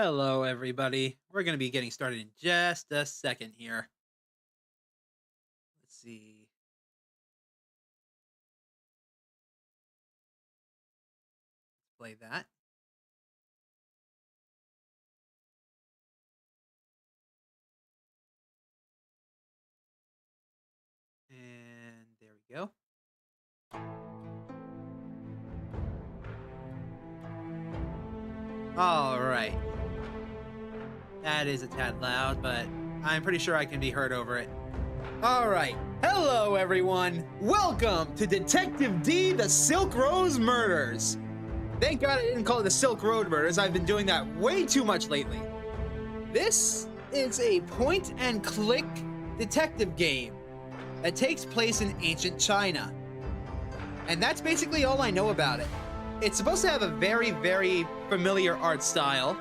Hello, everybody. We're going to be getting started in just a second here. Let's see. Play that. And there we go. All right. That is a tad loud, but I'm pretty sure I can be heard over it. All right. Hello, everyone. Welcome to Detective D, the Silk Rose Murders. Thank God I didn't call it the Silk Road Murders. I've been doing that way too much lately. This is a point-and-click detective game that takes place in ancient China. And that's basically all I know about it. It's supposed to have a very, very familiar art style.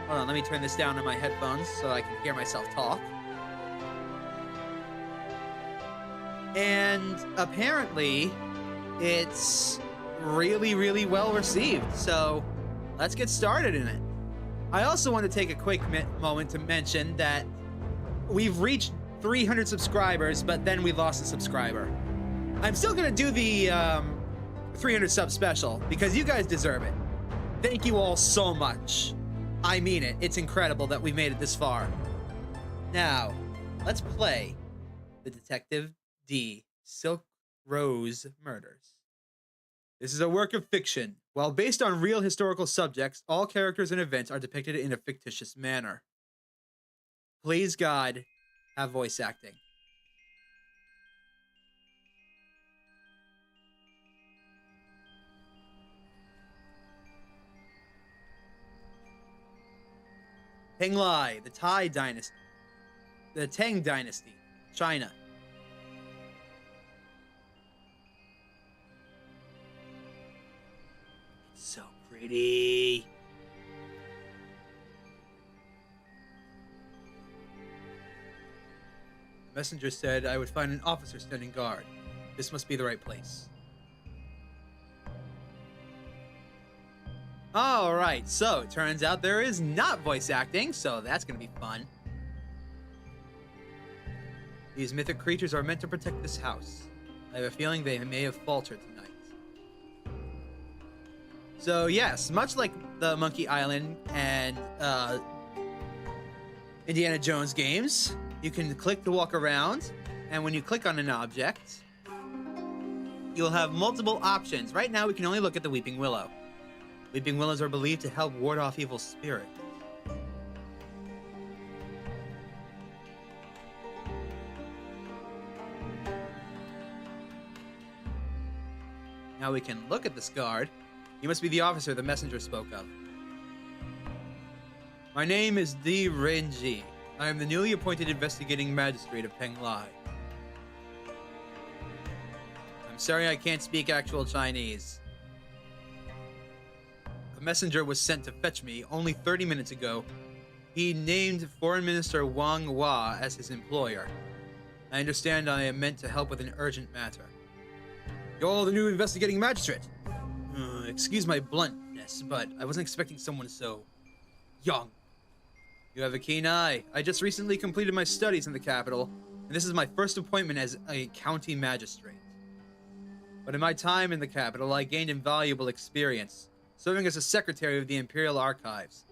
Hold on, let me turn this down on my headphones so I can hear myself talk. And apparently, it's really, really well received. So let's get started in it. I also want to take a quick moment to mention that we've reached 300 subscribers, but then we lost a subscriber. I'm still going to do the 300 sub special because you guys deserve it. Thank you all so much. I mean it. It's incredible that we made it this far. Now, let's play the Detective D Silk Rose Murders. This is a work of fiction. While based on real historical subjects, all characters and events are depicted in a fictitious manner. Please, God, have voice acting. Penglai, the Tang Dynasty, China. So pretty. The messenger said I would find an officer standing guard. This must be the right place. All right, so it turns out there is not voice acting, so that's going to be fun. These mythic creatures are meant to protect this house. I have a feeling they may have faltered tonight. So yes, much like the Monkey Island and Indiana Jones games, you can click to walk around, and when you click on an object, you'll have multiple options. Right now, we can only look at the Weeping Willow. Weeping Willows are believed to help ward off evil spirits. Now we can look at this guard. You must be the officer the messenger spoke of. My name is D. Renjie. I am the newly appointed investigating magistrate of Penglai. I'm sorry I can't speak actual Chinese. A messenger was sent to fetch me only 30 minutes ago. He named Foreign Minister Wang Hua as his employer. I understand I am meant to help with an urgent matter. You're the new investigating magistrate. Excuse my bluntness, but I wasn't expecting someone so young. You have a keen eye. I just recently completed my studies in the capital, and this is my first appointment as a county magistrate. But in my time in the capital, I gained invaluable experience, serving as a secretary of the Imperial Archives,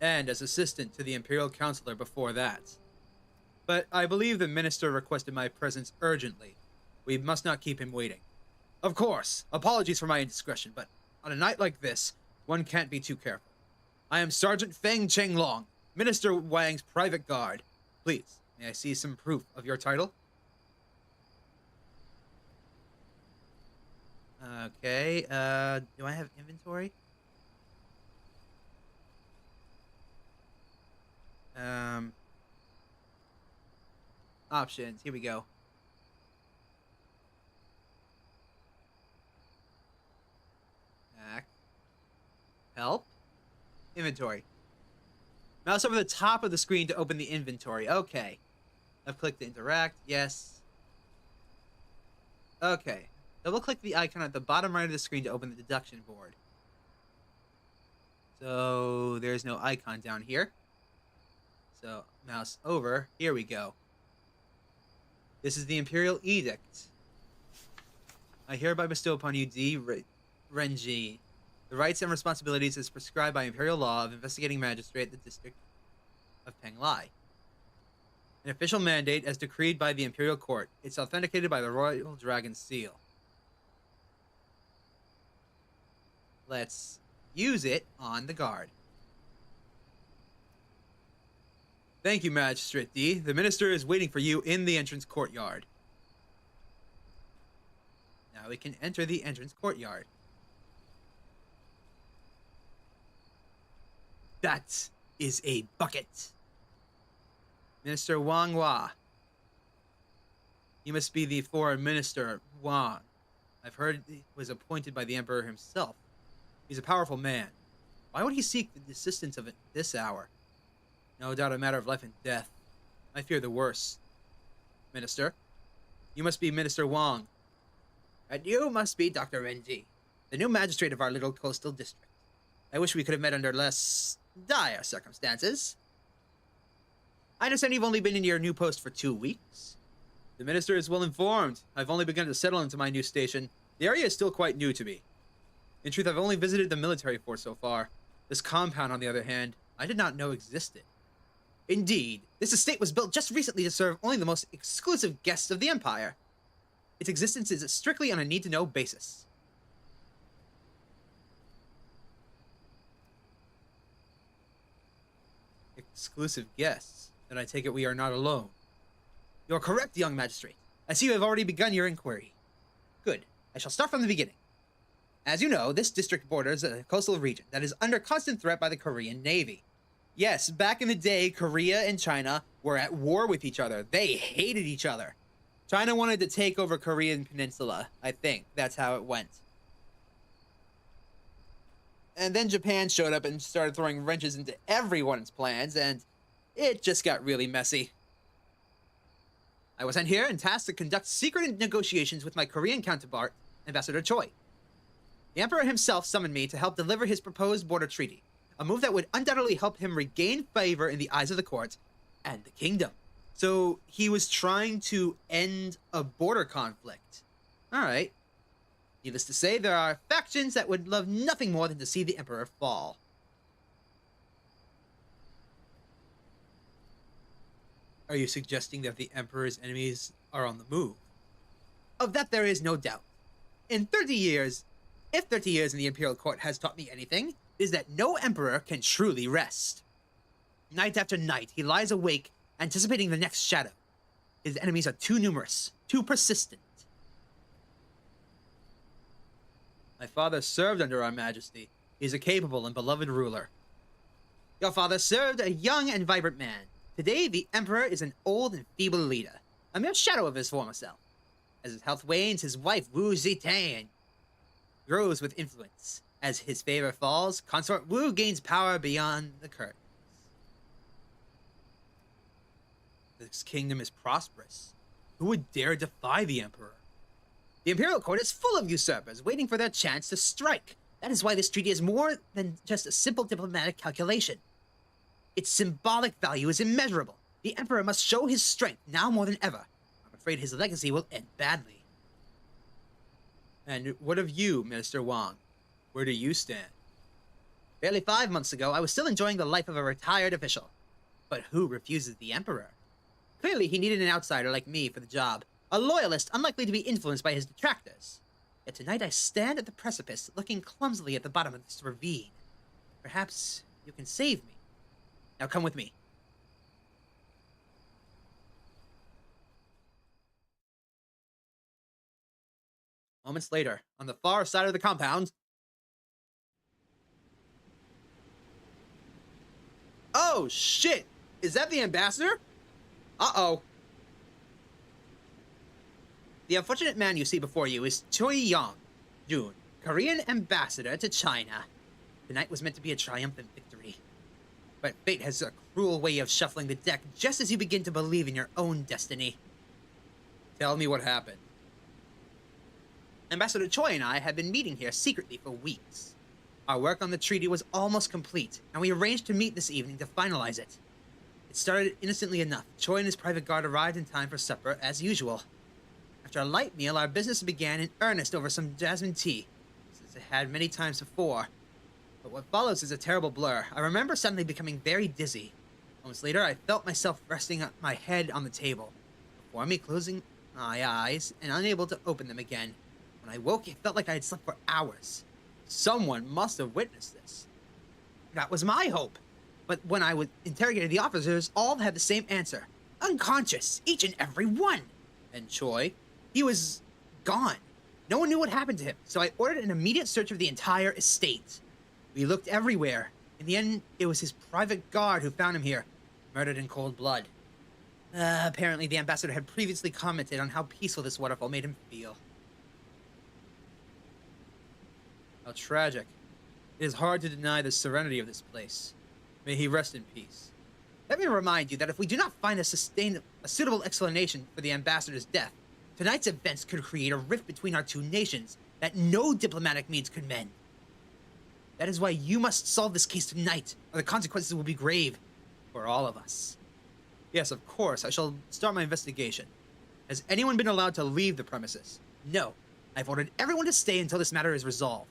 and as assistant to the Imperial Counselor before that. But I believe the minister requested my presence urgently. We must not keep him waiting. Of course, apologies for my indiscretion, but on a night like this, one can't be too careful. I am Sergeant Feng Chenglong, Minister Wang's private guard. Please, may I see some proof of your title? Okay, do I have inventory? Options, here we go. Back. Help. Inventory. Mouse over the top of the screen to open the inventory. Okay. I've clicked to interact. Yes. Okay. Double click the icon at the bottom right of the screen to open the deduction board. So there's no icon down here. So mouse over. Here we go. This is the Imperial Edict. I hereby bestow upon you, Renjie, the rights and responsibilities as prescribed by Imperial law of investigating magistrate the district of Penglai. An official mandate as decreed by the Imperial Court. It's authenticated by the Royal Dragon Seal. Let's use it on the guard. Thank you, Magistrate D. The Minister is waiting for you in the entrance courtyard. Now we can enter the entrance courtyard. That is a bucket. Minister Wang Hua. You must be the foreign minister, Wang. I've heard he was appointed by the Emperor himself. He's a powerful man. Why would he seek the assistance of it this hour? No doubt a matter of life and death. I fear the worst. Minister, you must be Minister Wang. And you must be Dr. Renjie, the new magistrate of our little coastal district. I wish we could have met under less dire circumstances. I understand you've only been in your new post for 2 weeks. The minister is well informed. I've only begun to settle into my new station. The area is still quite new to me. In truth, I've only visited the military force so far. This compound, on the other hand, I did not know existed. Indeed, this estate was built just recently to serve only the most exclusive guests of the Empire. Its existence is strictly on a need-to-know basis. Exclusive guests? Then I take it we are not alone. You are correct, young magistrate. I see you have already begun your inquiry. Good. I shall start from the beginning. As you know, this district borders a coastal region that is under constant threat by the Korean Navy. Yes, back in the day, Korea and China were at war with each other. They hated each other. China wanted to take over Korean Peninsula, I think. That's how it went. And then Japan showed up and started throwing wrenches into everyone's plans, and it just got really messy. I was sent here and tasked to conduct secret negotiations with my Korean counterpart, Ambassador Choi. The Emperor himself summoned me to help deliver his proposed border treaty, a move that would undoubtedly help him regain favor in the eyes of the court and the kingdom. So he was trying to end a border conflict. Alright. Needless to say, there are factions that would love nothing more than to see the Emperor fall. Are you suggesting that the Emperor's enemies are on the move? Of that there is no doubt. In 30 years, if 30 years in the Imperial Court has taught me anything, it is that no Emperor can truly rest. Night after night, he lies awake, anticipating the next shadow. His enemies are too numerous, too persistent. My father served under our Majesty. He is a capable and beloved ruler. Your father served a young and vibrant man. Today, the Emperor is an old and feeble leader, a mere shadow of his former self. As his health wanes, his wife, Wu Zitang, grows with influence. As his favor falls, Consort Wu gains power beyond the curtains. This kingdom is prosperous. Who would dare defy the Emperor? The Imperial Court is full of usurpers, waiting for their chance to strike. That is why this treaty is more than just a simple diplomatic calculation. Its symbolic value is immeasurable. The Emperor must show his strength now more than ever. I'm afraid his legacy will end badly. And what of you, Minister Wang? Where do you stand? Barely 5 months ago, I was still enjoying the life of a retired official. But who refuses the Emperor? Clearly, he needed an outsider like me for the job. A loyalist unlikely to be influenced by his detractors. Yet tonight I stand at the precipice, looking clumsily at the bottom of this ravine. Perhaps you can save me. Now come with me. Moments later, on the far side of the compound... Oh, shit! Is that the ambassador? Uh-oh. The unfortunate man you see before you is Choi Yong-jun, Korean ambassador to China. Tonight was meant to be a triumphant victory. But fate has a cruel way of shuffling the deck just as you begin to believe in your own destiny. Tell me what happened. Ambassador Choi and I have been meeting here secretly for weeks. Our work on the treaty was almost complete, and we arranged to meet this evening to finalize it. It started innocently enough. Choi and his private guard arrived in time for supper, as usual. After a light meal, our business began in earnest over some jasmine tea, since it had many times before. But what follows is a terrible blur. I remember suddenly becoming very dizzy. Moments later, I felt myself resting my head on the table. Before me, closing my eyes and unable to open them again. When I woke, it felt like I had slept for hours. Someone must have witnessed this. That was my hope. But when I interrogated the officers, all had the same answer. Unconscious, each and every one. And Choi, he was gone. No one knew what happened to him, so I ordered an immediate search of the entire estate. We looked everywhere. In the end, it was his private guard who found him here, murdered in cold blood. Apparently, the ambassador had previously commented on how peaceful this waterfall made him feel. How tragic. It is hard to deny the serenity of this place. May he rest in peace. Let me remind you that if we do not find a suitable explanation for the ambassador's death, tonight's events could create a rift between our two nations that no diplomatic means could mend. That is why you must solve this case tonight, or the consequences will be grave for all of us. Yes, of course, I shall start my investigation. Has anyone been allowed to leave the premises? No. I've ordered everyone to stay until this matter is resolved.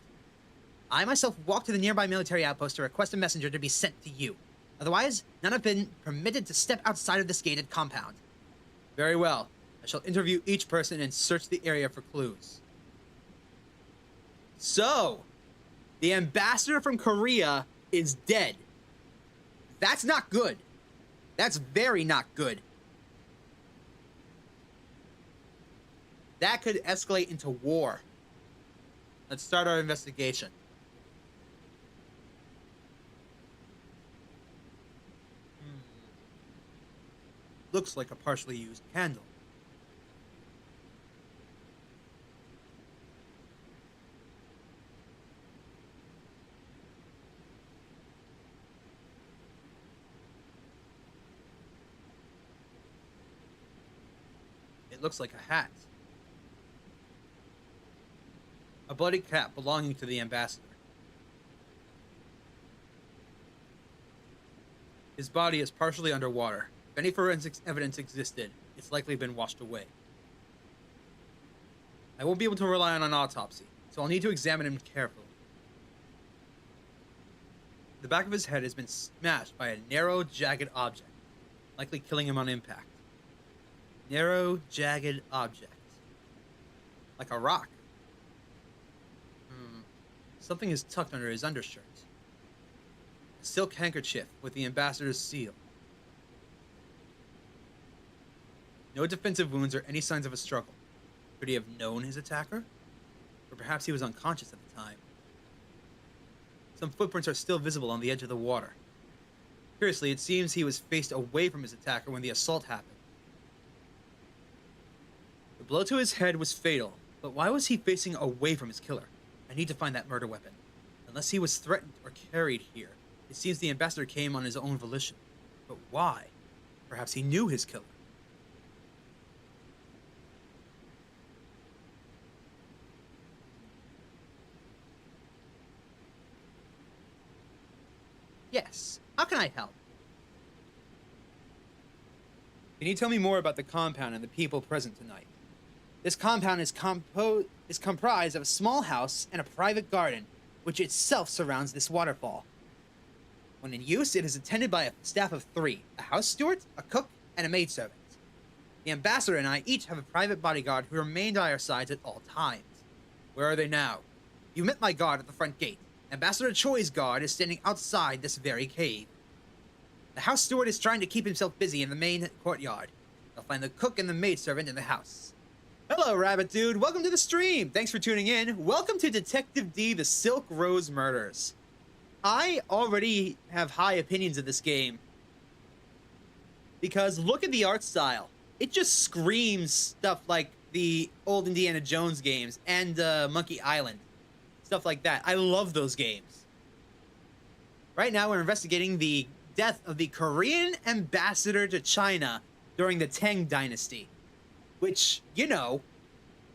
I myself walked to the nearby military outpost to request a messenger to be sent to you. Otherwise, none have been permitted to step outside of this gated compound. Very well. I shall interview each person and search the area for clues. So, the ambassador from Korea is dead. That's not good. That's very not good. That could escalate into war. Let's start our investigation. Looks like a partially used candle. It looks like a hat. A bloody cap belonging to the ambassador. His body is partially underwater. If any forensic evidence existed, it's likely been washed away. I won't be able to rely on an autopsy, so I'll need to examine him carefully. The back of his head has been smashed by a narrow, jagged object, likely killing him on impact. Narrow, jagged object. Like a rock. Something is tucked under his undershirt. A silk handkerchief with the ambassador's seal. No defensive wounds or any signs of a struggle. Could he have known his attacker? Or perhaps he was unconscious at the time. Some footprints are still visible on the edge of the water. Curiously, it seems he was faced away from his attacker when the assault happened. The blow to his head was fatal, but why was he facing away from his killer? I need to find that murder weapon. Unless he was threatened or carried here, it seems the ambassador came on his own volition. But why? Perhaps he knew his killer. Yes. How can I help? Can you tell me more about the compound and the people present tonight? This compound is comprised of a small house and a private garden, which itself surrounds this waterfall. When in use, it is attended by a staff of 3, a house steward, a cook, and a maidservant. The ambassador and I each have a private bodyguard who remain by our sides at all times. Where are they now? You met my guard at the front gate. Ambassador Choi's guard is standing outside this very cave. The house steward is trying to keep himself busy in the main courtyard. You'll find the cook and the maidservant in the house. Hello, Rabbit Dude. Welcome to the stream. Thanks for tuning in. Welcome to Detective D, The Silk Rose Murders. I already have high opinions of this game. Because look at the art style. It just screams stuff like the old Indiana Jones games and Monkey Island. Stuff like that. I love those games. Right now, we're investigating the death of the Korean ambassador to China during the Tang Dynasty. Which, you know,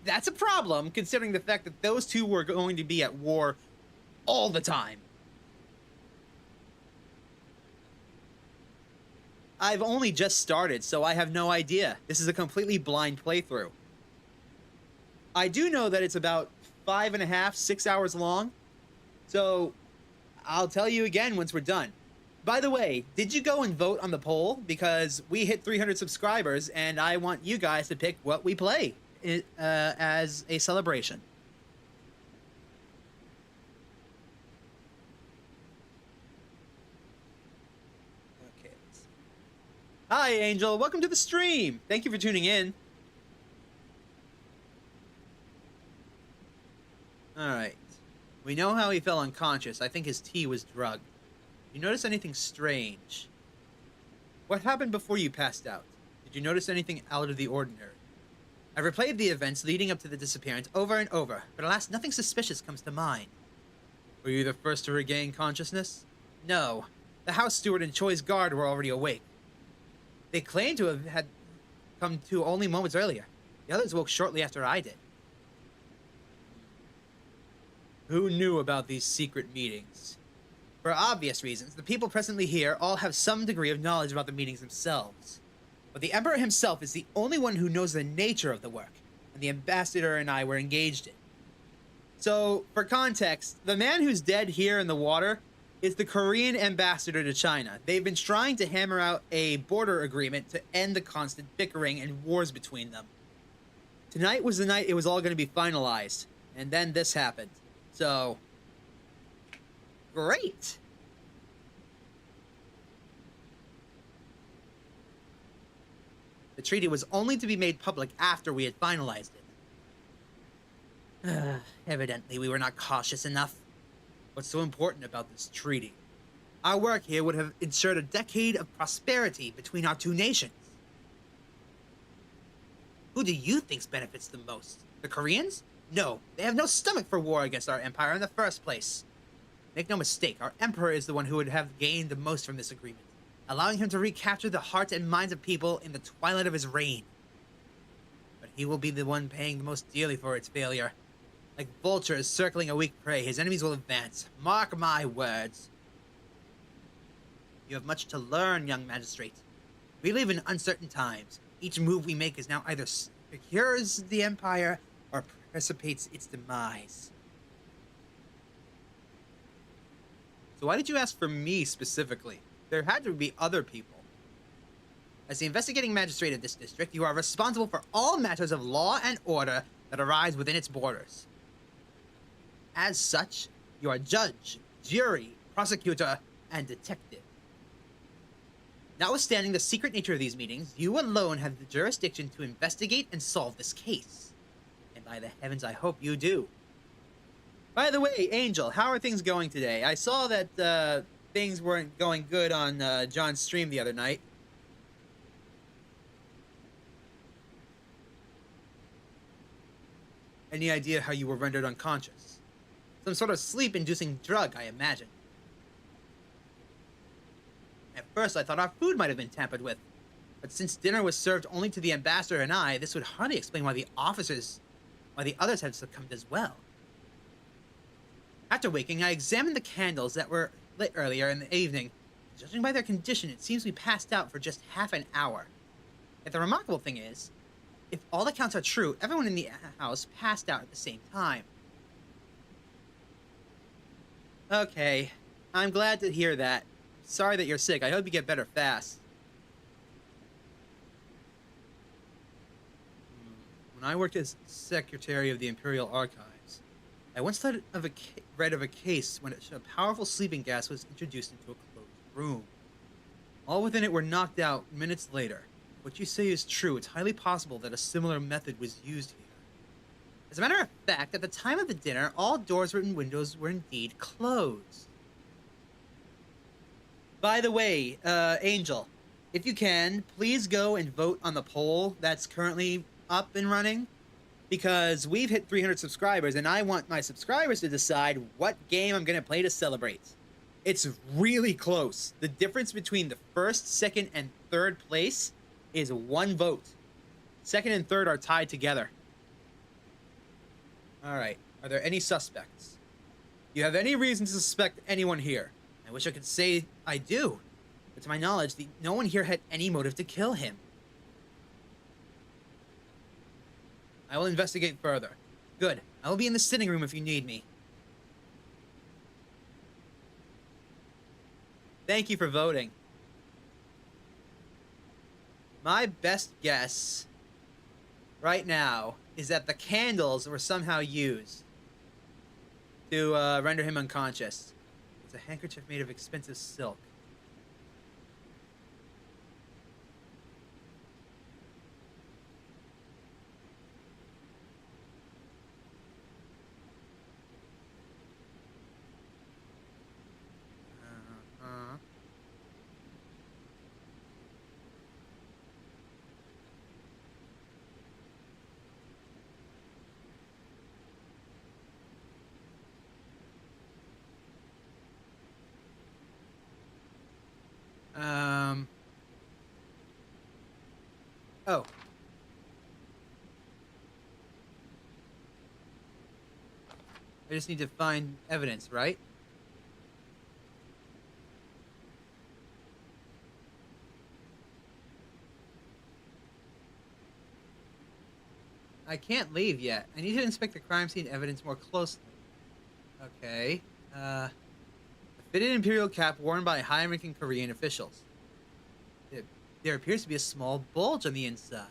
that's a problem, considering the fact that those two were going to be at war all the time. I've only just started, so I have no idea. This is a completely blind playthrough. I do know that it's about 5.5, 6 hours long, so I'll tell you again once we're done. By the way, did you go and vote on the poll? Because we hit 300 subscribers, and I want you guys to pick what we play as a celebration. Okay. Hi, Angel. Welcome to the stream. Thank you for tuning in. All right. We know how he fell unconscious. I think his tea was drugged. You notice anything strange? What happened before you passed out? Did you notice anything out of the ordinary? I've replayed the events leading up to the disappearance over and over, but alas, nothing suspicious comes to mind. Were you the first to regain consciousness? No. The house steward and Choi's guard were already awake. They claim to have had come to only moments earlier. The others woke shortly after I did. Who knew about these secret meetings? For obvious reasons, the people presently here all have some degree of knowledge about the meetings themselves. But the Emperor himself is the only one who knows the nature of the work, and the ambassador and I were engaged in. So, for context, the man who's dead here in the water is the Korean ambassador to China. They've been trying to hammer out a border agreement to end the constant bickering and wars between them. Tonight was the night it was all going to be finalized, and then this happened. So, great. The treaty was only to be made public after we had finalized it. Evidently, we were not cautious enough. What's so important about this treaty? Our work here would have ensured a decade of prosperity between our two nations. Who do you think benefits the most? The Koreans? No, they have no stomach for war against our empire in the first place. Make no mistake, our emperor is the one who would have gained the most from this agreement, allowing him to recapture the hearts and minds of people in the twilight of his reign. But he will be the one paying the most dearly for its failure. Like vultures circling a weak prey, his enemies will advance. Mark my words. You have much to learn, young magistrate. We live in uncertain times. Each move we make is now either secures the empire or precipitates its demise. So why did you ask for me specifically? There had to be other people. As the investigating magistrate of this district, you are responsible for all matters of law and order that arise within its borders. As such, you are judge, jury, prosecutor, and detective. Notwithstanding the secret nature of these meetings, you alone have the jurisdiction to investigate and solve this case. And by the heavens, I hope you do. By the way, Angel, how are things going today? I saw that things weren't going good on John's stream the other night. Any idea how you were rendered unconscious? Some sort of sleep-inducing drug, I imagine. At first, I thought our food might have been tampered with. But since dinner was served only to the ambassador and I, this would hardly explain why the others had succumbed as well. After waking, I examined the candles that were lit earlier in the evening. Judging by their condition, it seems we passed out for just half an hour. Yet the remarkable thing is, if all accounts are true, everyone in the house passed out at the same time. Okay, I'm glad to hear that. Sorry that you're sick. I hope you get better fast. When I worked as secretary of the Imperial Archives, I once read of a case when a powerful sleeping gas was introduced into a closed room. All within it were knocked out minutes later. What you say is true. It's highly possible that a similar method was used here. As a matter of fact, at the time of the dinner, all doors and windows were indeed closed. By the way, Angel, if you can, please go and vote on the poll that's currently up and running, because we've hit 300 subscribers, and I want my subscribers to decide what game I'm going to play to celebrate. It's really close. The difference between the first, second, and third place is 1 vote. Second and third are tied together. Alright, are there any suspects? You have any reason to suspect anyone here? I wish I could say I do, but to my knowledge, no one here had any motive to kill him. I will investigate further. Good. I will be in the sitting room if you need me. Thank you for voting. My best guess right now is that the candles were somehow used to render him unconscious. It's a handkerchief made of expensive silk. Oh. I just need to find evidence, right? I can't leave yet. I need to inspect the crime scene evidence more closely. Okay. A fitted imperial cap worn by high-ranking Korean officials. There appears to be a small bulge on the inside.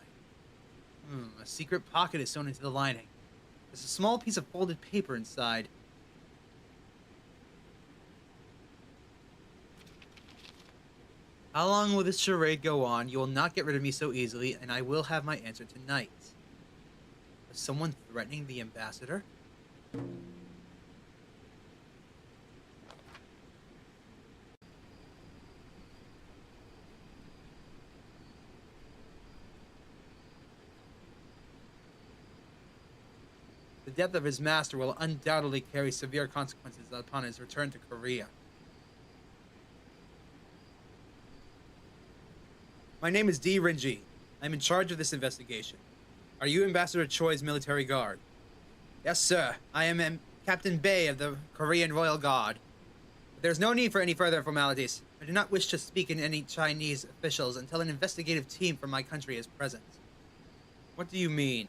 A secret pocket is sewn into the lining. There's a small piece of folded paper inside. How long will this charade go on? You will not get rid of me so easily, and I will have my answer tonight. Is someone threatening the ambassador? The death of his master will undoubtedly carry severe consequences upon his return to Korea. My name is Renjie. I'm in charge of this investigation. Are you Ambassador Choi's military guard? Yes, sir. I am Captain Bei of the Korean Royal Guard. But there's no need for any further formalities. I do not wish to speak in any Chinese officials until an investigative team from my country is present. What do you mean?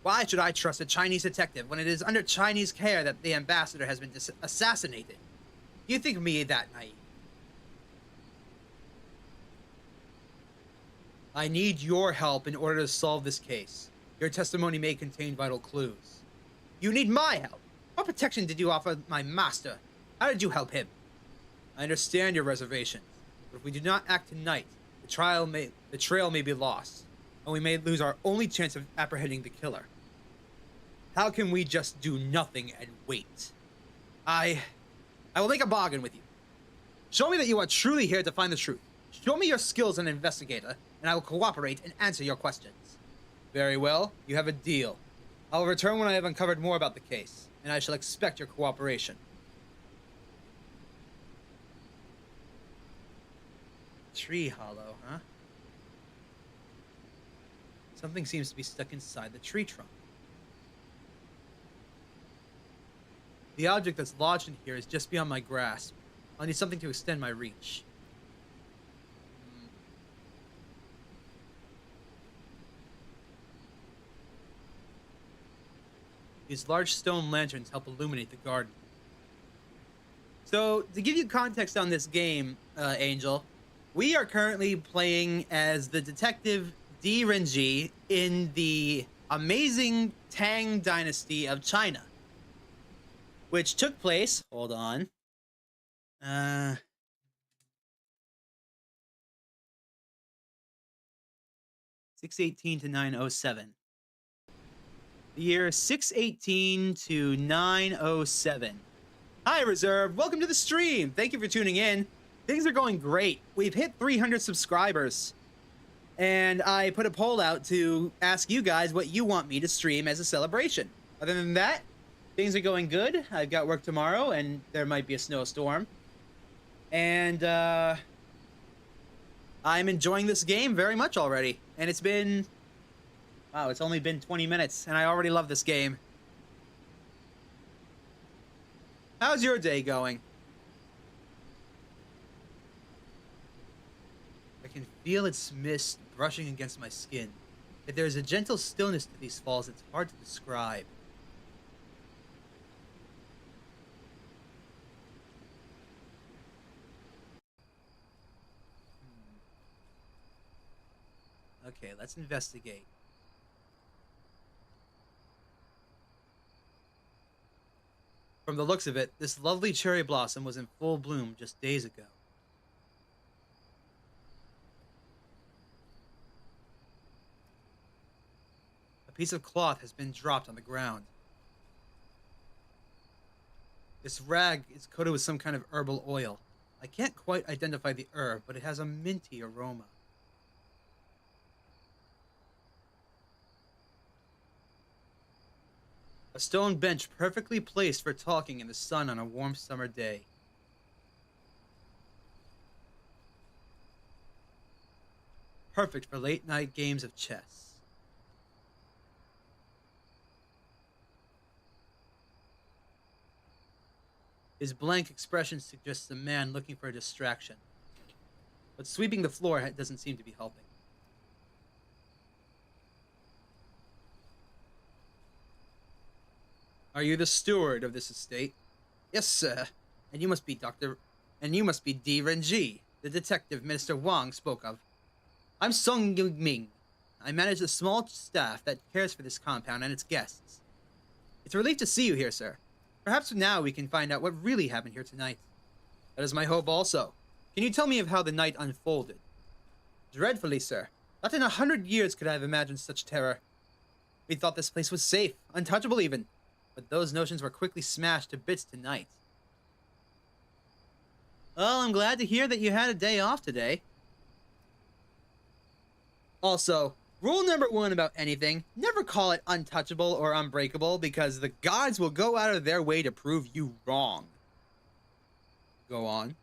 Why should I trust a Chinese detective when it is under Chinese care that the ambassador has been assassinated? Do you think me that naive? I need your help in order to solve this case. Your testimony may contain vital clues. You need my help? What protection did you offer my master? How did you help him? I understand your reservations, but if we do not act tonight, the trail may be lost, and we may lose our only chance of apprehending the killer. How can we just do nothing and wait? I will make a bargain with you. Show me that you are truly here to find the truth. Show me your skills as an investigator, and I will cooperate and answer your questions. Very well, you have a deal. I will return when I have uncovered more about the case, and I shall expect your cooperation. Tree hollow, huh? Something seems to be stuck inside the tree trunk. The object that's lodged in here is just beyond my grasp. I'll need something to extend my reach. These large stone lanterns help illuminate the garden. So, to give you context on this game, Angel, we are currently playing as the detective Renjie in the amazing Tang Dynasty of China, which took place, hold on, 618 to 907. The year 618 to 907. Hi, Reserve. Welcome to the stream. Thank you for tuning in. Things are going great. We've hit 300 subscribers. And I put a poll out to ask you guys what you want me to stream as a celebration. Other than that, things are going good. I've got work tomorrow, and there might be a snowstorm. And I'm enjoying this game very much already. And it's been... wow, it's only been 20 minutes, and I already love this game. How's your day going? I can feel its mist brushing against my skin. Yet there is a gentle stillness to these falls that's hard to describe. Okay, let's investigate. From the looks of it, this lovely cherry blossom was in full bloom just days ago. A piece of cloth has been dropped on the ground. This rag is coated with some kind of herbal oil. I can't quite identify the herb, but it has a minty aroma. A stone bench perfectly placed for talking in the sun on a warm summer day. Perfect for late night games of chess. His blank expression suggests a man looking for a distraction. But sweeping the floor doesn't seem to be helping. Are you the steward of this estate? Yes, sir. And you must be D. Renjie, the detective Minister Wang spoke of. I'm Song Ming. I manage the small staff that cares for this compound and its guests. It's a relief to see you here, sir. Perhaps now we can find out what really happened here tonight. That is my hope also. Can you tell me of how the night unfolded? Dreadfully, sir. Not in 100 years could I have imagined such terror. We thought this place was safe, untouchable even. But those notions were quickly smashed to bits tonight. Well, I'm glad to hear that you had a day off today. Also, rule number 1 about anything, never call it untouchable or unbreakable because the gods will go out of their way to prove you wrong. Go on.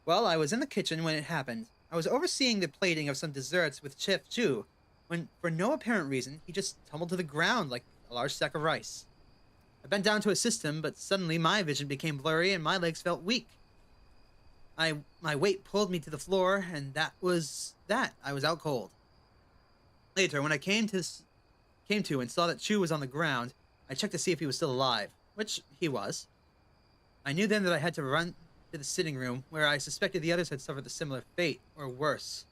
Well, I was in the kitchen when it happened. I was overseeing the plating of some desserts with Chef Chu, when, for no apparent reason, he just tumbled to the ground like a large sack of rice. I bent down to assist him, but suddenly my vision became blurry and my legs felt weak. My weight pulled me to the floor, and that was that. I was out cold. Later, when I came to and saw that Chu was on the ground, I checked to see if he was still alive, which he was. I knew then that I had to run to the sitting room, where I suspected the others had suffered a similar fate, or worse.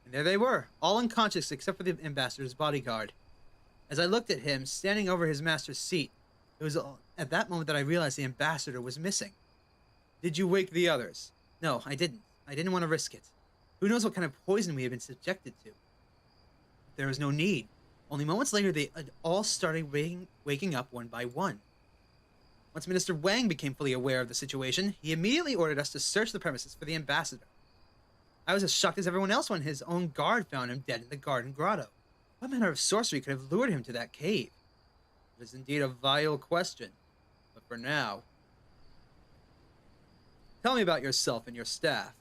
And there they were, all unconscious except for the ambassador's bodyguard. As I looked at him, standing over his master's seat, it was at that moment that I realized the ambassador was missing. Did you wake the others? No, I didn't. I didn't want to risk it. Who knows what kind of poison we had been subjected to? There was no need. Only moments later, they had all started waking up one by one. Once Minister Wang became fully aware of the situation, he immediately ordered us to search the premises for the ambassador. I was as shocked as everyone else when his own guard found him dead in the garden grotto. What manner of sorcery could have lured him to that cave? It is indeed a vile question. But for now... Tell me about yourself and your staff.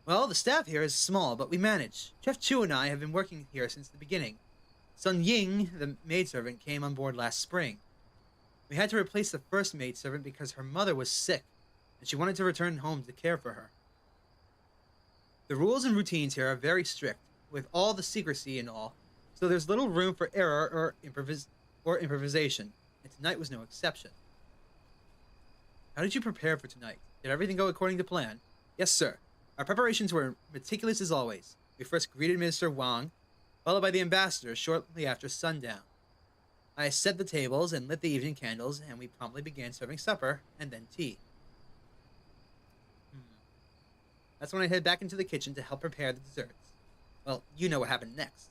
Well, the staff here is small, but we manage. Chef Chu and I have been working here since the beginning. Sun Ying, the maidservant, came on board last spring. We had to replace the first maidservant because her mother was sick, and she wanted to return home to care for her. The rules and routines here are very strict, with all the secrecy and all, so there's little room for error or improvisation, and tonight was no exception. How did you prepare for tonight? Did everything go according to plan? Yes, sir. Our preparations were meticulous as always. We first greeted Minister Wang, followed by the ambassador shortly after sundown. I set the tables and lit the evening candles, and we promptly began serving supper and then tea. That's when I headed back into the kitchen to help prepare the desserts. Well, you know what happened next.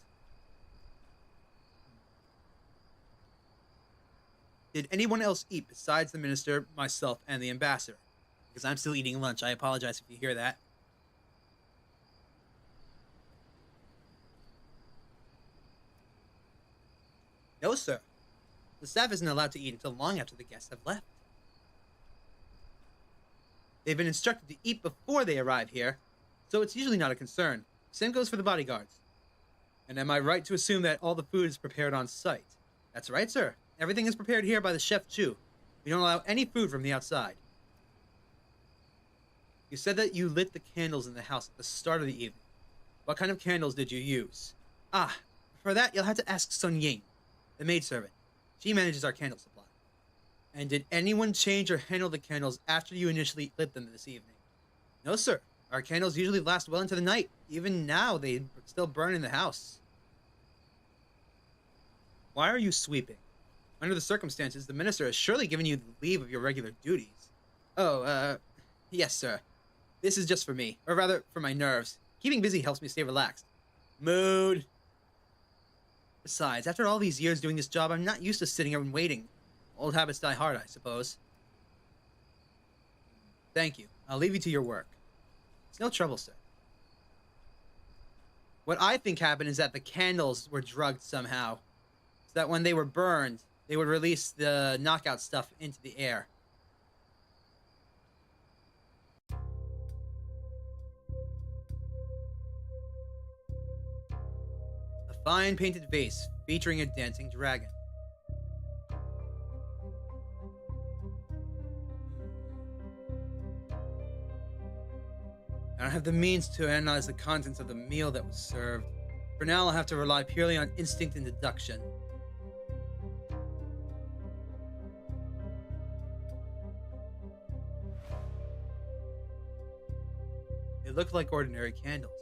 Did anyone else eat besides the minister, myself, and the ambassador? Because I'm still eating lunch. I apologize if you hear that. No, sir. The staff isn't allowed to eat until long after the guests have left. They've been instructed to eat before they arrive here, so it's usually not a concern. Same goes for the bodyguards. And am I right to assume that all the food is prepared on site? That's right, sir. Everything is prepared here by the Chef Chu. We don't allow any food from the outside. You said that you lit the candles in the house at the start of the evening. What kind of candles did you use? Ah, for that you'll have to ask Sun Ying, the maidservant. She manages our candle supply. And did anyone change or handle the candles after you initially lit them this evening? No, sir. Our candles usually last well into the night. Even now, they still burn in the house. Why are you sweeping? Under the circumstances, the minister has surely given you the leave of your regular duties. Oh, yes, sir. This is just for me, or rather, for my nerves. Keeping busy helps me stay relaxed. Mood. Besides, after all these years doing this job, I'm not used to sitting around waiting. Old habits die hard, I suppose. Thank you. I'll leave you to your work. It's no trouble, sir. What I think happened is that the candles were drugged somehow, so that when they were burned, they would release the knockout stuff into the air. A fine painted vase featuring a dancing dragon. I don't have the means to analyze the contents of the meal that was served. For now, I'll have to rely purely on instinct and deduction. They look like ordinary candles.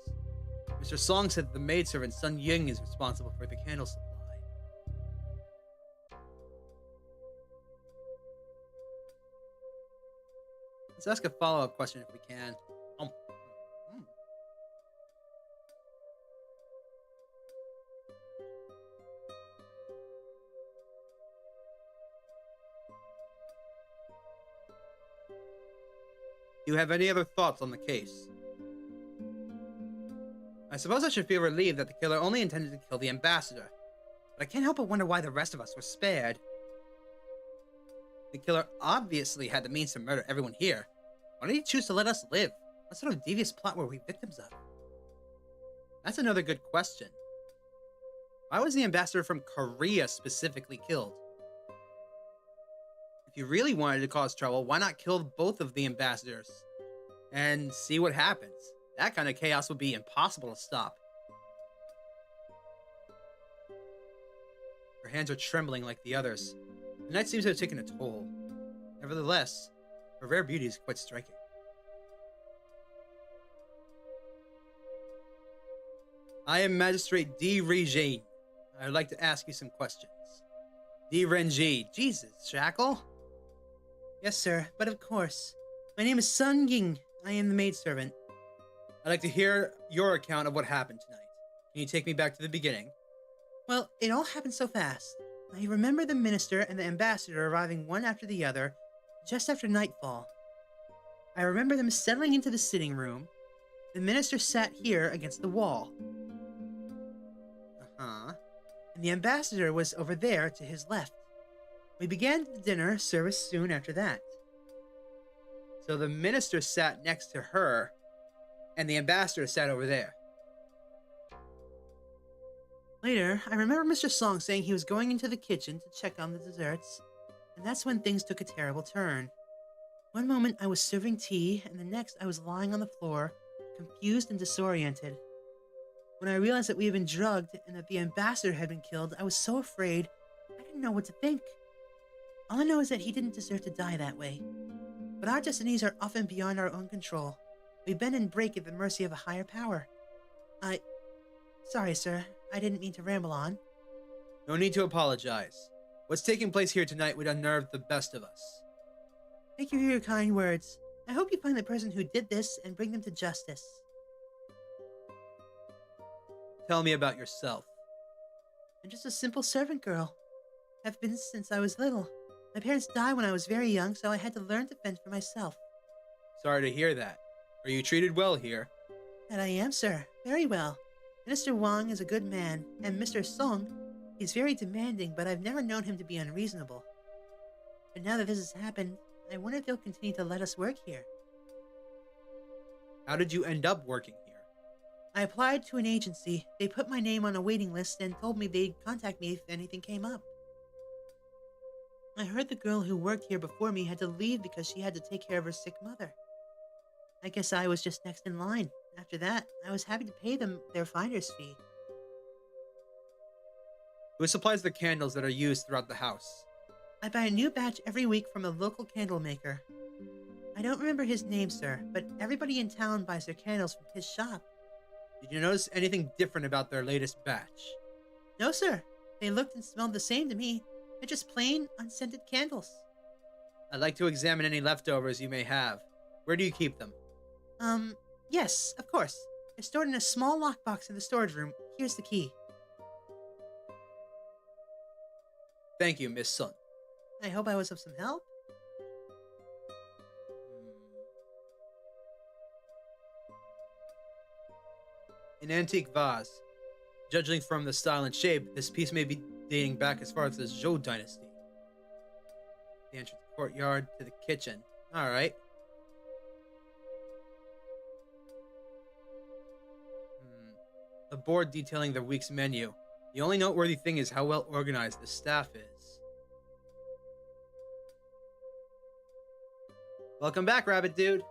Mr. Song said that the maidservant Sun Ying is responsible for the candle supply. Let's ask a follow-up question if we can. Do you have any other thoughts on the case? I suppose I should feel relieved that the killer only intended to kill the ambassador, but I can't help but wonder why the rest of us were spared. The killer obviously had the means to murder everyone here. Why did he choose to let us live? What sort of devious plot were we victims of? That's another good question. Why was the ambassador from Korea specifically killed? If you really wanted to cause trouble, why not kill both of the ambassadors? And see what happens. That kind of chaos would be impossible to stop. Her hands are trembling like the others. The night seems to have taken a toll. Nevertheless, her rare beauty is quite striking. I am Magistrate D. Renjie. I'd like to ask you some questions. D. Renjie. Jesus, Shackle? Yes, sir, but of course. My name is Sun Ying. I am the maidservant. I'd like to hear your account of what happened tonight. Can you take me back to the beginning? Well, it all happened so fast. I remember the minister and the ambassador arriving one after the other, just after nightfall. I remember them settling into the sitting room. The minister sat here against the wall. And the ambassador was over there to his left. We began the dinner service soon after that. So the minister sat next to her, and the ambassador sat over there. Later, I remember Mr. Song saying he was going into the kitchen to check on the desserts, and that's when things took a terrible turn. One moment I was serving tea, and the next I was lying on the floor, confused and disoriented. When I realized that we had been drugged and that the ambassador had been killed, I was so afraid, I didn't know what to think. All I know is that he didn't deserve to die that way. But our destinies are often beyond our own control. We bend and break at the mercy of a higher power. Sorry, sir. I didn't mean to ramble on. No need to apologize. What's taking place here tonight would unnerve the best of us. Thank you for your kind words. I hope you find the person who did this and bring them to justice. Tell me about yourself. I'm just a simple servant girl. Have been since I was little. My parents died when I was very young, so I had to learn to fend for myself. Sorry to hear that. Are you treated well here? That I am, sir. Very well. Minister Wang is a good man, and Mr. Song, he's very demanding, but I've never known him to be unreasonable. But now that this has happened, I wonder if they'll continue to let us work here. How did you end up working here? I applied to an agency. They put my name on a waiting list and told me they'd contact me if anything came up. I heard the girl who worked here before me had to leave because she had to take care of her sick mother. I guess I was just next in line. After that, I was happy to pay them their finder's fee. Who supplies the candles that are used throughout the house? I buy a new batch every week from a local candle maker. I don't remember his name, sir, but everybody in town buys their candles from his shop. Did you notice anything different about their latest batch? No, sir. They looked and smelled the same to me. They're just plain, unscented candles. I'd like to examine any leftovers you may have. Where do you keep them? Yes, of course. They're stored in a small lockbox in the storage room. Here's the key. Thank you, Miss Sun. I hope I was of some help. An antique vase. Judging from the style and shape, this piece may be dating back as far as the Zhou Dynasty. The entrance courtyard to the kitchen. Alright. A board detailing the week's menu. The only noteworthy thing is how well organized the staff is. Welcome back, Rabbit Dude.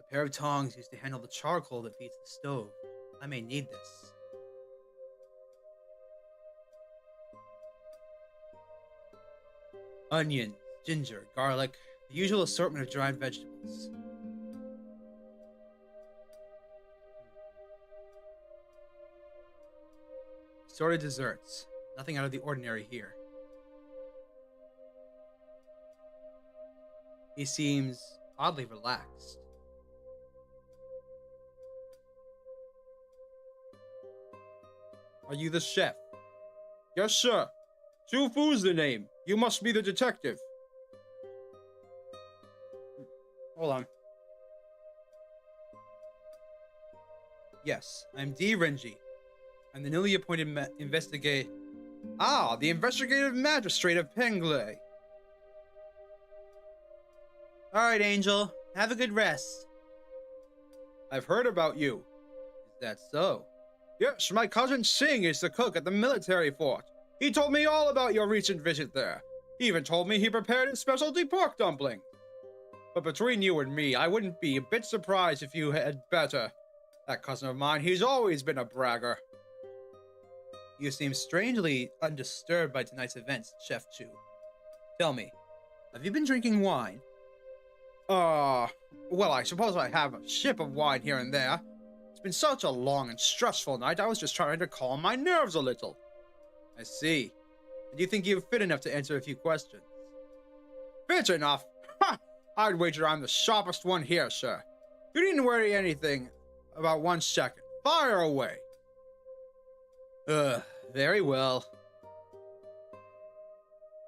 A pair of tongs used to handle the charcoal that feeds the stove. I may need this. Onion, ginger, garlic, the usual assortment of dried vegetables. Assorted desserts. Nothing out of the ordinary here. He seems oddly relaxed. Are you the chef? Yes, sir. Chu Fu's the name. You must be the detective. Hold on. Yes, I'm D. Renjie. I'm the newly appointed investigator. Ah, the investigative magistrate of Pengley. Alright, Angel. Have a good rest. I've heard about you. Is that so? Yes, my cousin Singh is the cook at the military fort. He told me all about your recent visit there. He even told me he prepared his specialty pork dumpling. But between you and me, I wouldn't be a bit surprised if you had better. That cousin of mine, he's always been a bragger. You seem strangely undisturbed by tonight's events, Chef Chu. Tell me, have you been drinking wine? Well, I suppose I have a sip of wine here and there. It's been such a long and stressful night, I was just trying to calm my nerves a little. I see. And do you think you're fit enough to answer a few questions? Fit enough? Ha! I'd wager I'm the sharpest one here, sir. You needn't worry anything about 1 second. Fire away. Very well.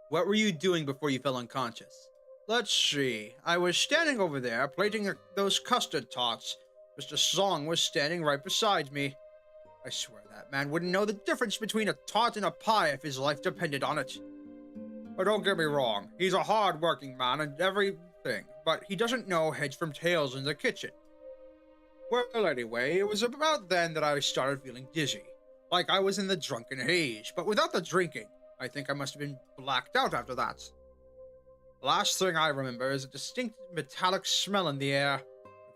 What were you doing before you fell unconscious? Let's see. I was standing over there, plating those custard tarts. Mr. Song was standing right beside me. I swear that man wouldn't know the difference between a tart and a pie if his life depended on it. But don't get me wrong, he's a hard-working man and everything, but he doesn't know heads from tails in the kitchen. Well, anyway, it was about then that I started feeling dizzy. Like I was in the drunken haze, but without the drinking. I think I must have been blacked out after that. The last thing I remember is a distinct metallic smell in the air.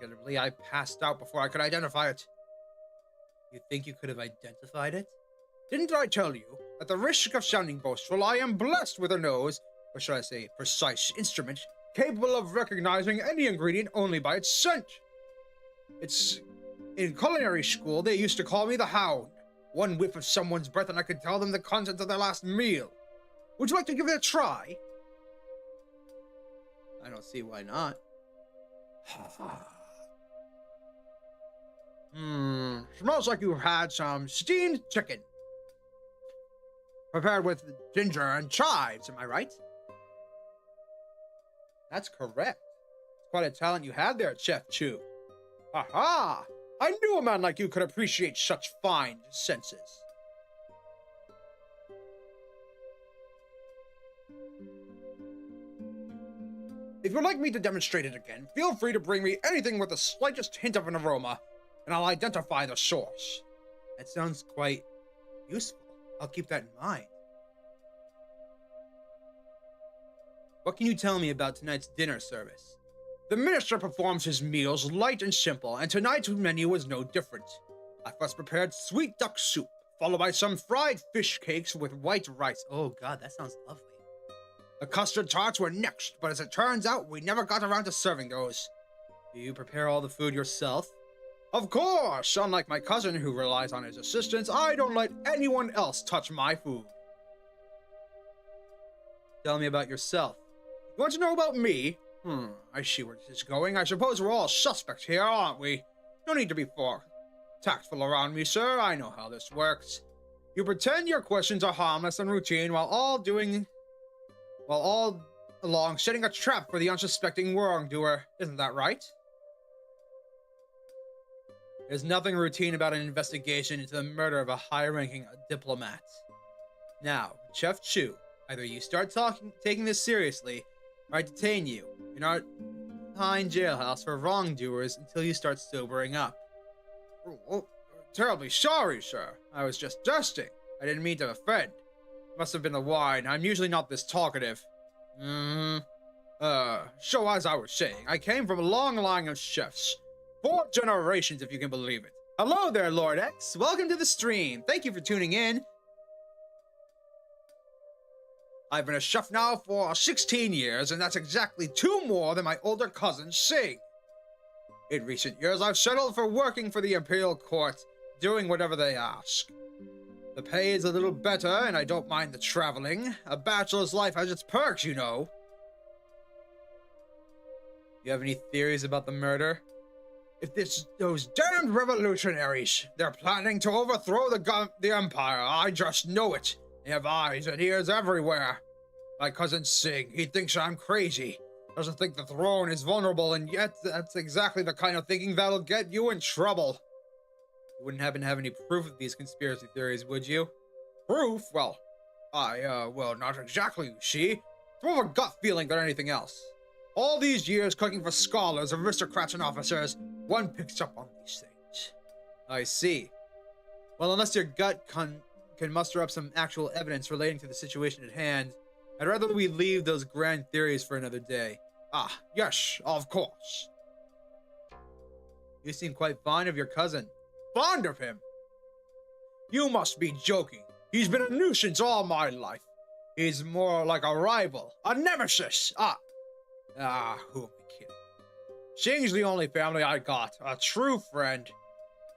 Regrettably, I passed out before I could identify it. You think you could have identified it? Didn't I tell you, at the risk of sounding boastful, I am blessed with a nose, or should I say precise instrument, capable of recognizing any ingredient only by its scent. It's... in culinary school, they used to call me the Hound. One whiff of someone's breath and I could tell them the contents of their last meal. Would you like to give it a try? I don't see why not. Smells like you had some steamed chicken. Prepared with ginger and chives, am I right? That's correct. It's quite a talent you have there, Chef Chu. Aha! I knew a man like you could appreciate such fine senses. If you'd like me to demonstrate it again, feel free to bring me anything with the slightest hint of an aroma, and I'll identify the source. That sounds quite useful. I'll keep that in mind. What can you tell me about tonight's dinner service? The minister performs his meals light and simple, and tonight's menu was no different. I first prepared sweet duck soup, followed by some fried fish cakes with white rice. Oh god, that sounds lovely. The custard tarts were next, but as it turns out, we never got around to serving those. Do you prepare all the food yourself? Of course! Unlike my cousin who relies on his assistants, I don't let anyone else touch my food. Tell me about yourself. You want to know about me? I see where this is going. I suppose we're all suspects here, aren't we? No need to be tactful around me, sir. I know how this works. You pretend your questions are harmless and routine while all along setting a trap for the unsuspecting wrongdoer. Isn't that right? There's nothing routine about an investigation into the murder of a high-ranking diplomat. Now, Chef Chu, either you start taking this seriously, or I detain you in our behind jailhouse for wrongdoers until you start sobering up. Oh, terribly sorry, sir. I was just jesting. I didn't mean to offend. Must have been the wine. I'm usually not this talkative. So as I was saying, I came from a long line of chefs. 4 generations, if you can believe it. Hello there, Lord X. Welcome to the stream. Thank you for tuning in. I've been a chef now for 16 years, and that's exactly 2 more than my older cousin Sing. In recent years, I've settled for working for the Imperial Court, doing whatever they ask. The pay is a little better, and I don't mind the traveling. A bachelor's life has its perks, you know. You have any theories about the murder? If it's those damned revolutionaries, they're planning to overthrow the Empire. I just know it. They have eyes and ears everywhere. My cousin Sing, he thinks I'm crazy. Doesn't think the throne is vulnerable, and yet that's exactly the kind of thinking that'll get you in trouble. You wouldn't happen to have any proof of these conspiracy theories, would you? Proof? Well, well, not exactly, you see. It's more of a gut feeling than anything else. All these years cooking for scholars, aristocrats, and officers, one picks up on these things. I see. Well, unless your gut can muster up some actual evidence relating to the situation at hand, I'd rather we leave those grand theories for another day. Ah, yes, of course. You seem quite fond of your cousin. Fond of him? You must be joking. He's been a nuisance all my life. He's more like a rival, a nemesis. Who am I kidding? Sing's the only family I got, a true friend.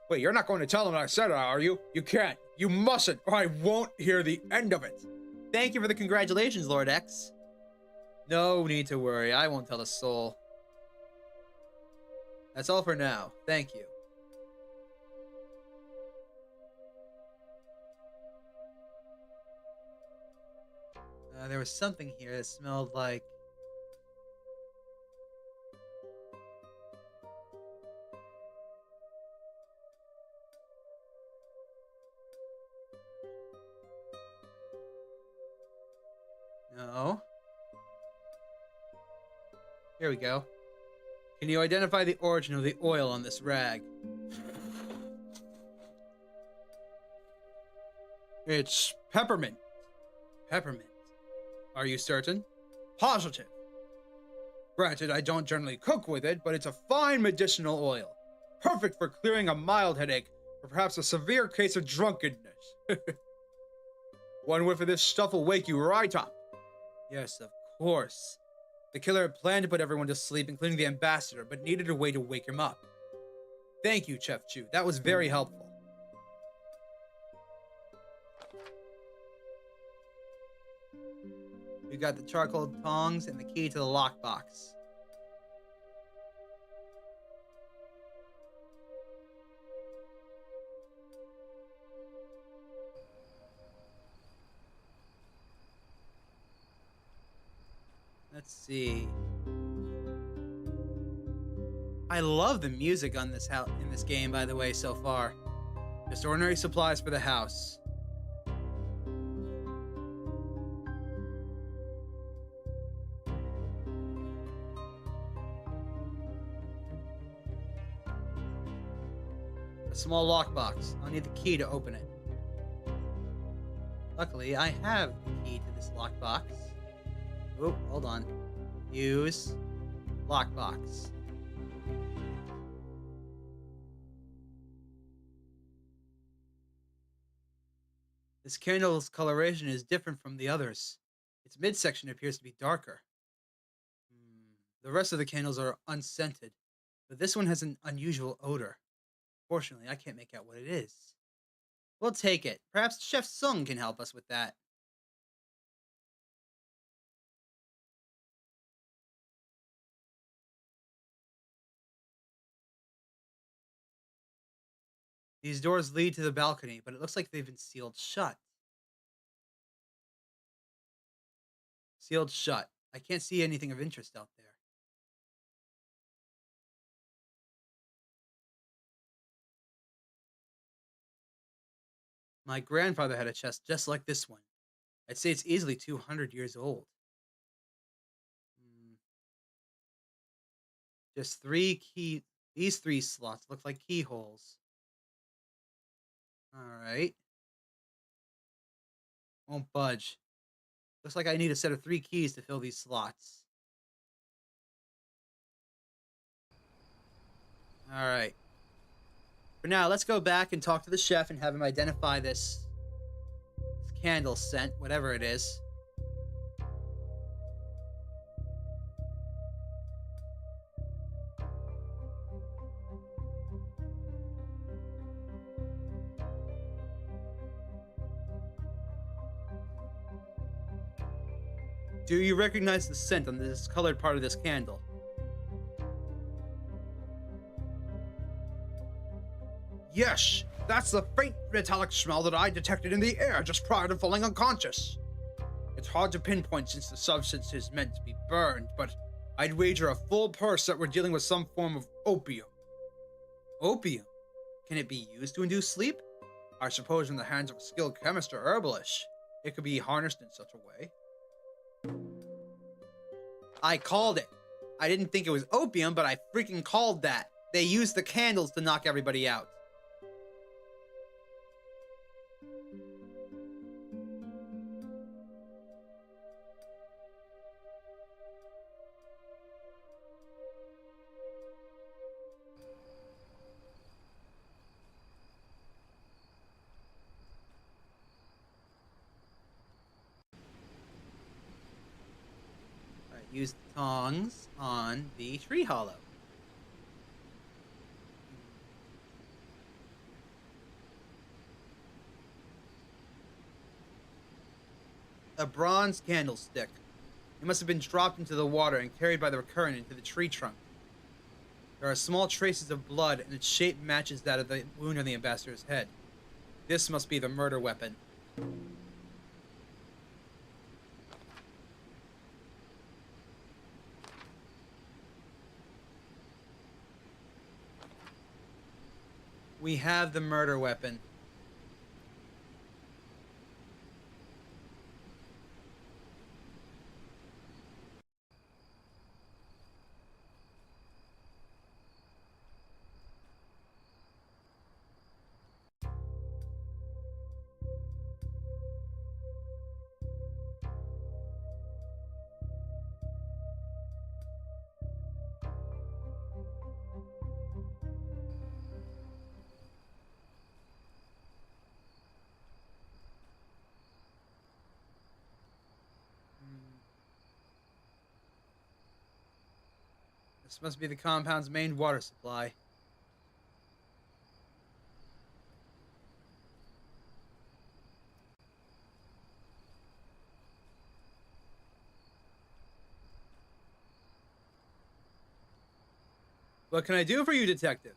Wait, you're not going to tell him I said it, are you? You can't. You mustn't, or I won't hear the end of it. Thank you for the congratulations, Lord X. No need to worry. I won't tell a soul. That's all for now. Thank you. There was something here that smelled like... No. Here we go. Can you identify the origin of the oil on this rag? It's peppermint. Peppermint. Are you certain? Positive. Granted, I don't generally cook with it, but it's a fine medicinal oil. Perfect for clearing a mild headache, or perhaps a severe case of drunkenness. One whiff of this stuff will wake you right up. Yes, of course. The killer had planned to put everyone to sleep, including the ambassador, but needed a way to wake him up. Thank you, Chef Chu. That was very helpful. We got the charcoal tongs and the key to the lockbox. Let's see. I love the music on this in this game, by the way, so far. Just ordinary supplies for the house. A small lockbox. I'll need the key to open it. Luckily, I have the key to this lockbox. Oh, hold on. Use. Lockbox. This candle's coloration is different from the others. Its midsection appears to be darker. The rest of the candles are unscented, but this one has an unusual odor. Fortunately, I can't make out what it is. We'll take it. Perhaps Chef Sung can help us with that. These doors lead to the balcony, but it looks like they've been sealed shut. Sealed shut. I can't see anything of interest out there. My grandfather had a chest just like this one. I'd say it's easily 200 years old. Hmm, Just three key. These three slots look like keyholes. Alright. Won't budge. Looks like I need a set of 3 keys to fill these slots. Alright. For now, let's go back and talk to the chef and have him identify this candle scent, whatever it is. Do you recognize the scent on the discolored part of this candle? Yes, that's the faint metallic smell that I detected in the air just prior to falling unconscious. It's hard to pinpoint since the substance is meant to be burned, but I'd wager a full purse that we're dealing with some form of opium. Opium? Can it be used to induce sleep? I suppose in the hands of a skilled chemist or herbalist, it could be harnessed in such a way. I called it. I didn't think it was opium, but I freaking called that. They used the candles to knock everybody out. Use the tongs on the tree hollow. A bronze candlestick. It must have been dropped into the water and carried by the current into the tree trunk. There are small traces of blood, and its shape matches that of the wound on the ambassador's head. This must be the murder weapon. We have the murder weapon. This must be the compound's main water supply. What can I do for you, detective?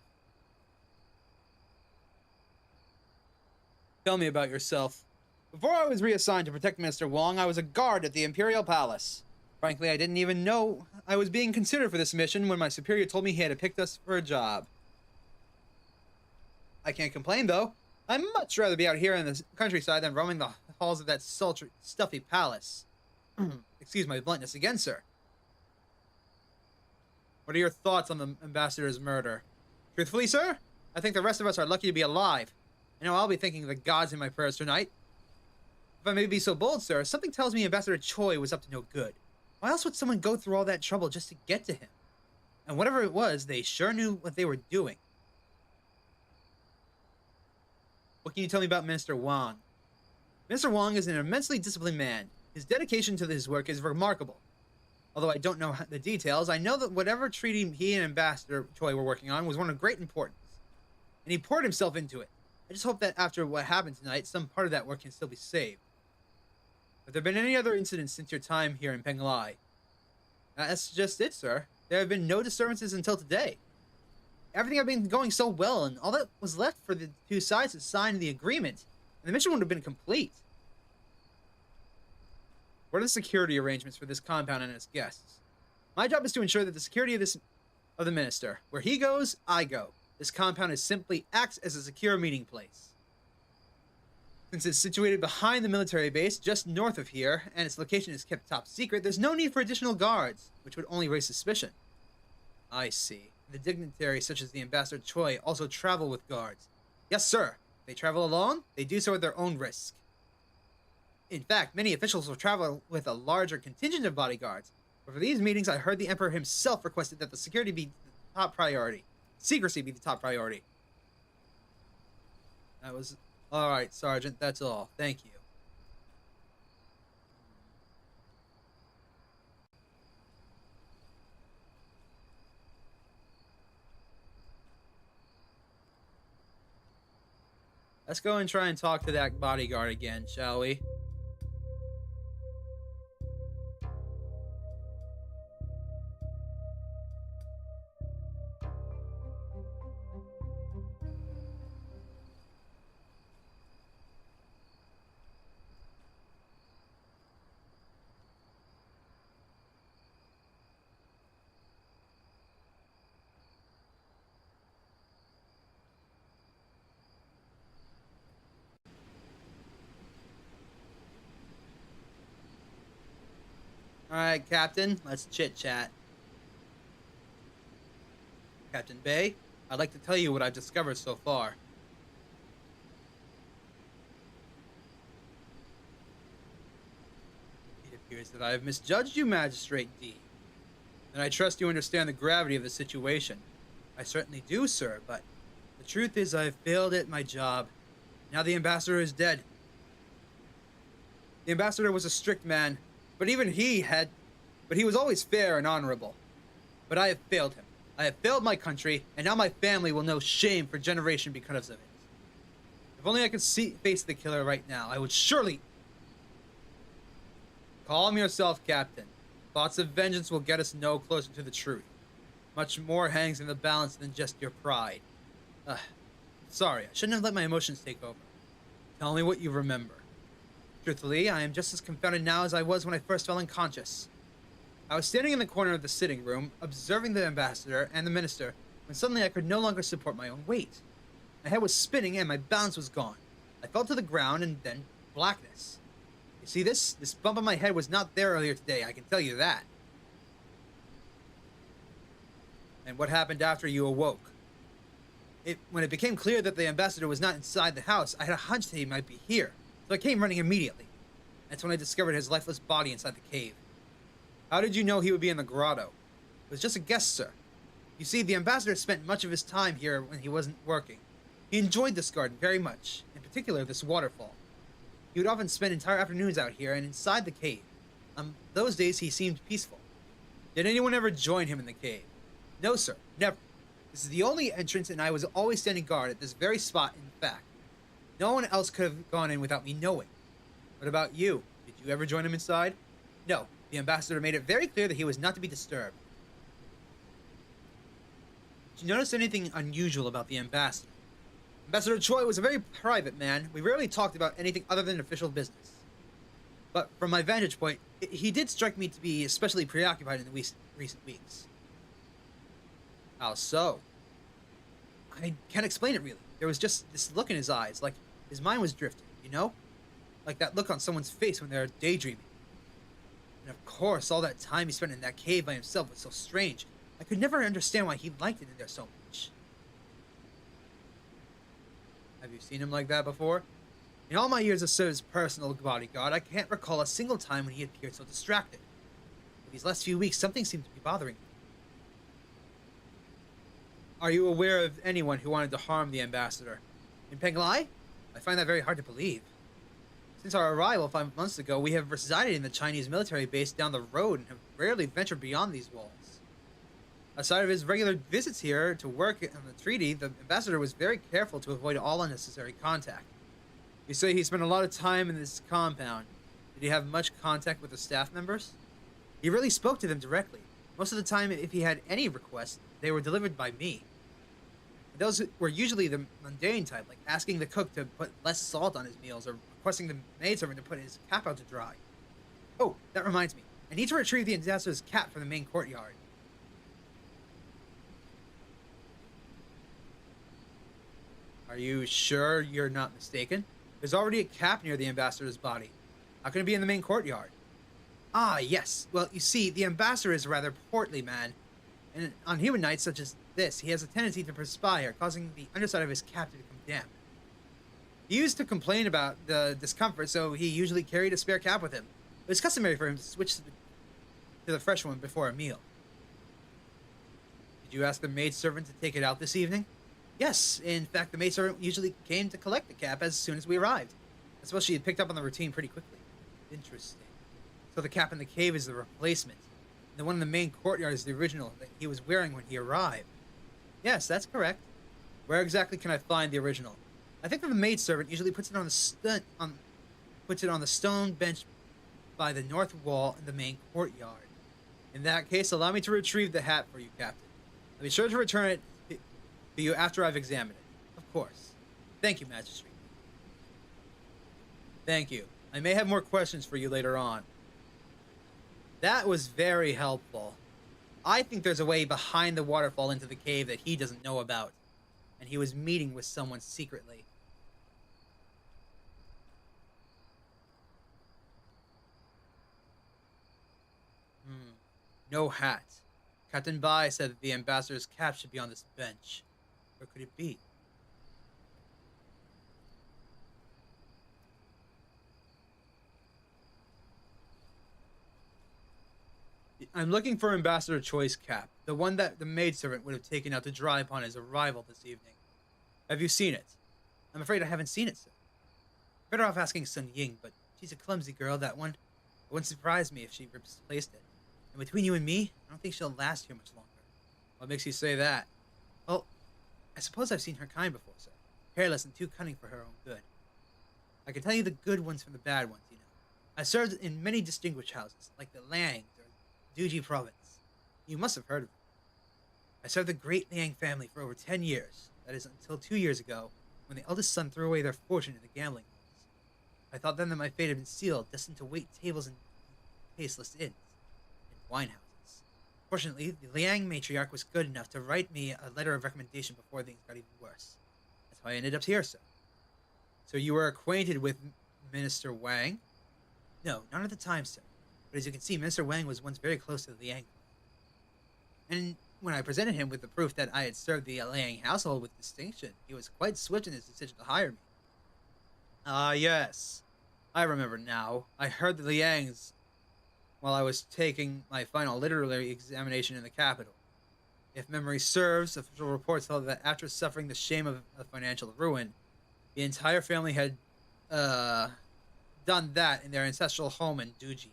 Tell me about yourself. Before I was reassigned to protect Minister Wong, I was a guard at the Imperial Palace. Frankly, I didn't even know I was being considered for this mission when my superior told me he had picked us for a job. I can't complain, though. I'd much rather be out here in the countryside than roaming the halls of that sultry, stuffy palace. Excuse my bluntness again, sir. What are your thoughts on the ambassador's murder? Truthfully, sir, I think the rest of us are lucky to be alive. I know I'll be thanking the gods in my prayers tonight. If I may be so bold, sir, something tells me Ambassador Choi was up to no good. Why else would someone go through all that trouble just to get to him? And whatever it was, they sure knew what they were doing. What can you tell me about Minister Wang? Minister Wang is an immensely disciplined man. His dedication to his work is remarkable. Although I don't know the details, I know that whatever treaty he and Ambassador Choi were working on was one of great importance. And he poured himself into it. I just hope that after what happened tonight, some part of that work can still be saved. Have there been any other incidents since your time here in Penglai? That's just it, sir. There have been no disturbances until today. Everything had been going so well, and all that was left for the two sides to sign the agreement, and the mission would have been complete. What are the security arrangements for this compound and its guests? My job is to ensure that the security of the minister. Where he goes, I go. This compound simply acts as a secure meeting place. Since it's situated behind the military base, just north of here, and its location is kept top secret, there's no need for additional guards, which would only raise suspicion. I see. The dignitaries such as the Ambassador Choi also travel with guards. Yes, sir. They travel alone. They do so at their own risk. In fact, many officials will travel with a larger contingent of bodyguards. But for these meetings, I heard the Emperor himself requested that the security be the top priority. Secrecy be the top priority. That was... Alright, Sergeant, that's all. Thank you. Let's go and try and talk to that bodyguard again, shall we? Alright, Captain, let's chit-chat. Captain Bay, I'd like to tell you what I've discovered so far. It appears that I have misjudged you, Magistrate D. And I trust you understand the gravity of the situation. I certainly do, sir, but the truth is I have failed at my job. Now the Ambassador is dead. The Ambassador was a strict man, but he was always fair and honorable. But I have failed him. I have failed my country, and now my family will know shame for generations because of it. If only I could face the killer right now, I would surely... Calm yourself, Captain. Thoughts of vengeance will get us no closer to the truth. Much more hangs in the balance than just your pride. Sorry, I shouldn't have let my emotions take over. Tell me what you remember. Truthfully, I am just as confounded now as I was when I first fell unconscious. I was standing in the corner of the sitting room, observing the ambassador and the minister, when suddenly I could no longer support my own weight. My head was spinning and my balance was gone. I fell to the ground and then blackness. You see this? This bump on my head was not there earlier today, I can tell you that. And what happened after you awoke? When it became clear that the ambassador was not inside the house, I had a hunch that he might be here. So I came running immediately. That's when I discovered his lifeless body inside the cave. How did you know he would be in the grotto? It was just a guess, sir. You see, the ambassador spent much of his time here when he wasn't working. He enjoyed this garden very much, in particular this waterfall. He would often spend entire afternoons out here and inside the cave. On those days, he seemed peaceful. Did anyone ever join him in the cave? No, sir, never. This is the only entrance, and I was always standing guard at this very spot, in fact. No one else could have gone in without me knowing. What about you? Did you ever join him inside? No. The ambassador made it very clear that he was not to be disturbed. Did you notice anything unusual about the ambassador? Ambassador Choi was a very private man. We rarely talked about anything other than official business. But from my vantage point, he did strike me to be especially preoccupied in the recent weeks. How so? I can't explain it really. There was just this look in his eyes, like his mind was drifting, you know? Like that look on someone's face when they're daydreaming. And of course, all that time he spent in that cave by himself was so strange. I could never understand why he liked it in there so much. Have you seen him like that before? In all my years of service as personal bodyguard, I can't recall a single time when he appeared so distracted. For these last few weeks, something seemed to be bothering me. Are you aware of anyone who wanted to harm the ambassador? In Penglai? I find that very hard to believe. Since our arrival 5 months ago, we have resided in the Chinese military base down the road and have rarely ventured beyond these walls. Aside of his regular visits here to work on the treaty, the ambassador was very careful to avoid all unnecessary contact. You say he spent a lot of time in this compound. Did he have much contact with the staff members? He really spoke to them directly. Most of the time, if he had any requests, they were delivered by me. Those were usually the mundane type, like asking the cook to put less salt on his meals or requesting the maidservant to put his cap out to dry. Oh, that reminds me. I need to retrieve the ambassador's cap from the main courtyard. Are you sure you're not mistaken? There's already a cap near the ambassador's body. How can it be in the main courtyard? Ah, yes. Well, you see, the ambassador is a rather portly man, and on human nights such as this, he has a tendency to perspire, causing the underside of his cap to become damp. He used to complain about the discomfort, so he usually carried a spare cap with him. It was customary for him to switch to the fresh one before a meal. Did you ask the maidservant to take it out this evening? Yes, in fact, the maidservant usually came to collect the cap as soon as we arrived. I suppose she had picked up on the routine pretty quickly. Interesting. So the cap in the cave is the replacement. The one in the main courtyard is the original that he was wearing when he arrived. Yes, that's correct. Where exactly can I find the original? I think that the maidservant usually puts it on the stone bench by the north wall in the main courtyard. In that case, allow me to retrieve the hat for you, Captain. I'll be sure to return it to you after I've examined it. Of course. Thank you, Magistrate. Thank you. I may have more questions for you later on. That was very helpful. I think there's a way behind the waterfall into the cave that he doesn't know about. And he was meeting with someone secretly. No hat. Captain Bai said that the ambassador's cap should be on this bench. Where could it be? I'm looking for Ambassador Choi's cap, the one that the maidservant would have taken out to dry upon his arrival this evening. Have you seen it? I'm afraid I haven't seen it, sir. Better off asking Sun Ying, but she's a clumsy girl, that one. It wouldn't surprise me if she misplaced it. And between you and me, I don't think she'll last here much longer. What makes you say that? Well, I suppose I've seen her kind before, sir. Careless and too cunning for her own good. I can tell you the good ones from the bad ones, you know. I served in many distinguished houses, like the Liangs or Duji province. You must have heard of them. I served the great Liang family for over 10 years. That is until 2 years ago, when the eldest son threw away their fortune in the gambling halls. I thought then that my fate had been sealed, destined to wait tables in tasteless inns and wine houses. Fortunately, the Liang matriarch was good enough to write me a letter of recommendation before things got even worse. That's how I ended up here, sir. So you were acquainted with Minister Wang? No, not at the time, sir. But as you can see, Minister Wang was once very close to the Liang. And when I presented him with the proof that I had served the Liang household with distinction, he was quite swift in his decision to hire me. Ah, yes. I remember now. I heard the Liangs while I was taking my final literary examination in the capital. If memory serves, official reports tell that after suffering the shame of a financial ruin, the entire family had, done that in their ancestral home in Duji.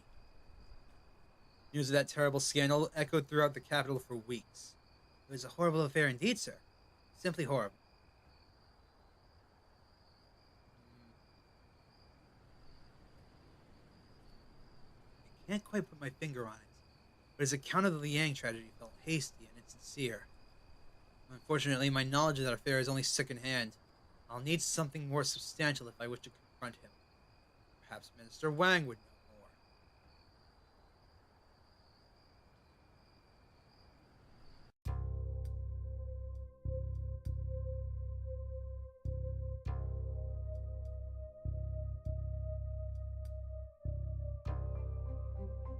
News of that terrible scandal echoed throughout the capital for weeks. It was a horrible affair indeed, sir. Simply horrible. I can't quite put my finger on it, but his account of the Liang tragedy felt hasty and insincere. Unfortunately, my knowledge of that affair is only second-hand. I'll need something more substantial if I wish to confront him. Perhaps Minister Wang would know more.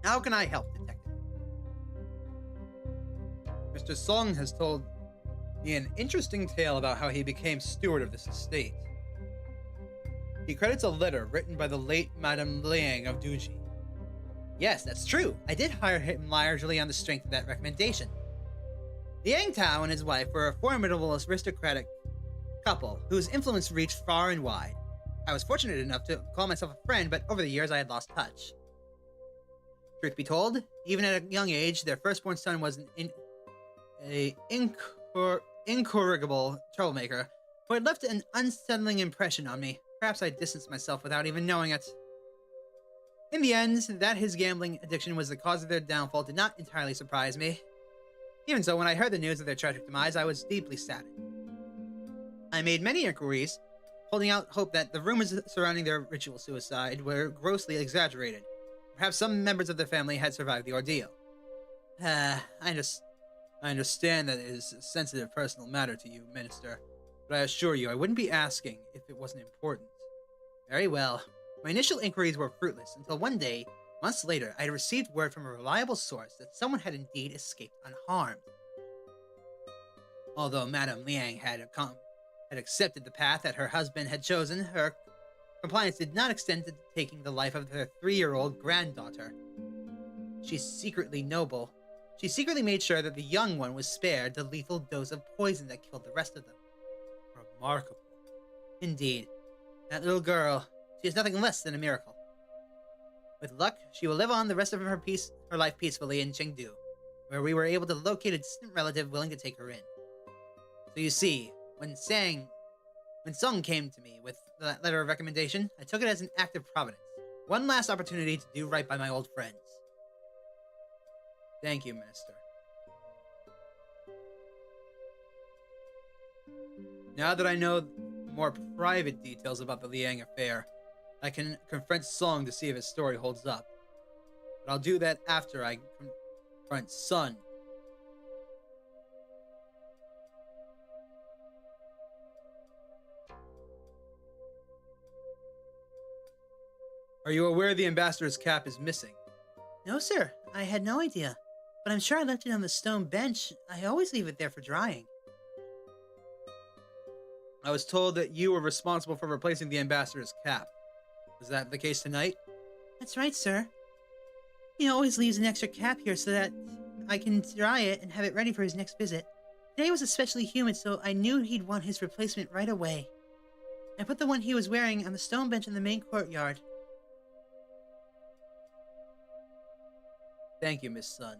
How can I help, Detective? Mr. Song has told me an interesting tale about how he became steward of this estate. He credits a letter written by the late Madame Liang of Duji. Yes, that's true. I did hire him largely on the strength of that recommendation. Liang Tao and his wife were a formidable aristocratic couple whose influence reached far and wide. I was fortunate enough to call myself a friend, but over the years I had lost touch. Truth be told, even at a young age, their firstborn son was an incorrigible troublemaker who had left an unsettling impression on me. Perhaps I distanced myself without even knowing it. In the end, that his gambling addiction was the cause of their downfall did not entirely surprise me. Even so, when I heard the news of their tragic demise, I was deeply saddened. I made many inquiries, holding out hope that the rumors surrounding their ritual suicide were grossly exaggerated. Perhaps some members of the family had survived the ordeal. I understand that it is a sensitive personal matter to you, Minister, but I assure you I wouldn't be asking if it wasn't important. Very well. My initial inquiries were fruitless until one day, months later, I had received word from a reliable source that someone had indeed escaped unharmed. Although Madame Liang had accepted the path that her husband had chosen, her compliance did not extend to taking the life of their 3-year-old granddaughter. She's secretly noble. She secretly made sure that the young one was spared the lethal dose of poison that killed the rest of them. Remarkable. Indeed. That little girl, she is nothing less than a miracle. With luck, she will live on the rest of her life peacefully in Chengdu, where we were able to locate a distant relative willing to take her in. So you see, when Sung came to me with that letter of recommendation, I took it as an act of providence. One last opportunity to do right by my old friends. Thank you, Minister. Now that I know more private details about the Liang affair, I can confront Song to see if his story holds up. But I'll do that after I confront Sun. Are you aware the ambassador's cap is missing? No, sir. I had no idea. But I'm sure I left it on the stone bench. I always leave it there for drying. I was told that you were responsible for replacing the ambassador's cap. Was that the case tonight? That's right, sir. He always leaves an extra cap here so that I can dry it and have it ready for his next visit. Today was especially humid, so I knew he'd want his replacement right away. I put the one he was wearing on the stone bench in the main courtyard. Thank you, Miss Sun.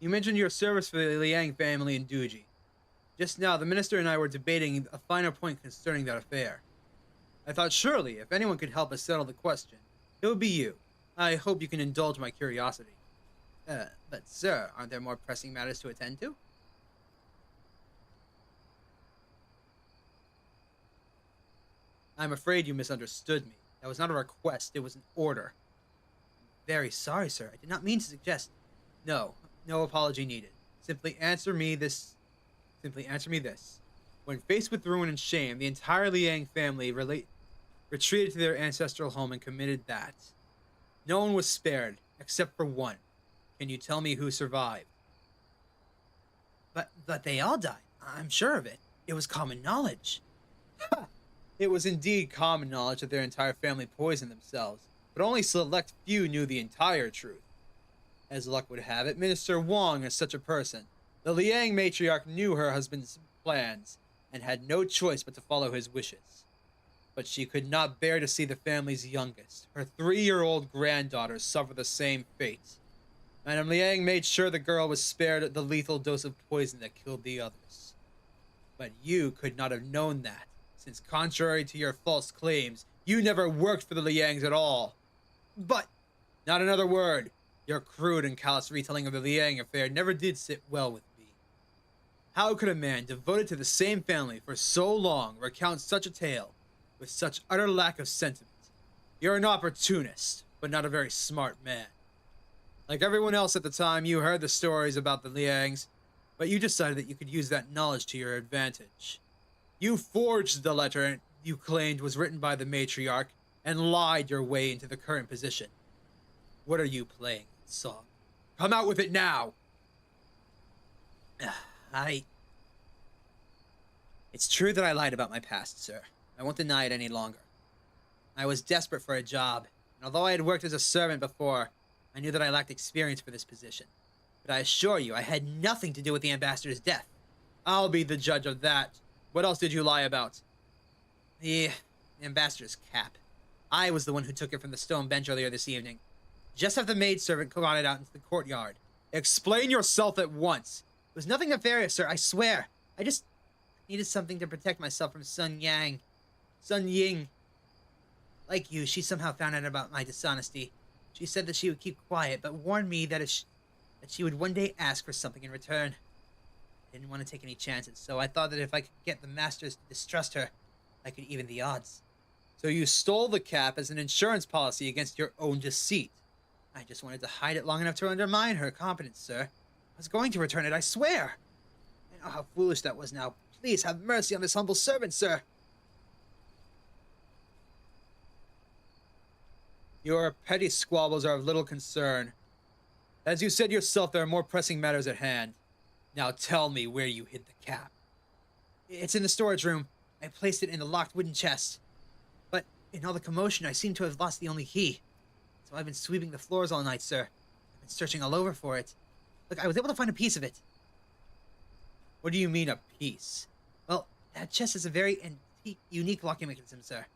You mentioned your service for the Liang family in Duji. Just now, the minister and I were debating a finer point concerning that affair. I thought surely, if anyone could help us settle the question, it would be you. I hope you can indulge my curiosity. But sir, aren't there more pressing matters to attend to? I'm afraid you misunderstood me. That was not a request, it was an order. Very sorry, sir. I did not mean to suggest... No apology needed. Simply answer me this. When faced with ruin and shame, the entire Liang family retreated to their ancestral home and committed that. No one was spared, except for one. Can you tell me who survived? But they all died. I'm sure of it. It was common knowledge. It was indeed common knowledge that their entire family poisoned themselves, but only select few knew the entire truth. As luck would have it, Minister Wang is such a person. The Liang matriarch knew her husband's plans, and had no choice but to follow his wishes. But she could not bear to see the family's youngest, her 3-year-old granddaughter, suffer the same fate. Madame Liang made sure the girl was spared the lethal dose of poison that killed the others. But you could not have known that, since contrary to your false claims, you never worked for the Liangs at all. But, not another word. Your crude and callous retelling of the Liang affair never did sit well with me. How could a man devoted to the same family for so long recount such a tale with such utter lack of sentiment? You're an opportunist, but not a very smart man. Like everyone else at the time, you heard the stories about the Liangs, but you decided that you could use that knowledge to your advantage. You forged the letter you claimed was written by the matriarch, and lied your way into the current position. What are you playing, Song? Come out with it now! It's true that I lied about my past, sir. I won't deny it any longer. I was desperate for a job, and although I had worked as a servant before, I knew that I lacked experience for this position. But I assure you, I had nothing to do with the ambassador's death. I'll be the judge of that. What else did you lie about? The ambassador's cap. I was the one who took it from the stone bench earlier this evening. Just as the maidservant got it out into the courtyard. Explain yourself at once. It was nothing nefarious, sir, I swear. I just needed something to protect myself from Sun Ying. Like you, she somehow found out about my dishonesty. She said that she would keep quiet, but warned me that she would one day ask for something in return. I didn't want to take any chances, so I thought that if I could get the masters to distrust her, I could even the odds. So you stole the cap as an insurance policy against your own deceit. I just wanted to hide it long enough to undermine her competence, sir. I was going to return it, I swear. I know how foolish that was now. Please have mercy on this humble servant, sir. Your petty squabbles are of little concern. As you said yourself, there are more pressing matters at hand. Now tell me where you hid the cap. It's in the storage room. I placed it in the locked wooden chest. But in all the commotion, I seem to have lost the only key. So I've been sweeping the floors all night, sir. I've been searching all over for it. Look, I was able to find a piece of it. What do you mean, a piece? Well, that chest is a very antique, unique locking mechanism, sir.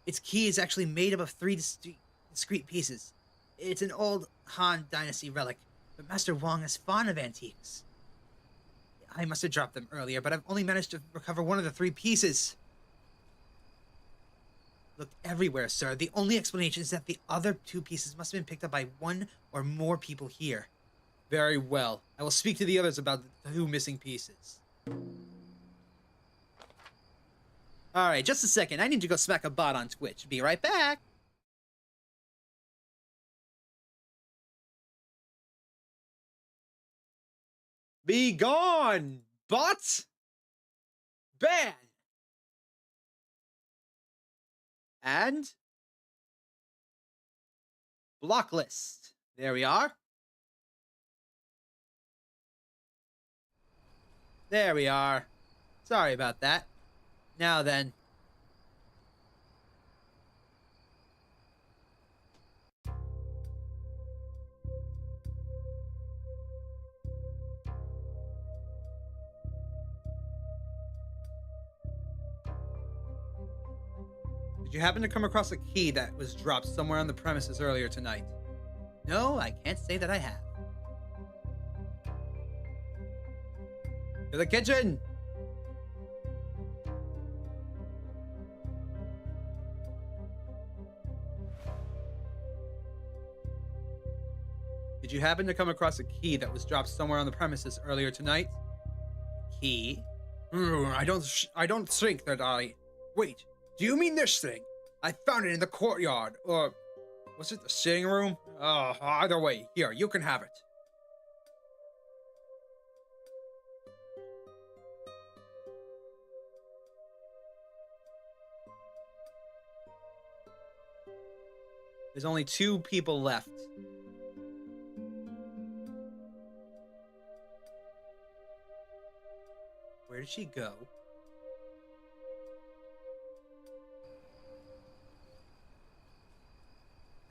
Its key is actually made up of 3 discrete pieces. It's an old Han Dynasty relic, but Master Wong is fond of antiques. I must have dropped them earlier, but I've only managed to recover one of the 3 pieces. Look everywhere, sir. The only explanation is that the other 2 pieces must have been picked up by 1 or more people here. Very well. I will speak to the others about the 2 missing pieces. Alright, just a second. I need to go smack a bot on Twitch. Be right back. Be gone, bot! Ban! And block list. There we are. There we are. Sorry about that. Now then. Did you happen to come across a key that was dropped somewhere on the premises earlier tonight? No, I can't say that I have. To the kitchen! Did you happen to come across a key that was dropped somewhere on the premises earlier tonight? Key? I don't think that I... Wait, do you mean this thing? I found it in the courtyard, or... Was it the sitting room? Either way, here, you can have it. There's only 2 people left. Where did she go?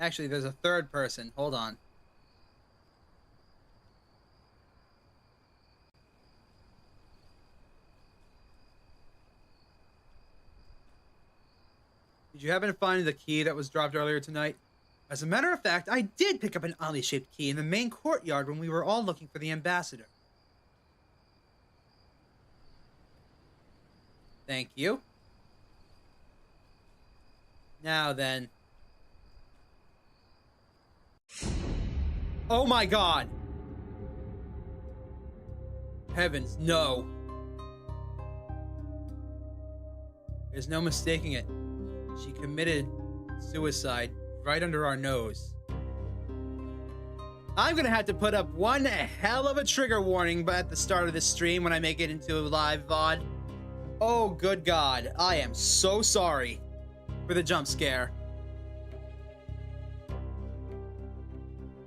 Actually, there's a 3rd person. Hold on. Did you happen to find the key that was dropped earlier tonight? As a matter of fact, I did pick up an oddly shaped key in the main courtyard when we were all looking for the ambassador. Thank you. Now then. Oh my god! Heavens, no. There's no mistaking it. She committed suicide right under our nose. I'm gonna have to put up one hell of a trigger warning at the start of this stream when I make it into a live VOD. Oh, good God. I am so sorry for the jump scare.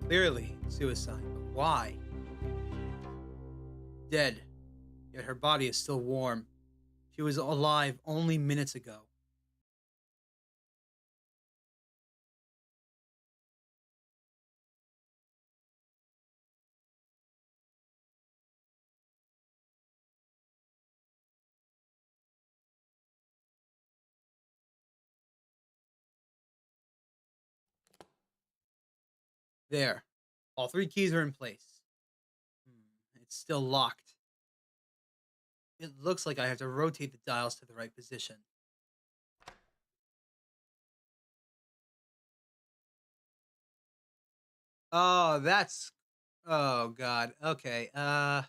Clearly, suicide. But why? Dead, yet her body is still warm. She was alive only minutes ago. There. All 3 keys are in place. It's still locked. It looks like I have to rotate the dials to the right position. Oh, that's... Oh, God. Okay, I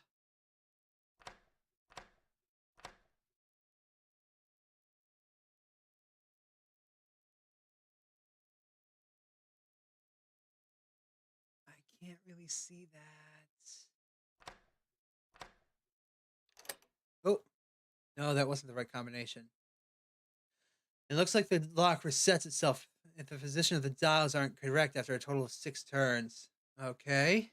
can't really see that. Oh, no, that wasn't the right combination. It looks like the lock resets itself if the position of the dials aren't correct after a total of 6 turns. Okay.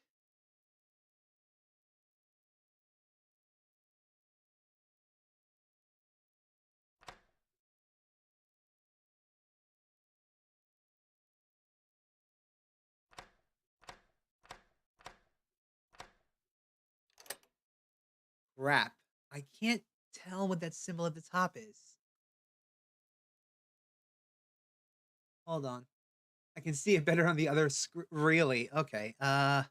Crap. I can't tell what that symbol at the top is. Hold on. I can see it better on the other screen. Really? Okay. mm,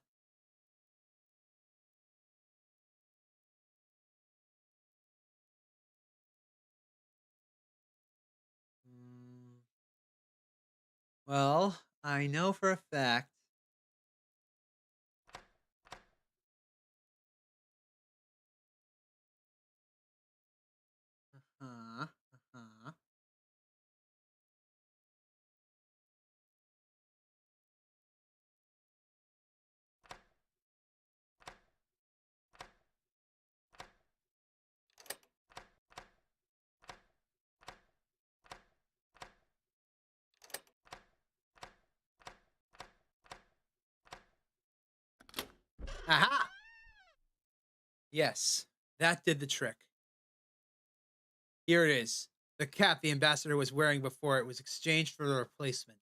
Well, I know for a fact. Uh-huh. Uh-huh. Aha! Yes, that did the trick. Here it is. The cap the ambassador was wearing before it was exchanged for the replacement.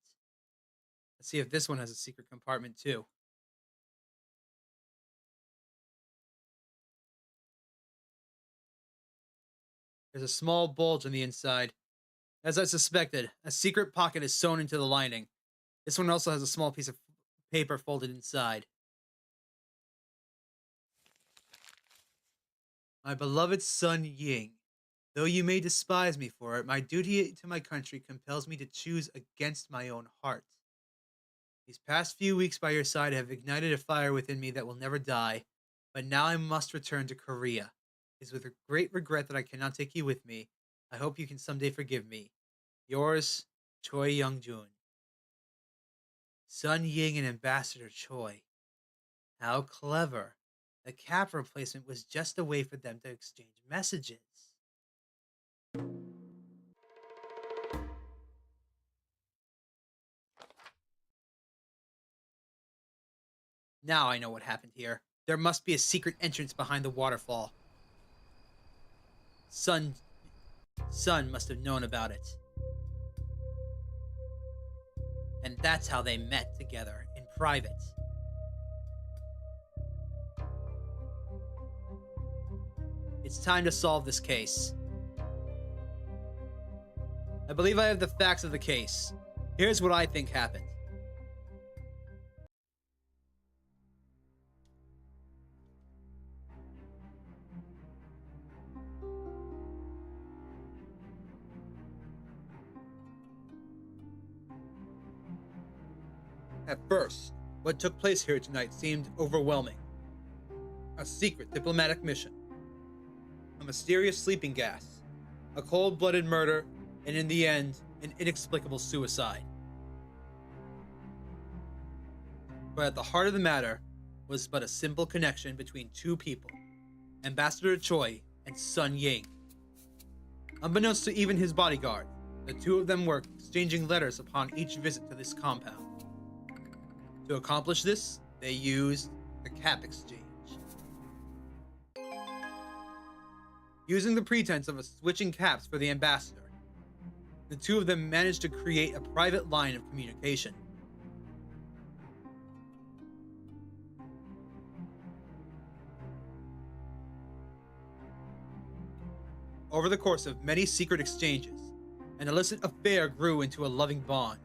Let's see if this one has a secret compartment too. There's a small bulge on the inside. As I suspected, a secret pocket is sewn into the lining. This one also has a small piece of paper folded inside. My beloved son Ying, though you may despise me for it, my duty to my country compels me to choose against my own heart. These past few weeks by your side have ignited a fire within me that will never die, but now I must return to Korea. It is with great regret that I cannot take you with me. I hope you can someday forgive me. Yours, Choi Young-jun. Sun Ying and Ambassador Choi. How clever. The cap replacement was just a way for them to exchange messages. Now I know what happened here. There must be a secret entrance behind the waterfall. Sun must have known about it. And that's how they met together, in private. It's time to solve this case. I believe I have the facts of the case. Here's what I think happened. At first, what took place here tonight seemed overwhelming. A secret diplomatic mission, a mysterious sleeping gas, a cold-blooded murder, and in the end, an inexplicable suicide. But at the heart of the matter was but a simple connection between 2 people, Ambassador Choi and Sun Ying. Unbeknownst to even his bodyguard, the 2 of them were exchanging letters upon each visit to this compound. To accomplish this, they used the cap exchange. Using the pretense of switching caps for the ambassador, the two of them managed to create a private line of communication. Over the course of many secret exchanges, an illicit affair grew into a loving bond.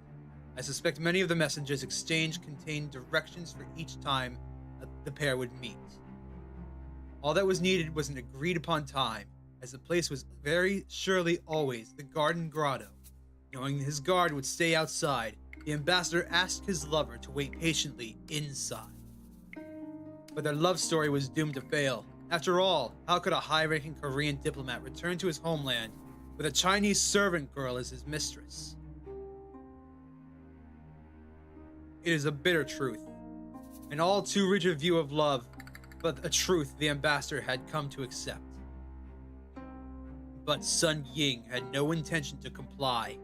I suspect many of the messages exchanged contained directions for each time the pair would meet. All that was needed was an agreed upon time, as the place was very surely always the Garden Grotto. Knowing his guard would stay outside, the ambassador asked his lover to wait patiently inside. But their love story was doomed to fail. After all, how could a high-ranking Korean diplomat return to his homeland with a Chinese servant girl as his mistress? It is a bitter truth, an all too rigid view of love, but a truth the ambassador had come to accept. But Sun Ying had no intention to comply.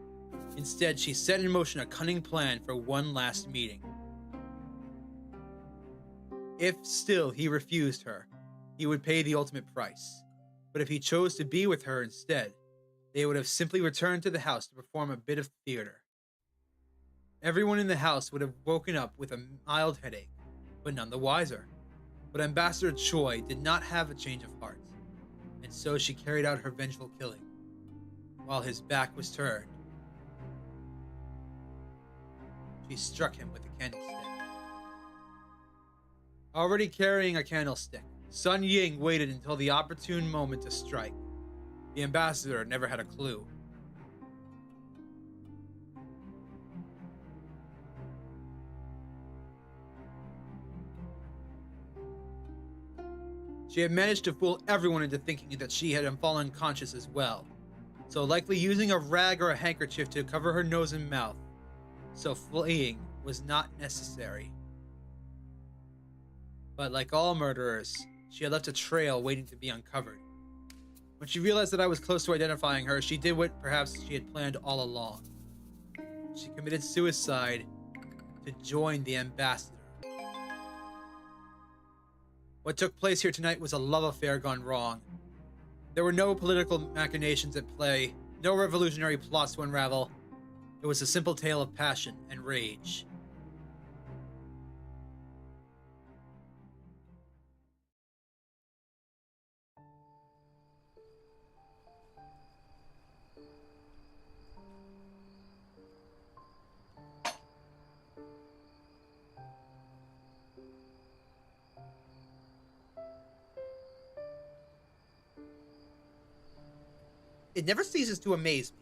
Instead, she set in motion a cunning plan for one last meeting. If still he refused her, he would pay the ultimate price. But if he chose to be with her instead, they would have simply returned to the house to perform a bit of theater. Everyone in the house would have woken up with a mild headache, but none the wiser. But Ambassador Choi did not have a change of heart, and so she carried out her vengeful killing, while his back was turned. She struck him with a candlestick. Already carrying a candlestick, Sun Ying waited until the opportune moment to strike. The ambassador never had a clue. She had managed to fool everyone into thinking that she had fallen unconscious as well, so likely using a rag or a handkerchief to cover her nose and mouth, so fleeing was not necessary. But like all murderers, she had left a trail waiting to be uncovered. When she realized that I was close to identifying her, she did what perhaps she had planned all along. She committed suicide to join the ambassador. What took place here tonight was a love affair gone wrong. There were no political machinations at play, no revolutionary plots to unravel. It was a simple tale of passion and rage. It never ceases to amaze me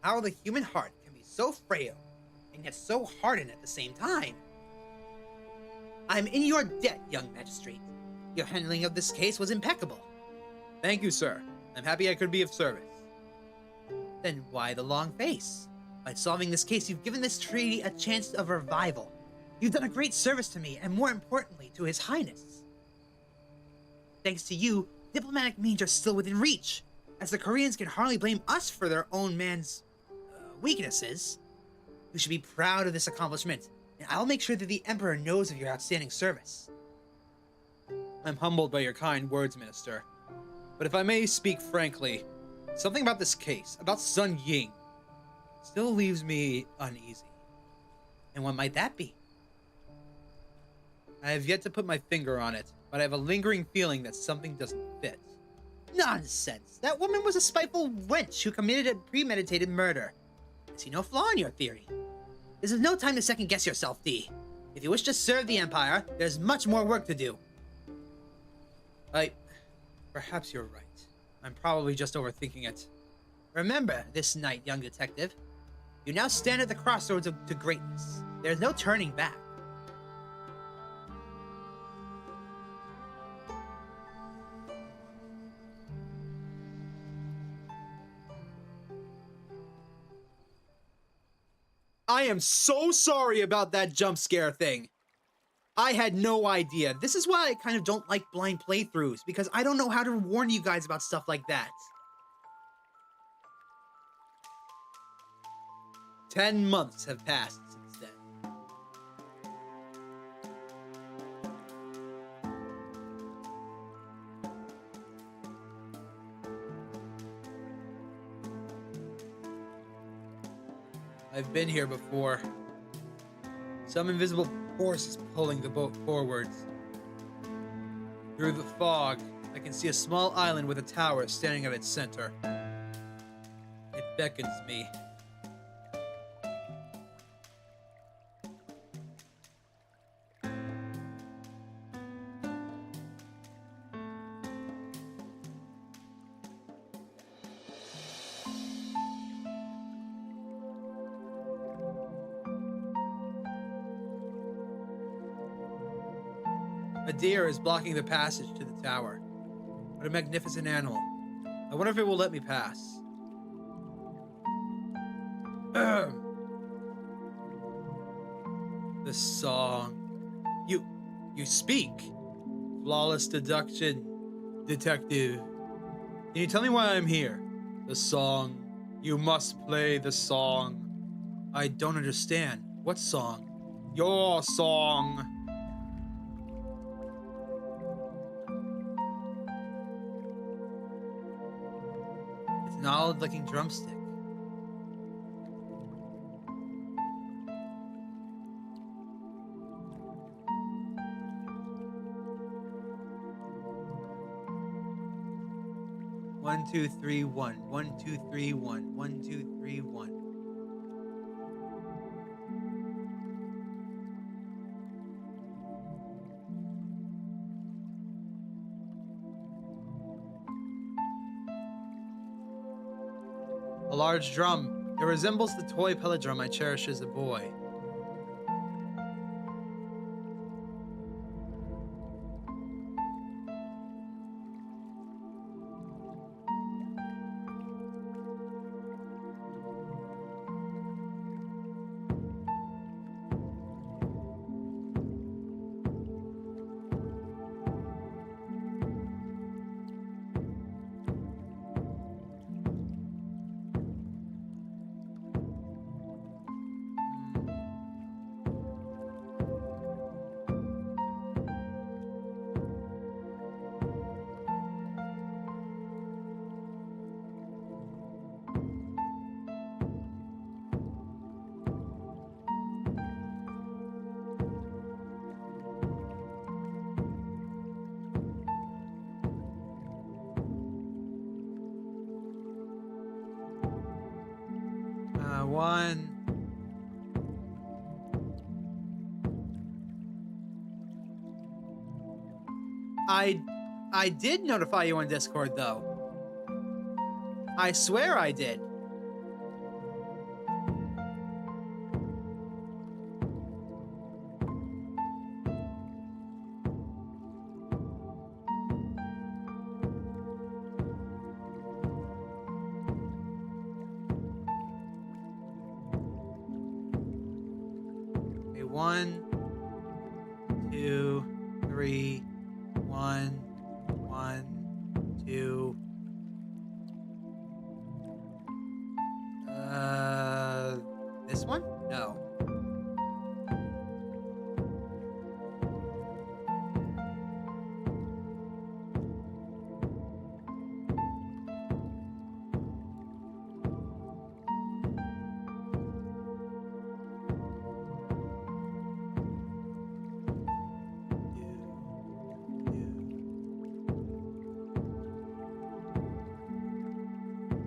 how the human heart can be so frail and yet so hardened at the same time. I'm in your debt, young magistrate. Your handling of this case was impeccable. Thank you, sir. I'm happy I could be of service. Then why the long face? By solving this case, you've given this treaty a chance of revival. You've done a great service to me, and more importantly, to His Highness. Thanks to you, diplomatic means are still within reach, as the Koreans can hardly blame us for their own man's weaknesses. You should be proud of this accomplishment, and I'll make sure that the Emperor knows of your outstanding service. I'm humbled by your kind words, Minister. But if I may speak frankly, something about this case, about Sun Ying, still leaves me uneasy. And what might that be? I have yet to put my finger on it, but I have a lingering feeling that something doesn't fit. Nonsense! That woman was a spiteful wench who committed a premeditated murder. I see no flaw in your theory. This is no time to second-guess yourself, D. If you wish to serve the Empire, there's much more work to do. Perhaps you're right. I'm probably just overthinking it. Remember this night, young detective. You now stand at the crossroads to greatness. There's no turning back. I am so sorry about that jump scare thing. I had no idea. This is why I kind of don't like blind playthroughs, because I don't know how to warn you guys about stuff like that. 10 months have passed since then. I've been here before. Some invisible force is pulling the boat forwards. Through the fog, I can see a small island with a tower standing at its center. It beckons me. A deer is blocking the passage to the tower. What a magnificent animal. I wonder if it will let me pass. The song. You speak. Flawless deduction, detective. Can you tell me why I'm here? The song. You must play the song. I don't understand. What song? Your song. It's an olive-licking drumstick. One, two, three, one. 1, 2, 3, 1. 1, 2, 3, 1. A large drum. It resembles the toy pellet drum I cherished as a boy. One. I did notify you on Discord, though. I swear I did. Okay, 1, 2, 3, 1, 1, 2. This one? No.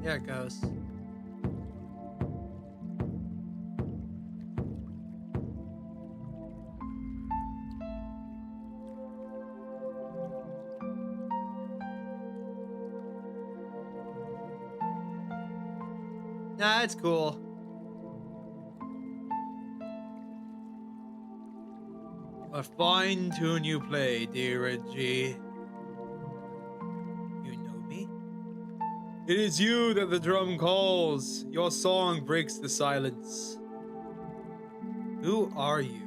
There it goes. Nah, it's cool. A fine tune you play, dear Renjie. You know me? It is you that the drum calls. Your song breaks the silence. Who are you?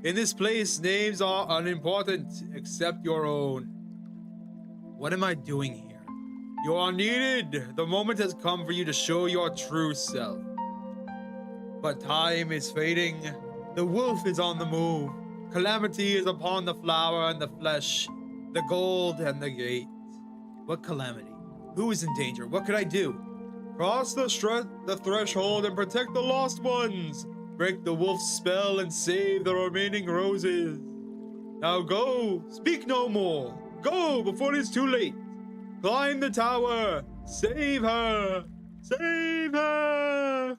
In this place, names are unimportant, except your own. What am I doing here? You are needed. The moment has come for you to show your true self. But time is fading. The wolf is on the move. Calamity is upon the flower and the flesh, the gold and the gate. What calamity? Who is in danger? What could I do? Cross the threshold and protect the lost ones. Break the wolf's spell and save the remaining roses. Now go, speak no more. Go before it's too late. Climb the tower. Save her. Save her.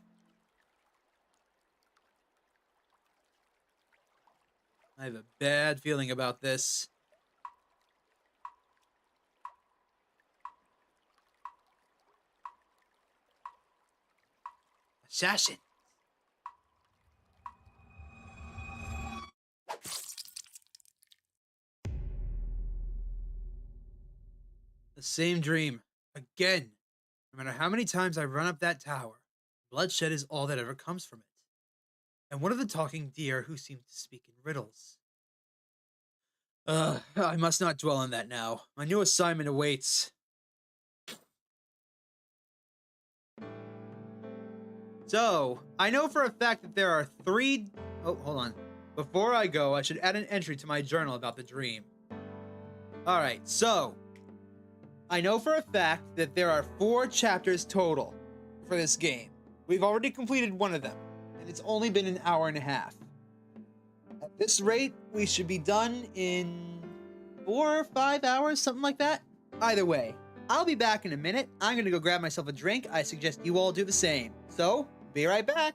I have a bad feeling about this. Assassin. The same dream. Again. No matter how many times I run up that tower, bloodshed is all that ever comes from it. And one of the talking deer who seemed to speak in riddles. I must not dwell on that now. My new assignment awaits. So, I know for a fact that there are 3... Oh, hold on. Before I go, I should add an entry to my journal about the dream. Alright, so... I know for a fact that there are 4 chapters total for this game. We've already completed one of them, and it's only been an hour and a half. At this rate, we should be done in 4 or 5 hours, something like that. Either way, I'll be back in a minute. I'm gonna go grab myself a drink. I suggest you all do the same. So, be right back.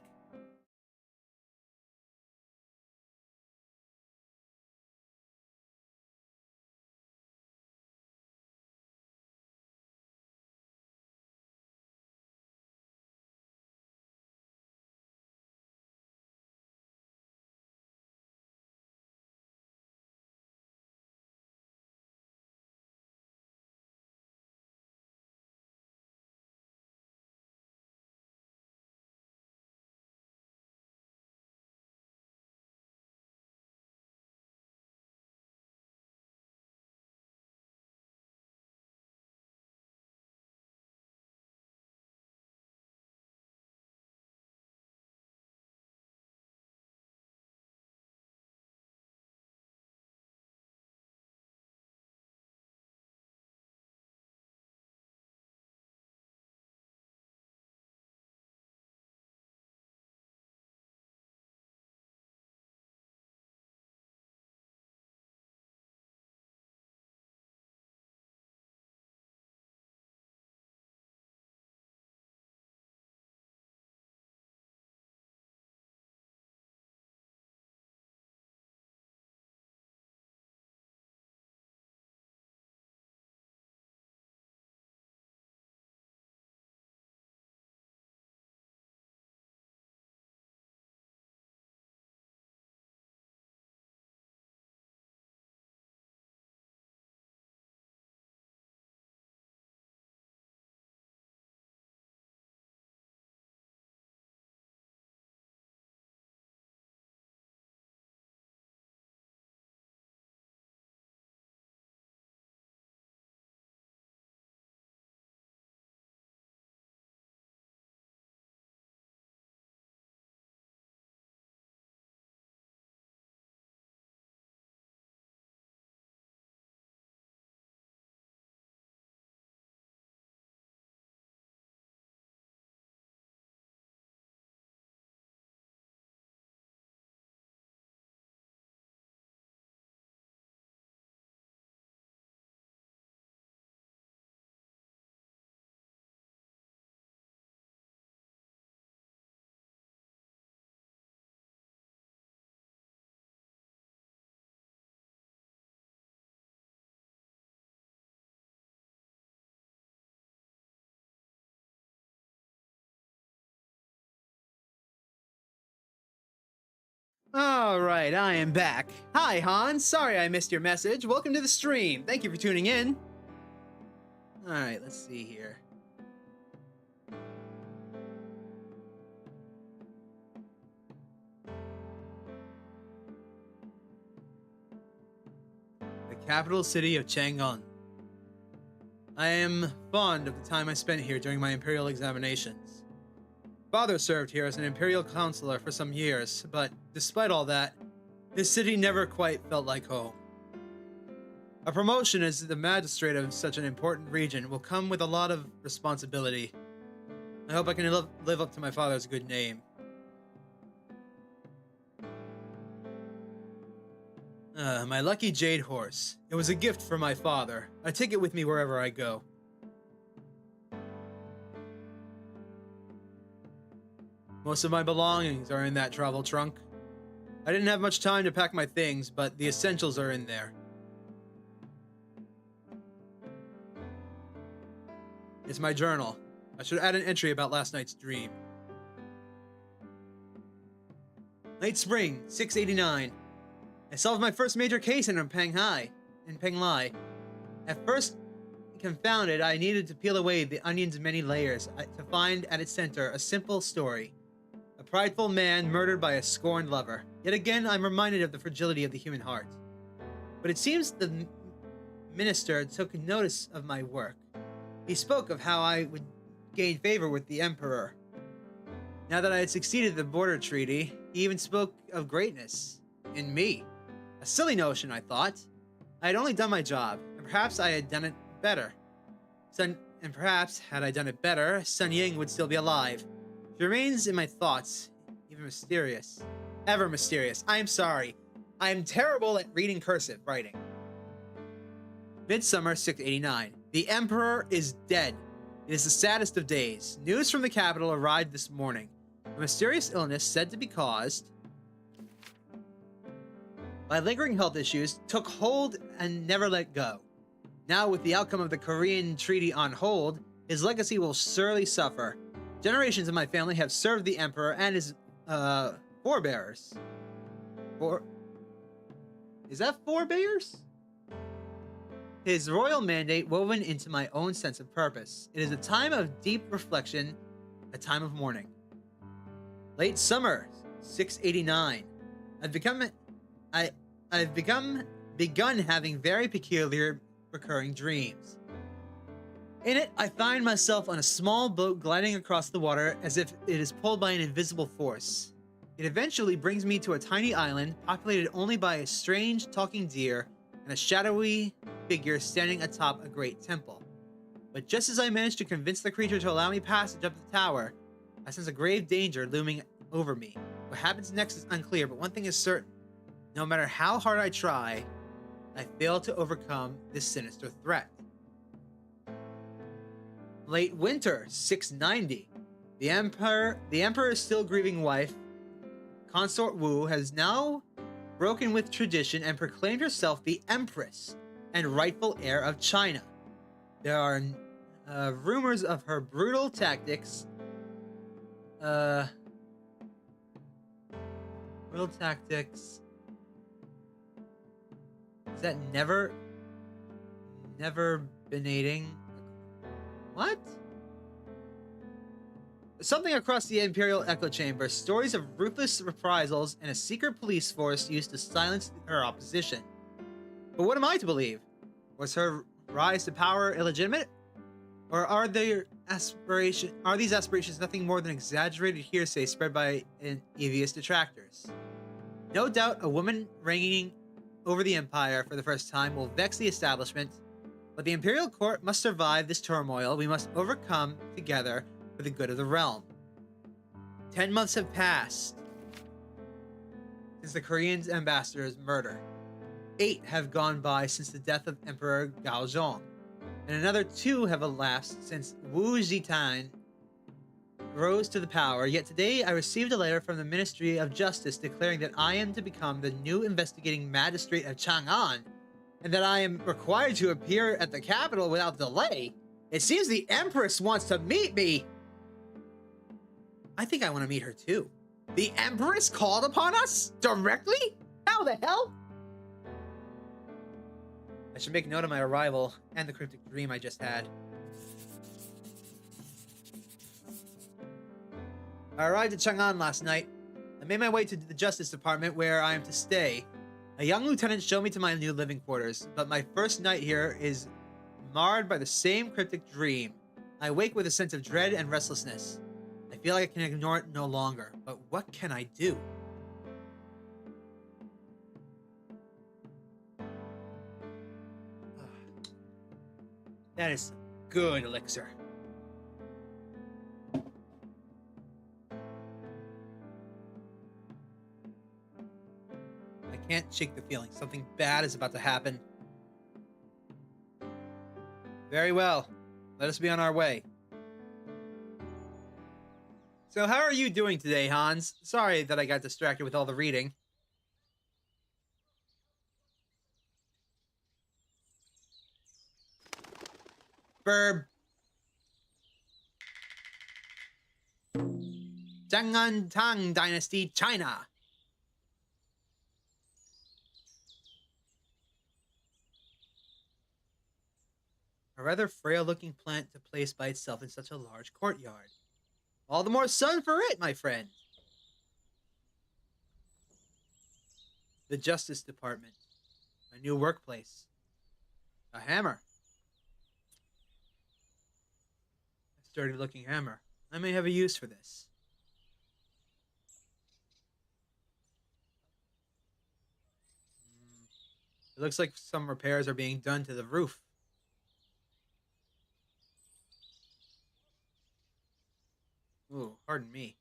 Alright, I am back. Hi, Hans. Sorry I missed your message. Welcome to the stream. Thank you for tuning in. Alright, let's see here. The capital city of Chang'an. I am fond of the time I spent here during my imperial examinations. Father served here as an imperial counselor for some years, but despite all that, this city never quite felt like home. A promotion as the magistrate of such an important region will come with a lot of responsibility. I hope I can live up to my father's good name. My lucky jade horse. It was a gift from my father. I take it with me wherever I go. Most of my belongings are in that travel trunk. I didn't have much time to pack my things, but the essentials are in there. It's my journal. I should add an entry about last night's dream. Late spring, 689. I solved my first major case in Penglai. At first confounded, I needed to peel away the onion's many layers to find at its center a simple story. A prideful man murdered by a scorned lover. Yet again, I'm reminded of the fragility of the human heart. But it seems the minister took notice of my work. He spoke of how I would gain favor with the emperor. Now that I had succeeded the border treaty, he even spoke of greatness in me. A silly notion, I thought. I had only done my job, and perhaps I had done it better. Perhaps, had I done it better, Sun Ying would still be alive. She remains in my thoughts, even mysterious. Ever mysterious. I am sorry. I am terrible at reading cursive writing. Midsummer 689. The Emperor is dead. It is the saddest of days. News from the capital arrived this morning. A mysterious illness said to be caused by lingering health issues took hold and never let go. Now, with the outcome of the Korean treaty on hold, his legacy will surely suffer. Generations of my family have served the Emperor and his forebears. Is that forebears? His royal mandate woven into my own sense of purpose. It is a time of deep reflection, a time of mourning. Late summer, 689. I've begun having very peculiar recurring dreams. In it, I find myself on a small boat gliding across the water as if it is pulled by an invisible force. It eventually brings me to a tiny island populated only by a strange talking deer and a shadowy figure standing atop a great temple. But just as I manage to convince the creature to allow me passage up the tower, I sense a grave danger looming over me. What happens next is unclear, but one thing is certain. No matter how hard I try, I fail to overcome this sinister threat. Late winter, 690. The Emperor's still grieving wife, Consort Wu, has now broken with tradition and proclaimed herself the Empress and rightful heir of China. There are rumors of her brutal tactics. Brutal tactics. Is that never benating? What? Something across the Imperial Echo Chamber. Stories of ruthless reprisals and a secret police force used to silence her opposition. But what am I to believe? Was her rise to power illegitimate? Or are these aspirations nothing more than exaggerated hearsay spread by envious detractors? No doubt a woman reigning over the Empire for the first time will vex the establishment, but the Imperial Court must survive this turmoil. We must overcome together for the good of the realm. 10 months have passed since the Korean ambassador's murder. 8 have gone by since the death of Emperor Gaozong, and another 2 have elapsed since Wu Zetian rose to the power. Yet today I received a letter from the Ministry of Justice declaring that I am to become the new investigating magistrate of Chang'an, and that I am required to appear at the capital without delay. It seems the Empress wants to meet me. I think I want to meet her too. The Empress called upon us? Directly? How the hell? I should make note of my arrival and the cryptic dream I just had. I arrived at Chang'an last night. I made my way to the Justice Department where I am to stay. A young lieutenant showed me to my new living quarters, but my first night here is marred by the same cryptic dream. I wake with a sense of dread and restlessness. I feel like I can ignore it no longer, but what can I do? That is good elixir. can't shake the feeling. Something bad is about to happen. Very well. Let us be on our way. So how are you doing today, Hans? Sorry that I got distracted with all the reading. Burb. Tang Dynasty, China. A rather frail-looking plant to place by itself in such a large courtyard. All the more sun for it, my friend. The Justice Department. A new workplace. A hammer. A sturdy-looking hammer. I may have a use for this. It looks like some repairs are being done to the roof. Ooh, pardon me.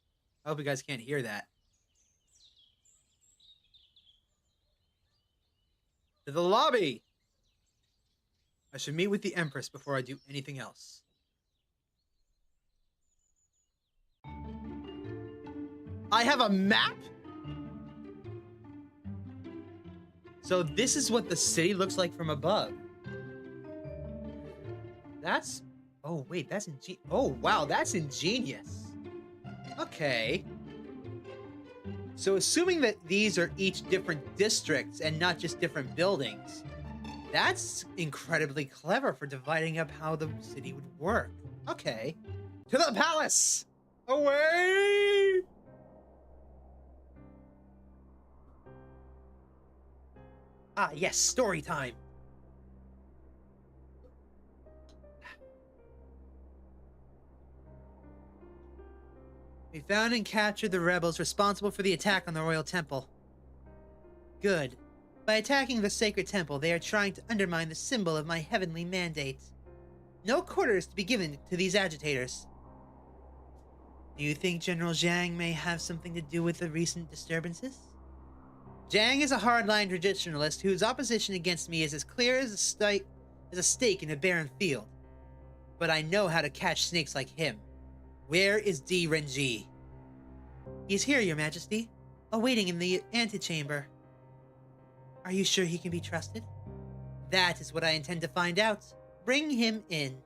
I hope you guys can't hear that. To the lobby! I should meet with the Empress before I do anything else. I have a map? So this is what the city looks like from above. That's... Oh, wait, that's ingenious. Oh, wow, that's ingenious. Okay. So assuming that these are each different districts and not just different buildings, that's incredibly clever for dividing up how the city would work. Okay. To the palace! Away! Ah, yes, story time. We found and captured the rebels responsible for the attack on the royal temple. Good. By attacking the sacred temple, they are trying to undermine the symbol of my heavenly mandate. No quarter is to be given to these agitators. Do you think General Zhang may have something to do with the recent disturbances? Zhang is a hardline traditionalist whose opposition against me is as clear as a stake in a barren field. But I know how to catch snakes like him. Where is Renjie? He's here, Your Majesty, awaiting in the antechamber. Are you sure he can be trusted? That is what I intend to find out. Bring him in.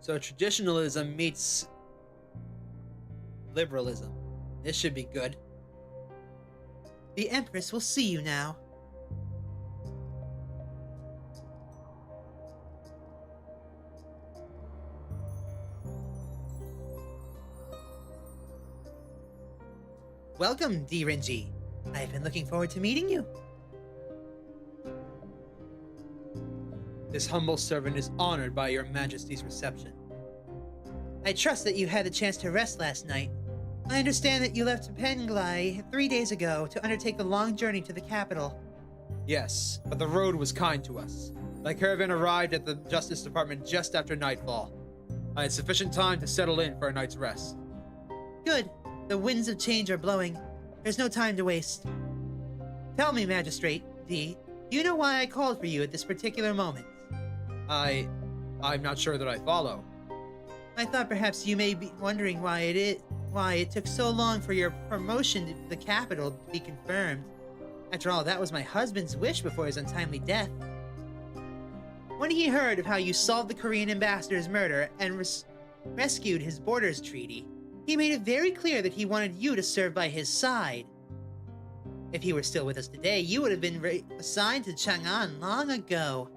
So traditionalism meets liberalism. This should be good. The Empress will see you now. Welcome, Renjie. I have been looking forward to meeting you. This humble servant is honored by your Majesty's reception. I trust that you had the chance to rest last night. I understand that you left Penglai 3 days ago to undertake the long journey to the capital. Yes, but the road was kind to us. My caravan arrived at the Justice Department just after nightfall. I had sufficient time to settle in for a night's rest. Good. The winds of change are blowing. There's no time to waste. Tell me, Magistrate D, do you know why I called for you at this particular moment? I'm not sure that I follow. I thought perhaps you may be wondering why it took so long for your promotion to the capital to be confirmed. After all, that was my husband's wish before his untimely death. When he heard of how you solved the Korean ambassador's murder and rescued his borders treaty, he made it very clear that he wanted you to serve by his side. If he were still with us today, you would have been assigned to Chang'an long ago.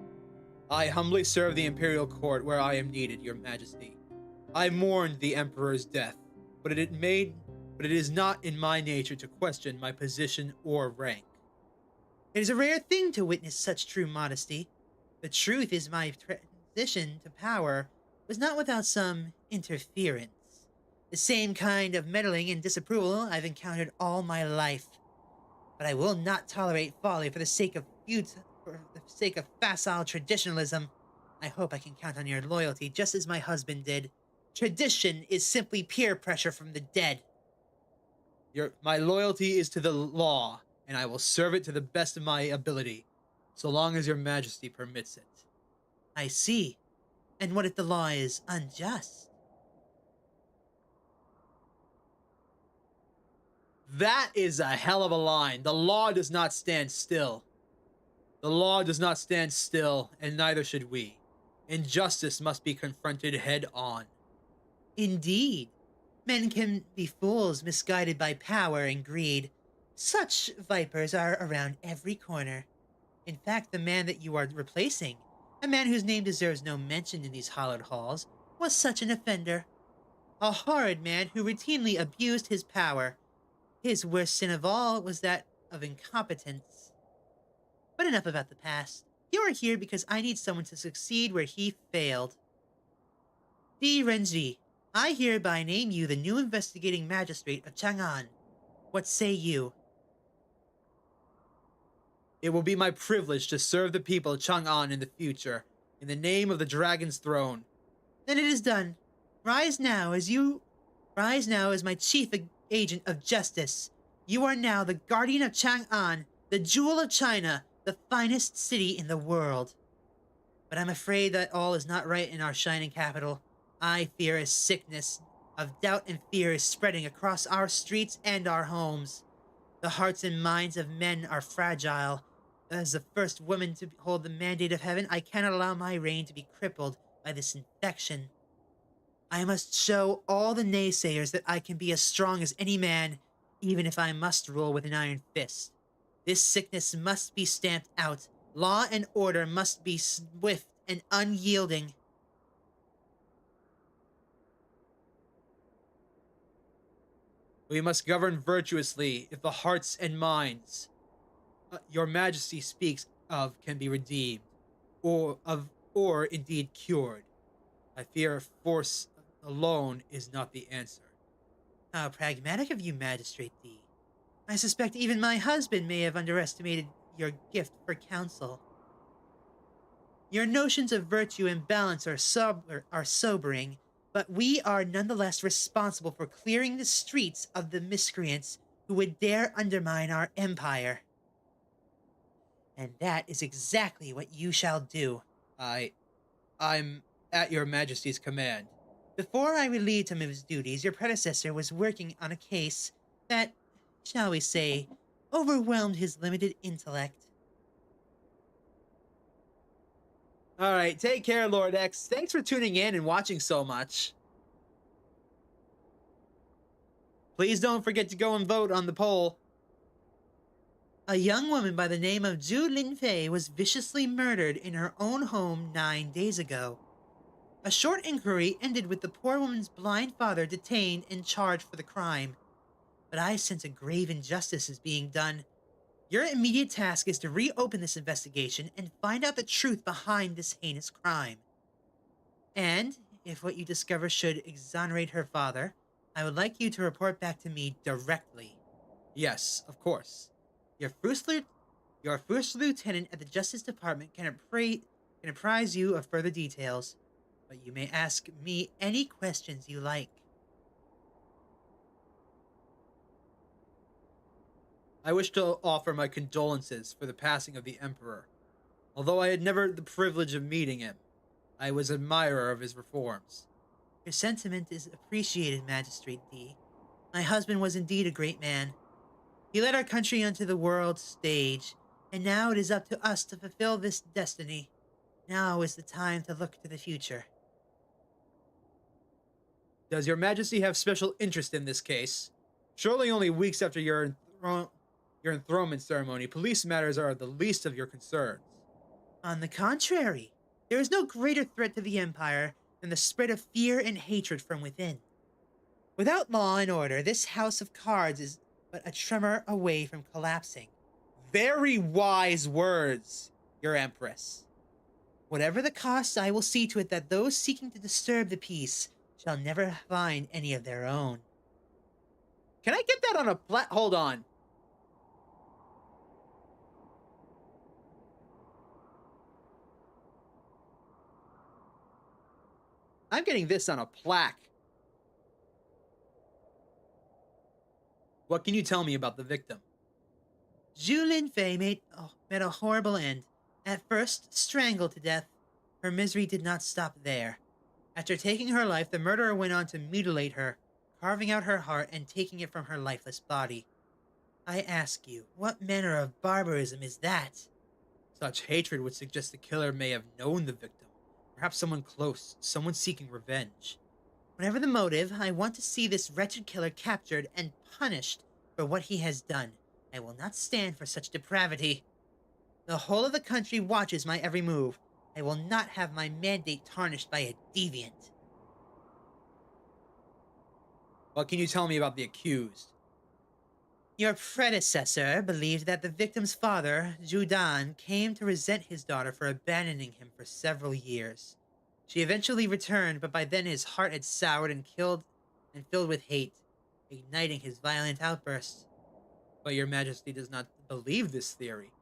I humbly serve the Imperial Court where I am needed, Your Majesty. I mourned the Emperor's death, but it is not in my nature to question my position or rank. It is a rare thing to witness such true modesty. The truth is my transition to power was not without some interference. The same kind of meddling and disapproval I've encountered all my life. But I will not tolerate folly for the sake of facile traditionalism. I hope I can count on your loyalty just as my husband did. Tradition is simply peer pressure from the dead. My loyalty is to the law, and I will serve it to the best of my ability, so long as your majesty permits it. I see. And what if the law is unjust? That is a hell of a line. The law does not stand still. The law does not stand still, and neither should we. Injustice must be confronted head on. Indeed. Men can be fools misguided by power and greed. Such vipers are around every corner. In fact, the man that you are replacing, a man whose name deserves no mention in these hallowed halls, was such an offender. A horrid man who routinely abused his power. His worst sin of all was that of incompetence. But enough about the past. You are here because I need someone to succeed where he failed. Renjie, I hereby name you the new investigating magistrate of Chang'an. What say you? It will be my privilege to serve the people of Chang'an in the future, in the name of the Dragon's Throne. Then it is done. Rise now as my chief agent of justice. You are now the guardian of Chang'an, the jewel of China, the finest city in the world. But I'm afraid that all is not right in our shining capital. I fear a sickness of doubt and fear is spreading across our streets and our homes. The hearts and minds of men are fragile. As the first woman to hold the mandate of heaven, I cannot allow my reign to be crippled by this infection. I must show all the naysayers that I can be as strong as any man, even if I must rule with an iron fist. This sickness must be stamped out. Law and order must be swift and unyielding. We must govern virtuously if the hearts and minds your majesty speaks of can be redeemed, or indeed cured. I fear force alone is not the answer. How pragmatic of you, Magistrate D. I suspect even my husband may have underestimated your gift for counsel. Your notions of virtue and balance are sobering, but we are nonetheless responsible for clearing the streets of the miscreants who would dare undermine our empire. And that is exactly what you shall do. I'm at your majesty's command. Before I relieved him of his duties, your predecessor was working on a case that, shall we say, overwhelmed his limited intellect. Alright, take care, Lord X. Thanks for tuning in and watching so much. Please don't forget to go and vote on the poll. A young woman by the name of Zhu Linfei was viciously murdered in her own home 9 days ago. A short inquiry ended with the poor woman's blind father detained and charged for the crime. But I sense a grave injustice is being done. Your immediate task is to reopen this investigation and find out the truth behind this heinous crime. And, if what you discover should exonerate her father, I would like you to report back to me directly. Yes, of course. Your first lieutenant at the Justice Department can apprise you of further details, but you may ask me any questions you like. I wish to offer my condolences for the passing of the Emperor. Although I had never the privilege of meeting him, I was an admirer of his reforms. Your sentiment is appreciated, Magistrate D. My husband was indeed a great man. He led our country onto the world stage, and now it is up to us to fulfill this destiny. Now is the time to look to the future. Does your majesty have special interest in this case? Surely only weeks after your enthronement ceremony, police matters are the least of your concerns. On the contrary, there is no greater threat to the Empire than the spread of fear and hatred from within. Without law and order, this house of cards is but a tremor away from collapsing. Very wise words, your Empress. Whatever the cost, I will see to it that those seeking to disturb the peace shall never find any of their own. Can I get that on a hold on. I'm getting this on a plaque. What can you tell me about the victim? Zhu Linfei met a horrible end. At first, strangled to death. Her misery did not stop there. After taking her life, the murderer went on to mutilate her, carving out her heart and taking it from her lifeless body. I ask you, what manner of barbarism is that? Such hatred would suggest the killer may have known the victim. Perhaps someone close, someone seeking revenge. Whatever the motive, I want to see this wretched killer captured and punished for what he has done. I will not stand for such depravity. The whole of the country watches my every move. I will not have my mandate tarnished by a deviant. What can you tell me about the accused? Your predecessor believed that the victim's father, Zhu Dan, came to resent his daughter for abandoning him for several years. She eventually returned, but by then his heart had soured and filled with hate, igniting his violent outbursts. But your majesty does not believe this theory.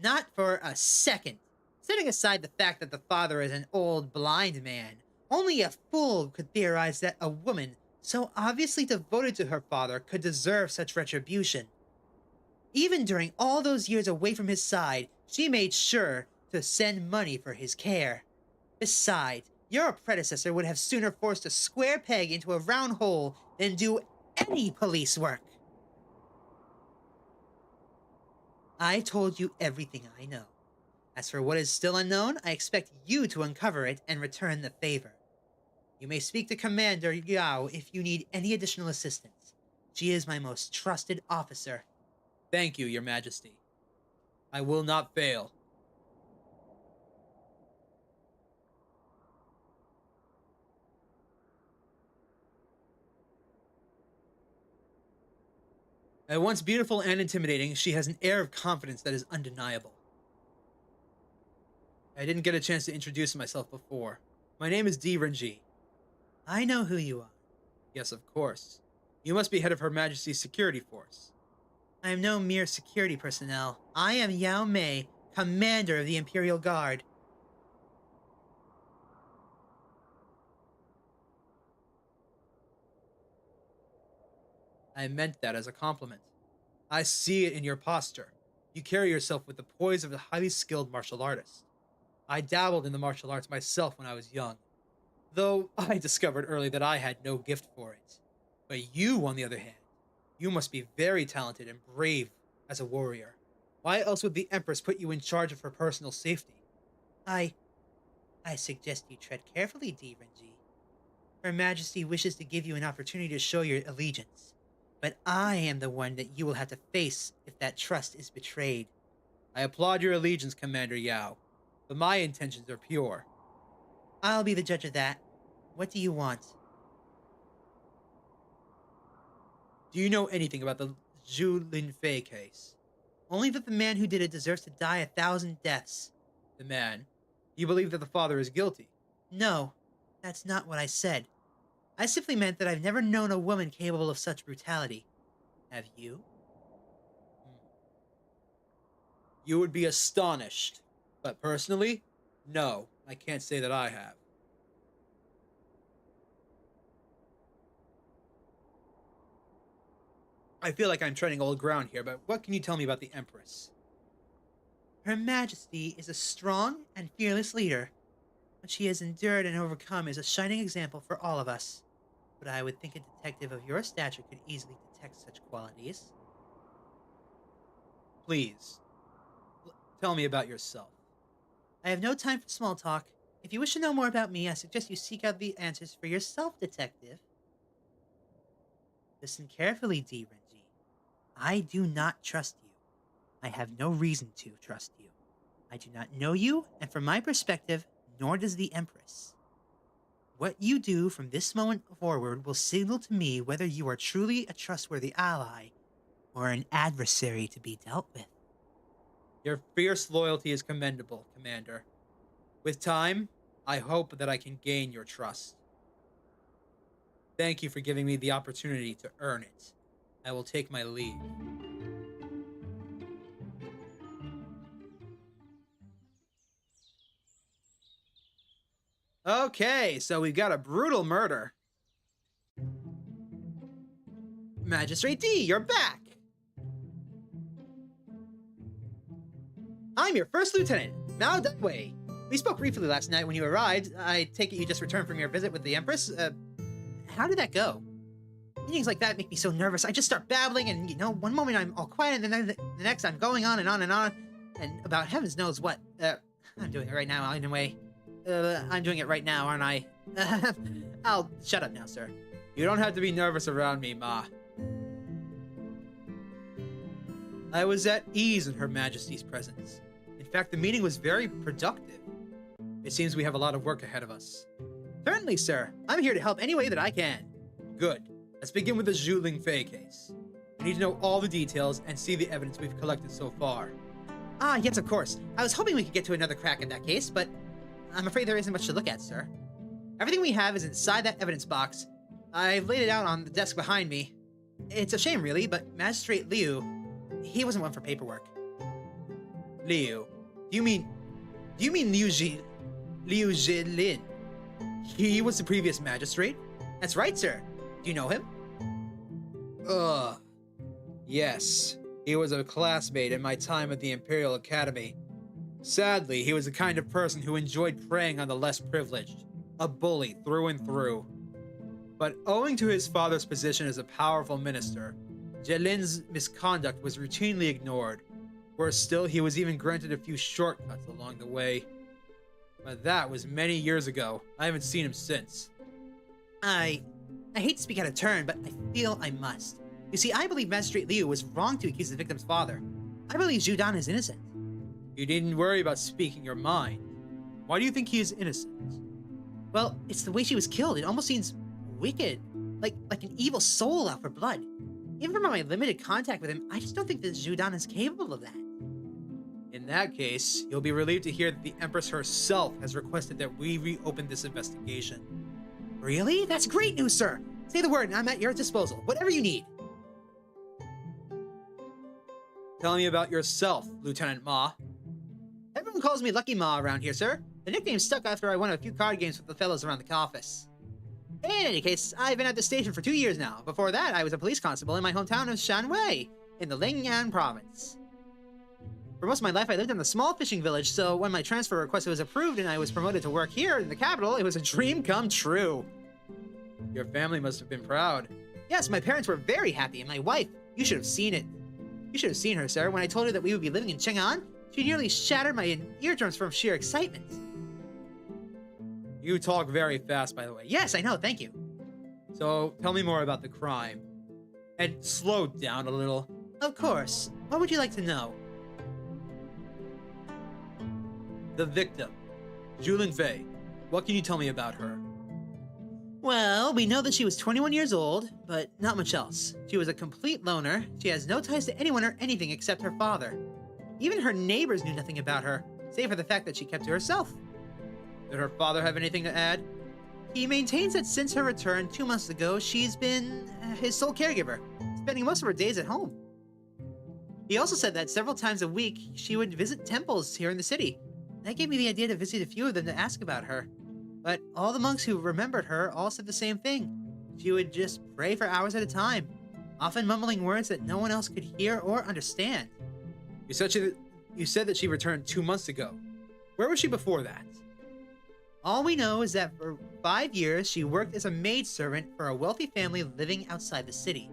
Not for a second. Setting aside the fact that the father is an old blind man, only a fool could theorize that a woman so obviously devoted to her father could deserve such retribution. Even during all those years away from his side, she made sure to send money for his care. Besides, your predecessor would have sooner forced a square peg into a round hole than do any police work. I told you everything I know. As for what is still unknown, I expect you to uncover it and return the favor. You may speak to Commander Yao if you need any additional assistance. She is my most trusted officer. Thank you, your majesty. I will not fail. At once beautiful and intimidating, she has an air of confidence that is undeniable. I didn't get a chance to introduce myself before. My name is Renjie. I know who you are. Yes, of course. You must be head of Her Majesty's security force. I am no mere security personnel. I am Yao Mei, commander of the Imperial Guard. I meant that as a compliment. I see it in your posture. You carry yourself with the poise of a highly skilled martial artist. I dabbled in the martial arts myself when I was young, though I discovered early that I had no gift for it. But you, on the other hand, you must be very talented and brave as a warrior. Why else would the Empress put you in charge of her personal safety? I suggest you tread carefully, Renjie. Her Majesty wishes to give you an opportunity to show your allegiance. But I am the one that you will have to face if that trust is betrayed. I applaud your allegiance, Commander Yao, but my intentions are pure. I'll be the judge of that. What do you want? Do you know anything about the Zhu Linfei case? Only that the man who did it deserves to die 1,000 deaths. The man? You believe that the father is guilty? No, that's not what I said. I simply meant that I've never known a woman capable of such brutality. Have you? You would be astonished. But personally, no, I can't say that I have. I feel like I'm treading old ground here, but what can you tell me about the Empress? Her Majesty is a strong and fearless leader. What she has endured and overcome is a shining example for all of us. But I would think a detective of your stature could easily detect such qualities. Please, tell me about yourself. I have no time for small talk. If you wish to know more about me, I suggest you seek out the answers for yourself, detective. Listen carefully, Renjie. I do not trust you. I have no reason to trust you. I do not know you, and from my perspective, nor does the Empress. What you do from this moment forward will signal to me whether you are truly a trustworthy ally or an adversary to be dealt with. Your fierce loyalty is commendable, Commander. With time, I hope that I can gain your trust. Thank you for giving me the opportunity to earn it. I will take my leave. Okay, so we've got a brutal murder. Magistrate D, you're back! I'm your first lieutenant, Mao Daiwei. We spoke briefly last night when you arrived. I take it you just returned from your visit with the Empress. How did that go? Meetings like that make me so nervous. I just start babbling, and one moment I'm all quiet, and then the next I'm going on and on and on, and about heavens knows what. I'm doing it right now, anyway. I'm doing it right now, aren't I? I'll shut up now, sir. You don't have to be nervous around me, Ma. I was at ease in Her Majesty's presence. In fact, the meeting was very productive. It seems we have a lot of work ahead of us. Certainly, sir. I'm here to help any way that I can. Good. Let's begin with the Zhu Lingfei case. We need to know all the details and see the evidence we've collected so far. Ah, yes, of course. I was hoping we could get to another crack at that case, but I'm afraid there isn't much to look at, sir. Everything we have is inside that evidence box. I've laid it out on the desk behind me. It's a shame, really, but Magistrate Liu, he wasn't one for paperwork. Liu? Do you mean Liu Zilin? He was the previous magistrate? That's right, sir. Do you know him? Yes. He was a classmate in my time at the Imperial Academy. Sadly, he was the kind of person who enjoyed preying on the less privileged. A bully through and through. But owing to his father's position as a powerful minister, Jilin's misconduct was routinely ignored. Worse still, he was even granted a few shortcuts along the way. But that was many years ago. I haven't seen him since. I hate to speak out of turn, but I feel I must. You see, I believe Magistrate Liu was wrong to accuse the victim's father. I believe Zhu Dan is innocent. You needn't worry about speaking your mind. Why do you think he is innocent? Well, it's the way she was killed. It almost seems wicked. Like an evil soul out for blood. Even from my limited contact with him, I just don't think that Zhu Dan is capable of that. In that case, you'll be relieved to hear that the Empress herself has requested that we reopen this investigation. Really? That's great news, sir. Say the word and I'm at your disposal. Whatever you need. Tell me about yourself, Lieutenant Ma. Everyone calls me Lucky Ma around here, sir. The nickname stuck after I won a few card games with the fellows around the office. In any case, I've been at the station for 2 years now. Before that, I was a police constable in my hometown of Shanwei, in the Lingnan province. For most of my life, I lived in a small fishing village, so when my transfer request was approved and I was promoted to work here in the capital, it was a dream come true. Your family must have been proud. Yes, my parents were very happy, and my wife, you should have seen it. You should have seen her, sir. When I told her that we would be living in Chang'an, she nearly shattered my eardrums from sheer excitement. You talk very fast, by the way. Yes, I know, thank you. So, tell me more about the crime. And slow down a little. Of course. What would you like to know? The victim, Zhu Lingfei. What can you tell me about her? Well, we know that she was 21 years old, but not much else. She was a complete loner. She has no ties to anyone or anything except her father. Even her neighbors knew nothing about her, save for the fact that she kept to herself. Did her father have anything to add? He maintains that since her return 2 months ago, she's been his sole caregiver, spending most of her days at home. He also said that several times a week, she would visit temples here in the city. That gave me the idea to visit a few of them to ask about her. But all the monks who remembered her all said the same thing. She would just pray for hours at a time, often mumbling words that no one else could hear or understand. You said that she returned 2 months ago. Where was she before that? All we know is that for 5 years, she worked as a maidservant for a wealthy family living outside the city.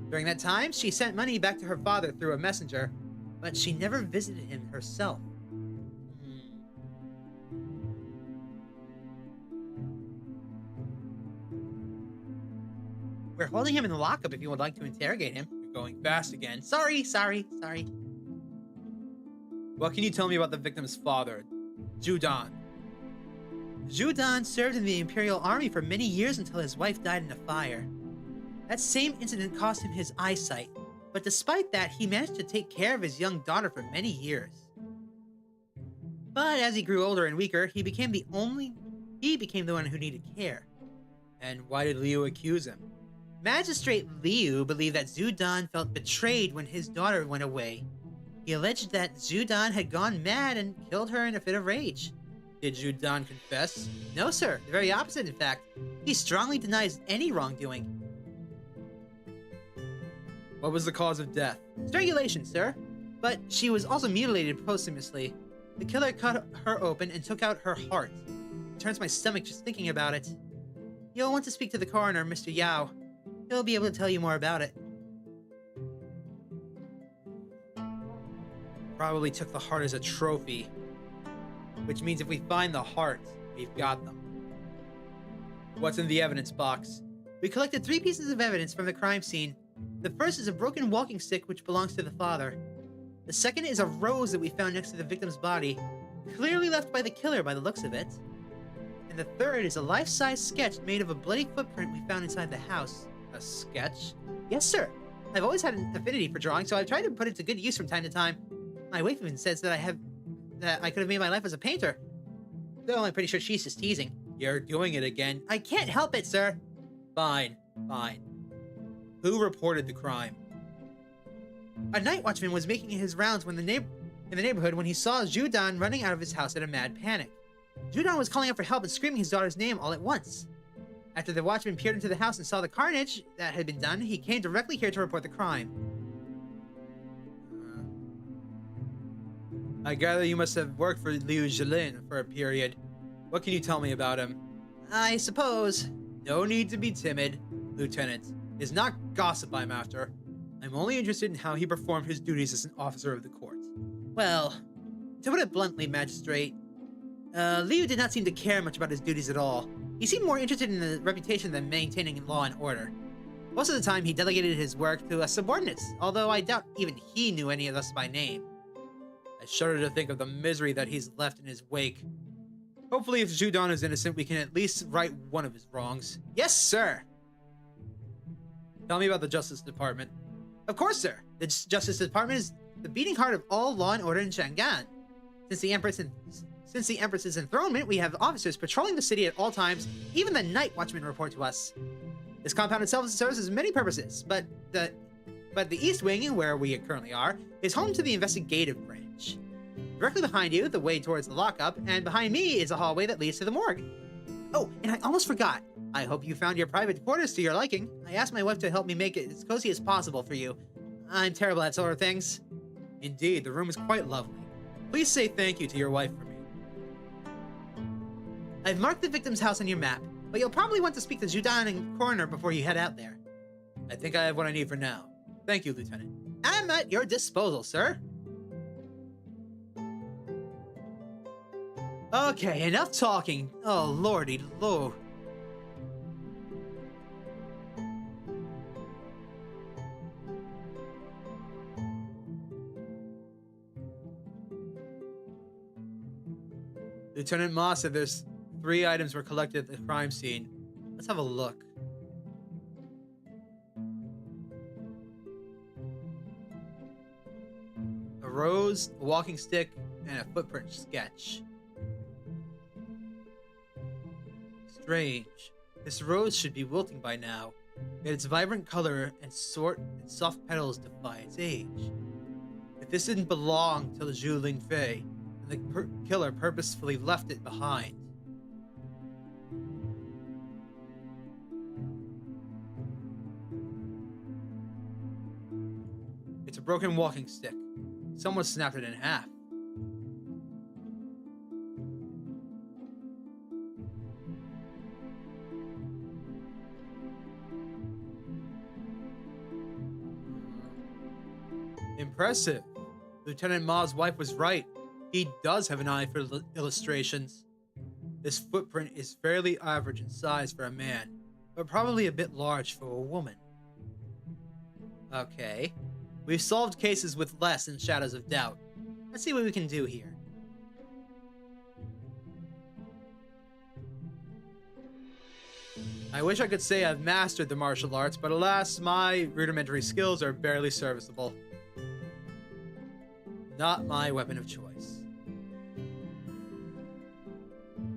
During that time, she sent money back to her father through a messenger, but she never visited him herself. We're holding him in the lockup if you would like to interrogate him. You're going fast again. Sorry. What can you tell me about the victim's father, Zhu Dan? Zhu Dan served in the Imperial Army for many years until his wife died in a fire. That same incident cost him his eyesight, but despite that, he managed to take care of his young daughter for many years. But as he grew older and weaker, he became the one who needed care. And why did Liu accuse him? Magistrate Liu believed that Zhu Dan felt betrayed when his daughter went away. He alleged that Zhu Dan had gone mad and killed her in a fit of rage. Did Judan confess? No, sir. The very opposite, in fact. He strongly denies any wrongdoing. What was the cause of death? Strangulation, sir. But she was also mutilated posthumously. The killer cut her open and took out her heart. It turns my stomach just thinking about it. You'll want to speak to the coroner, Mr. Yao. He'll be able to tell you more about it. Probably took the heart as a trophy. Which means if we find the heart, we've got them. What's in the evidence box? We collected 3 pieces of evidence from the crime scene. The first is a broken walking stick which belongs to the father. The second is a rose that we found next to the victim's body, clearly left by the killer by the looks of it. And the third is a life-size sketch made of a bloody footprint we found inside the house. A sketch? Yes, sir. I've always had an affinity for drawing, so I've tried to put it to good use from time to time. My wife even says that I could have made my life as a painter. Though I'm pretty sure she's just teasing. You're doing it again. I can't help it, sir. Fine. Who reported the crime? A night watchman was making his rounds in the neighborhood when he saw Judan running out of his house in a mad panic. Judan was calling out for help and screaming his daughter's name all at once. After the watchman peered into the house and saw the carnage that had been done, he came directly here to report the crime. I gather you must have worked for Liu Jilin for a period. What can you tell me about him? I suppose. No need to be timid, Lieutenant. It's not gossip I'm after. I'm only interested in how he performed his duties as an officer of the court. Well, to put it bluntly, Magistrate, Liu did not seem to care much about his duties at all. He seemed more interested in the reputation than maintaining law and order. Most of the time, he delegated his work to us subordinates, although I doubt even he knew any of us by name. I shudder to think of the misery that he's left in his wake. Hopefully, if Judan is innocent, we can at least right one of his wrongs. Yes, sir! Tell me about the Justice Department. Of course, sir. The Justice Department is the beating heart of all law and order in Chang'an. Since the Empress's enthronement, we have officers patrolling the city at all times. Even the night watchmen report to us. This compound itself serves many purposes, but the East Wing, where we currently are, is home to the investigative branch. Directly behind you, the way towards the lockup, and behind me is a hallway that leads to the morgue. Oh, and I almost forgot. I hope you found your private quarters to your liking. I asked my wife to help me make it as cozy as possible for you. I'm terrible at sort of things. Indeed, the room is quite lovely. Please say thank you to your wife for me. I've marked the victim's house on your map, but you'll probably want to speak to Judan and coroner before you head out there. I think I have what I need for now. Thank you, Lieutenant. I'm at your disposal, sir. Okay, enough talking. Oh, lordy lord. Lieutenant Ma said there's 3 items were collected at the crime scene. Let's have a look. A rose, a walking stick, and a footprint sketch. Strange. This rose should be wilting by now, yet its vibrant color and soft petals defy its age. If this didn't belong to Zhu Lingfei, then the killer purposefully left it behind. It's a broken walking stick. Someone snapped it in half. Impressive. Lieutenant Ma's wife was right. He does have an eye for illustrations. This footprint is fairly average in size for a man, but probably a bit large for a woman. Okay. We've solved cases with less than shadows of doubt. Let's see what we can do here. I wish I could say I've mastered the martial arts, but alas, my rudimentary skills are barely serviceable. Not my weapon of choice.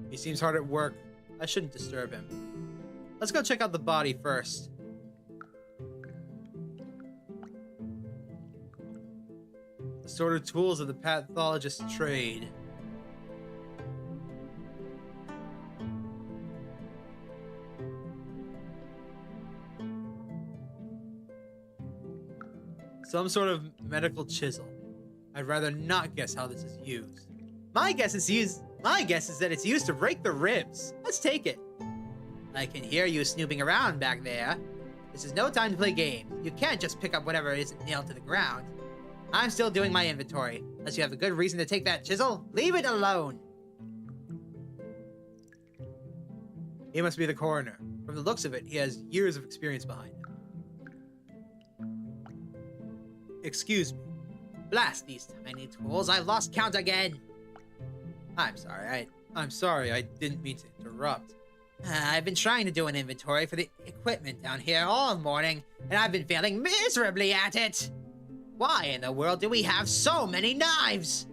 He seems hard at work. I shouldn't disturb him. Let's go check out the body first. The sort of tools of the pathologist's trade. Some sort of medical chisel. I'd rather not guess how this is used. My guess is that it's used to break the ribs. Let's take it. I can hear you snooping around back there. This is no time to play games. You can't just pick up whatever isn't nailed to the ground. I'm still doing my inventory. Unless you have a good reason to take that chisel, leave it alone. He must be the coroner. From the looks of it, he has years of experience behind him. Excuse me. Blast these tiny tools, I've lost count again. I'm sorry, I didn't mean to interrupt. I've been trying to do an inventory for the equipment down here all morning, and I've been failing miserably at it. Why in the world do we have so many knives?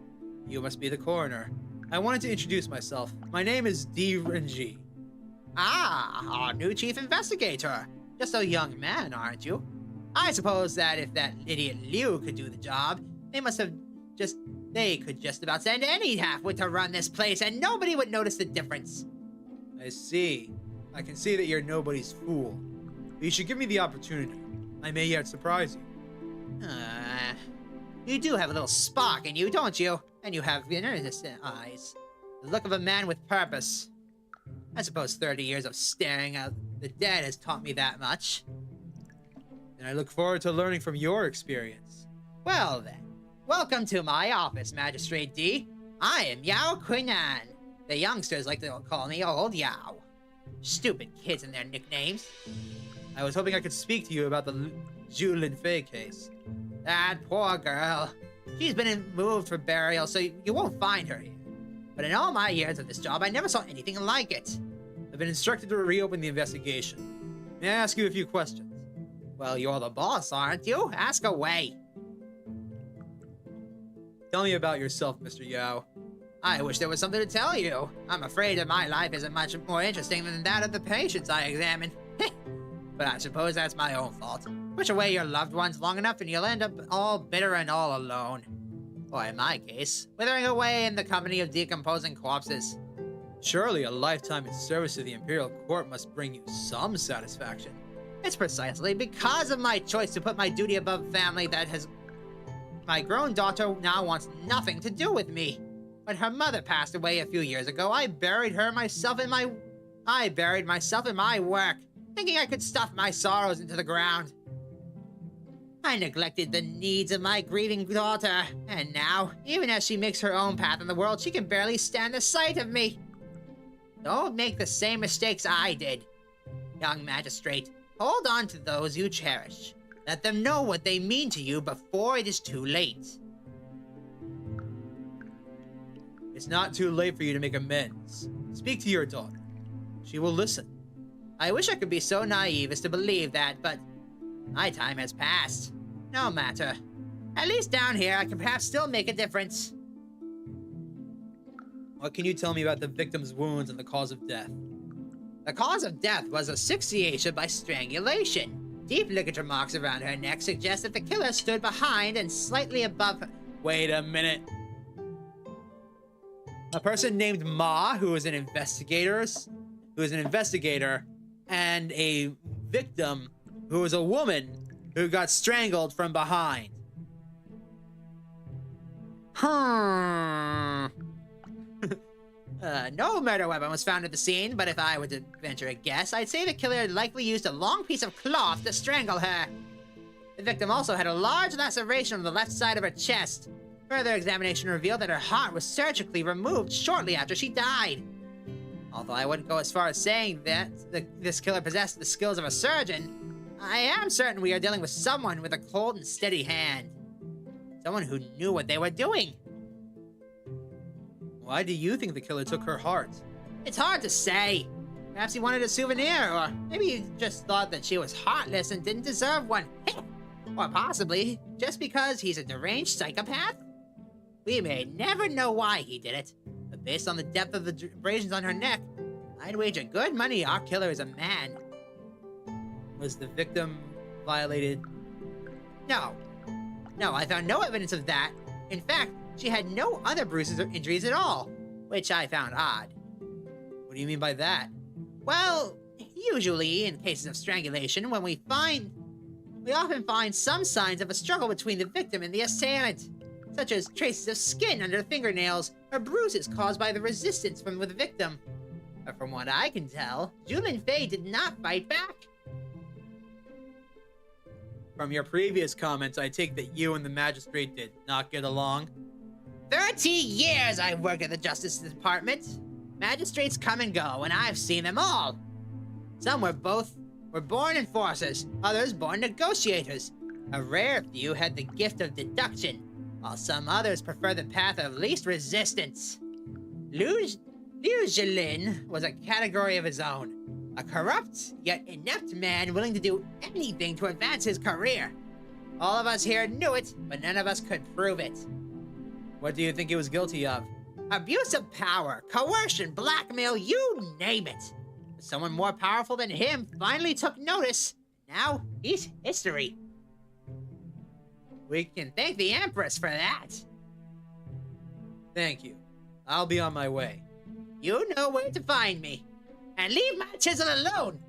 You must be the coroner. I wanted to introduce myself. My name is Renjie. Ah, our new chief investigator. Just a young man, aren't you? I suppose that if that idiot Liu could do the job, they could just about send any halfwit to run this place and nobody would notice the difference. I see. I can see that you're nobody's fool. But you should give me the opportunity. I may yet surprise you. You do have a little spark in you, don't you? And you have innocent eyes. The look of a man with purpose. I suppose 30 years of staring at the dead has taught me that much. And I look forward to learning from your experience. Well then, welcome to my office, Magistrate D. I am Yao Quinan. The youngsters like to call me Old Yao. Stupid kids and their nicknames. I was hoping I could speak to you about the Zhu Linfei case. That poor girl. She's been moved for burial, so you won't find her here. But in all my years of this job, I never saw anything like it. I've been instructed to reopen the investigation. May I ask you a few questions? Well, you're the boss, aren't you? Ask away. Tell me about yourself, Mr. Yao. I wish there was something to tell you. I'm afraid that my life isn't much more interesting than that of the patients I examine. But I suppose that's my own fault. Push away your loved ones long enough and you'll end up all bitter and all alone. Or in my case, withering away in the company of decomposing corpses. Surely a lifetime in service to the Imperial Court must bring you some satisfaction. It's precisely because of my choice to put my duty above family that my grown daughter now wants nothing to do with me. When her mother passed away a few years ago, I buried myself in my work, thinking I could stuff my sorrows into the ground. I neglected the needs of my grieving daughter, and now, even as she makes her own path in the world, she can barely stand the sight of me. Don't make the same mistakes I did. Young magistrate, hold on to those you cherish. Let them know what they mean to you before it is too late. It's not too late for you to make amends. Speak to your daughter. She will listen. I wish I could be so naive as to believe that, but my time has passed. No matter. At least down here, I can perhaps still make a difference. What can you tell me about the victim's wounds and the cause of death? The cause of death was asphyxiation by strangulation. Deep ligature marks around her neck suggest that the killer stood behind and slightly above her. Wait a minute. A person named Ma, who is an investigator, and a victim who is a woman who got strangled from behind. No murder weapon was found at the scene, but if I were to venture a guess, I'd say the killer likely used a long piece of cloth to strangle her. The victim also had a large laceration on the left side of her chest. Further examination revealed that her heart was surgically removed shortly after she died. Although I wouldn't go as far as saying that this killer possessed the skills of a surgeon, I am certain we are dealing with someone with a cold and steady hand. Someone who knew what they were doing. Why do you think the killer took her heart? It's hard to say. Perhaps he wanted a souvenir, or maybe he just thought that she was heartless and didn't deserve one. Or possibly, just because he's a deranged psychopath? We may never know why he did it, but based on the depth of the abrasions on her neck, I'd wager good money our killer is a man. Was the victim violated? No, I found no evidence of that. In fact, she had no other bruises or injuries at all, which I found odd. What do you mean by that? Well, usually in cases of strangulation, when we we often find some signs of a struggle between the victim and the assailant, such as traces of skin under the fingernails or bruises caused by the resistance from the victim. But from what I can tell, Zhu Linfei did not fight back. From your previous comments, I take that you and the magistrate did not get along. 30 years I've worked at the Justice Department. Magistrates come and go, and I've seen them all. Some were born enforcers, others born negotiators. A rare few had the gift of deduction, while some others prefer the path of least resistance. Liu Zhilin was a category of his own. A corrupt, yet inept man willing to do anything to advance his career. All of us here knew it, but none of us could prove it. What do you think he was guilty of? Abuse of power, coercion, blackmail, you name it. But someone more powerful than him finally took notice. Now he's history. We can thank the Empress for that. Thank you. I'll be on my way. You know where to find me. And leave my chisel alone.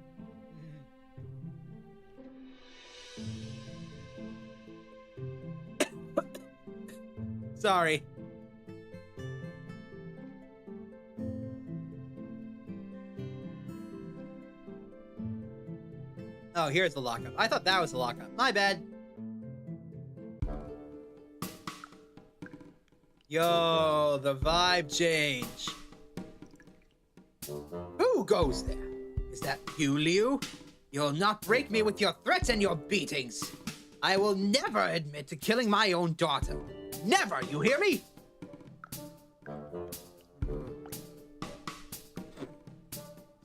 Sorry. Oh, here's the lockup. I thought that was the lockup. My bad. Yo, the vibe change. Who goes there? Is that you, Liu? You'll not break me with your threats and your beatings. I will never admit to killing my own daughter. Never, you hear me?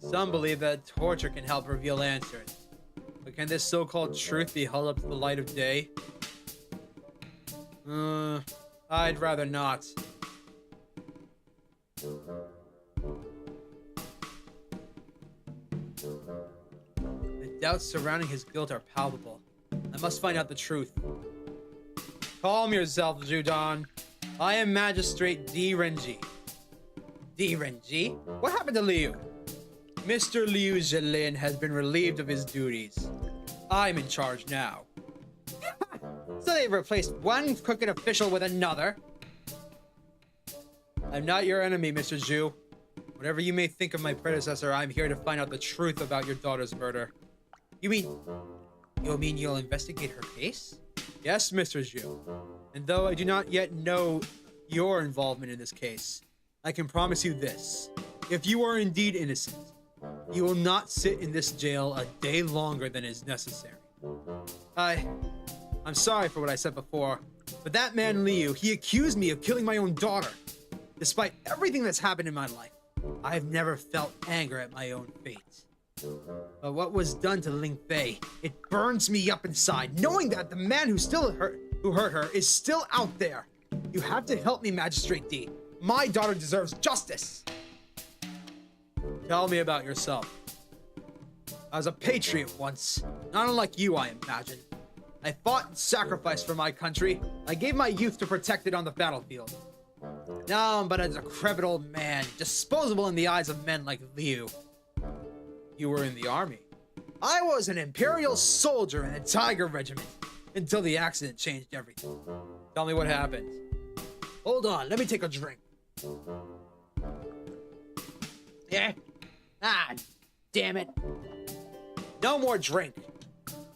Some believe that torture can help reveal answers. But can this so-called truth be held up to the light of day? I'd rather not. The doubts surrounding his guilt are palpable. I must find out the truth. Calm yourself, Zhudan. I am Magistrate D. Renjie. D. Renjie? What happened to Liu? Mr. Liu Zhilin has been relieved of his duties. I'm in charge now. So they replaced one crooked official with another? I'm not your enemy, Mr. Zhu. Whatever you may think of my predecessor, I'm here to find out the truth about your daughter's murder. You mean you'll investigate her case? Yes, Mr. Zhu. And though I do not yet know your involvement in this case, I can promise you this. If you are indeed innocent, you will not sit in this jail a day longer than is necessary. I'm sorry for what I said before, but that man Liu, he accused me of killing my own daughter. Despite everything that's happened in my life, I've never felt anger at my own fate. But what was done to Ling Fei, it burns me up inside, knowing that the man who hurt her is still out there. You have to help me, Magistrate D. My daughter deserves justice. Tell me about yourself. I was a patriot once, not unlike you, I imagine. I fought and sacrificed for my country. I gave my youth to protect it on the battlefield. Now I'm but a decrepit old man, disposable in the eyes of men like Liu. You were in the army. I was an imperial soldier in the Tiger Regiment, until the accident changed everything. Tell me what happened. Hold on, let me take a drink. Yeah? Ah, damn it. No more drink.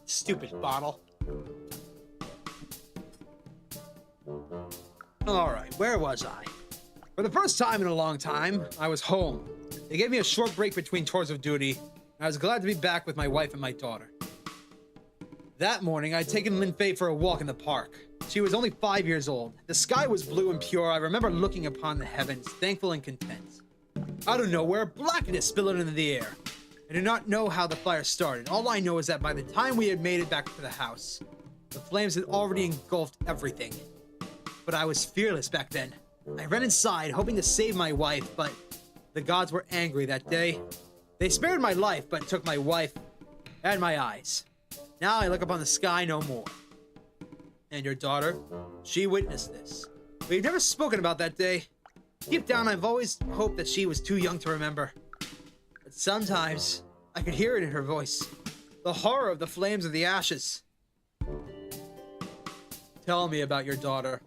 Stupid bottle. Alright, where was I? For the first time in a long time, I was home. They gave me a short break between tours of duty, and I was glad to be back with my wife and my daughter. That morning, I'd taken Lin Fei for a walk in the park. She was only 5 years old. The sky was blue and pure. I remember looking upon the heavens, thankful and content. Out of nowhere, blackness billowed into the air. I do not know how the fire started. All I know is that by the time we had made it back to the house, the flames had already engulfed everything. But I was fearless back then. I ran inside, hoping to save my wife, but the gods were angry that day. They spared my life, but took my wife and my eyes. Now I look upon the sky no more. And your daughter, she witnessed this. We've never spoken about that day. Deep down, I've always hoped that she was too young to remember. But sometimes, I could hear it in her voice. The horror of the flames of the ashes. Tell me about your daughter.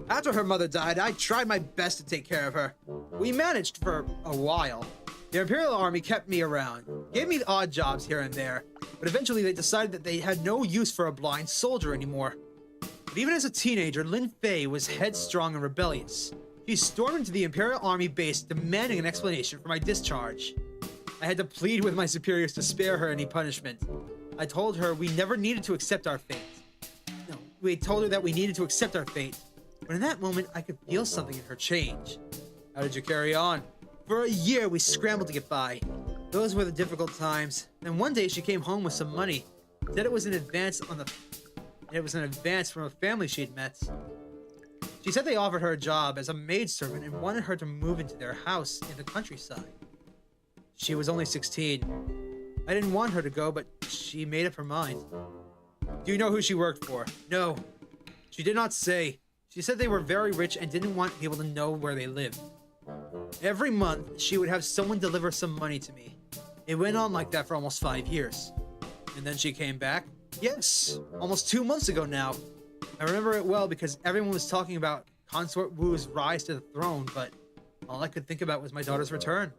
After her mother died, I tried my best to take care of her. We managed for a while. The Imperial Army kept me around, gave me odd jobs here and there, but eventually they decided that they had no use for a blind soldier anymore. But even as a teenager, Lin Fei was headstrong and rebellious. She stormed into the Imperial Army base demanding an explanation for my discharge. I had to plead with my superiors to spare her any punishment. I told her we never needed to accept our fate. No, we told her that we needed to accept our fate. But in that moment, I could feel something in her change. How did you carry on? For a year, we scrambled to get by. Those were the difficult times. Then one day, she came home with some money. Said it was an advance from a family she'd met. She said they offered her a job as a maidservant and wanted her to move into their house in the countryside. She was only 16. I didn't want her to go, but she made up her mind. Do you know who she worked for? No. She did not say. She said they were very rich and didn't want people to know where they lived. Every month, she would have someone deliver some money to me. It went on like that for almost 5 years. And then she came back? Yes, almost 2 months ago now. I remember it well because everyone was talking about Consort Wu's rise to the throne, but all I could think about was my daughter's return.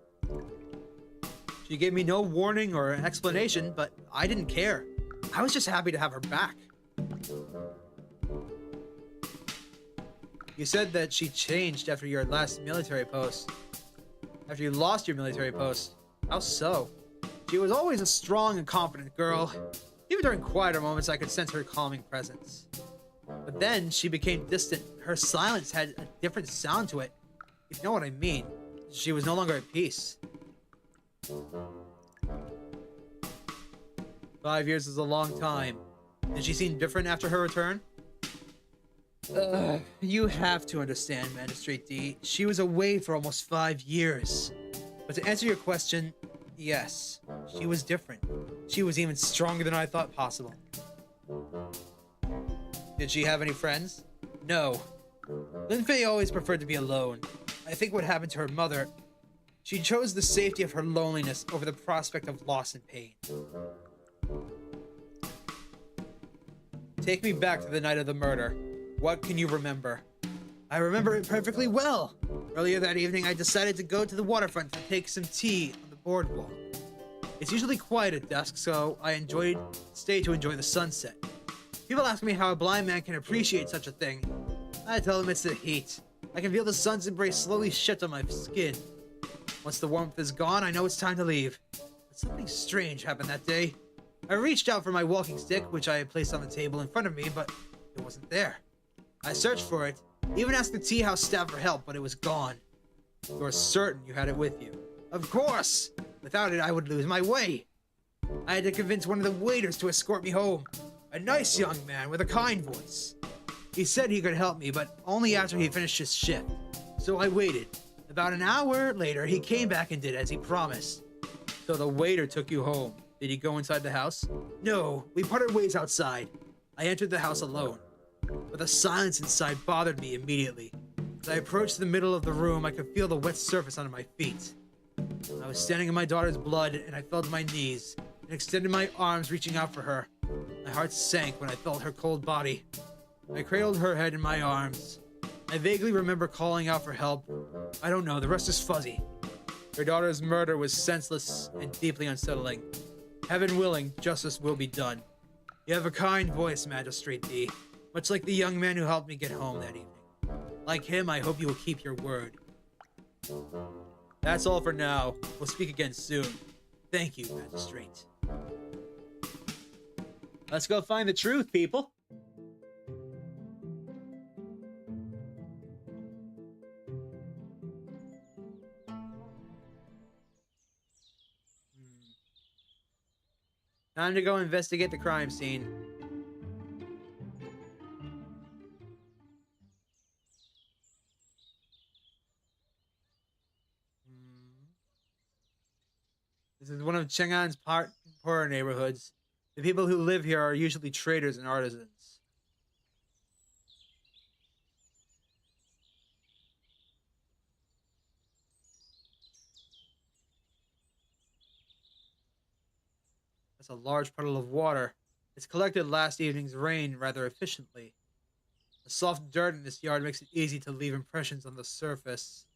She gave me no warning or explanation, but I didn't care. I was just happy to have her back. You said that she changed after your last military post. After you lost your military post. How so? She was always a strong and confident girl. Even during quieter moments, I could sense her calming presence. But then she became distant. Her silence had a different sound to it. If you know what I mean. She was no longer at peace. 5 years is a long time. Did she seem different after her return? You have to understand, Magistrate D. She was away for almost 5 years. But to answer your question, yes, she was different. She was even stronger than I thought possible. Did she have any friends? No. Lin Fei always preferred to be alone. I think what happened to her mother, she chose the safety of her loneliness over the prospect of loss and pain. Take me back to the night of the murder. What can you remember? I remember it perfectly well. Earlier that evening, I decided to go to the waterfront to take some tea on the boardwalk. It's usually quiet at dusk, so I stay to enjoy the sunset. People ask me how a blind man can appreciate such a thing. I tell them it's the heat. I can feel the sun's embrace slowly shift on my skin. Once the warmth is gone, I know it's time to leave. But something strange happened that day. I reached out for my walking stick, which I had placed on the table in front of me, but it wasn't there. I searched for it, even asked the tea house staff for help, but it was gone. You were certain you had it with you. Of course! Without it, I would lose my way. I had to convince one of the waiters to escort me home. A nice young man with a kind voice. He said he could help me, but only after he finished his shift. So I waited. About an hour later, he came back and did as he promised. So the waiter took you home. Did he go inside the house? No, we parted ways outside. I entered the house alone. But the silence inside bothered me immediately. As I approached the middle of the room, I could feel the wet surface under my feet. I was standing in my daughter's blood, and I fell to my knees and extended my arms, reaching out for her. My heart sank when I felt her cold body. I cradled her head in my arms. I vaguely remember calling out for help. I don't know, the rest is fuzzy. Her daughter's murder was senseless and deeply unsettling. Heaven willing, justice will be done. You have a kind voice, Magistrate D, much like the young man who helped me get home that evening. Like him, I hope you will keep your word. That's all for now. We'll speak again soon. Thank you, Magistrate. Let's go find the truth, people. Time to go investigate the crime scene. This is one of Chang'an's poorer neighborhoods. The people who live here are usually traders and artisans. That's a large puddle of water. It's collected last evening's rain rather efficiently. The soft dirt in this yard makes it easy to leave impressions on the surface.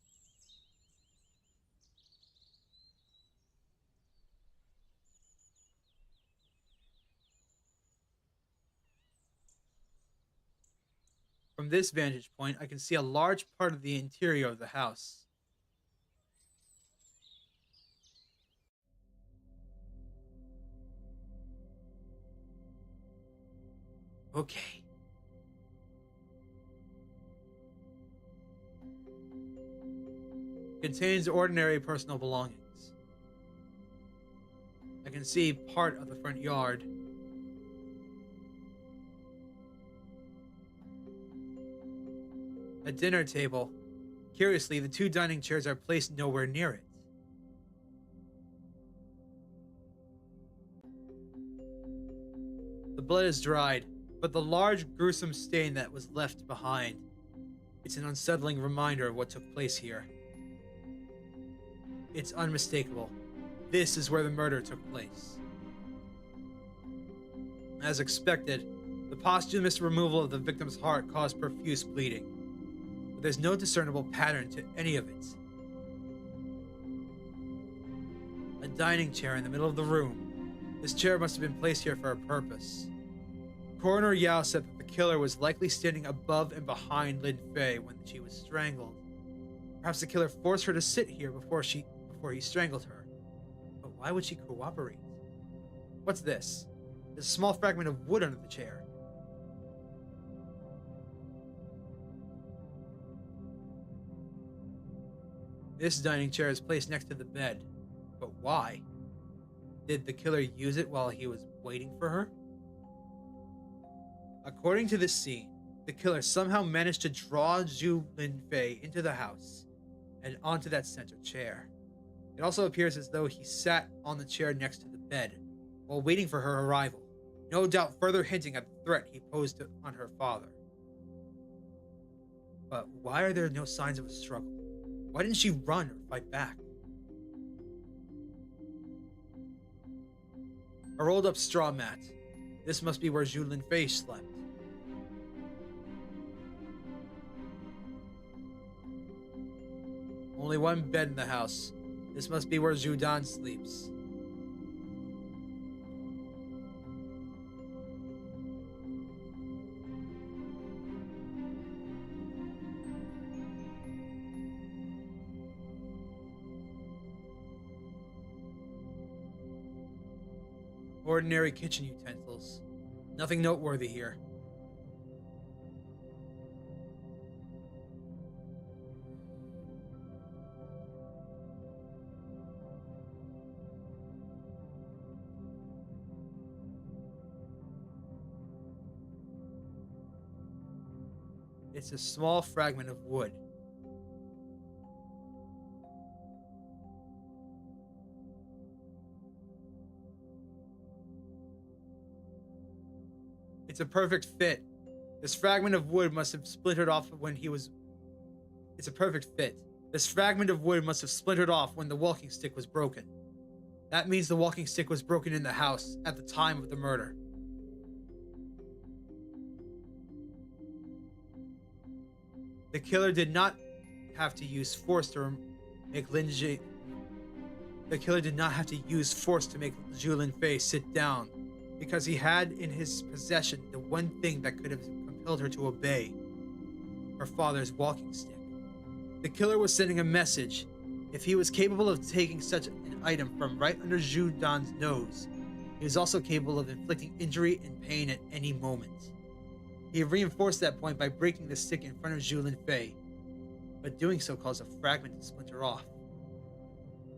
From this vantage point, I can see a large part of the interior of the house. Okay. Contains ordinary personal belongings. I can see part of the front yard. A dinner table. Curiously, the 2 dining chairs are placed nowhere near it. The blood is dried, but the large, gruesome stain that was left behind. It's an unsettling reminder of what took place here. It's unmistakable. This is where the murder took place. As expected, the posthumous removal of the victim's heart caused profuse bleeding, but there's no discernible pattern to any of it. A dining chair in the middle of the room. This chair must have been placed here for a purpose. Coroner Yao said that the killer was likely standing above and behind Lin Fei when she was strangled. Perhaps the killer forced her to sit here before he strangled her. But why would she cooperate? What's this? There's a small fragment of wood under the chair. This dining chair is placed next to the bed. But why? Did the killer use it while he was waiting for her? According to this scene, the killer somehow managed to draw Zhu Linfei into the house and onto that center chair. It also appears as though he sat on the chair next to the bed while waiting for her arrival, no doubt further hinting at the threat he posed on her father. But why are there no signs of a struggle? Why didn't she run or fight back? A rolled up straw mat. This must be where Zhu Linfei slept. Only one bed in the house. This must be where Zhu Dan sleeps. Ordinary kitchen utensils. Nothing noteworthy here. It's a small fragment of wood. It's a perfect fit. This fragment of wood must have splintered off when he was... It's a perfect fit. This fragment of wood must have splintered off when the walking stick was broken. That means the walking stick was broken in the house at the time of the murder. The killer did not have to use force to make Renjie. The killer did not have to use force to make Zhu Linfei sit down, because he had in his possession the one thing that could have compelled her to obey: her father's walking stick. The killer was sending a message. If he was capable of taking such an item from right under Zhu Dan's nose, he was also capable of inflicting injury and pain at any moment. He reinforced that point by breaking the stick in front of Zhu Linfei, but doing so caused a fragment to splinter off.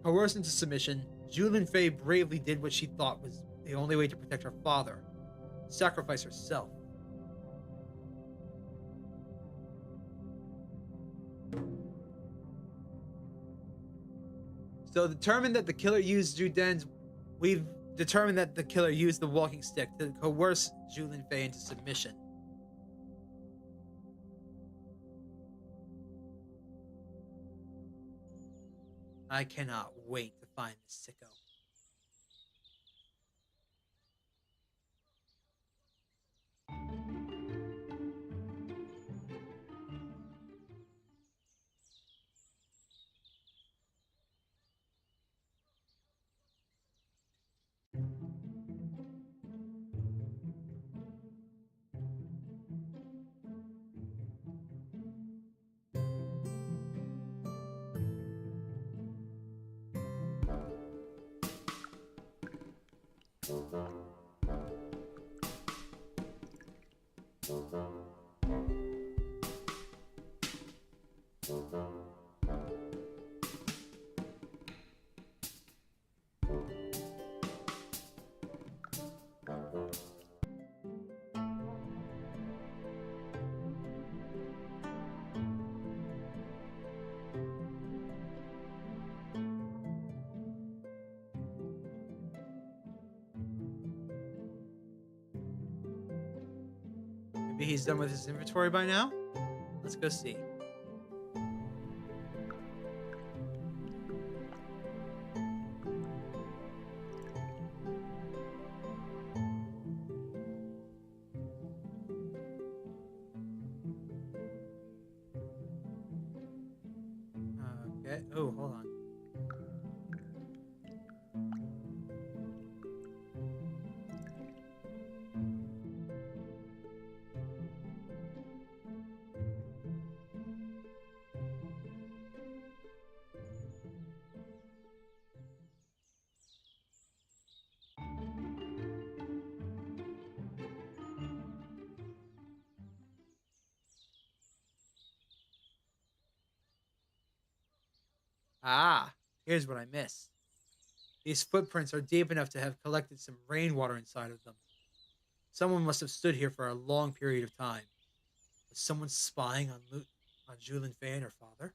Coerced into submission, Zhu Linfei bravely did what she thought was the only way to protect her father: sacrifice herself. So determined that the killer used we've determined that the killer used the walking stick to coerce Zhu Linfei into submission. I cannot wait to find this sicko. Maybe he's done with his inventory by now? Let's go see. Okay. Oh, hold on. Ah, here's what I missed. These footprints are deep enough to have collected some rainwater inside of them. Someone must have stood here for a long period of time. Was someone spying on Julin Fay and her father?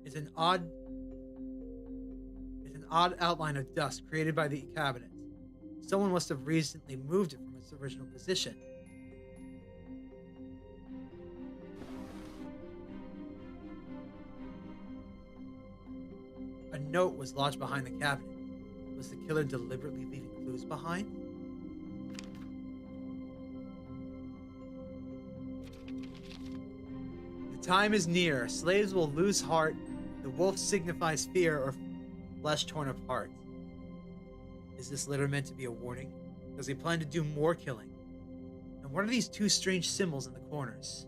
It's an odd outline of dust created by the cabinet. Someone must have recently moved it from its original position. A note was lodged behind the cabinet. Was the killer deliberately leaving clues behind? The time is near. Slaves will lose heart. The wolf signifies fear or flesh torn apart. Is this letter meant to be a warning? Does he plan to do more killing? And what are these two strange symbols in the corners?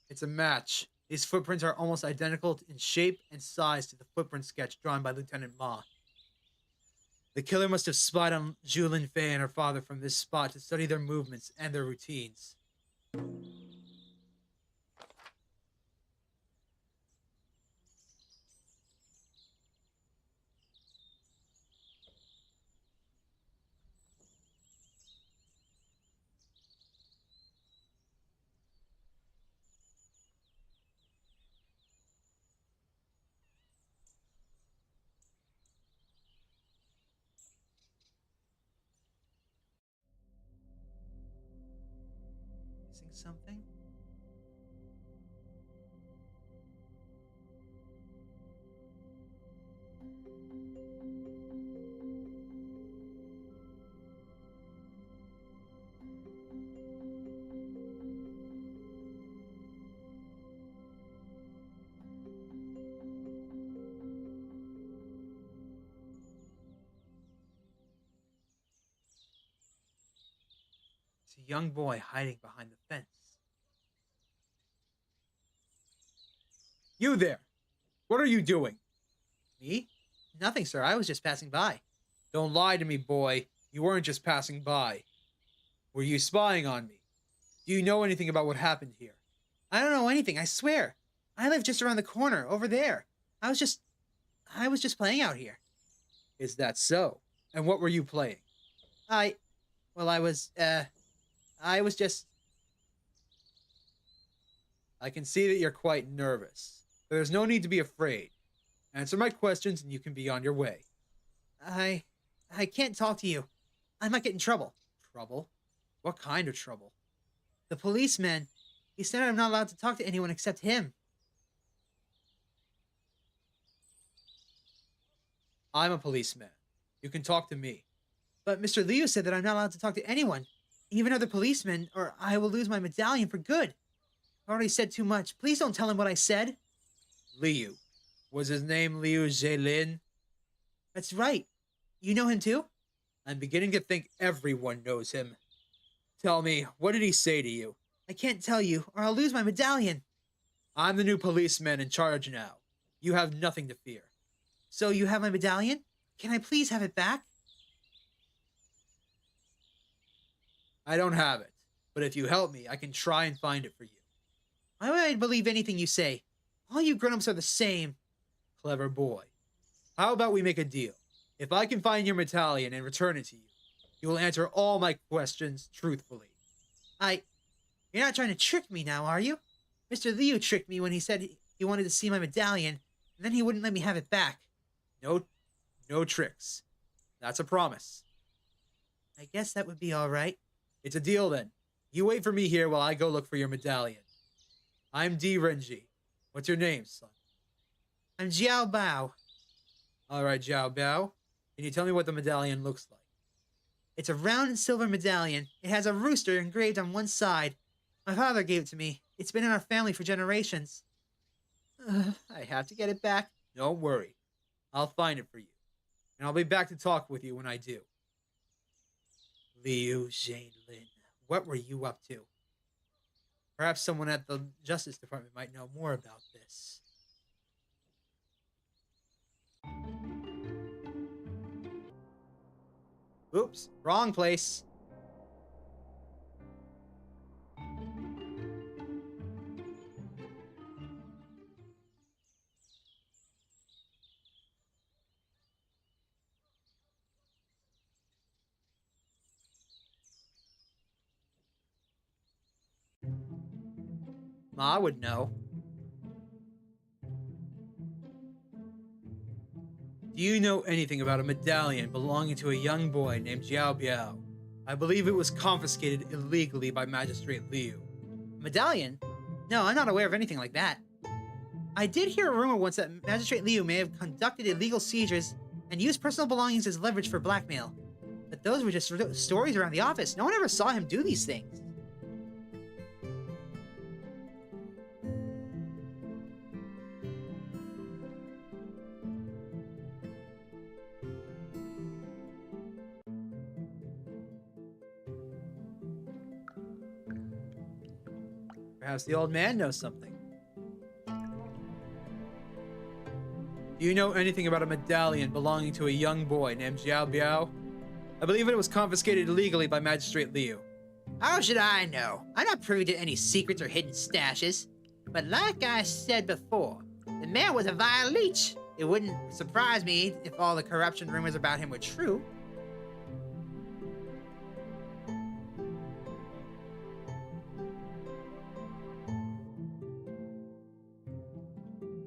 It's a match. These footprints are almost identical in shape and size to the footprint sketch drawn by Lieutenant Ma. The killer must have spied on Julin Fay and her father from this spot to study their movements and their routines. Missing something? It's a young boy hiding behind the fence. You there! What are you doing? Me? Nothing, sir. I was just passing by. Don't lie to me, boy. You weren't just passing by. Were you spying on me? Do you know anything about what happened here? I don't know anything, I swear. I live just around the corner, over there. I was just playing out here. Is that so? And what were you playing? I was just... I can see that you're quite nervous. There's no need to be afraid. Answer my questions and you can be on your way. I can't talk to you. I might get in trouble. Trouble? What kind of trouble? The policeman, he said I'm not allowed to talk to anyone except him. I'm a policeman. You can talk to me. But Mr. Liu said that I'm not allowed to talk to anyone, even other policemen, or I will lose my medallion for good. I already said too much. Please don't tell him what I said. Liu. Was his name Liu Zhelin? That's right. You know him too? I'm beginning to think everyone knows him. Tell me, what did he say to you? I can't tell you, or I'll lose my medallion. I'm the new policeman in charge now. You have nothing to fear. So you have my medallion? Can I please have it back? I don't have it, but if you help me, I can try and find it for you. Why would I believe anything you say? All you grown-ups are the same. Clever boy. How about we make a deal? If I can find your medallion and return it to you, you will answer all my questions truthfully. You're not trying to trick me now, are you? Mr. Liu tricked me when he said he wanted to see my medallion, and then he wouldn't let me have it back. No tricks. That's a promise. I guess that would be all right. It's a deal then. You wait for me here while I go look for your medallion. I'm Renjie. What's your name, son? I'm Jiao Bao. All right, Jiao Bao. Can you tell me what the medallion looks like? It's a round silver medallion. It has a rooster engraved on one side. My father gave it to me. It's been in our family for generations. I have to get it back. Don't worry. I'll find it for you. And I'll be back to talk with you when I do. Liu Zhelin, what were you up to? Perhaps someone at the Justice Department might know more about this. Oops, wrong place. Ma would know. Do you know anything about a medallion belonging to a young boy named Jiao Biao? I believe it was confiscated illegally by Magistrate Liu. Medallion? No, I'm not aware of anything like that. I did hear a rumor once that Magistrate Liu may have conducted illegal seizures and used personal belongings as leverage for blackmail. But those were just stories around the office. No one ever saw him do these things. Perhaps the old man knows something. Do you know anything about a medallion belonging to a young boy named Jiao Biao? I believe it was confiscated illegally by Magistrate Liu. How should I know? I'm not privy to any secrets or hidden stashes. But like I said before, the man was a vile leech. It wouldn't surprise me if all the corruption rumors about him were true.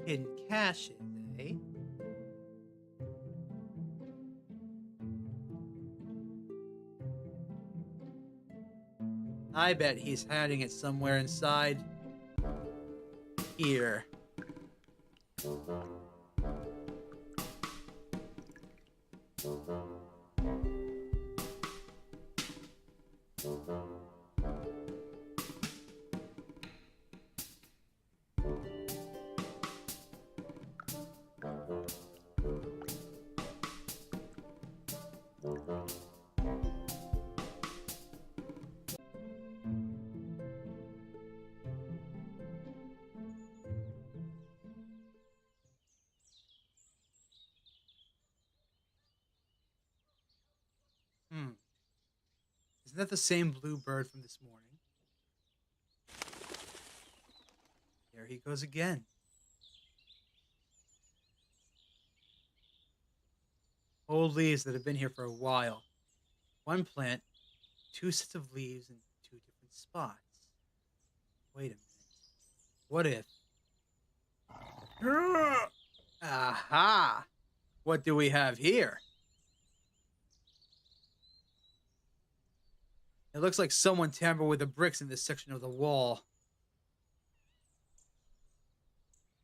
Hidden caches, eh? I bet he's hiding it somewhere inside here. Isn't that the same blue bird from this morning? There he goes again. Old leaves that have been here for a while. One plant, two sets of leaves in two different spots. Wait a minute. What if... Aha! What do we have here? It looks like someone tampered with the bricks in this section of the wall.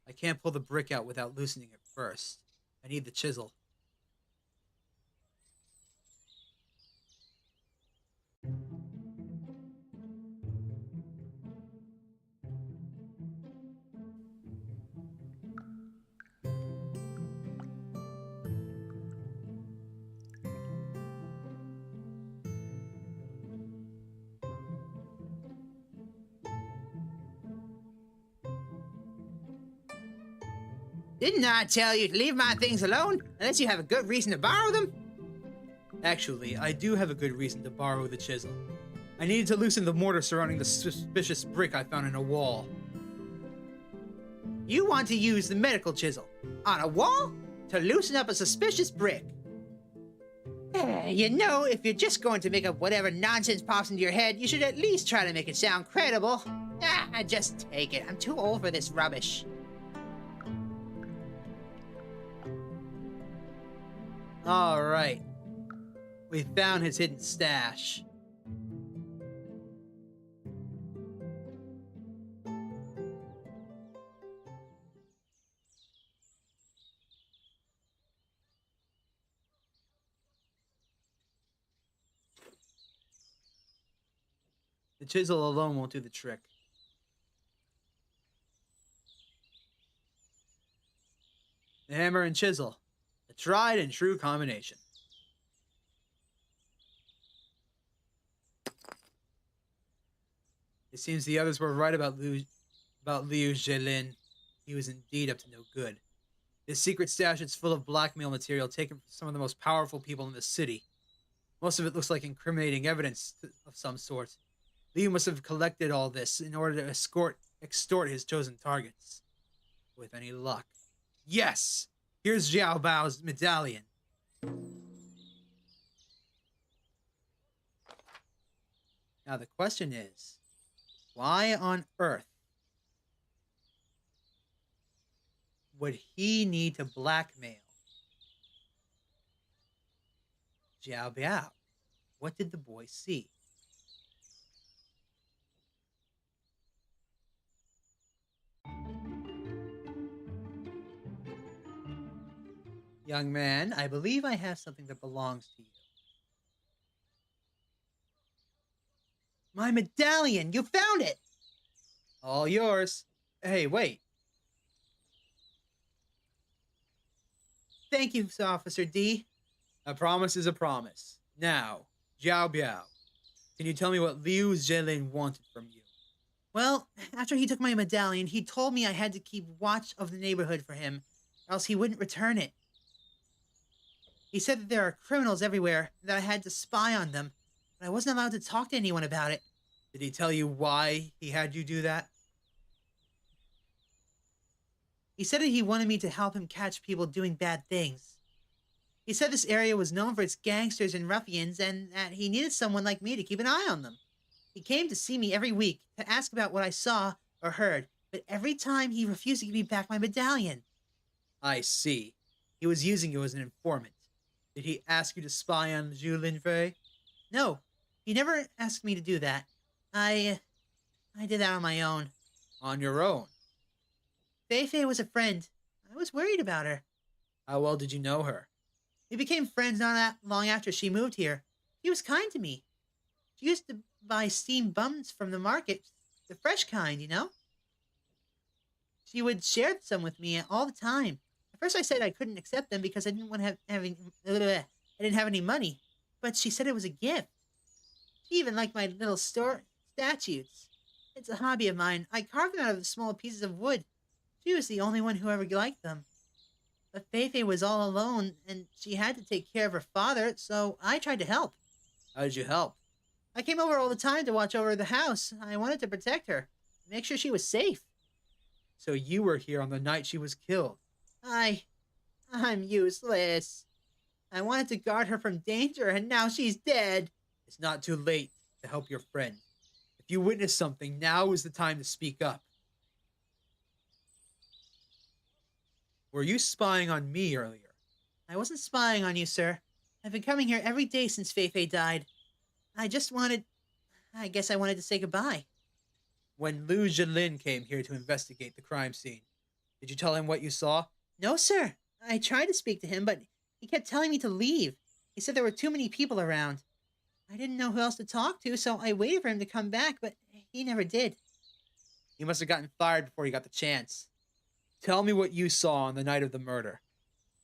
I can't pull the brick out without loosening it first. I need the chisel. Didn't I tell you to leave my things alone, unless you have a good reason to borrow them? Actually, I do have a good reason to borrow the chisel. I needed to loosen the mortar surrounding the suspicious brick I found in a wall. You want to use the medical chisel on a wall to loosen up a suspicious brick. You know, if you're just going to make up whatever nonsense pops into your head, you should at least try to make it sound credible. Just take it. I'm too old for this rubbish. All right. We found his hidden stash. The chisel alone won't do the trick. The hammer and chisel. A tried and true combination. It seems the others were right about Liu Zhelin. He was indeed up to no good. His secret stash is full of blackmail material taken from some of the most powerful people in the city. Most of it looks like incriminating evidence of some sort. Liu must have collected all this in order to extort his chosen targets. With any luck. Yes! Here's Xiao Bao's medallion. Now the question is, why on earth would he need to blackmail Xiao Bao? What did the boy see? Young man, I believe I have something that belongs to you. My medallion! You found it! All yours. Hey, wait. Thank you, Officer D. A promise is a promise. Now, Xiao Biao, can you tell me what Liu Zhelin wanted from you? Well, after he took my medallion, he told me I had to keep watch of the neighborhood for him, or else he wouldn't return it. He said that there are criminals everywhere, and that I had to spy on them, but I wasn't allowed to talk to anyone about it. Did he tell you why he had you do that? He said that he wanted me to help him catch people doing bad things. He said this area was known for its gangsters and ruffians, and that he needed someone like me to keep an eye on them. He came to see me every week to ask about what I saw or heard, but every time he refused to give me back my medallion. I see. He was using you as an informant. Did he ask you to spy on Zhu Linfei? No, he never asked me to do that. I did that on my own. On your own? Fei Fei was a friend. I was worried about her. How well did you know her? We became friends not that long after she moved here. She was kind to me. She used to buy steamed buns from the market, the fresh kind, you know? She would share some with me all the time. At first I said I couldn't accept them because I didn't want to I didn't have any money, but she said it was a gift. She even liked my little statues. It's a hobby of mine. I carved them out of small pieces of wood. She was the only one who ever liked them. But Fei Fei was all alone, and she had to take care of her father, so I tried to help. How did you help? I came over all the time to watch over the house. I wanted to protect her, make sure she was safe. So you were here on the night she was killed? I'm useless. I wanted to guard her from danger, and now she's dead. It's not too late to help your friend. If you witness something, now is the time to speak up. Were you spying on me earlier? I wasn't spying on you, sir. I've been coming here every day since Fei Fei died. I guess I wanted to say goodbye. When Liu Zhilin came here to investigate the crime scene, did you tell him what you saw? No, sir. I tried to speak to him, but he kept telling me to leave. He said there were too many people around. I didn't know who else to talk to, so I waited for him to come back, but he never did. He must have gotten fired before he got the chance. Tell me what you saw on the night of the murder.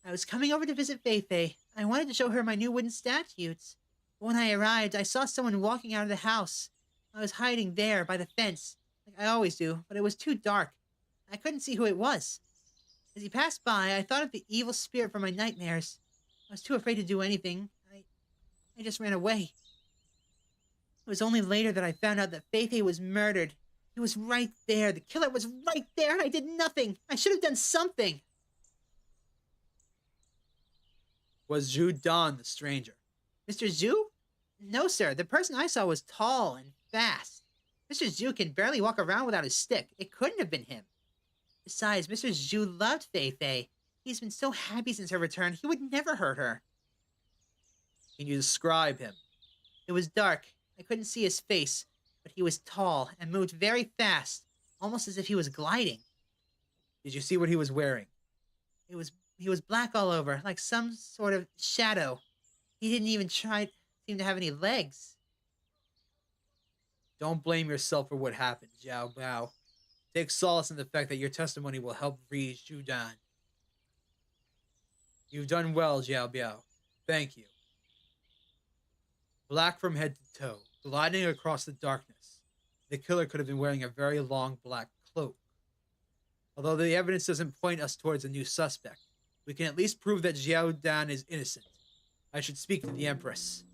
I was coming over to visit Fei Fei. I wanted to show her my new wooden statues. But when I arrived, I saw someone walking out of the house. I was hiding there by the fence, like I always do, but it was too dark. I couldn't see who it was. As he passed by, I thought of the evil spirit from my nightmares. I was too afraid to do anything. I just ran away. It was only later that I found out that Fei Fei was murdered. He was right there. The killer was right there, and I did nothing. I should have done something. Was Zhu Dan the stranger? Mr. Zhu? No, sir. The person I saw was tall and fast. Mr. Zhu can barely walk around without his stick. It couldn't have been him. Besides, Mr. Zhu loved Fei Fei. He's been so happy since her return, he would never hurt her. Can you describe him? It was dark. I couldn't see his face, but he was tall and moved very fast, almost as if he was gliding. Did you see what he was wearing? He was black all over, like some sort of shadow. He didn't even seem to have any legs. Don't blame yourself for what happened, Zhao Bao. Take solace in the fact that your testimony will help free Zhu Dan. You've done well, Zhao Biao. Thank you. Black from head to toe, gliding across the darkness. The killer could have been wearing a very long black cloak. Although the evidence doesn't point us towards a new suspect, we can at least prove that Zhao Dan is innocent. I should speak to the Empress.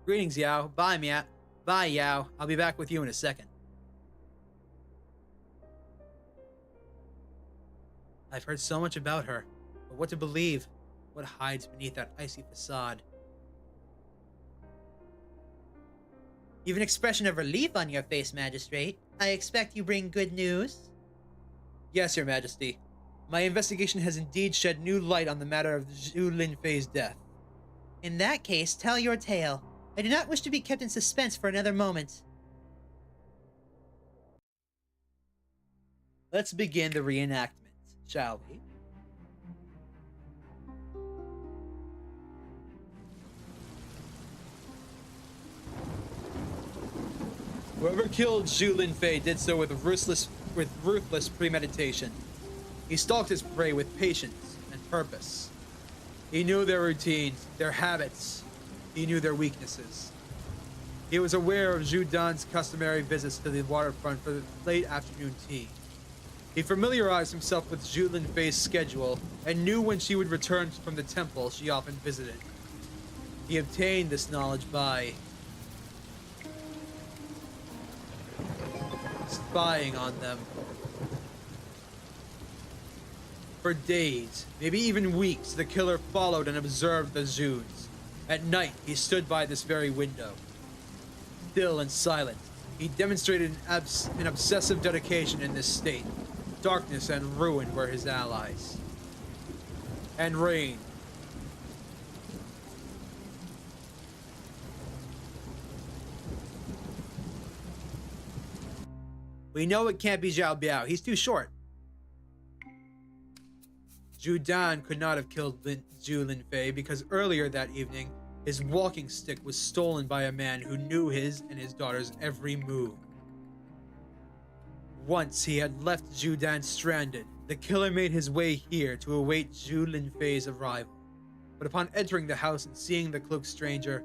Greetings, Yao. Bye, Mia. Bye, Yao. I'll be back with you in a second. I've heard so much about her, but what to believe? What hides beneath that icy facade? You've an expression of relief on your face, Magistrate. I expect you bring good news? Yes, Your Majesty. My investigation has indeed shed new light on the matter of Zhu Linfei's death. In that case, tell your tale. I do not wish to be kept in suspense for another moment. Let's begin the reenactment, shall we? Whoever killed Zhu Linfei did so with ruthless premeditation. He stalked his prey with patience and purpose. He knew their routines, their habits. He knew their weaknesses. He was aware of Zhu Dan's customary visits to the waterfront for the late afternoon tea. He familiarized himself with Zhu Linfei's schedule and knew when she would return from the temple she often visited. He obtained this knowledge by spying on them. For days, maybe even weeks, the killer followed and observed the Zhuns. At night, he stood by this very window. Still and silent, he demonstrated an obsessive dedication in this state. Darkness and ruin were his allies. And rain. We know it can't be Zhao Biao. He's too short. Zhu Dan could not have killed Zhu Linfei because earlier that evening, his walking stick was stolen by a man who knew his and his daughter's every move. Once he had left Zhu Dan stranded, the killer made his way here to await Zhu Linfei's arrival. But upon entering the house and seeing the cloaked stranger,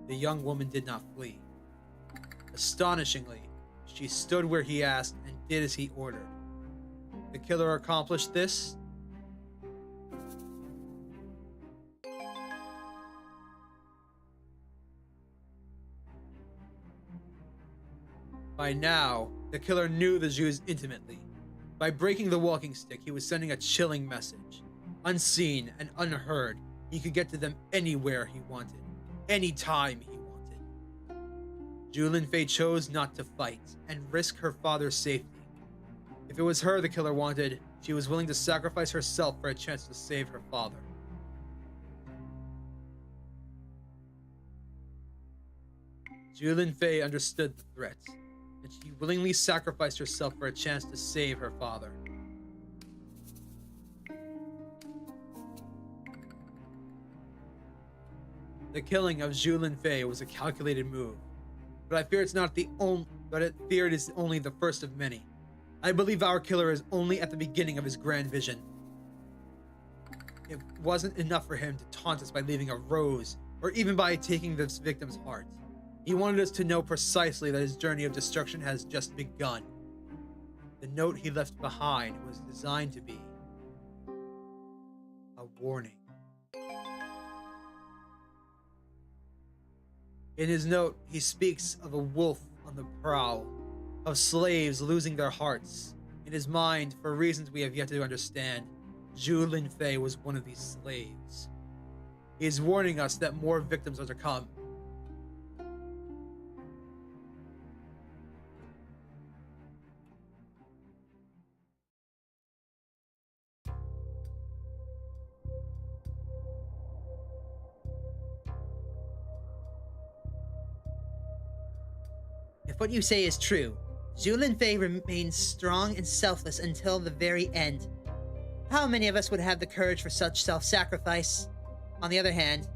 the young woman did not flee. Astonishingly, she stood where he asked and did as he ordered. The killer accomplished this. By now, the killer knew the Jews intimately. By breaking the walking stick, he was sending a chilling message. Unseen and unheard, he could get to them anywhere he wanted, anytime he wanted. Zhu Linfei chose not to fight and risk her father's safety. If it was her the killer wanted, she was willing to sacrifice herself for a chance to save her father. Zhu Linfei understood the threat, and she willingly sacrificed herself for a chance to save her father. The killing of Zhu Linfei was a calculated move, but I fear it is only the first of many. I believe our killer is only at the beginning of his grand vision. It wasn't enough for him to taunt us by leaving a rose, or even by taking this victim's heart. He wanted us to know precisely that his journey of destruction has just begun. The note he left behind was designed to be a warning. In his note, he speaks of a wolf on the prowl, of slaves losing their hearts. In his mind, for reasons we have yet to understand, Zhu Linfei was one of these slaves. He is warning us that more victims are to come. If what you say is true, Zhu Linfei remains strong and selfless until the very end. How many of us would have the courage for such self-sacrifice? On the other hand,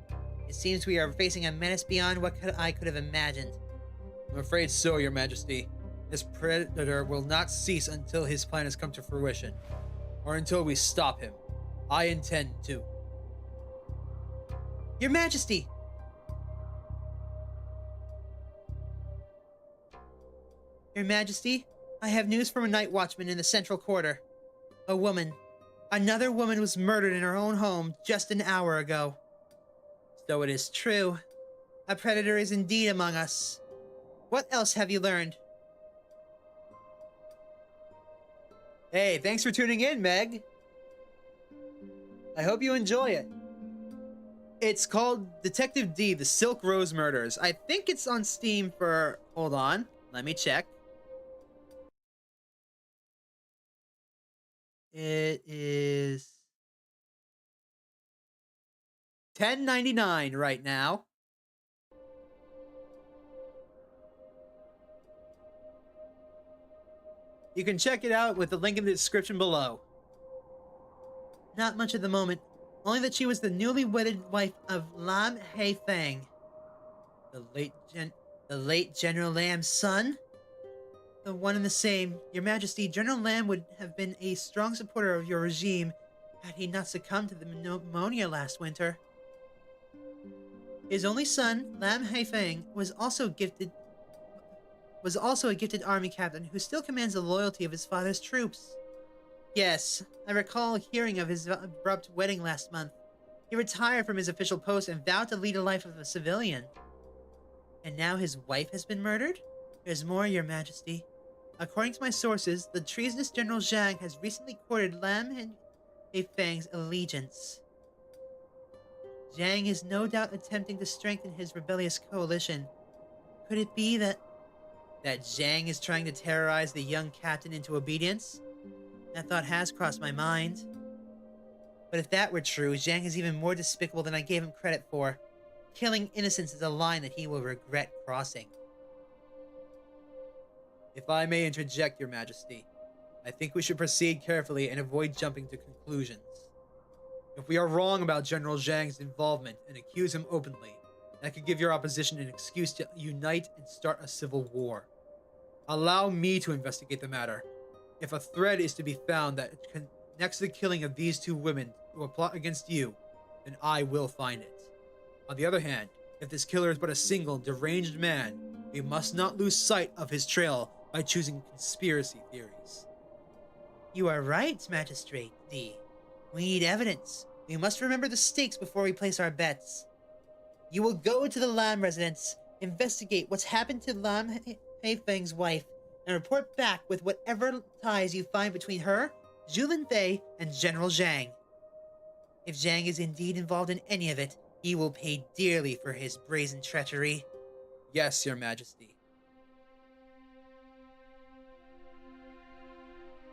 it seems we are facing a menace beyond what I could have imagined. I'm afraid so, Your Majesty. This predator will not cease until his plan has come to fruition, or until we stop him. I intend to. Your Majesty! Your Majesty, I have news from a night watchman in the central quarter. A woman. Another woman was murdered in her own home just an hour ago. So it is true. A predator is indeed among us. What else have you learned? Hey, thanks for tuning in, Meg. I hope you enjoy it. It's called Detective D, The Silk Rose Murders. I think it's on Steam for... Hold on, let me check. It is $10.99 right now. You can check it out with the link in the description below. Not much at the moment. Only that she was the newly wedded wife of Lam Haifeng. The late General Lam's son? The one and the same. Your Majesty, General Lam would have been a strong supporter of your regime had he not succumbed to the pneumonia last winter. His only son, Lam Haifeng, was also a gifted army captain who still commands the loyalty of his father's troops. Yes, I recall hearing of his abrupt wedding last month. He retired from his official post and vowed to lead a life of a civilian. And now his wife has been murdered? There's more, Your Majesty. According to my sources, the treasonous General Zhang has recently courted Lam Haifeng's allegiance. Zhang is no doubt attempting to strengthen his rebellious coalition. Could it be that Zhang is trying to terrorize the young captain into obedience? That thought has crossed my mind. But if that were true, Zhang is even more despicable than I gave him credit for. Killing innocents is a line that he will regret crossing. If I may interject, Your Majesty, I think we should proceed carefully and avoid jumping to conclusions. If we are wrong about General Zhang's involvement and accuse him openly, that could give your opposition an excuse to unite and start a civil war. Allow me to investigate the matter. If a thread is to be found that connects the killing of these two women to a plot against you, then I will find it. On the other hand, if this killer is but a single deranged man, we must not lose sight of his trail by choosing conspiracy theories. You are right, Magistrate D. We need evidence. We must remember the stakes before we place our bets. You will go to the Lam residence, investigate what's happened to Lam Haifeng's wife, and report back with whatever ties you find between her, Zhu Fei, and General Zhang. If Zhang is indeed involved in any of it, he will pay dearly for his brazen treachery. Yes, Your Majesty.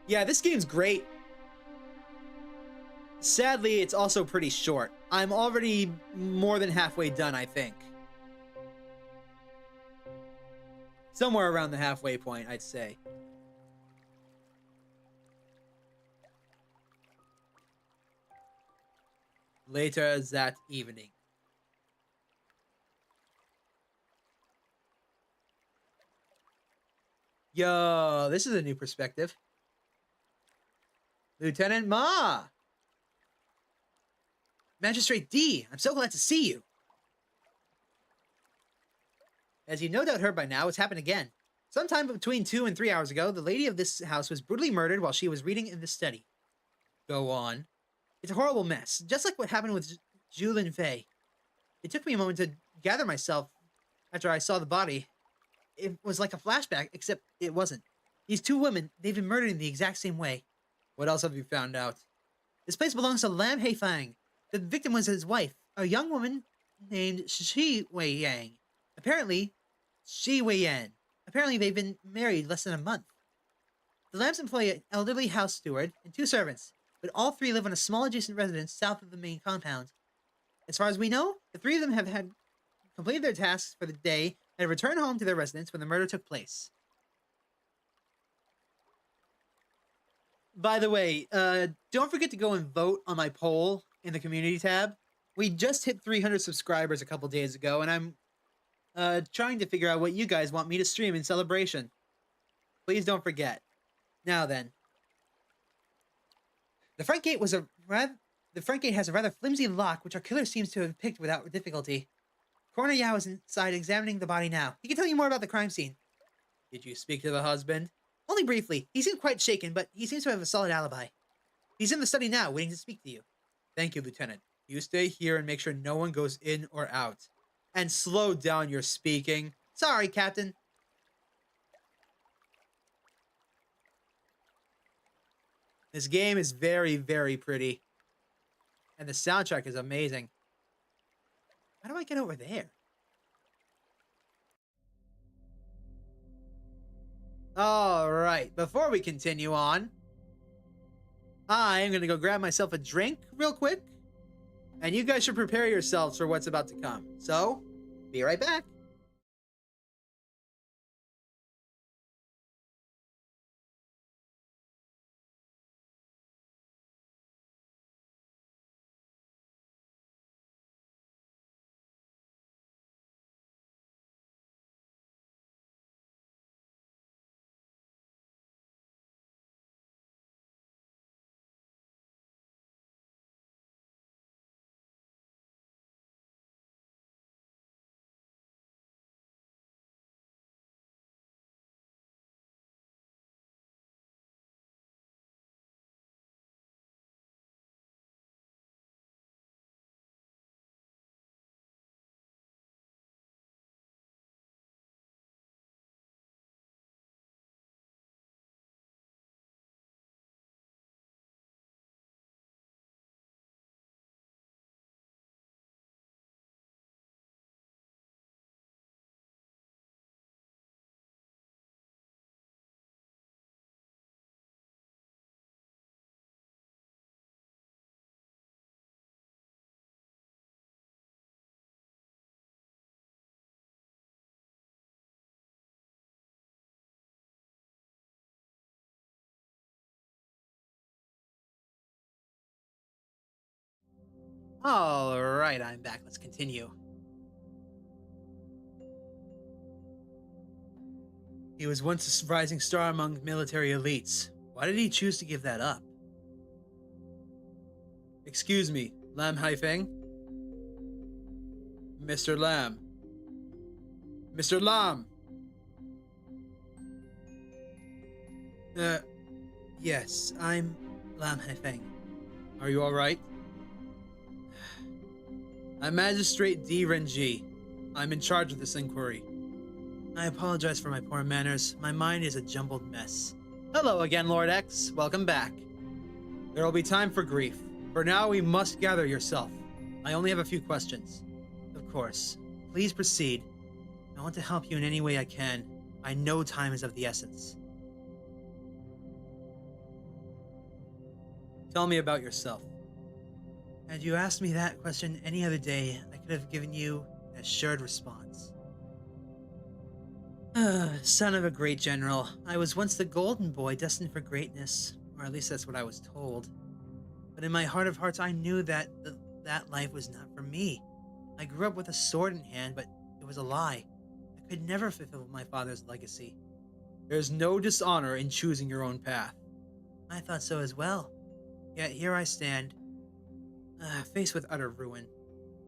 Yeah, this game's great. Sadly, it's also pretty short. I'm already more than halfway done, I think. Somewhere around the halfway point, I'd say. Later that evening. Yo, this is a new perspective. Lieutenant Ma! Magistrate D, I'm so glad to see you. As you no doubt heard by now, it's happened again. Sometime between 2 and 3 hours ago, the lady of this house was brutally murdered while she was reading in the study. Go on. It's a horrible mess, just like what happened with Zhu Fei. It took me a moment to gather myself after I saw the body. It was like a flashback, except it wasn't. These two women, they've been murdered in the exact same way. What else have you found out? This place belongs to Lam Haifang. The victim was his wife, a young woman named Shi Wei Yang. Apparently, they've been married less than a month. The Lambs employ an elderly house steward and 2 servants, but all 3 live on a small adjacent residence south of the main compound. As far as we know, the 3 of them have had completed their tasks for the day and have returned home to their residence when the murder took place. By the way, don't forget to go and vote on my poll in the community tab. We just hit 300 subscribers a couple days ago, and I'm trying to figure out what you guys want me to stream in celebration. Please don't forget. Now then. The front gate has a rather flimsy lock, which our killer seems to have picked without difficulty. Coroner Yao is inside examining the body now. He can tell you more about the crime scene. Did you speak to the husband? Only briefly. He seemed quite shaken, but he seems to have a solid alibi. He's in the study now, waiting to speak to you. Thank you, Lieutenant. You stay here and make sure no one goes in or out. And slow down your speaking. Sorry, Captain. This game is very, very pretty. And the soundtrack is amazing. How do I get over there? Alright, before we continue on, I'm going to go grab myself a drink real quick. And you guys should prepare yourselves for what's about to come. So, be right back. Alright, I'm back. Let's continue. He was once a rising star among military elites. Why did he choose to give that up? Excuse me, Lam Haifeng? Mr. Lam. Mr. Lam! Yes, I'm Lam Haifeng. Are you alright? I'm Magistrate D. Renjie. I'm in charge of this inquiry. I apologize for my poor manners. My mind is a jumbled mess. Hello again, Lord X. Welcome back. There will be time for grief. For now, we must gather yourself. I only have a few questions. Of course. Please proceed. I want to help you in any way I can. I know time is of the essence. Tell me about yourself. Had you asked me that question any other day, I could have given you an assured response. Son of a great general, I was once the golden boy destined for greatness, or at least that's what I was told. But in my heart of hearts, I knew that that life was not for me. I grew up with a sword in hand, but it was a lie. I could never fulfill my father's legacy. There's no dishonor in choosing your own path. I thought so as well. Yet here I stand, faced with utter ruin.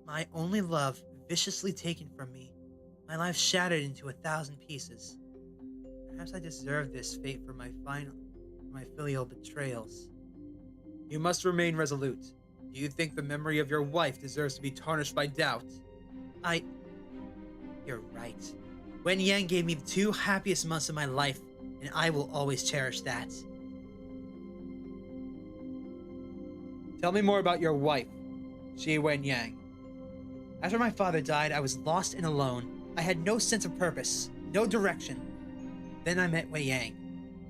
My only love viciously taken from me. My life shattered into 1,000 pieces. Perhaps I deserve this fate for my filial betrayals. You must remain resolute. Do you think the memory of your wife deserves to be tarnished by doubt? You're right. Wen Yang gave me the 2 happiest months of my life, and I will always cherish that. Tell me more about your wife, Shi Wen Yang. After my father died, I was lost and alone. I had no sense of purpose, no direction. Then I met Wei Yang.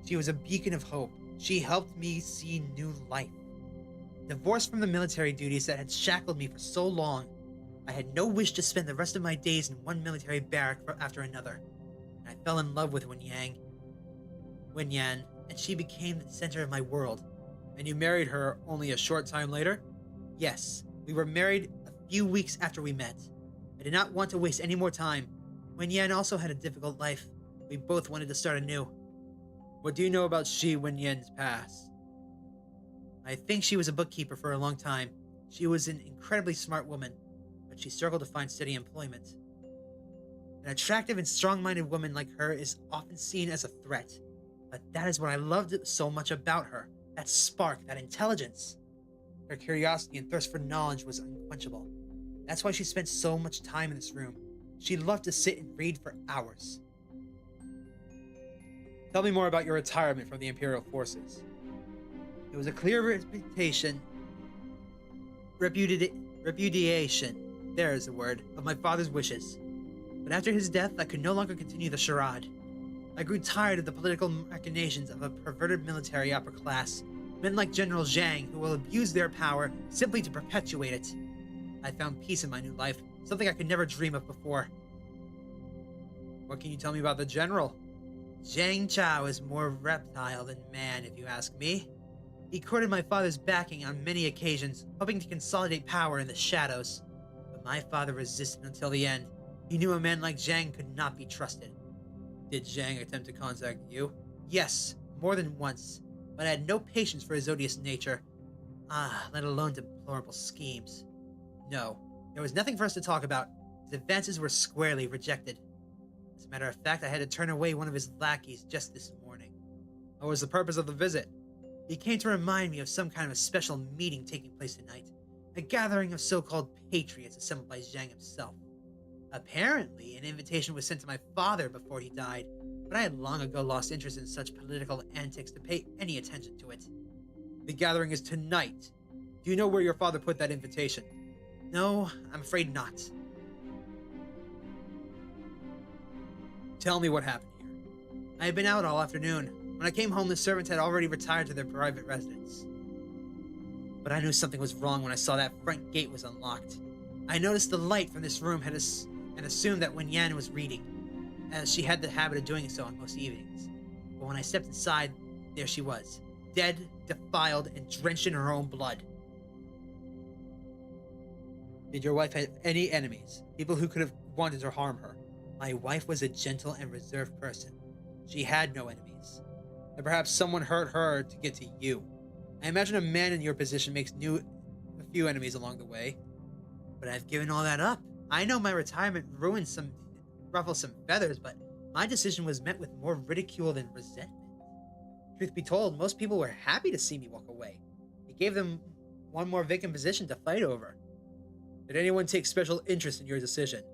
She was a beacon of hope. She helped me see new life. Divorced from the military duties that had shackled me for so long, I had no wish to spend the rest of my days in one military barrack after another. And I fell in love with Wen Yan, and she became the center of my world. And you married her only a short time later? Yes, we were married a few weeks after we met. I did not want to waste any more time. Wen Yan also had a difficult life. We both wanted to start anew. What do you know about Shi Wen Yan's past? I think she was a bookkeeper for a long time. She was an incredibly smart woman, but she struggled to find steady employment. An attractive and strong-minded woman like her is often seen as a threat, but that is what I loved so much about her. That spark, that intelligence. Her curiosity and thirst for knowledge was unquenchable. That's why she spent so much time in this room. She loved to sit and read for hours. Tell me more about your retirement from the Imperial forces. It was a clear repudiation, there is the word, of my father's wishes. But after his death, I could no longer continue the charade. I grew tired of the political machinations of a perverted military upper class, men like General Zhang who will abuse their power simply to perpetuate it. I found peace in my new life, something I could never dream of before. What can you tell me about the general? Zhang Chao is more reptile than man, if you ask me. He courted my father's backing on many occasions, hoping to consolidate power in the shadows. But my father resisted until the end. He knew a man like Zhang could not be trusted. Did Zhang attempt to contact you? Yes, more than once, but I had no patience for his odious nature. Let alone deplorable schemes. No, there was nothing for us to talk about. His advances were squarely rejected. As a matter of fact, I had to turn away one of his lackeys just this morning. What was the purpose of the visit? He came to remind me of some kind of a special meeting taking place tonight. A gathering of so-called patriots assembled by Zhang himself. Apparently, an invitation was sent to my father before he died, but I had long ago lost interest in such political antics to pay any attention to it. The gathering is tonight. Do you know where your father put that invitation? No, I'm afraid not. Tell me what happened here. I had been out all afternoon. When I came home, the servants had already retired to their private residence. But I knew something was wrong when I saw that front gate was unlocked. I noticed the light from this room and assumed that Wen Yan was reading, as she had the habit of doing so on most evenings. But when I stepped inside, there she was, dead, defiled, and drenched in her own blood. Did your wife have any enemies? People who could have wanted to harm her? My wife was a gentle and reserved person. She had no enemies. And perhaps someone hurt her to get to you. I imagine a man in your position makes a few enemies along the way. But I've given all that up. I know my retirement ruffled some feathers, but my decision was met with more ridicule than resentment. Truth be told, most people were happy to see me walk away. It gave them one more vacant position to fight over. Did anyone take special interest in your decision?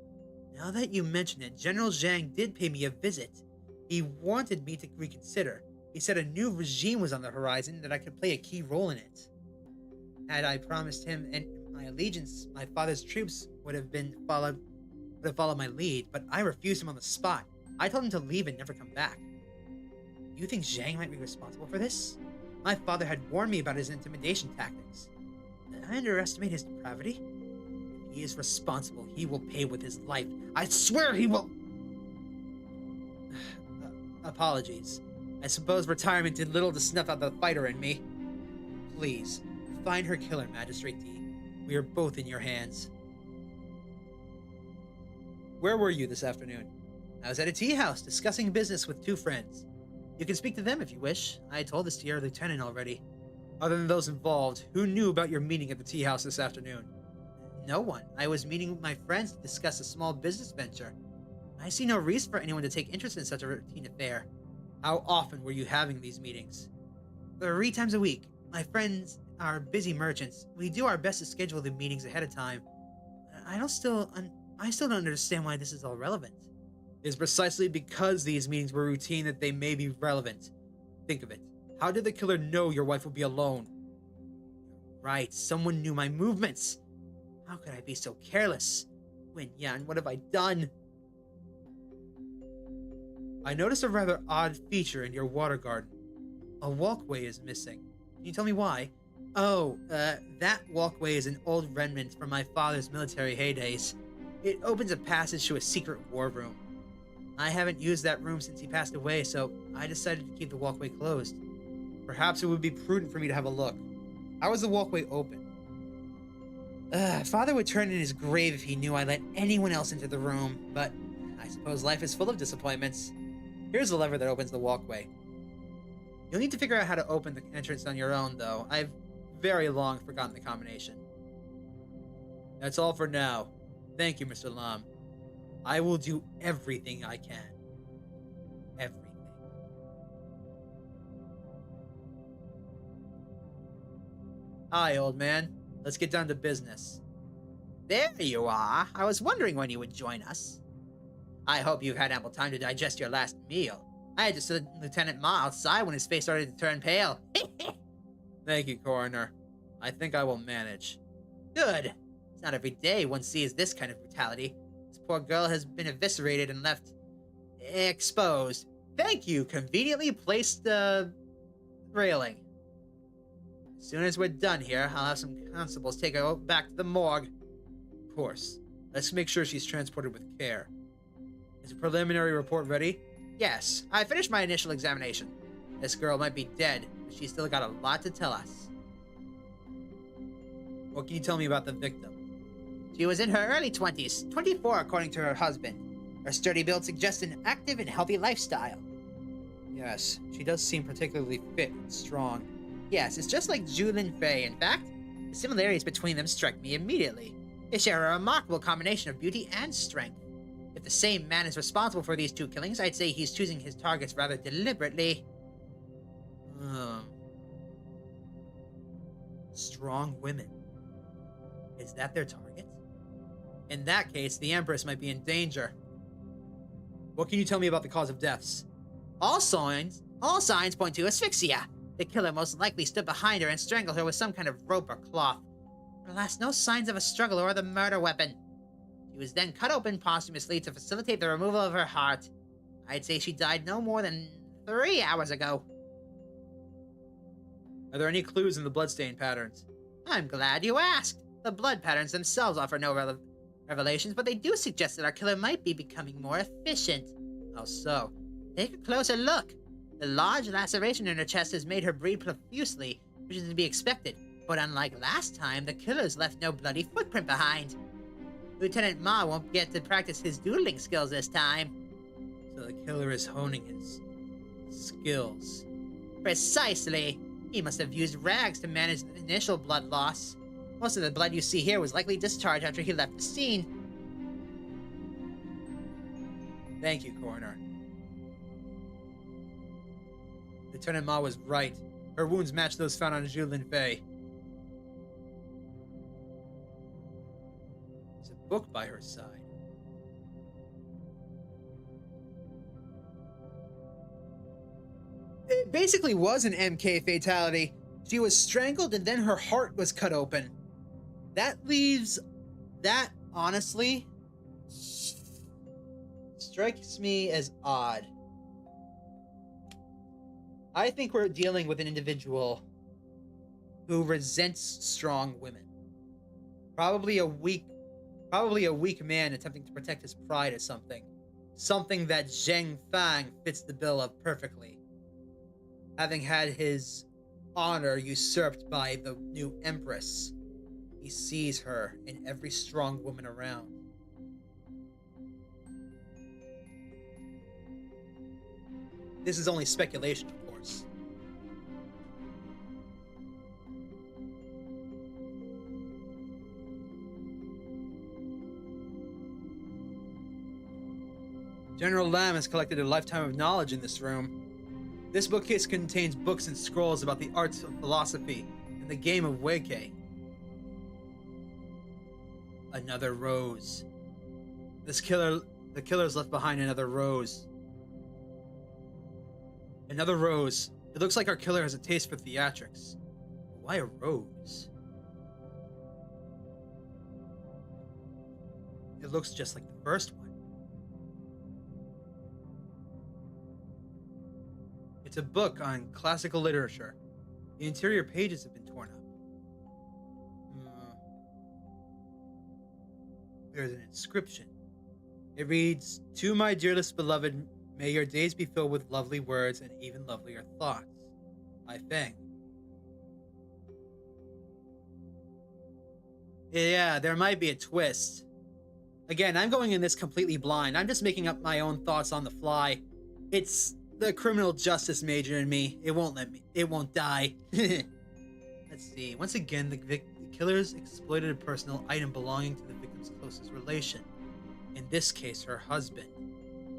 Now that you mention it, General Zhang did pay me a visit. He wanted me to reconsider. He said a new regime was on the horizon and that I could play a key role in it. Had I promised him and my allegiance, my father's troops would have followed my lead, but I refused him on the spot. I told him to leave and never come back. You think Zhang might be responsible for this? My father had warned me about his intimidation tactics. Did I underestimate his depravity? If he is responsible, he will pay with his life. I swear he will. Apologies. I suppose retirement did little to snuff out the fighter in me. Please, find her killer, Magistrate D. We are both in your hands. Where were you this afternoon? I was at a tea house discussing business with two friends. You can speak to them if you wish. I told this to your lieutenant already. Other than those involved, who knew about your meeting at the tea house this afternoon? No one. I was meeting with my friends to discuss a small business venture. I see no reason for anyone to take interest in such a routine affair. How often were you having these meetings? 3 times a week. My friends are busy merchants. We do our best to schedule the meetings ahead of time. I still don't understand why this is all relevant. It is precisely because these meetings were routine that they may be relevant. Think of it. How did the killer know your wife would be alone? Right, someone knew my movements. How could I be so careless? Yan, what have I done? I noticed a rather odd feature in your water garden. A walkway is missing. Can you tell me why? Oh, that walkway is an old remnant from my father's military heydays. It opens a passage to a secret war room. I haven't used that room since he passed away, so I decided to keep the walkway closed. Perhaps it would be prudent for me to have a look. How is the walkway open? Father would turn in his grave if he knew I let anyone else into the room, but I suppose life is full of disappointments. Here's the lever that opens the walkway. You'll need to figure out how to open the entrance on your own, though. I've very long forgotten the combination. That's all for now. Thank you, Mr. Lam. I will do everything I can. Everything. Hi, old man. Let's get down to business. There you are. I was wondering when you would join us. I hope you've had ample time to digest your last meal. I had to see Lieutenant Ma outside when his face started to turn pale. Thank you, Coroner. I think I will manage. Good. It's not every day one sees this kind of brutality. This poor girl has been eviscerated and left exposed. Thank you. Conveniently placed railing. As soon as we're done here, I'll have some constables take her back to the morgue. Of course. Let's make sure she's transported with care. Is a preliminary report ready? Yes, I finished my initial examination. This girl might be dead, but she's still got a lot to tell us. What can you tell me about the victim? She was in her early 20s, 24 according to her husband. Her sturdy build suggests an active and healthy lifestyle. Yes, she does seem particularly fit and strong. Yes, it's just like Zhu Linfei. In fact, the similarities between them strike me immediately. They share a remarkable combination of beauty and strength. If the same man is responsible for these two killings, I'd say he's choosing his targets rather deliberately. Strong women. Is that their target? In that case, the Empress might be in danger. What can you tell me about the cause of deaths? All signs point to asphyxia. The killer most likely stood behind her and strangled her with some kind of rope or cloth. Alas, no signs of a struggle or the murder weapon. She was then cut open posthumously to facilitate the removal of her heart. I'd say she died no more than 3 hours ago. Are there any clues in the bloodstain patterns? I'm glad you asked. The blood patterns themselves offer no revelations, but they do suggest that our killer might be becoming more efficient. How so? Take a closer look. The large laceration in her chest has made her breathe profusely, which is to be expected. But unlike last time, the killer's left no bloody footprint behind. Lieutenant Ma won't get to practice his dueling skills this time. So the killer is honing his skills. Precisely. He must have used rags to manage the initial blood loss. Most of the blood you see here was likely discharged after he left the scene. Thank you, Coroner. Lieutenant Ma was right. Her wounds match those found on Zhu Linfei. There's a book by her side. It basically was an MK fatality. She was strangled and then her heart was cut open. That leaves... That, honestly, strikes me as odd. I think we're dealing with an individual who resents strong women. Probably a weak man attempting to protect his pride or something. Something that Zheng Fang fits the bill of perfectly. Having had his honor usurped by the new empress, he sees her in every strong woman around. This is only speculation, of course. General Lam has collected a lifetime of knowledge in this room. This bookcase contains books and scrolls about the arts of philosophy and the game of Weike. Another rose. The killer's left behind another rose. Another rose. It looks like our killer has a taste for theatrics. Why a rose? It looks just like the first one. It's a book on classical literature. The interior pages have been torn up. There's an inscription. It reads, "To my dearest beloved, may your days be filled with lovely words and even lovelier thoughts. I Feng." Yeah, there might be a twist. Again, I'm going in this completely blind. I'm just making up my own thoughts on the fly. It's the criminal justice major in me. It won't die. Let's see. Once again, the killer's exploited a personal item belonging to the victim's closest relation. In this case, her husband.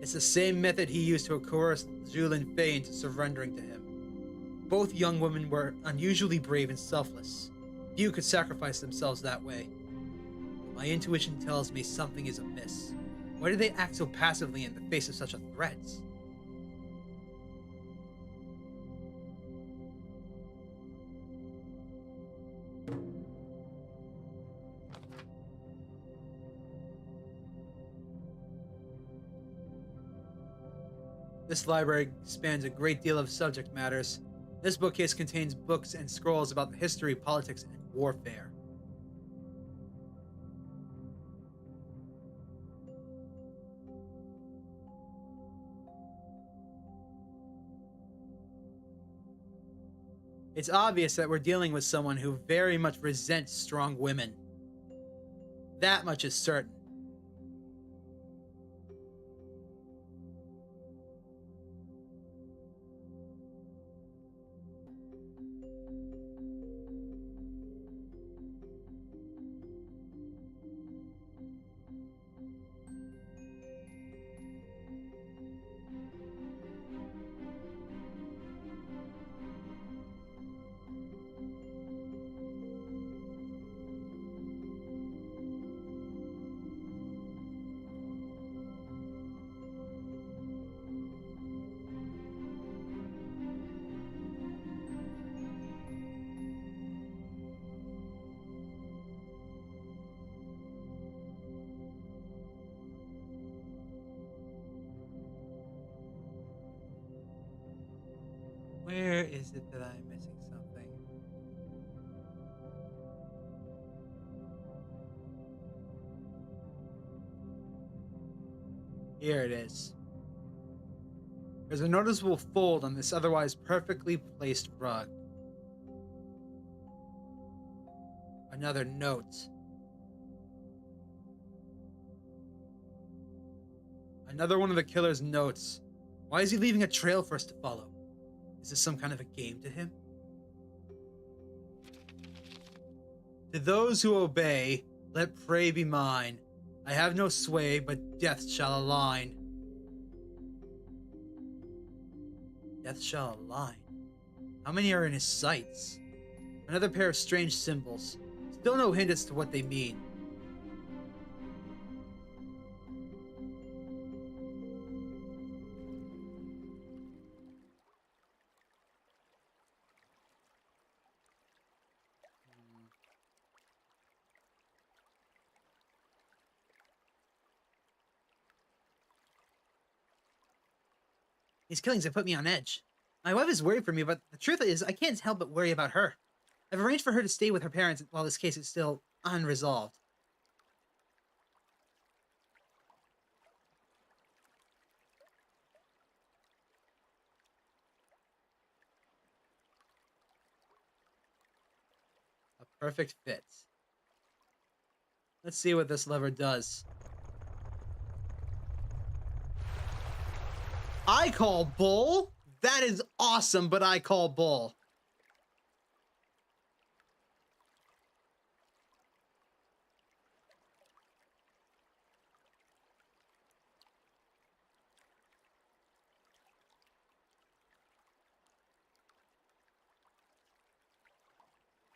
It's the same method he used to coerce Zhu Fei into surrendering to him. Both young women were unusually brave and selfless. Few could sacrifice themselves that way. My intuition tells me something is amiss. Why do they act so passively in the face of such a threat? This library spans a great deal of subject matters. This bookcase contains books and scrolls about the history, politics, and warfare. It's obvious that we're dealing with someone who very much resents strong women. That much is certain. Where is it that I'm missing something? Here it is. There's a noticeable fold on this otherwise perfectly placed rug. Another note. Another one of the killer's notes. Why is he leaving a trail for us to follow? Is this some kind of a game to him? To those who obey, let prey be mine. I have no sway, but death shall align. Death shall align. How many are in his sights? Another pair of strange symbols. Still no hint as to what they mean. These killings have put me on edge. My wife is worried for me, but the truth is, I can't help but worry about her. I've arranged for her to stay with her parents while this case is still unresolved. A perfect fit. Let's see what this lever does. I call bull? That is awesome, but I call bull.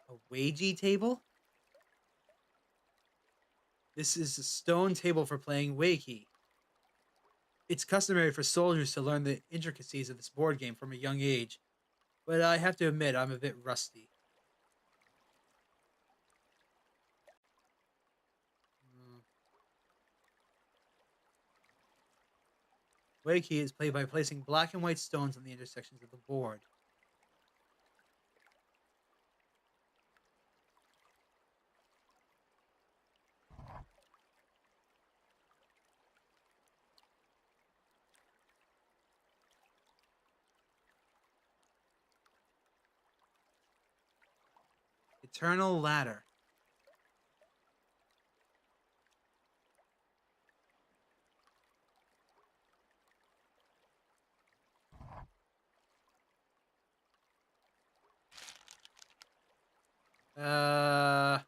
A Ouija table? This is a stone table for playing Wakey. It's customary for soldiers to learn the intricacies of this board game from a young age, but I have to admit I'm a bit rusty. Wakey is played by placing black and white stones on the intersections of the board. Eternal ladder. Uh...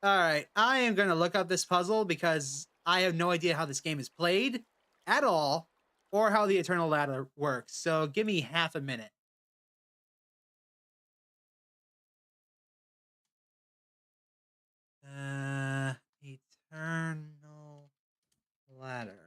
Alright, I am going to look up this puzzle because I have no idea how this game is played at all, or how the Eternal Ladder works. So give me half a minute. Eternal Ladder.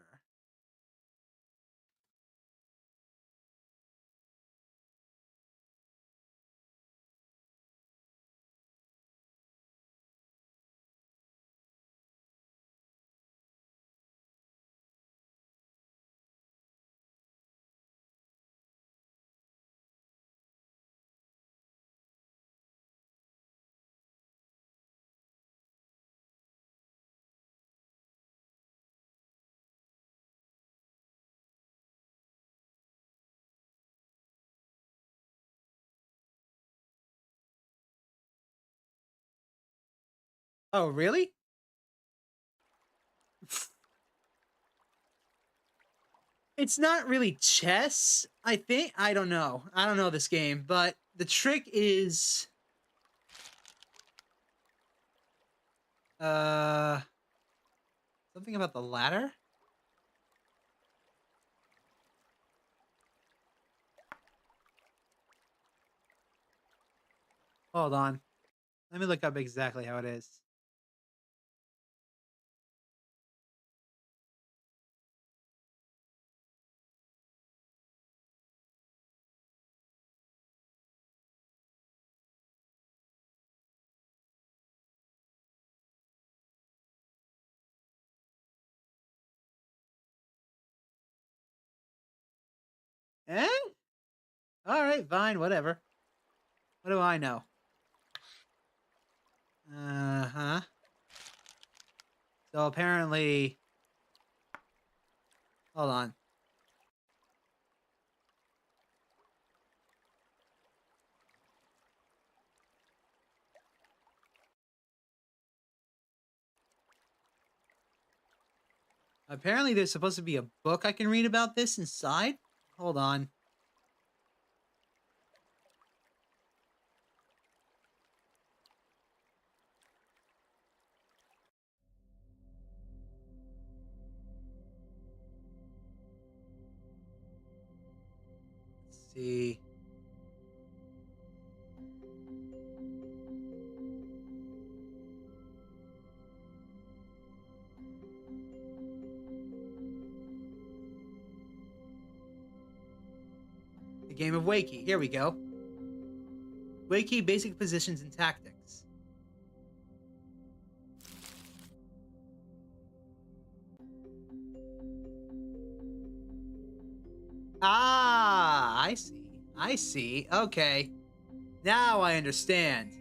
Oh, really? It's not really chess, I think. I don't know. I don't know this game, but the trick is... Something about the ladder? Hold on. Let me look up exactly how it is. Eh? Alright, fine, whatever. What do I know? Uh-huh. So apparently... Hold on. Apparently there's supposed to be a book I can read about this inside. Hold on. Let's see. The Game of Wakey. Here we go. Wiki basic positions and tactics. Ah, I see. I see. Okay. Now I understand.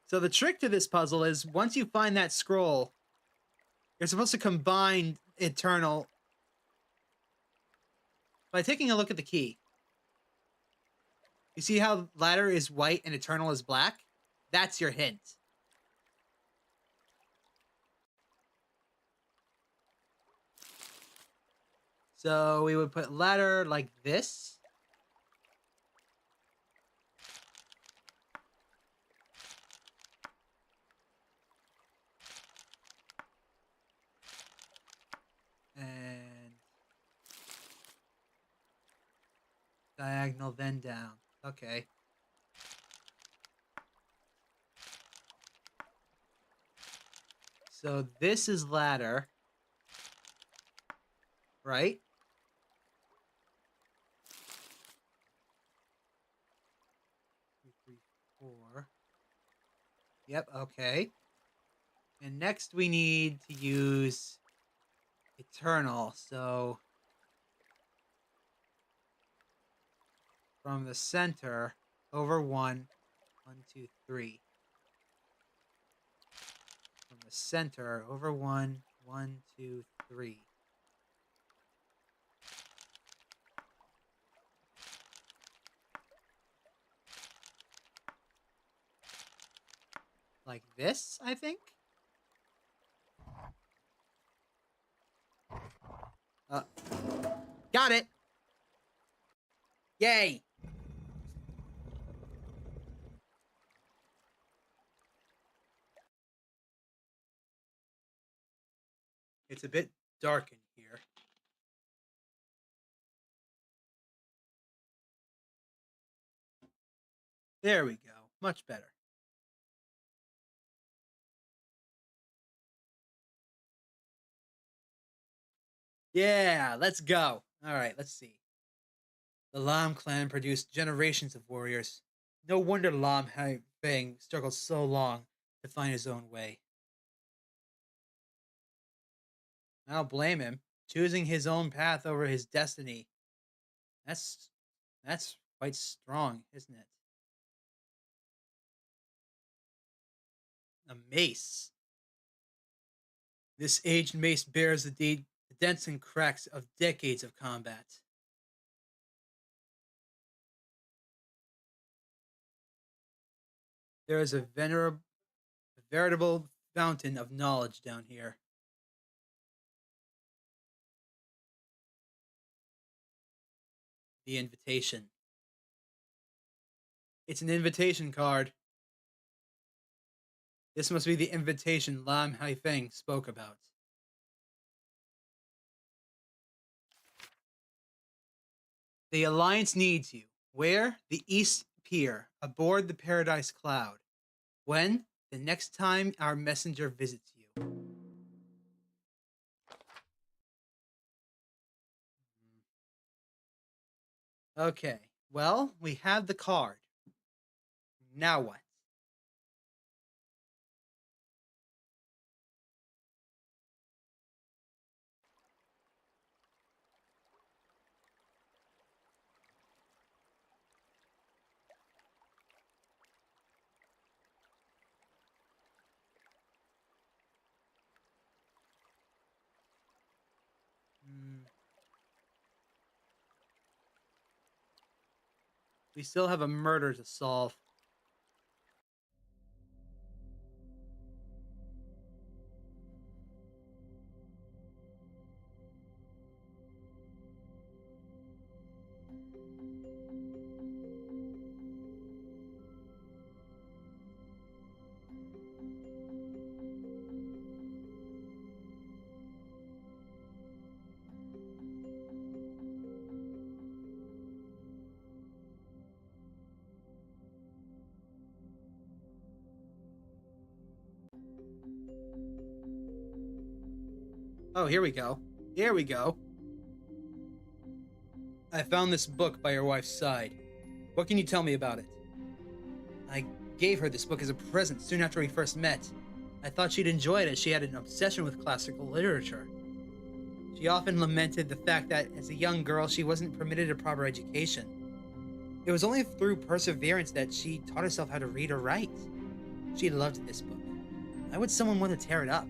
So the trick to this puzzle is once you find that scroll, you're supposed to combine Eternal by taking a look at the key. You see how Ladder is white and Eternal is black? That's your hint. So we would put Ladder like this. And diagonal, then down. Okay. So this is Ladder. Right? Two, three, four. Yep, okay. And next we need to use Eternal. So from the center over 1, 1, 2, 3. From the center over 1, 1, 2, 3. Like this, I think. Got it. Yay. It's a bit dark in here. There we go. Much better. Yeah, let's go. All right, let's see. The Lam clan produced generations of warriors. No wonder Lam Hai Feng struggled so long to find his own way. I don't blame him. Choosing his own path over his destiny. That's quite strong, isn't it? A mace. This aged mace bears the dents and cracks of decades of combat. There is a veritable fountain of knowledge down here. The invitation. It's an invitation card. This must be the invitation Lam Haifeng spoke about. The Alliance needs you. Where? The East Pier, aboard the Paradise Cloud. When? The next time our messenger visits you. Okay, well, we have the card. Now what? We still have a murder to solve. Oh, here we go. Here we go. I found this book by your wife's side. What can you tell me about it? I gave her this book as a present soon after we first met. I thought she'd enjoy it as she had an obsession with classical literature. She often lamented the fact that as a young girl she wasn't permitted a proper education. It was only through perseverance that she taught herself how to read or write. She loved this book. Why would someone want to tear it up?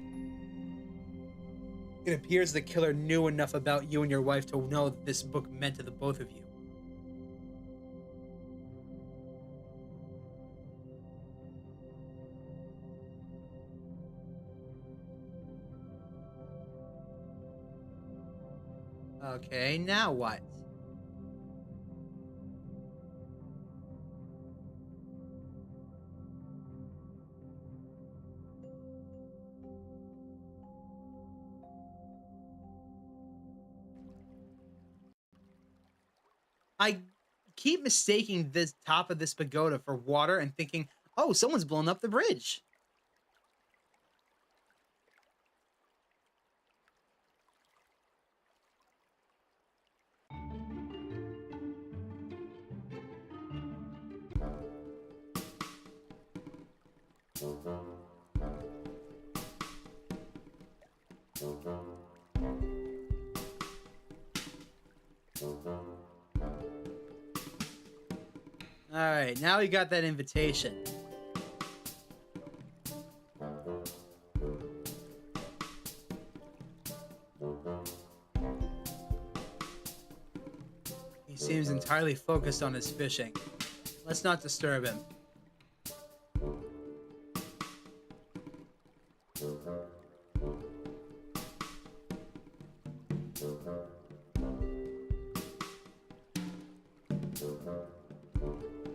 It appears the killer knew enough about you and your wife to know that this book meant to the both of you. Okay, now what? I keep mistaking this top of this pagoda for water and thinking, oh, someone's blown up the bridge. Alright, now we got that invitation. He seems entirely focused on his fishing. Let's not disturb him.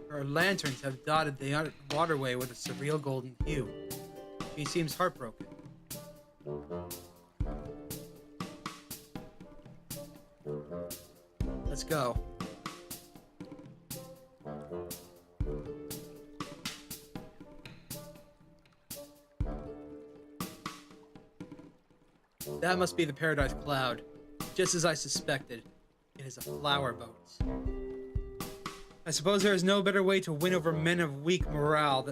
Her lanterns have dotted the waterway with a surreal golden hue. She seems heartbroken. Let's go. That must be the Paradise Cloud. Just as I suspected, it is a flower boat. I suppose there is no better way to win over men of weak morale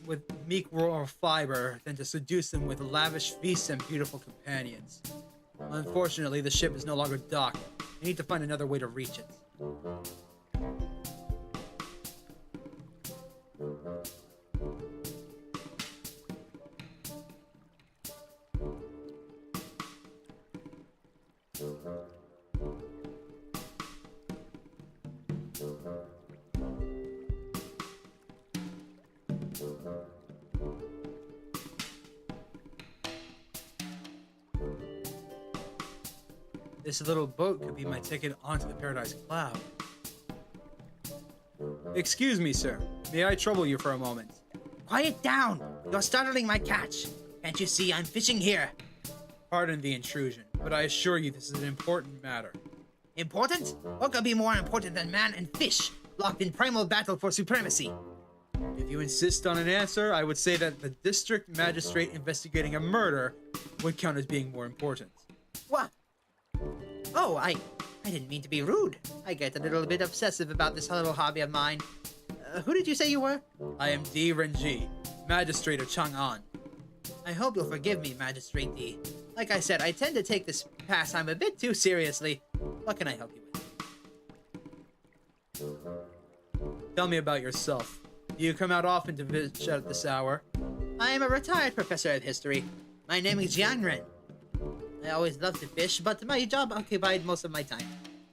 with meek moral fiber than to seduce them with lavish feasts and beautiful companions. Unfortunately, the ship is no longer docked. I need to find another way to reach it. This little boat could be my ticket onto the Paradise Cloud. Excuse me, sir. May I trouble you for a moment? Quiet down! You're startling my catch. Can't you see I'm fishing here? Pardon the intrusion, but I assure you this is an important matter. Important? What could be more important than man and fish, locked in primal battle for supremacy? If you insist on an answer, I would say that the district magistrate investigating a murder would count as being more important. What? Oh, I didn't mean to be rude. I get a little bit obsessive about this little hobby of mine. Who did you say you were? I am D. Renjie, magistrate of Chang'an. I hope you'll forgive me, Magistrate D. Like I said, I tend to take this pastime a bit too seriously. What can I help you with? Tell me about yourself. Do you come out often to visit at this hour? I am a retired professor of history. My name is Jianren. I always loved to fish, but my job occupied most of my time.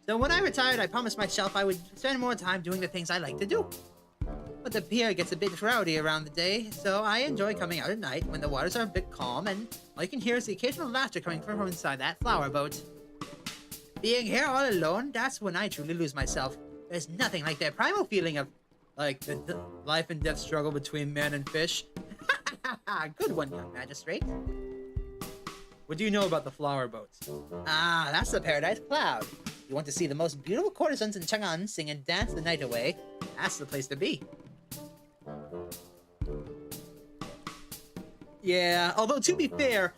So when I retired, I promised myself I would spend more time doing the things I like to do. But the pier gets a bit rowdy around the day, so I enjoy coming out at night when the waters are a bit calm and all you can hear is the occasional laughter coming from inside that flower boat. Being here all alone, that's when I truly lose myself. There's nothing like that primal feeling of... Like the life and death struggle between man and fish? Good one, young magistrate. What do you know about the flower boats? Ah, that's the Paradise Cloud. You want to see the most beautiful courtesans in Chang'an sing and dance the night away? That's the place to be. Yeah, although to be fair,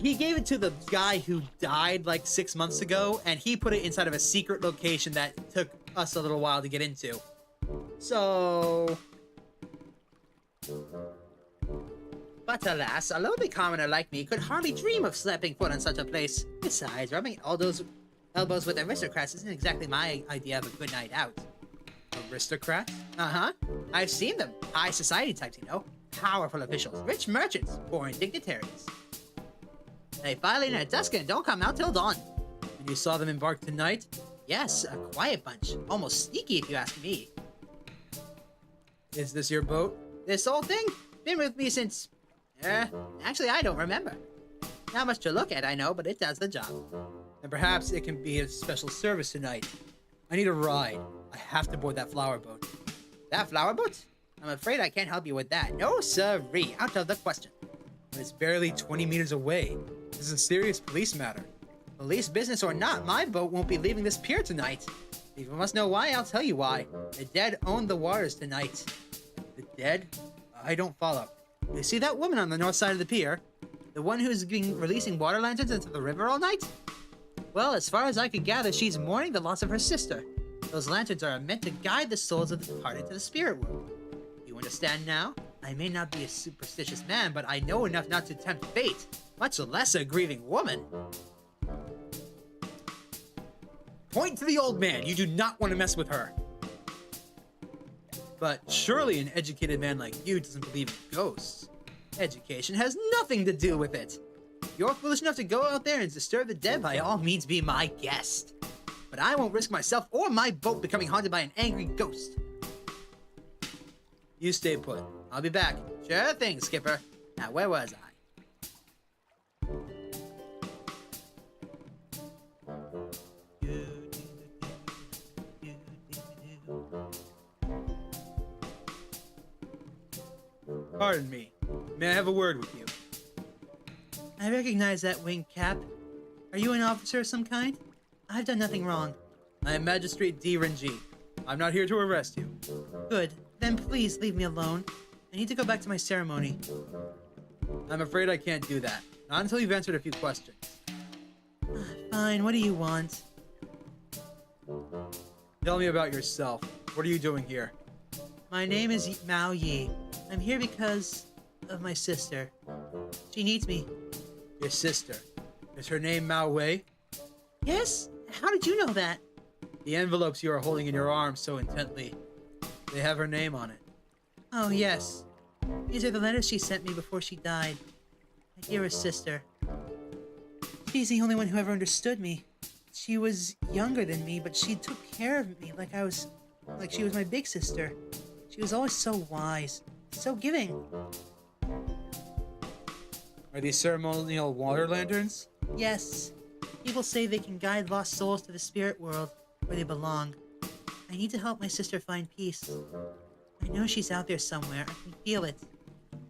he gave it to the guy who died like 6 months ago, and he put it inside of a secret location that took us a little while to get into. So... But alas, a lowly commoner like me could hardly dream of stepping foot on such a place. Besides, rubbing all those elbows with aristocrats isn't exactly my idea of a good night out. Aristocrats? Uh-huh. I've seen them. High society types, you know. Powerful officials, rich merchants, foreign dignitaries. They file in at dusk and don't come out till dawn. And you saw them embark tonight? Yes, a quiet bunch. Almost sneaky if you ask me. Is this your boat? This whole thing? Been with me since... actually, I don't remember. Not much to look at, I know, but it does the job. And perhaps it can be a special service tonight. I need a ride. I have to board that flower boat. That flower boat? I'm afraid I can't help you with that. No, sirree. Out of the question. But it's barely 20 meters away. This is a serious police matter. Police business or not, my boat won't be leaving this pier tonight. If you must know why, I'll tell you why. The dead own the waters tonight. The dead? I don't follow. You see that woman on the north side of the pier? The one who's been releasing water lanterns into the river all night? Well, as far as I could gather, she's mourning the loss of her sister. Those lanterns are meant to guide the souls of the departed to the spirit world. You understand now? I may not be a superstitious man, but I know enough not to tempt fate, much less a grieving woman. Point to the old man. You do not want to mess with her. But surely an educated man like you doesn't believe in ghosts. Education has nothing to do with it. If you're foolish enough to go out there and disturb the dead, by all means be my guest. But I won't risk myself or my boat becoming haunted by an angry ghost. You stay put. I'll be back. Sure thing, Skipper. Now, where was I? Pardon me. May I have a word with you? I recognize that winged cap. Are you an officer of some kind? I've done nothing wrong. I am Magistrate D. Renjie. I'm not here to arrest you. Good. Then please leave me alone. I need to go back to my ceremony. I'm afraid I can't do that. Not until you've answered a few questions. Fine, what do you want? Tell me about yourself. What are you doing here? My name is Mao Yi. I'm here because of my sister. She needs me. Your sister. Is her name Mao Wei? Yes? How did you know that? The envelopes you are holding in your arms so intently. They have her name on it. Oh, yes. These are the letters she sent me before she died. My dearest sister. She's the only one who ever understood me. She was younger than me, but she took care of me like she was my big sister. She was always so wise, so giving. Are these ceremonial water lanterns? Yes. People say they can guide lost souls to the spirit world, where they belong. I need to help my sister find peace. I know she's out there somewhere. I can feel it.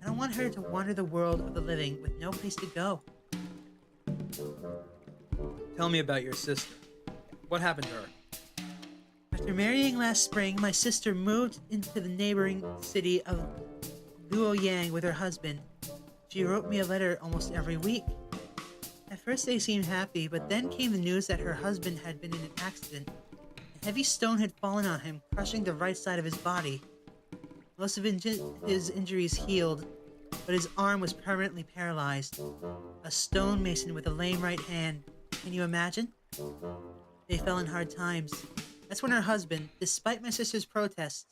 I don't want her to wander the world of the living with no place to go. Tell me about your sister. What happened to her? After marrying last spring, my sister moved into the neighboring city of Luoyang with her husband. She wrote me a letter almost every week. At first they seemed happy, but then came the news that her husband had been in an accident. A heavy stone had fallen on him, crushing the right side of his body. Most of his injuries healed, but his arm was permanently paralyzed. A stonemason with a lame right hand. Can you imagine? They fell in hard times. That's when her husband, despite my sister's protests,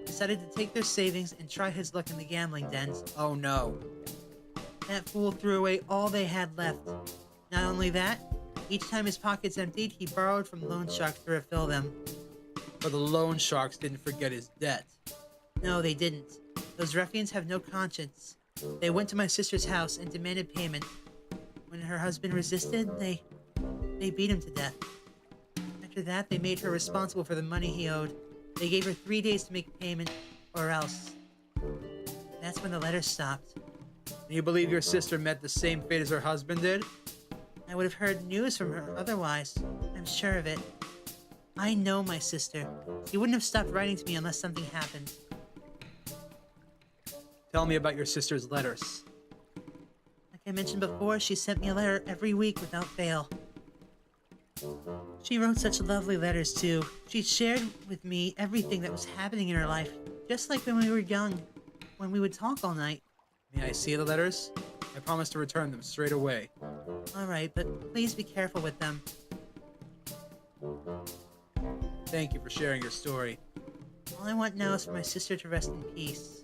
decided to take their savings and try his luck in the gambling dens. Oh no. That fool threw away all they had left. Not only that, each time his pockets emptied, he borrowed from loan sharks to refill them. But the loan sharks didn't forget his debt. No, they didn't. Those ruffians have no conscience. They went to my sister's house and demanded payment. When her husband resisted, they beat him to death. After that, they made her responsible for the money he owed. They gave her 3 days to make payment, or else. That's when the letter stopped. Do you believe your sister met the same fate as her husband did? I would have heard news from her otherwise. I'm sure of it. I know my sister. She wouldn't have stopped writing to me unless something happened. Tell me about your sister's letters. A Like I mentioned before, she sent me a letter every week without fail. She wrote such lovely letters, too. She shared with me everything that was happening in her life, just like when we were young, when we would talk all night. May I see the letters? I promise to return them straight away. Alright, but please be careful with them. Thank you for sharing your story. All I want now is for my sister to rest in peace.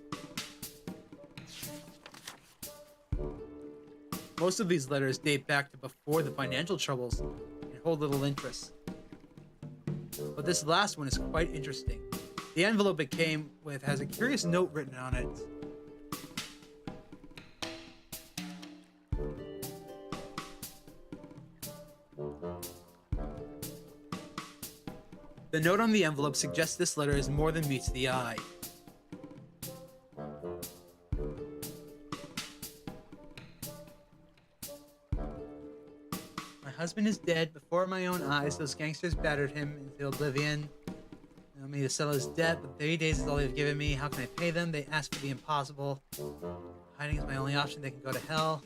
Most of these letters date back to before the financial troubles and hold little interest. But this last one is quite interesting. The envelope it came with has a curious note written on it. The note on the envelope suggests this letter is more than meets the eye. My husband is dead. Before my own eyes, those gangsters battered him into oblivion. They want me to settle his debt, but 30 days is all they've given me. How can I pay them? They ask for the impossible. Hiding is my only option. They can go to hell.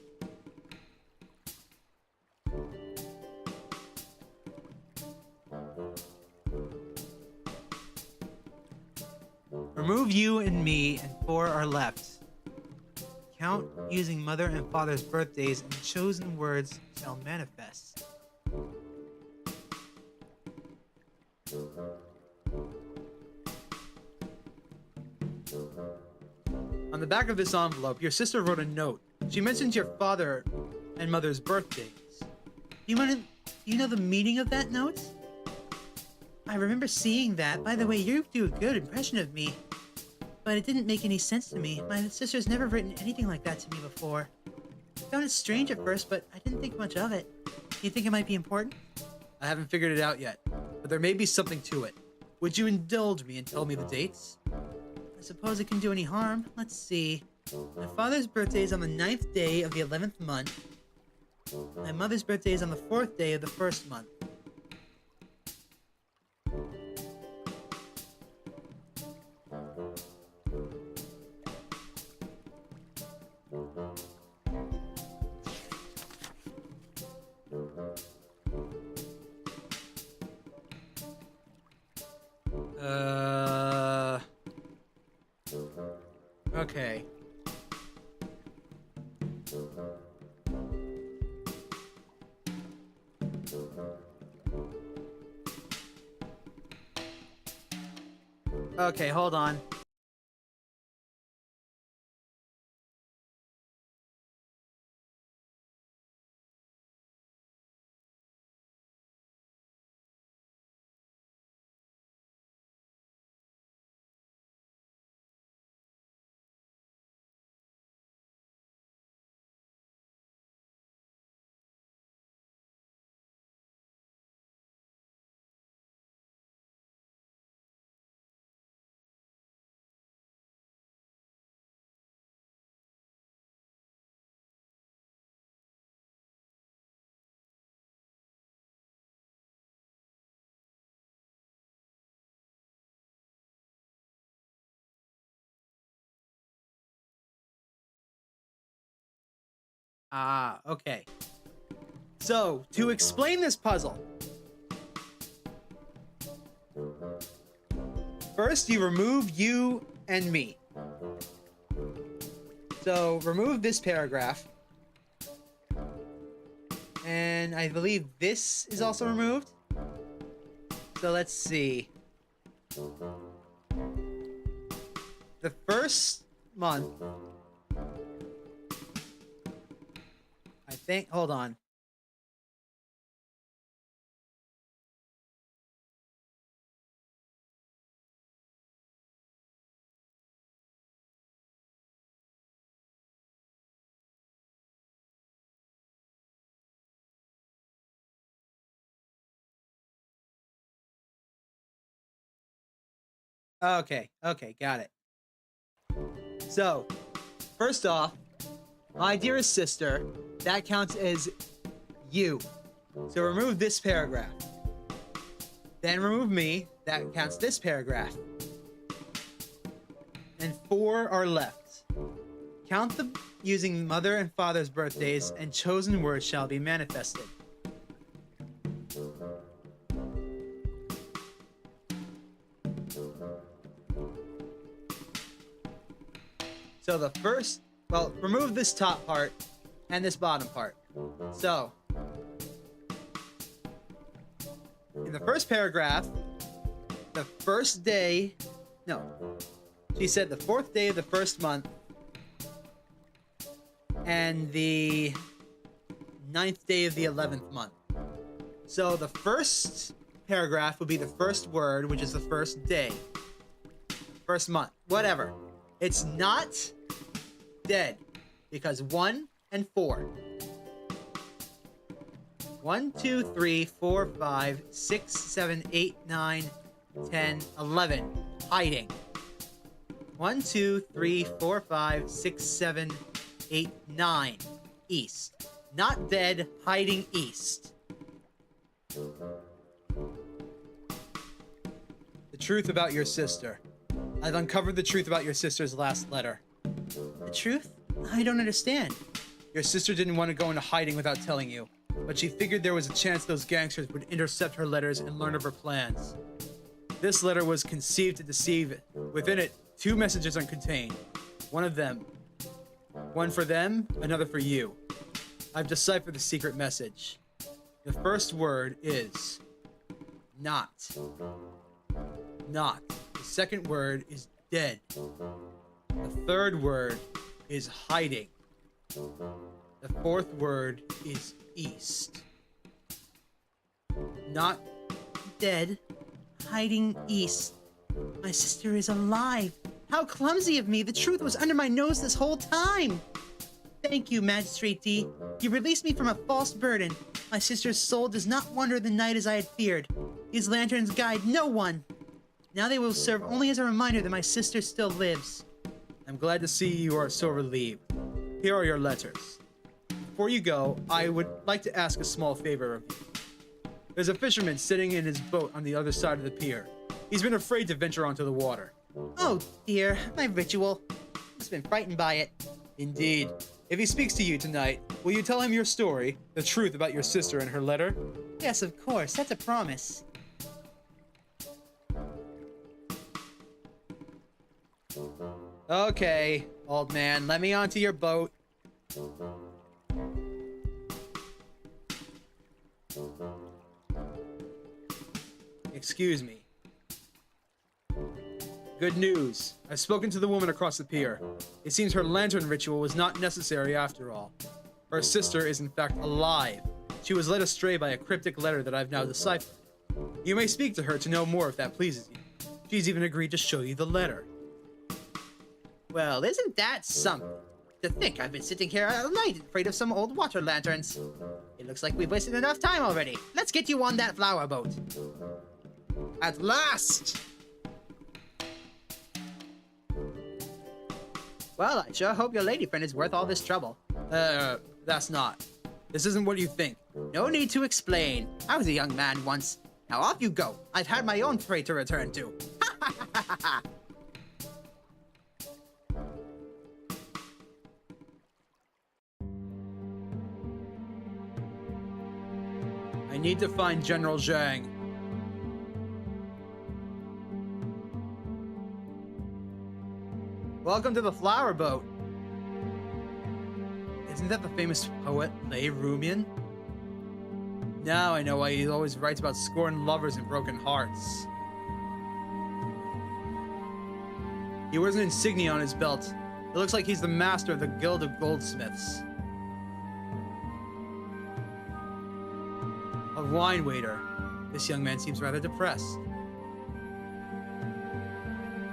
Remove you and me, and 4 are left. Count using mother and father's birthdays, and chosen words shall manifest. On the back of this envelope, your sister wrote a note. She mentions your father and mother's birthdays. Do you know the meaning of that note? I remember seeing that. By the way, you do a good impression of me. But it didn't make any sense to me. My sister's never written anything like that to me before. I found it strange at first, but I didn't think much of it. Do you think it might be important? I haven't figured it out yet, but there may be something to it. Would you indulge me and tell me the dates? I suppose it can do any harm. Let's see. My father's birthday is on the 9th day of the 11th month. My mother's birthday is on the 4th day of the 1st month. Okay. Okay, hold on. Okay. So, to explain this puzzle, first you remove you and me. So, remove this paragraph. And I believe this is also removed. So, let's see. The first month, I think, hold on. Okay, got it. So, first off, my dearest sister, that counts as you. So remove this paragraph. Then remove me, that counts this paragraph. And 4 are left. Count them using mother and father's birthdays, and chosen words shall be manifested. So the first, well, remove this top part and this bottom part. So, in the first paragraph, the first day, no, she said the 4th day of the first month and the 9th day of the 11th month. So the first paragraph would be the first word, which is the first day, first month, whatever. It's not dead because 1 and 4. 1, 2, 3, 4, 5, 6, 7, 8, 9, 10, 11. Hiding. 1, 2, 3, 4, 5, 6, 7, 8, 9. East. Not dead, hiding east. The truth about your sister. I've uncovered the truth about your sister's last letter. The truth? I don't understand. Your sister didn't want to go into hiding without telling you, but she figured there was a chance those gangsters would intercept her letters and learn of her plans. This letter was conceived to deceive. Within it, 2 messages are contained. One of them. One for them, another for you. I've deciphered the secret message. The first word is not. Not. The second word is dead. The third word is hiding. The fourth word is east. Not dead, hiding east. My sister is alive. How clumsy of me. The truth was under my nose this whole time. Thank you, Magistrate D. You released me from a false burden. My sister's soul does not wander the night as I had feared. These lanterns guide no one. Now they will serve only as a reminder that my sister still lives. I'm glad to see you are so relieved. Here are your letters. Before you go, I would like to ask a small favor of you. There's a fisherman sitting in his boat on the other side of the pier. He's been afraid to venture onto the water. Oh dear, my ritual. I've been frightened by it. Indeed. If he speaks to you tonight, will you tell him your story, the truth about your sister and her letter? Yes, of course. That's a promise. Okay, old man, let me onto your boat. Excuse me. Good news. I've spoken to the woman across the pier. It seems her lantern ritual was not necessary after all. Her sister is in fact alive. She was led astray by a cryptic letter that I've now deciphered. You may speak to her to know more if that pleases you. She's even agreed to show you the letter. Well, isn't that something? To think I've been sitting here all night afraid of some old water lanterns. It looks like we've wasted enough time already. Let's get you on that flower boat. At last! Well, I sure hope your lady friend is worth all this trouble. That's not. This isn't what you think. No need to explain. I was a young man once. Now off you go. I've had my own prey to return to. I need to find General Zhang. Welcome to the flower boat. Isn't that the famous poet Lei Rumian? Now I know why he always writes about scorned lovers and broken hearts. He wears an insignia on his belt. It looks like he's the master of the Guild of Goldsmiths. A wine waiter. This young man seems rather depressed.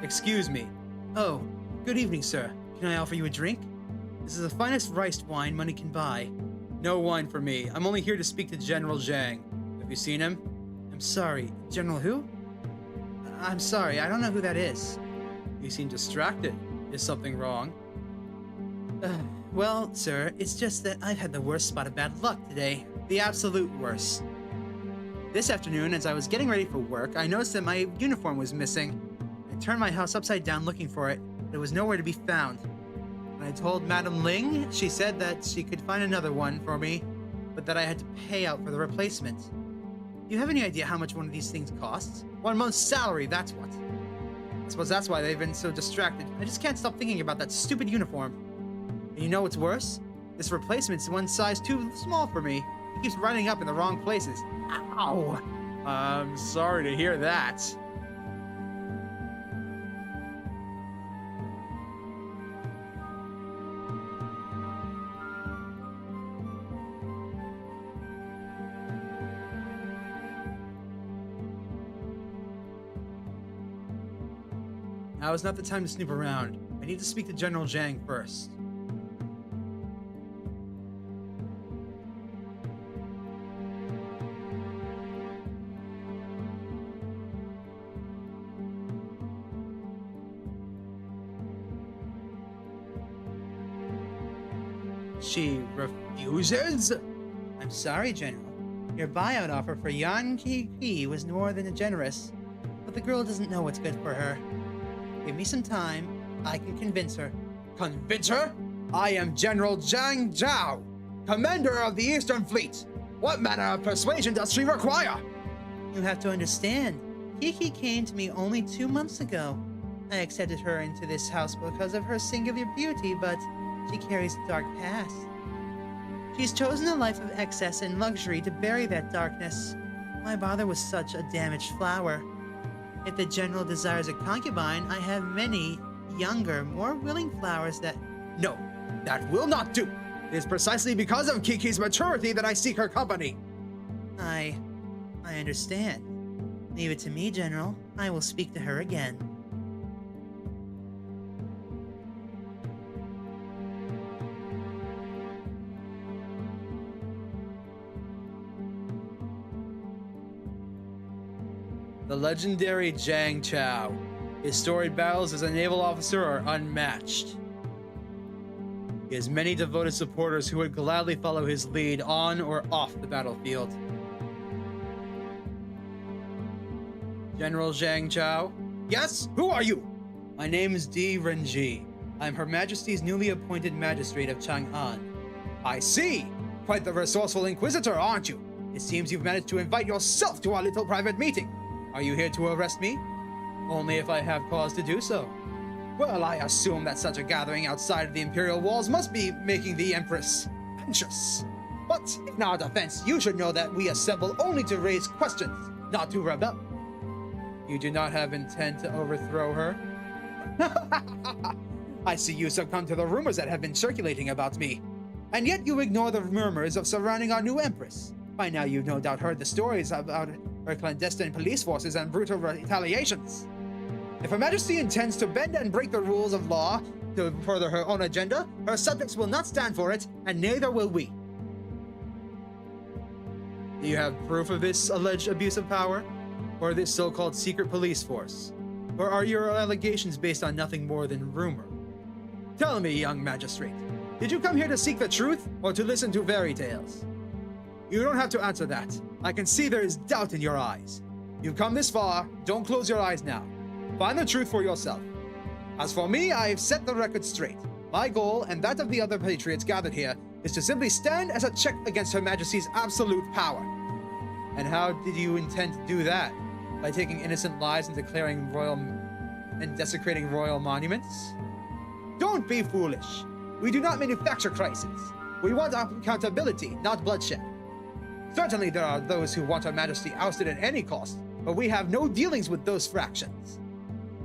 Excuse me. Oh, good evening, sir. Can I offer you a drink? This is the finest riced wine money can buy. No wine for me. I'm only here to speak to General Zhang. Have you seen him? I'm sorry. General who? I'm sorry. I don't know who that is. You seem distracted. Is something wrong? Well, sir, it's just that I've had the worst spot of bad luck today. The absolute worst. This afternoon, as I was getting ready for work, I noticed that my uniform was missing. I turned my house upside down looking for it, but it was nowhere to be found. When I told Madame Ling, she said that she could find another one for me, but that I had to pay out for the replacement. Do you have any idea how much one of these things costs? 1 month's salary, that's what. I suppose that's why they've been so distracted. I just can't stop thinking about that stupid uniform. And you know what's worse? This replacement's one size too small for me. It keeps running up in the wrong places. Ow! I'm sorry to hear that. Now is not the time to snoop around. I need to speak to General Zhang first. She refuses? I'm sorry, General. Your buyout offer for Yan Qi was more than generous, but the girl doesn't know what's good for her. Give me some time. I can convince her. Convince her? I am General Zhang Zhao, commander of the Eastern Fleet. What manner of persuasion does she require? You have to understand, Kiki came to me only 2 months ago. I accepted her into this house because of her singular beauty, but she carries a dark past. She's chosen a life of excess and luxury to bury that darkness. Why bother with such a damaged flower? If the general desires a concubine, I have many younger, more willing flowers that... No, that will not do. It is precisely because of Kiki's maturity that I seek her company. I understand. Leave it to me, General. I will speak to her again. The legendary Zhang Chao. His storied battles as a naval officer are unmatched. He has many devoted supporters who would gladly follow his lead on or off the battlefield. General Zhang Chao. Yes? Who are you? My name is Renjie. I'm Her Majesty's newly appointed magistrate of Chang'an. I see. Quite the resourceful inquisitor, aren't you? It seems you've managed to invite yourself to our little private meeting. Are you here to arrest me? Only if I have cause to do so. Well, I assume that such a gathering outside of the Imperial walls must be making the Empress anxious. But in our defense, you should know that we assemble only to raise questions, not to rebel. You do not have intent to overthrow her? I see you succumb to the rumors that have been circulating about me. And yet you ignore the murmurs of surrounding our new Empress. By now you've no doubt heard the stories about her clandestine police forces and brutal retaliations. If Her Majesty intends to bend and break the rules of law to further her own agenda, her subjects will not stand for it, and neither will we. Do you have proof of this alleged abuse of power? Or this so-called secret police force? Or are your allegations based on nothing more than rumor? Tell me, young magistrate, did you come here to seek the truth or to listen to fairy tales? You don't have to answer that. I can see there is doubt in your eyes. You've come this far, don't close your eyes now. Find the truth for yourself. As for me, I've set the record straight. My goal, and that of the other patriots gathered here, is to simply stand as a check against Her Majesty's absolute power. And how did you intend to do that? By taking innocent lives and desecrating royal monuments? Don't be foolish. We do not manufacture crises. We want accountability, not bloodshed. Certainly there are those who want Her Majesty ousted at any cost, but we have no dealings with those fractions.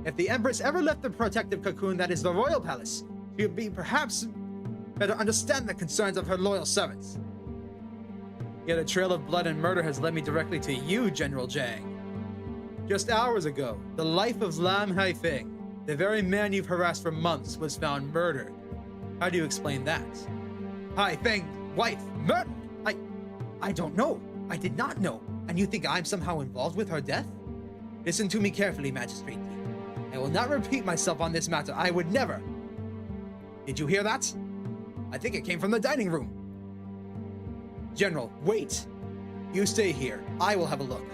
If the Empress ever left the protective cocoon that is the royal palace, she would be perhaps better understand the concerns of her loyal servants. Yet a trail of blood and murder has led me directly to you, General Zhang. Just hours ago, the life of Lam Haifeng, the very man you've harassed for months, was found murdered. How do you explain that? Haifeng, wife, murdered? I don't know. I did not know. And you think I'm somehow involved with her death? Listen to me carefully, Magistrate. I will not repeat myself on this matter. I would never. Did you hear that? I think it came from the dining room. General, wait. You stay here. I will have a look.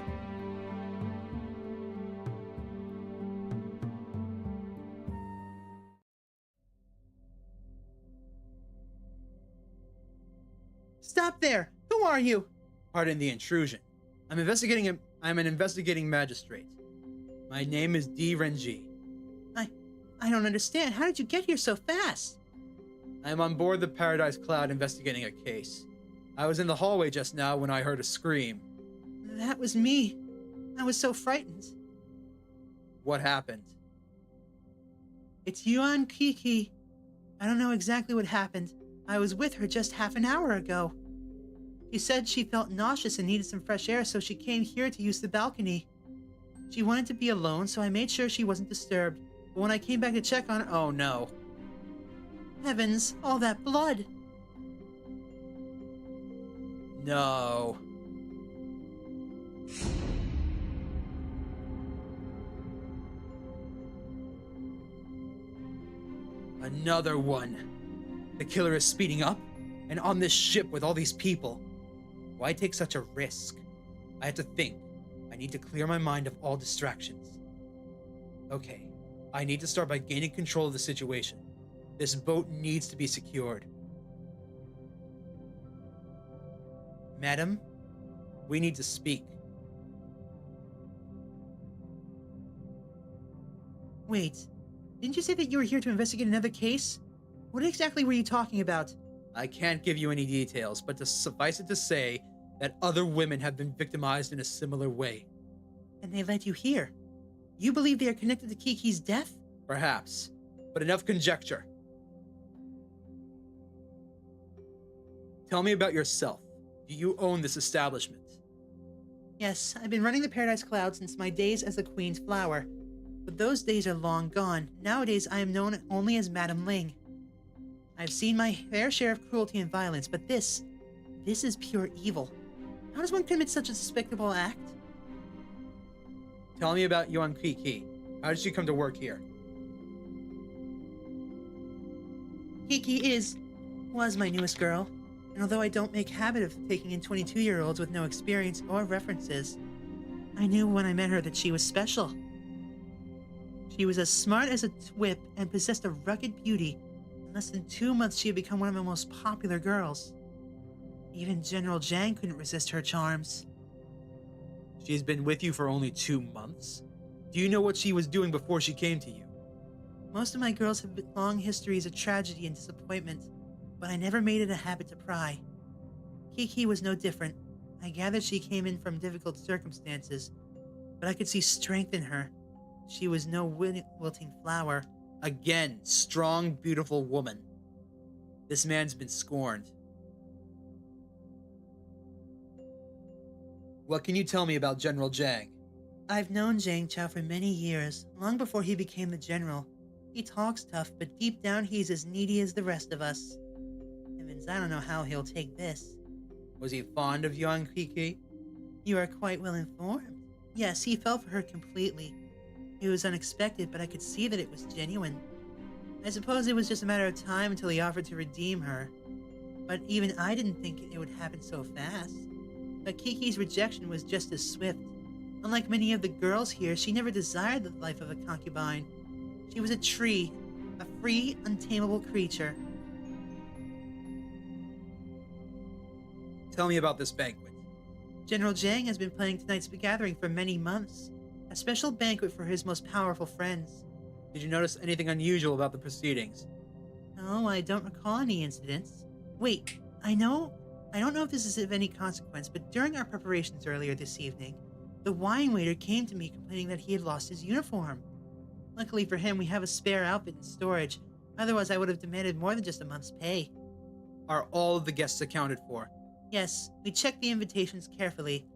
Stop there! Who are you? Pardon the intrusion. I'm an investigating magistrate. My name is D. Renjie. I don't understand. How did you get here so fast? I am on board the Paradise Cloud investigating a case. I was in the hallway just now when I heard a scream. That was me. I was so frightened. What happened? It's Yuan Kiki. I don't know exactly what happened. I was with her just half an hour ago. She said she felt nauseous and needed some fresh air, so she came here to use the balcony. She wanted to be alone, so I made sure she wasn't disturbed. But when I came back to check on her, Oh no. heavens, all that blood! No. Another one. The killer is speeding up, and on this ship with all these people. Why take such a risk? I have to think. I need to clear my mind of all distractions. Okay, I need to start by gaining control of the situation. This boat needs to be secured. Madam, we need to speak. Wait, didn't you say that you were here to investigate another case? What exactly were you talking about? I can't give you any details, but to suffice it to say that other women have been victimized in a similar way. And they led you here. You believe they are connected to Kiki's death? Perhaps, but enough conjecture. Tell me about yourself. Do you own this establishment? Yes, I've been running the Paradise Cloud since my days as the Queen's Flower. But those days are long gone. Nowadays, I am known only as Madame Ling. I've seen my fair share of cruelty and violence, but this is pure evil. How does one commit such a despicable act? Tell me about Yuan Kiki. How did she come to work here? Kiki was my newest girl, and although I don't make habit of taking in 22-year-olds with no experience or references, I knew when I met her that she was special. She was as smart as a whip and possessed a rugged beauty. In less than 2 months, she had become one of my most popular girls. Even General Zhang couldn't resist her charms. She's been with you for only 2 months? Do you know what she was doing before she came to you? Most of my girls have long histories of tragedy and disappointment, but I never made it a habit to pry. Kiki was no different. I gathered she came in from difficult circumstances, but I could see strength in her. She was no wilting flower. Again, strong, beautiful woman. This man's been scorned. What can you tell me about General Zhang? I've known Zhang Chao for many years, long before he became the general. He talks tough, but deep down he's as needy as the rest of us. Heavens, I don't know how he'll take this. Was he fond of Yuan Kiki? You are quite well informed. Yes, he fell for her completely. It was unexpected, but I could see that it was genuine. I suppose it was just a matter of time until he offered to redeem her. But even I didn't think it would happen so fast. But Kiki's rejection was just as swift. Unlike many of the girls here, she never desired the life of a concubine. She was a tree, a free, untamable creature. Tell me about this banquet. General Zhang has been planning tonight's gathering for many months. A special banquet for his most powerful friends. Did you notice anything unusual about the proceedings? No, I don't recall any incidents. Wait, I don't know if this is of any consequence, but during our preparations earlier this evening, the wine waiter came to me complaining that he had lost his uniform. Luckily for him, we have a spare outfit in storage. Otherwise, I would have demanded more than just a month's pay. Are all of the guests accounted for? Yes, we checked the invitations carefully.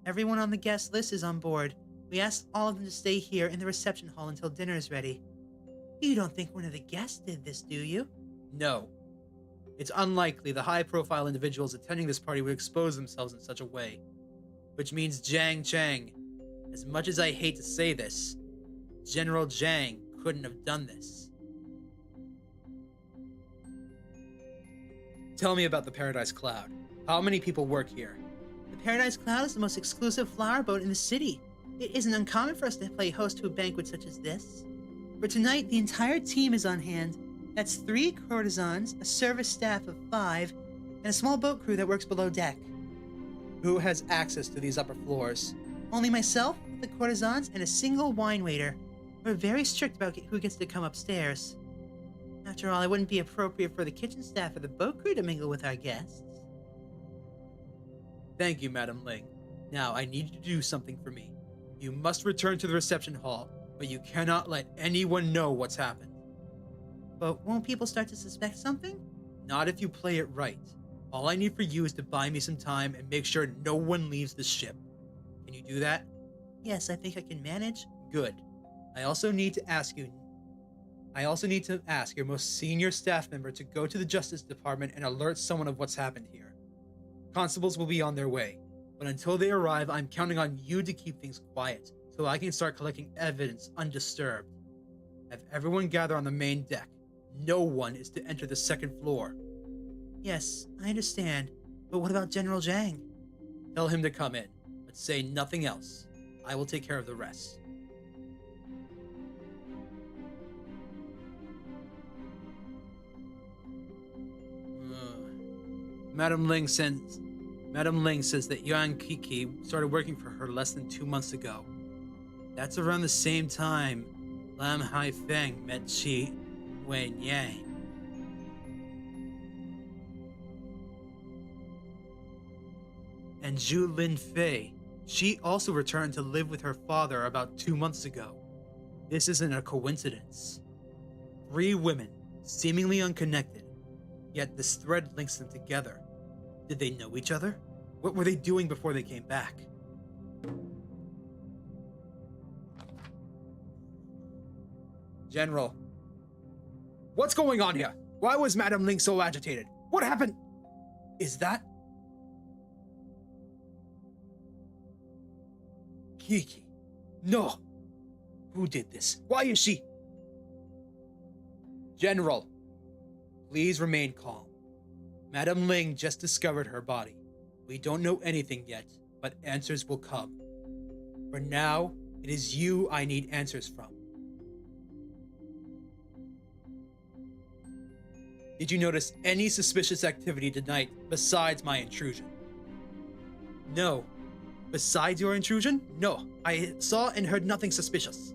Everyone on the guest list is on board. We asked all of them to stay here in the reception hall until dinner is ready. You don't think one of the guests did this, do you? No. It's unlikely the high-profile individuals attending this party would expose themselves in such a way. Which means Zhang Chang. As much as I hate to say this, General Zhang couldn't have done this. Tell me about the Paradise Cloud. How many people work here? The Paradise Cloud is the most exclusive flower boat in the city. It isn't uncommon for us to play host to a banquet such as this. For tonight, the entire team is on hand. That's 3 courtesans, a service staff of 5, and a small boat crew that works below deck. Who has access to these upper floors? Only myself, the courtesans, and a single wine waiter. We're very strict about who gets to come upstairs. After all, it wouldn't be appropriate for the kitchen staff or the boat crew to mingle with our guests. Thank you, Madam Ling. Now, I need you to do something for me. You must return to the reception hall, but you cannot let anyone know what's happened. But won't people start to suspect something? Not if you play it right. All I need for you is to buy me some time and make sure no one leaves the ship. Can you do that? Yes, I think I can manage. Good. I also need to ask your most senior staff member to go to the Justice Department and alert someone of what's happened here. Constables will be on their way, but until they arrive, I'm counting on you to keep things quiet so I can start collecting evidence undisturbed. Have everyone gather on the main deck. No one is to enter the second floor. Yes, I understand. But what about General Zhang? Tell him to come in, but say nothing else. I will take care of the rest. Madam Ling says that Yuan Kiki started working for her less than 2 months ago. That's around the same time Lam Haifeng met Qi Wenyang. And Zhu Linfei, she also returned to live with her father about 2 months ago. This isn't a coincidence. 3 women, seemingly unconnected, yet this thread links them together. Did they know each other? What were they doing before they came back? General. What's going on here? Why was Madam Ling so agitated? What happened? Is that... Kiki? No. Who did this? Why is she... General, please remain calm. Madam Ling just discovered her body. We don't know anything yet, but answers will come. For now, it is you I need answers from. Did you notice any suspicious activity tonight besides my intrusion? No. Besides your intrusion? No. I saw and heard nothing suspicious.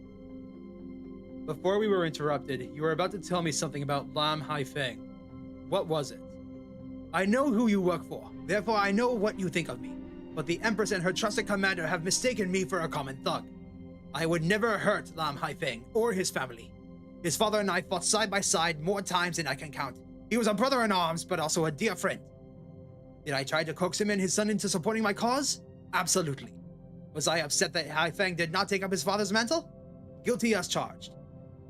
Before we were interrupted, you were about to tell me something about Lam Haifeng. What was it? I know who you work for, therefore I know what you think of me. But the Empress and her trusted commander have mistaken me for a common thug. I would never hurt Lam Haifeng or his family. His father and I fought side by side more times than I can count. He was a brother in arms, but also a dear friend. Did I try to coax him and his son into supporting my cause? Absolutely. Was I upset that Haifeng did not take up his father's mantle? Guilty as charged.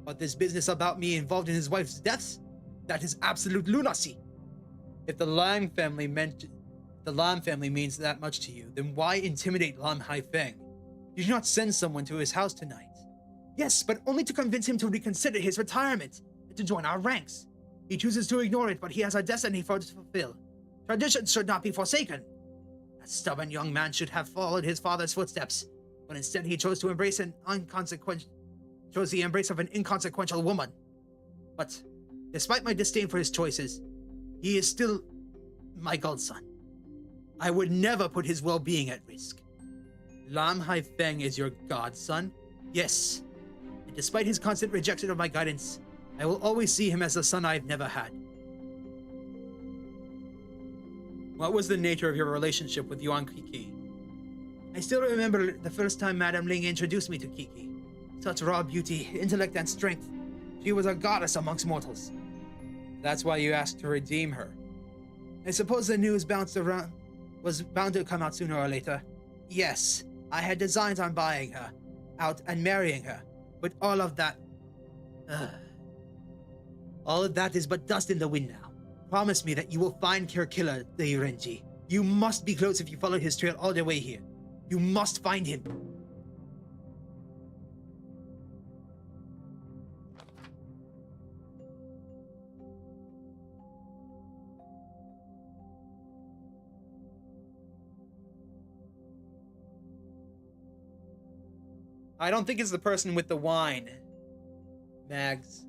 But this business about me involved in his wife's deaths? That is absolute lunacy. If the Lam family means that much to you, then why intimidate Lam Haifeng? Did you not send someone to his house tonight? Yes, but only to convince him to reconsider his retirement and to join our ranks. He chooses to ignore it, but he has a destiny for to fulfill. Traditions should not be forsaken. That stubborn young man should have followed his father's footsteps, but instead he chose to embrace the embrace of an inconsequential woman. But despite my disdain for his choices, he is still my godson. I would never put his well-being at risk. Lam Haifeng is your godson? Yes. And despite his constant rejection of my guidance, I will always see him as the son I've never had. What was the nature of your relationship with Yuan Kiki? I still remember the first time Madame Ling introduced me to Kiki. Such raw beauty, intellect, and strength. She was a goddess amongst mortals. That's why you asked to redeem her. I suppose the news was bound to come out sooner or later. Yes, I had designs on buying her out and marrying her, but all of that is but dust in the wind now. Promise me that you will find your killer, the Renjie. You must be close if you follow his trail all the way here. You must find him. I don't think it's the person with the wine, Mags.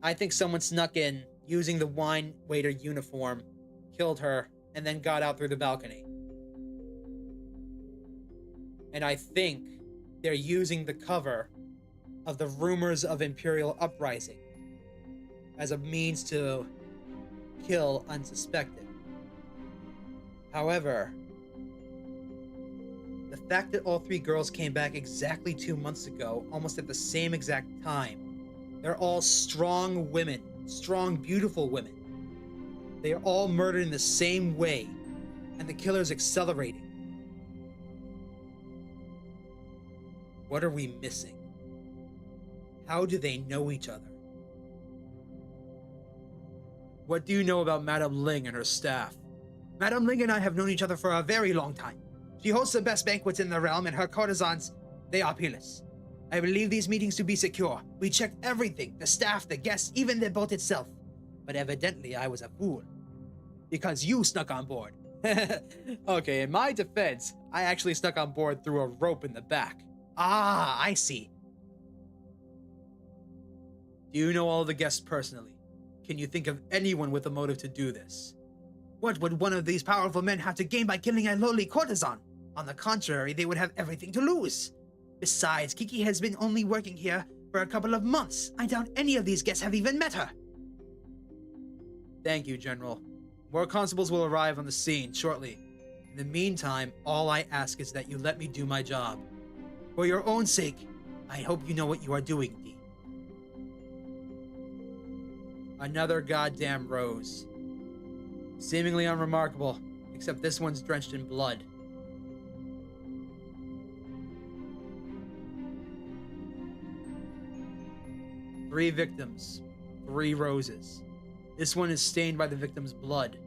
I think someone snuck in using the wine waiter uniform, killed her, and then got out through the balcony. And I think they're using the cover of the rumors of Imperial Uprising as a means to kill unsuspected. However, the fact that all 3 girls came back exactly 2 months ago, almost at the same exact time, they're all strong women, strong, beautiful women. They are all murdered in the same way, and the killer's accelerating. What are we missing? How do they know each other? What do you know about Madame Ling and her staff? Madame Ling and I have known each other for a very long time. She hosts the best banquets in the realm, and her courtesans, they are peerless. I believe these meetings to be secure. We checked everything, the staff, the guests, even the boat itself. But evidently I was a fool. Because you snuck on board. Okay, in my defense, I actually snuck on board through a rope in the back. Ah, I see. Do you know all the guests personally? Can you think of anyone with a motive to do this? What would one of these powerful men have to gain by killing a lowly courtesan? On the contrary, they would have everything to lose. Besides, Kiki has been only working here for a couple of months. I doubt any of these guests have even met her. Thank you, General. More constables will arrive on the scene shortly. In the meantime, all I ask is that you let me do my job. For your own sake, I hope you know what you are doing, Dee. Another goddamn rose. Seemingly unremarkable, except this one's drenched in blood. Three victims, 3 roses. This one is stained by the victim's blood.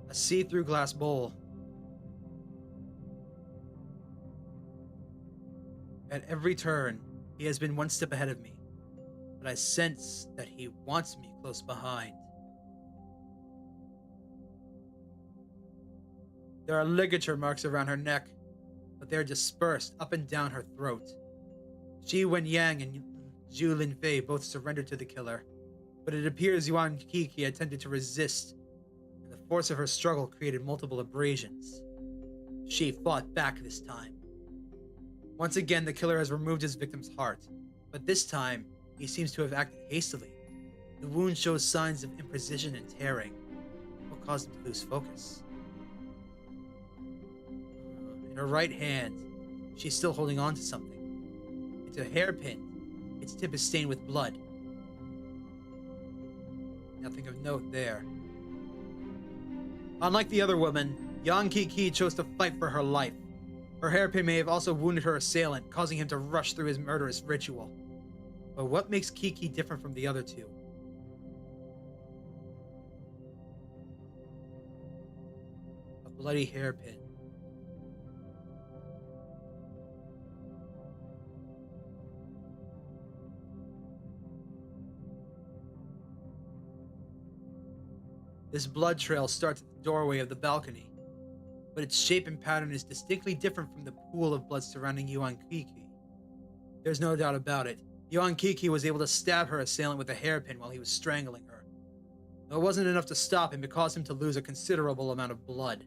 A see-through glass bowl. At every turn, he has been one step ahead of me, but I sense that he wants me close behind. There are ligature marks around her neck, but they are dispersed up and down her throat. Shi Wenyang and Zhu Linfei both surrendered to the killer, but it appears Yuan Kiki attempted to resist, and the force of her struggle created multiple abrasions. She fought back this time. Once again, the killer has removed his victim's heart, but this time, he seems to have acted hastily. The wound shows signs of imprecision and tearing. What caused him to lose focus? In her right hand, she's still holding on to something. It's a hairpin. Its tip is stained with blood. Nothing of note there. Unlike the other woman, Yang Kiki chose to fight for her life. Her hairpin may have also wounded her assailant, causing him to rush through his murderous ritual. But what makes Kiki different from the other two? A bloody hairpin. This blood trail starts at the doorway of the balcony, but its shape and pattern is distinctly different from the pool of blood surrounding Yuan Kiki. There's no doubt about it. Yuan Kiki was able to stab her assailant with a hairpin while he was strangling her. Though it wasn't enough to stop him, it caused him to lose a considerable amount of blood.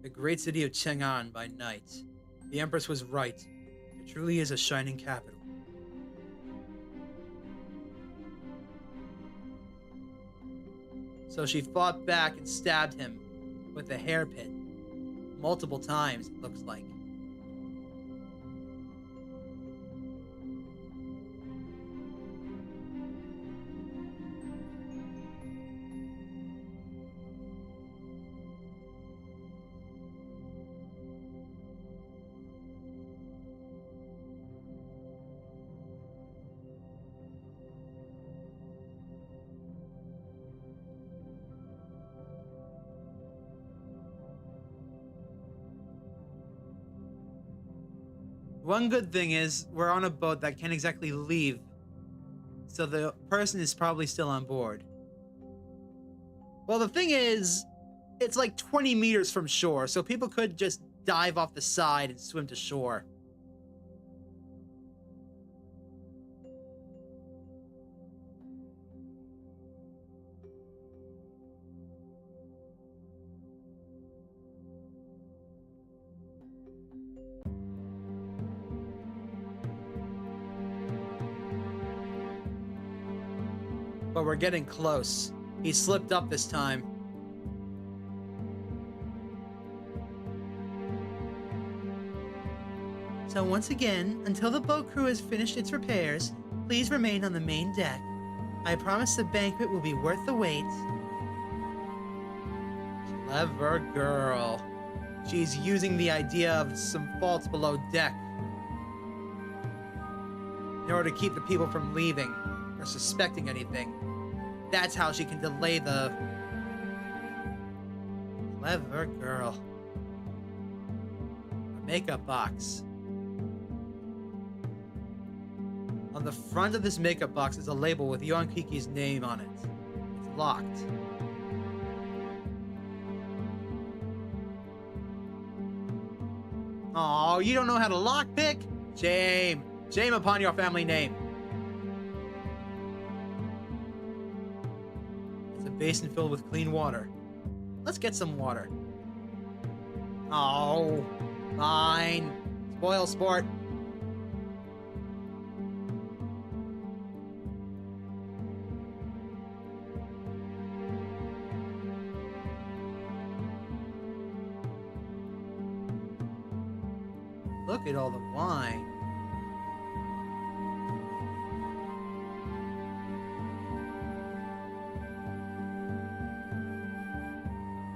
The great city of Chang'an by night. The Empress was right. It truly is a shining capital. So she fought back and stabbed him with a hairpin. Multiple times, it looks like. One good thing is we're on a boat that can't exactly leave, so the person is probably still on board. Well, the thing is, it's like 20 meters from shore, so people could just dive off the side and swim to shore. But we're getting close. He slipped up this time. So once again, until the boat crew has finished its repairs, please remain on the main deck. I promise the banquet will be worth the wait. Clever girl. She's using the idea of some faults below deck in order to keep the people from leaving or suspecting anything. That's how she can delay the... Clever girl. A makeup box. On the front of this makeup box is a label with Yuan Kiki's name on it. It's locked. Oh, you don't know how to lockpick? Shame. Shame upon your family name. It's a basin filled with clean water. Let's get some water. Oh, fine. Spoil sport. Look at all the wine.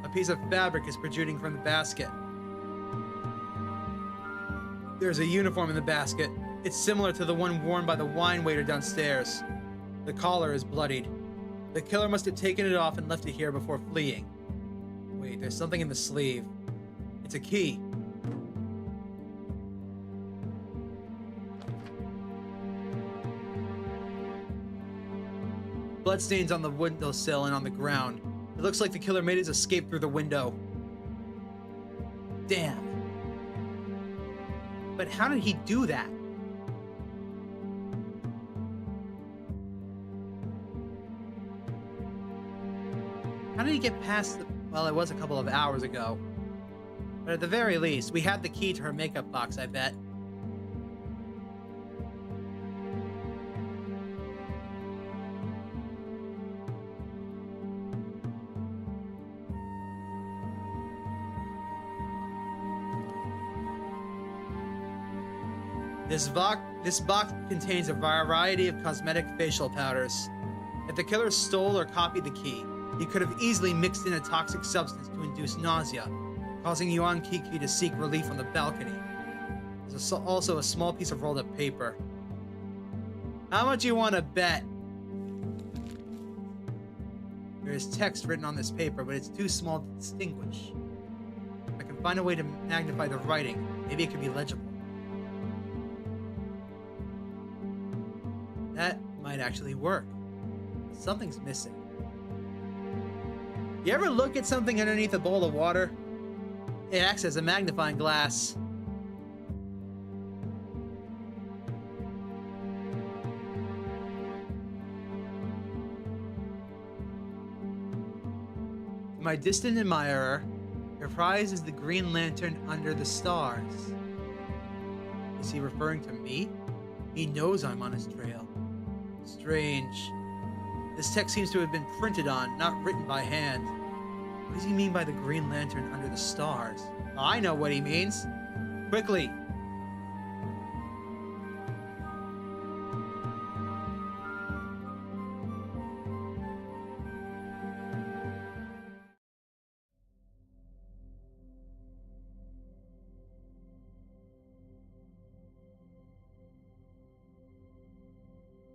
A piece of fabric is protruding from the basket. There's a uniform in the basket. It's similar to the one worn by the wine waiter downstairs. The collar is bloodied. The killer must have taken it off and left it here before fleeing. Wait, there's something in the sleeve. It's a key. Bloodstains on the windowsill and on the ground. It looks like the killer made his escape through the window. Damn. But how did he do that? How did he get past the... Well, it was a couple of hours ago. But at the very least, we had the key to her makeup box, I bet. This box contains a variety of cosmetic facial powders. If the killer stole or copied the key, he could have easily mixed in a toxic substance to induce nausea, causing Yuan Kiki to seek relief on the balcony. There's also a small piece of rolled up paper. How much you want to bet? There is text written on this paper, but it's too small to distinguish. If I can find a way to magnify the writing, maybe it could be legible. That might actually work. Something's missing. You ever look at something underneath a bowl of water? It acts as a magnifying glass. To my distant admirer, your prize is the Green Lantern under the stars. Is he referring to me? He knows I'm on his trail. Strange. This text seems to have been printed on, not written by hand. What does he mean by the Green Lantern under the stars? I know what he means. Quickly.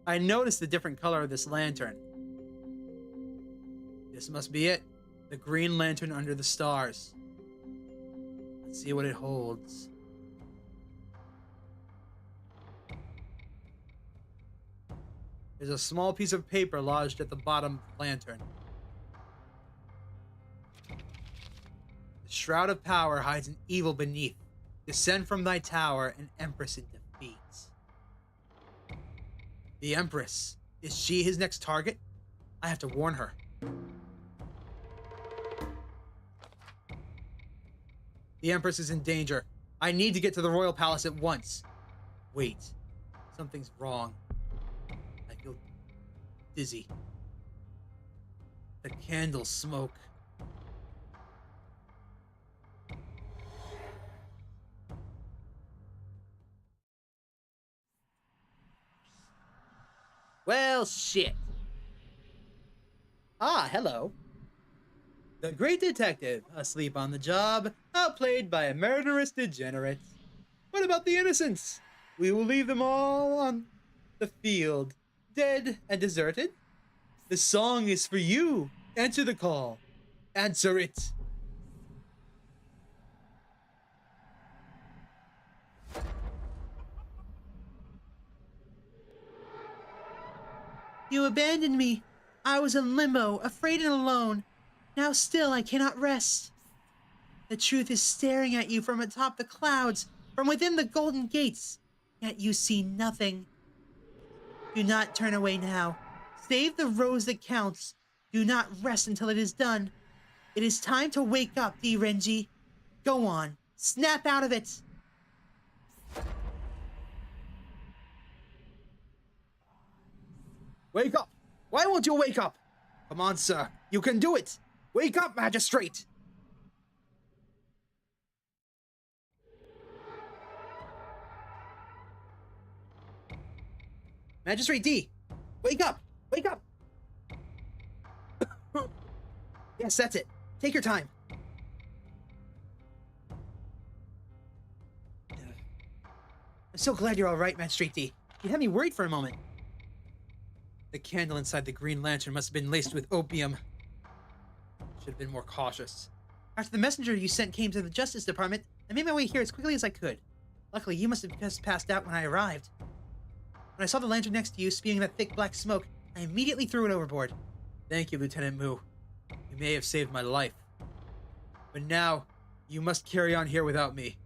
I noticed the different color of this lantern. This must be it. The Green Lantern under the stars. Let's see what it holds. There's a small piece of paper lodged at the bottom of the lantern. The shroud of power hides an evil beneath. Descend from thy tower, an empress in defeat. The empress. Is she his next target? I have to warn her. The empress is in danger. I need to get to the royal palace at once. Wait. Something's wrong. I feel dizzy. The candles smoke. Well, shit. Ah, hello. The great detective, asleep on the job, outplayed by a murderous degenerate. What about the innocents? We will leave them all on the field, dead and deserted. The song is for you. Answer the call. Answer it. You abandoned me. I was in limbo, afraid and alone. Now still I cannot rest. The truth is staring at you from atop the clouds, from within the golden gates. Yet you see nothing. Do not turn away now. Save the rose that counts. Do not rest until it is done. It is time to wake up, Renjie. Go on. Snap out of it. Wake up! Why won't you wake up? Come on, sir. You can do it! Wake up, magistrate! Magistrate D, wake up! Wake up! Yes, that's it. Take your time. I'm so glad you're all right, Magistrate D. You had me worried for a moment. The candle inside the green lantern must have been laced with opium. Should have been more cautious. After the messenger you sent came to the Justice Department, I made my way here as quickly as I could. Luckily, you must have just passed out when I arrived. When I saw the lantern next to you spewing that thick black smoke, I immediately threw it overboard. Thank you, Lieutenant Mu. You may have saved my life. But now, you must carry on here without me.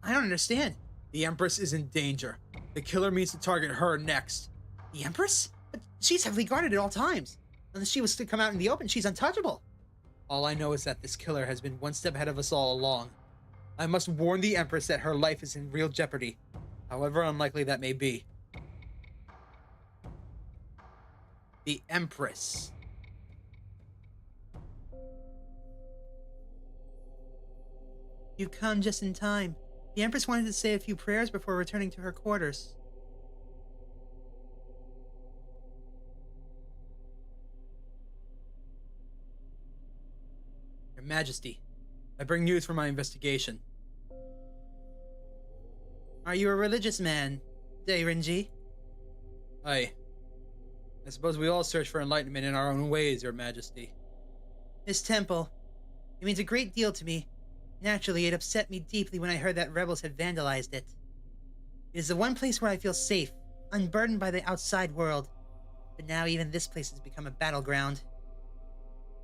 I don't understand. The Empress is in danger. The killer means to target her next. The Empress? But she's heavily guarded at all times. Unless she was to come out in the open, she's untouchable. All I know is that this killer has been one step ahead of us all along. I must warn the Empress that her life is in real jeopardy, however unlikely that may be. The Empress. You've come just in time. The Empress wanted to say a few prayers before returning to her quarters. Your Majesty, I bring news from my investigation. Are you a religious man, Renjie? I suppose we all search for enlightenment in our own ways, Your Majesty. This temple, it means a great deal to me. Naturally, it upset me deeply when I heard that rebels had vandalized it. It is the one place where I feel safe, unburdened by the outside world. But now even this place has become a battleground.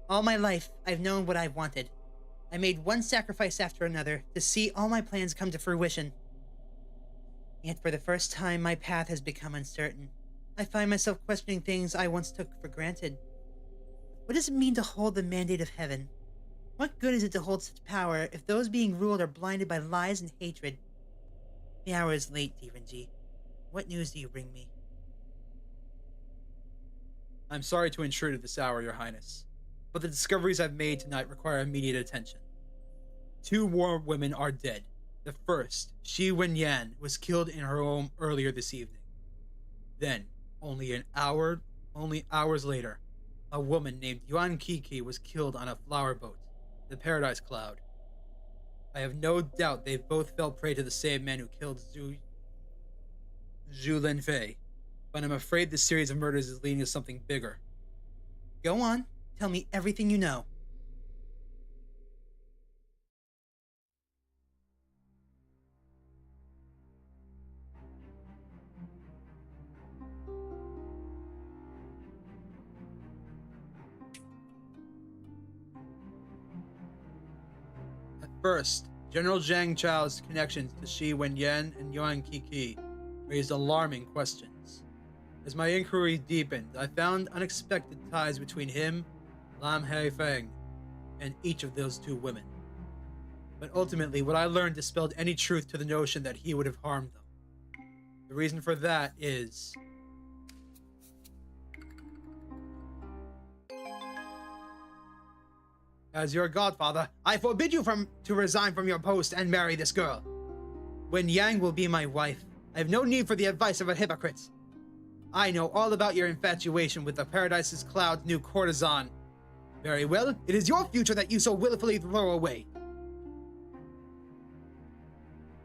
All my life, I've known what I've wanted. I made one sacrifice after another to see all my plans come to fruition. Yet for the first time, my path has become uncertain. I find myself questioning things I once took for granted. What does it mean to hold the mandate of heaven? What good is it to hold such power if those being ruled are blinded by lies and hatred? The hour is late, Renjie. What news do you bring me? I'm sorry to intrude at this hour, Your Highness, but the discoveries I've made tonight require immediate attention. 2 war women are dead. The first, Shi Wenyan, was killed in her home earlier this evening. Then, only hours later, a woman named Yuan Kiki was killed on a flower boat, the Paradise Cloud. I have no doubt they both fell prey to the same man who killed Zhu Lenfei, but I'm afraid this series of murders is leading to something bigger. Go on, tell me everything you know. First, General Zhang Chao's connections to Shi Wenyan and Yuan Kiki raised alarming questions. As my inquiry deepened, I found unexpected ties between him, Lam Haifeng, and each of those two women. But ultimately, what I learned dispelled any truth to the notion that he would have harmed them. The reason for that is... As your godfather, I forbid you to resign from your post and marry this girl. When Yang will be my wife, I have no need for the advice of a hypocrite. I know all about your infatuation with the Paradise's Cloud's new courtesan. Very well, it is your future that you so willfully throw away.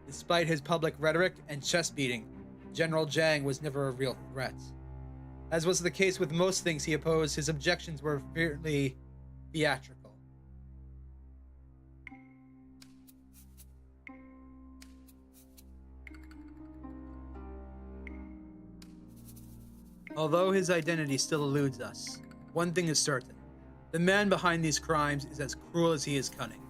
Despite his public rhetoric and chest beating, General Zhang was never a real threat. As was the case with most things he opposed, his objections were fairly theatrical. Although his identity still eludes us, one thing is certain. The man behind these crimes is as cruel as he is cunning.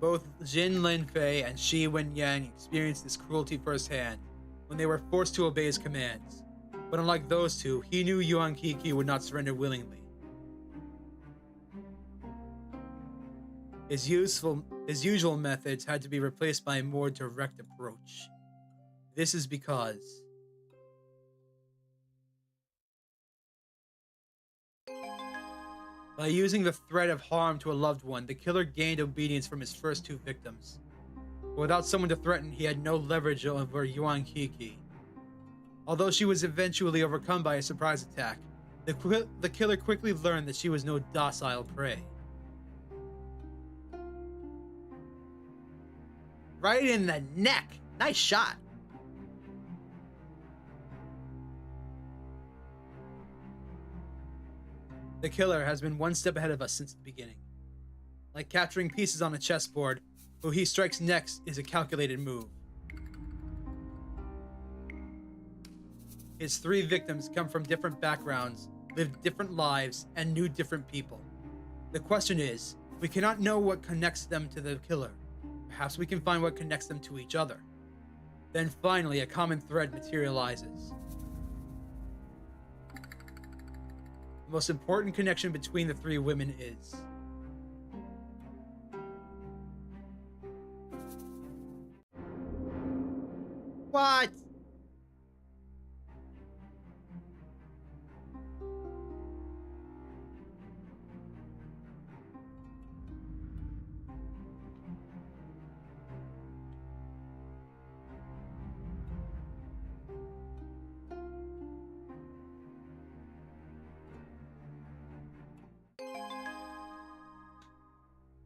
Both Jin Linfei and Shi Wenyang experienced this cruelty firsthand when they were forced to obey his commands. But unlike those two, he knew Yuan Kiki would not surrender willingly. His usual methods had to be replaced by a more direct approach. This is because by using the threat of harm to a loved one, the killer gained obedience from his first two victims. But without someone to threaten, he had no leverage over Yuan Kiki. Although she was eventually overcome by a surprise attack, the killer quickly learned that she was no docile prey. right in the neck. Nice shot. The killer has been one step ahead of us since the beginning. Like capturing pieces on a chessboard, who he strikes next is a calculated move. His three victims come from different backgrounds, lived different lives, and knew different people. The question is, we cannot know what connects them to the killer. Perhaps we can find what connects them to each other. Then finally, a common thread materializes. The most important connection between the three women is What?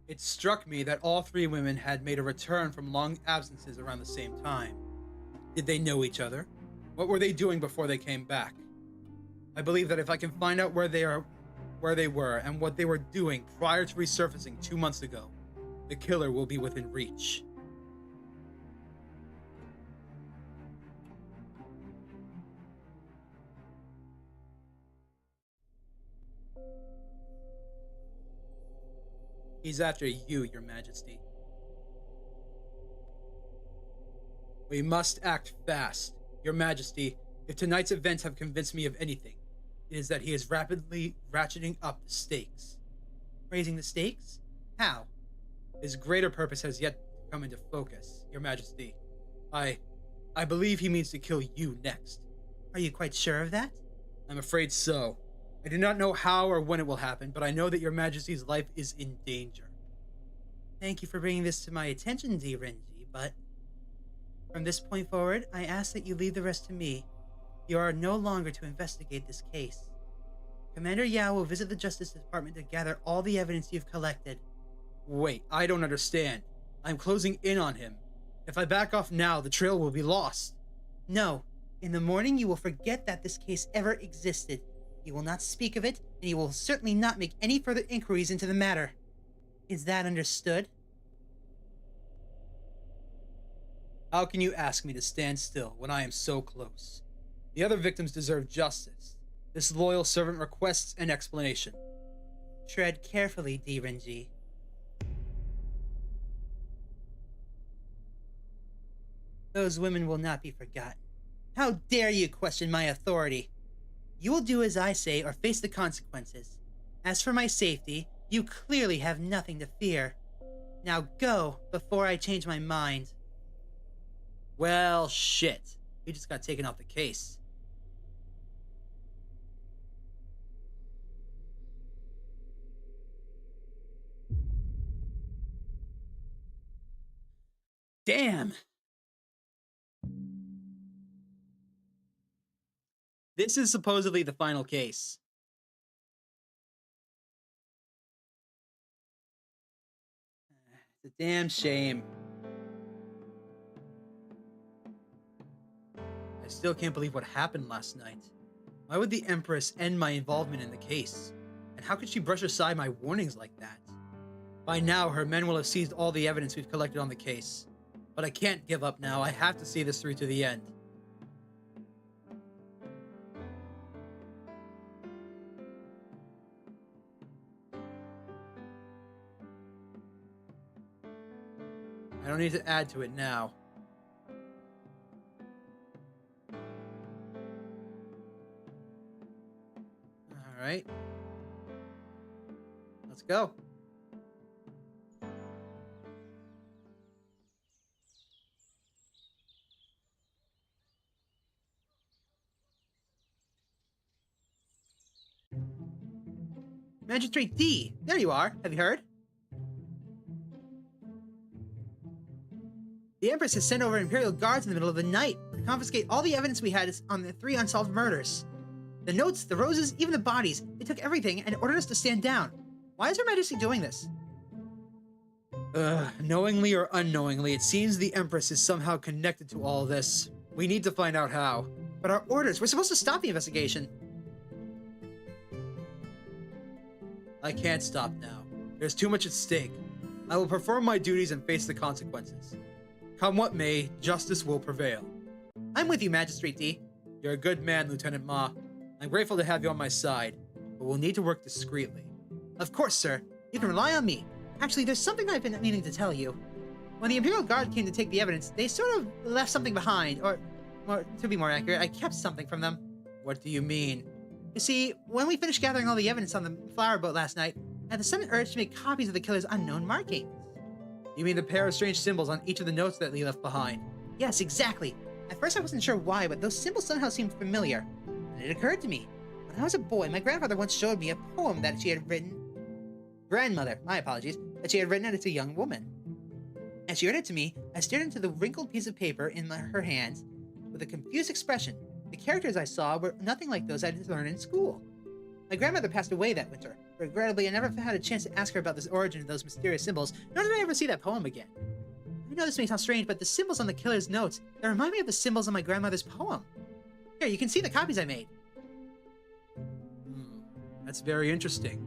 It struck me that all three women had made a return from long absences around the same time. Did they know each other? What were they doing before they came back? I believe that if I can find out where they were, and what they were doing prior to resurfacing 2 months ago, the killer will be within reach. He's after you, Your Majesty. We must act fast. Your Majesty, if tonight's events have convinced me of anything, it is that he is rapidly ratcheting up the stakes. Raising the stakes? How? His greater purpose has yet to come into focus, Your Majesty. I believe he means to kill you next. Are you quite sure of that? I'm afraid so. I do not know how or when it will happen, but I know that Your Majesty's life is in danger. Thank you for bringing this to my attention, Renjie, but from this point forward, I ask that you leave the rest to me. You are no longer to investigate this case. Commander Yao will visit the Justice Department to gather all the evidence you've collected. Wait, I don't understand. I'm closing in on him. If I back off now, the trail will be lost. No. In the morning, you will forget that this case ever existed. You will not speak of it, and you will certainly not make any further inquiries into the matter. Is that understood? How can you ask me to stand still when I am so close? The other victims deserve justice. This loyal servant requests an explanation. Tread carefully, Renjie. Those women will not be forgotten. How dare you question my authority? You will do as I say or face the consequences. As for my safety, you clearly have nothing to fear. Now go, before I change my mind. Well, shit. He just got taken off the case. Damn! This is supposedly the final case. It's a damn shame. I still can't believe what happened last night. Why would the Empress end my involvement in the case? And how could she brush aside my warnings like that? By now, her men will have seized all the evidence we've collected on the case. But I can't give up now. I have to see this through to the end. I don't need to add to it now. All right. Let's go. Magistrate D, there you are. Have you heard? The Empress has sent over Imperial guards in the middle of the night to confiscate all the evidence we had on the 3 unsolved murders. The notes, the roses, even the bodies. They took everything and ordered us to stand down. Why is Her Majesty doing this? Knowingly or unknowingly, it seems the Empress is somehow connected to all this. We need to find out how. But our orders, we're supposed to stop the investigation. I can't stop now. There's too much at stake. I will perform my duties and face the consequences. Come what may, justice will prevail. I'm with you, Magistrate D. You're a good man, Lieutenant Ma. I'm grateful to have you on my side, but we'll need to work discreetly. Of course, sir. You can rely on me. Actually, there's something I've been meaning to tell you. When the Imperial Guard came to take the evidence, they sort of left something behind, or to be more accurate, I kept something from them. What do you mean? You see, when we finished gathering all the evidence on the flower boat last night, I had the sudden urge to make copies of the killer's unknown markings. You mean the pair of strange symbols on each of the notes that he left behind? Yes, exactly. At first I wasn't sure why, but those symbols somehow seemed familiar. And it occurred to me. When I was a boy, my grandfather once showed me a poem that she had written... Grandmother, my apologies, that she had written as a young woman. As she read it to me, I stared into the wrinkled piece of paper in her hands with a confused expression. The characters I saw were nothing like those I'd learned in school. My grandmother passed away that winter. Regrettably, I never had a chance to ask her about the origin of those mysterious symbols, nor did I ever see that poem again. I know this may sound strange, but the symbols on the killer's notes, they remind me of the symbols on my grandmother's poem. Here, you can see the copies I made. That's very interesting.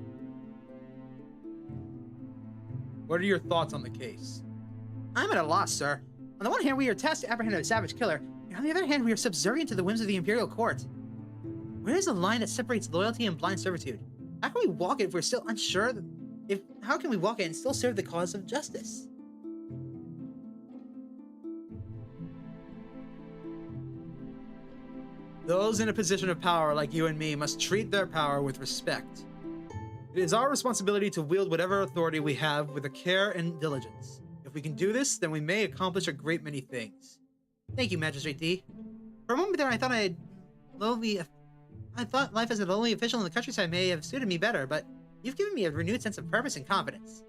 What are your thoughts on the case? I'm at a loss, sir. On the one hand, we are tasked to apprehend a savage killer, and on the other hand, we are subservient to the whims of the Imperial Court. Where is the line that separates loyalty and blind servitude? How can we walk it if we're still unsure? How can we walk it and still serve the cause of justice? Those in a position of power like you and me must treat their power with respect. It is our responsibility to wield whatever authority we have with care and diligence. If we can do this, then we may accomplish a great many things. Thank you, Magistrate D. For a moment there, I thought life as a lowly official in the countryside may have suited me better, but you've given me a renewed sense of purpose and confidence.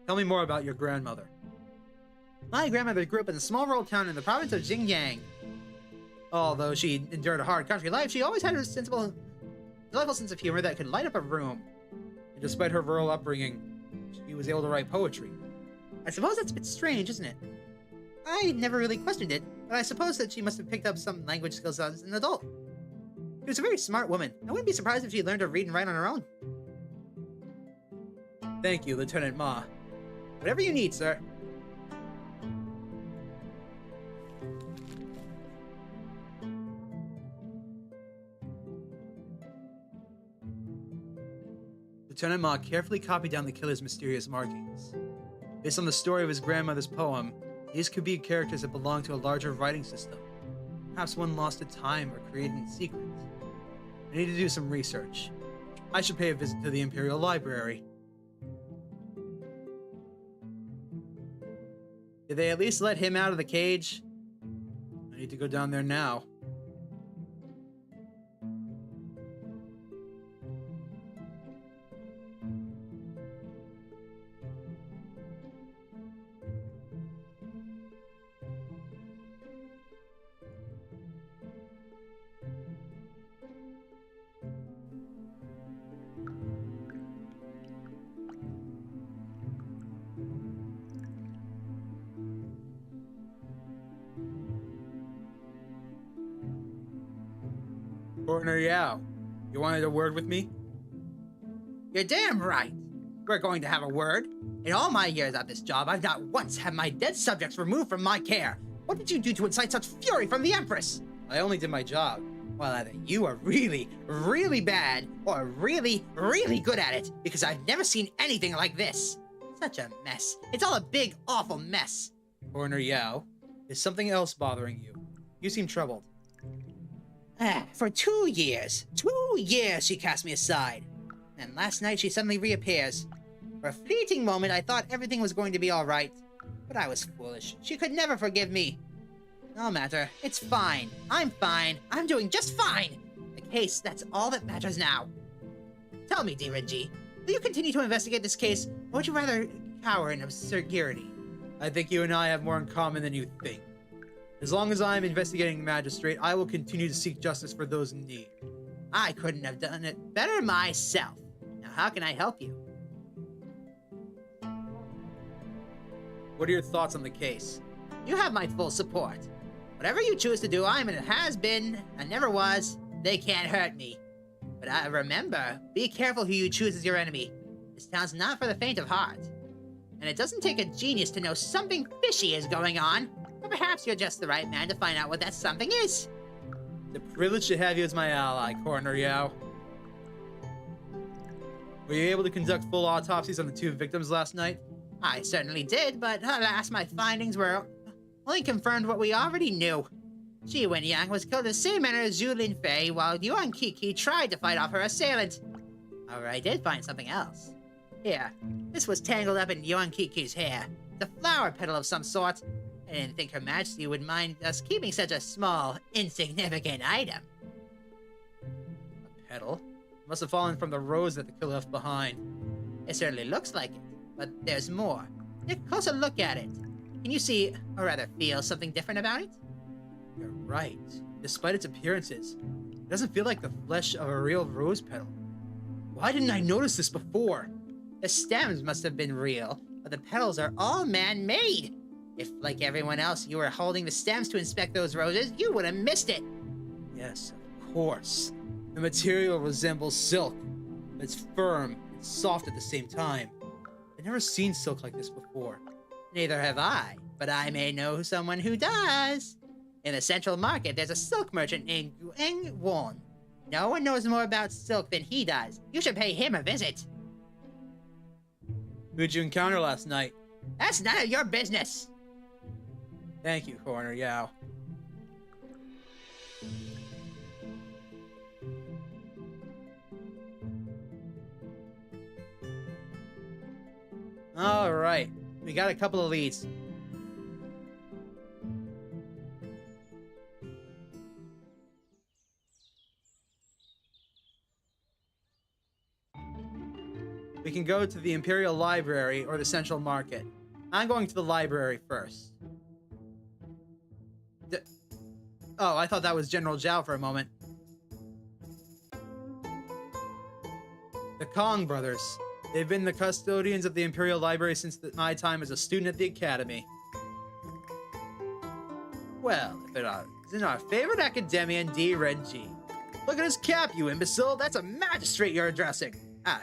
Tell me more about your grandmother. My grandmother grew up in a small rural town in the province of Xinjiang. Although she endured a hard country life, she always had a delightful sense of humor that could light up a room. And despite her rural upbringing, she was able to write poetry. I suppose that's a bit strange, isn't it? I never really questioned it, but I suppose that she must have picked up some language skills as an adult. She was a very smart woman. I wouldn't be surprised if she learned to read and write on her own. Thank you, Lieutenant Ma. Whatever you need, sir. Lieutenant Ma carefully copied down the killer's mysterious markings. Based on the story of his grandmother's poem, these could be characters that belong to a larger writing system. Perhaps one lost to time or created in secret. I need to do some research. I should pay a visit to the Imperial Library. Did they at least let him out of the cage? I need to go down there now. Coroner Yao, you wanted a word with me? You're damn right. We're going to have a word. In all my years at this job, I've not once had my dead subjects removed from my care. What did you do to incite such fury from the Empress? I only did my job. Well, either you are really, really bad, or really, really good at it, because I've never seen anything like this. Such a mess. It's all a big, awful mess. Coroner Yao, is something else bothering you? You seem troubled. For 2 years. 2 years she cast me aside. And last night she suddenly reappears. For a fleeting moment I thought everything was going to be alright. But I was foolish. She could never forgive me. No matter. It's fine. I'm fine. I'm doing just fine. The case, that's all that matters now. Tell me, Renjie, will you continue to investigate this case, or would you rather cower in obscurity? I think you and I have more in common than you think. As long as I'm investigating the magistrate, I will continue to seek justice for those in need. I couldn't have done it better myself. Now how can I help you? What are your thoughts on the case? You have my full support. Whatever you choose to do, I'm and it has been, and never was. They can't hurt me. But remember, be careful who you choose as your enemy. This town's not for the faint of heart. And it doesn't take a genius to know something fishy is going on. But perhaps you're just the right man to find out what that something is. It's a privilege to have you as my ally, Coroner Yao. Were you able to conduct full autopsies on the 2 victims last night? I certainly did, but alas, my findings were only confirmed what we already knew. Ji Wenyang was killed the same manner as Zhu Linfei, while Yuan Kiki tried to fight off her assailant. However, I did find something else. Here, this was tangled up in Yuan Kiki's hair. The flower petal of some sort. I didn't think Her Majesty would mind us keeping such a small, insignificant item. A petal? It must have fallen from the rose that the killer left behind. It certainly looks like it, but there's more. Take a closer look at it. Can you see, or rather feel, something different about it? You're right. Despite its appearances, it doesn't feel like the flesh of a real rose petal. Why didn't I notice this before? The stems must have been real, but the petals are all man-made. If, like everyone else, you were holding the stems to inspect those roses, you would have missed it. Yes, of course. The material resembles silk, but it's firm and soft at the same time. I've never seen silk like this before. Neither have I, but I may know someone who does. In the Central Market, there's a silk merchant named Gueng Won. No one knows more about silk than he does. You should pay him a visit. Who'd you encounter last night? That's none of your business. Thank you, Coroner Yao. All right, we got a couple of leads. We can go to the Imperial Library or the Central Market. I'm going to the library first. Oh, I thought that was General Zhao for a moment. The Kong brothers. They've been the custodians of the Imperial Library since my time as a student at the Academy. Well, if it is in our favorite academician, Renjie. Look at his cap, you imbecile! That's a magistrate you're addressing! I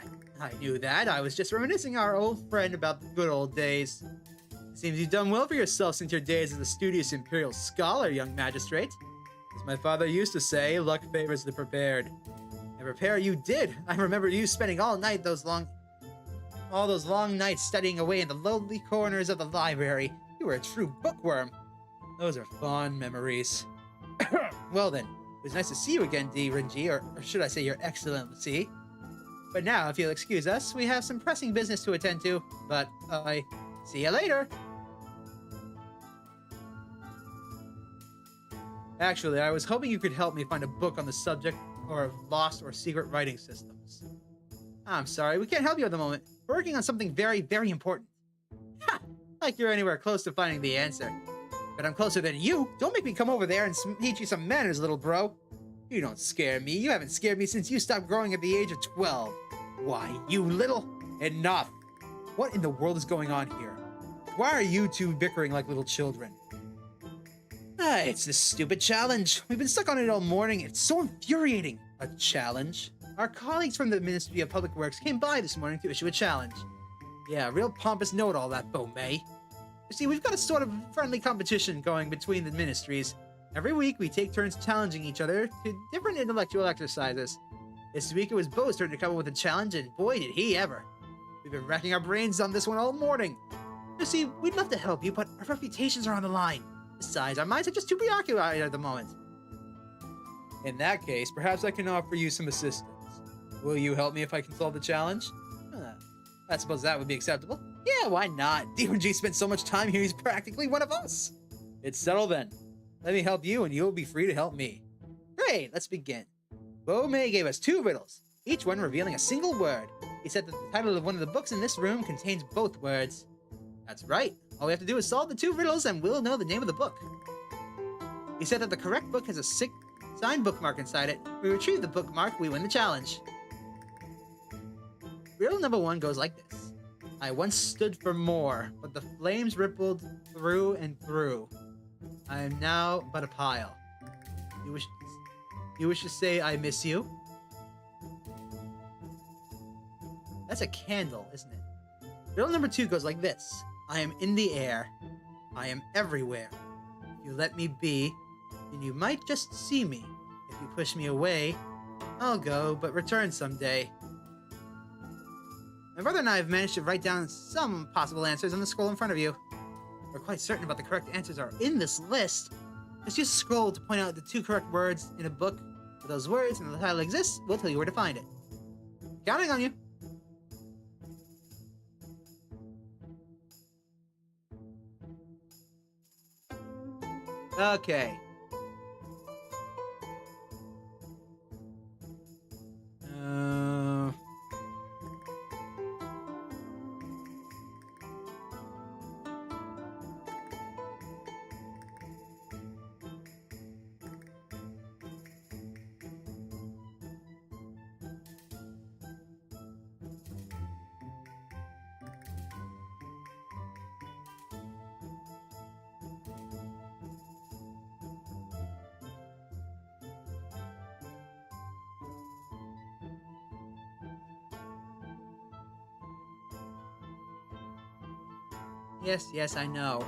knew that. I was just reminiscing our old friend about the good old days. It seems you've done well for yourself since your days as a studious Imperial scholar, young magistrate. As my father used to say, luck favors the prepared. And prepare you did. I remember you spending all those long nights studying away in the lonely corners of the library. You were a true bookworm. Those are fond memories. Well then, it was nice to see you again, Renjie, or should I say your excellency. But now, if you'll excuse us, we have some pressing business to attend to. But, see you later. Actually, I was hoping you could help me find a book on the subject of lost or secret writing systems. I'm sorry, we can't help you at the moment. We're working on something very, very important. Ha! Like you're anywhere close to finding the answer. But I'm closer than you. Don't make me come over there and teach you some manners, little bro. You don't scare me. You haven't scared me since you stopped growing at the age of 12. Why, you little... Enough! What in the world is going on here? Why are you two bickering like little children? It's this stupid challenge. We've been stuck on it all morning. It's so infuriating. A challenge? Our colleagues from the Ministry of Public Works came by this morning to issue a challenge. Yeah, real pompous note all that, Bo-May. You see, we've got a sort of friendly competition going between the ministries. Every week, we take turns challenging each other to different intellectual exercises. This week, it was Bo's turn to come up with a challenge, and boy, did he ever. We've been racking our brains on this one all morning. You see, we'd love to help you, but our reputations are on the line. Besides, our minds are just too preoccupied at the moment. In that case, perhaps I can offer you some assistance. Will you help me if I can solve the challenge? I suppose that would be acceptable. Yeah, why not? D&G spent so much time here, he's practically one of us. It's settled then. Let me help you and you'll be free to help me. Great, let's begin. Bo-May gave us 2 riddles, each one revealing a single word. He said that the title of one of the books in this room contains both words. That's right. All we have to do is solve the 2 riddles and we'll know the name of the book. He said that the correct book has a signed bookmark inside it. We retrieve the bookmark, we win the challenge. Riddle number 1 goes like this. I once stood for more, but the flames rippled through and through. I am now but a pile. You wish to say I miss you? That's a candle, isn't it? Riddle number 2 goes like this. I am in the air. I am everywhere. If you let me be, then you might just see me. If you push me away, I'll go, but return someday. My brother and I have managed to write down some possible answers on the scroll in front of you. We're quite certain about the correct answers are in this list. Let's use scroll to point out the 2 correct words in a book. If those words and the title exists, we'll tell you where to find it. Counting on you. Okay. Yes, I know.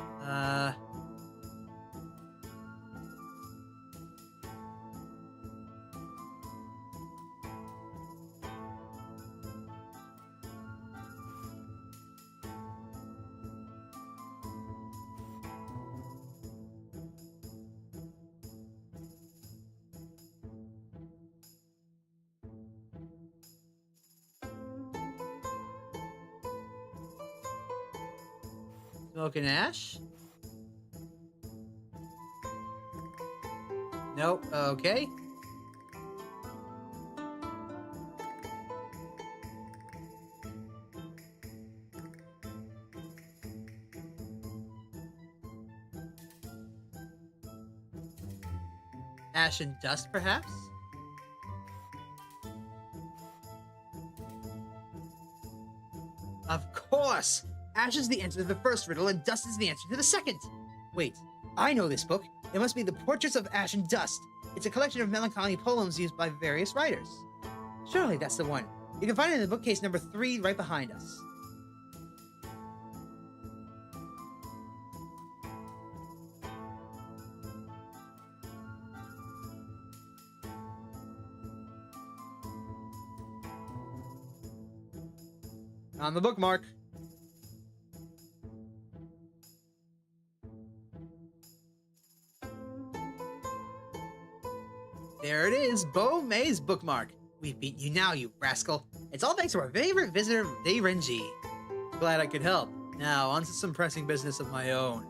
Smoke and ash? Nope, okay. Ash and dust, perhaps? Of course! Ash is the answer to the first riddle, and dust is the answer to the second. Wait, I know this book. It must be the Portraits of Ash and Dust. It's a collection of melancholy poems used by various writers. Surely that's the one. You can find it in the bookcase number 3 right behind us. On the bookmark. There it is, Bo May's bookmark. We've beaten you now, you rascal. It's all thanks to our favorite visitor, the Renjie. Glad I could help. Now, on to some pressing business of my own.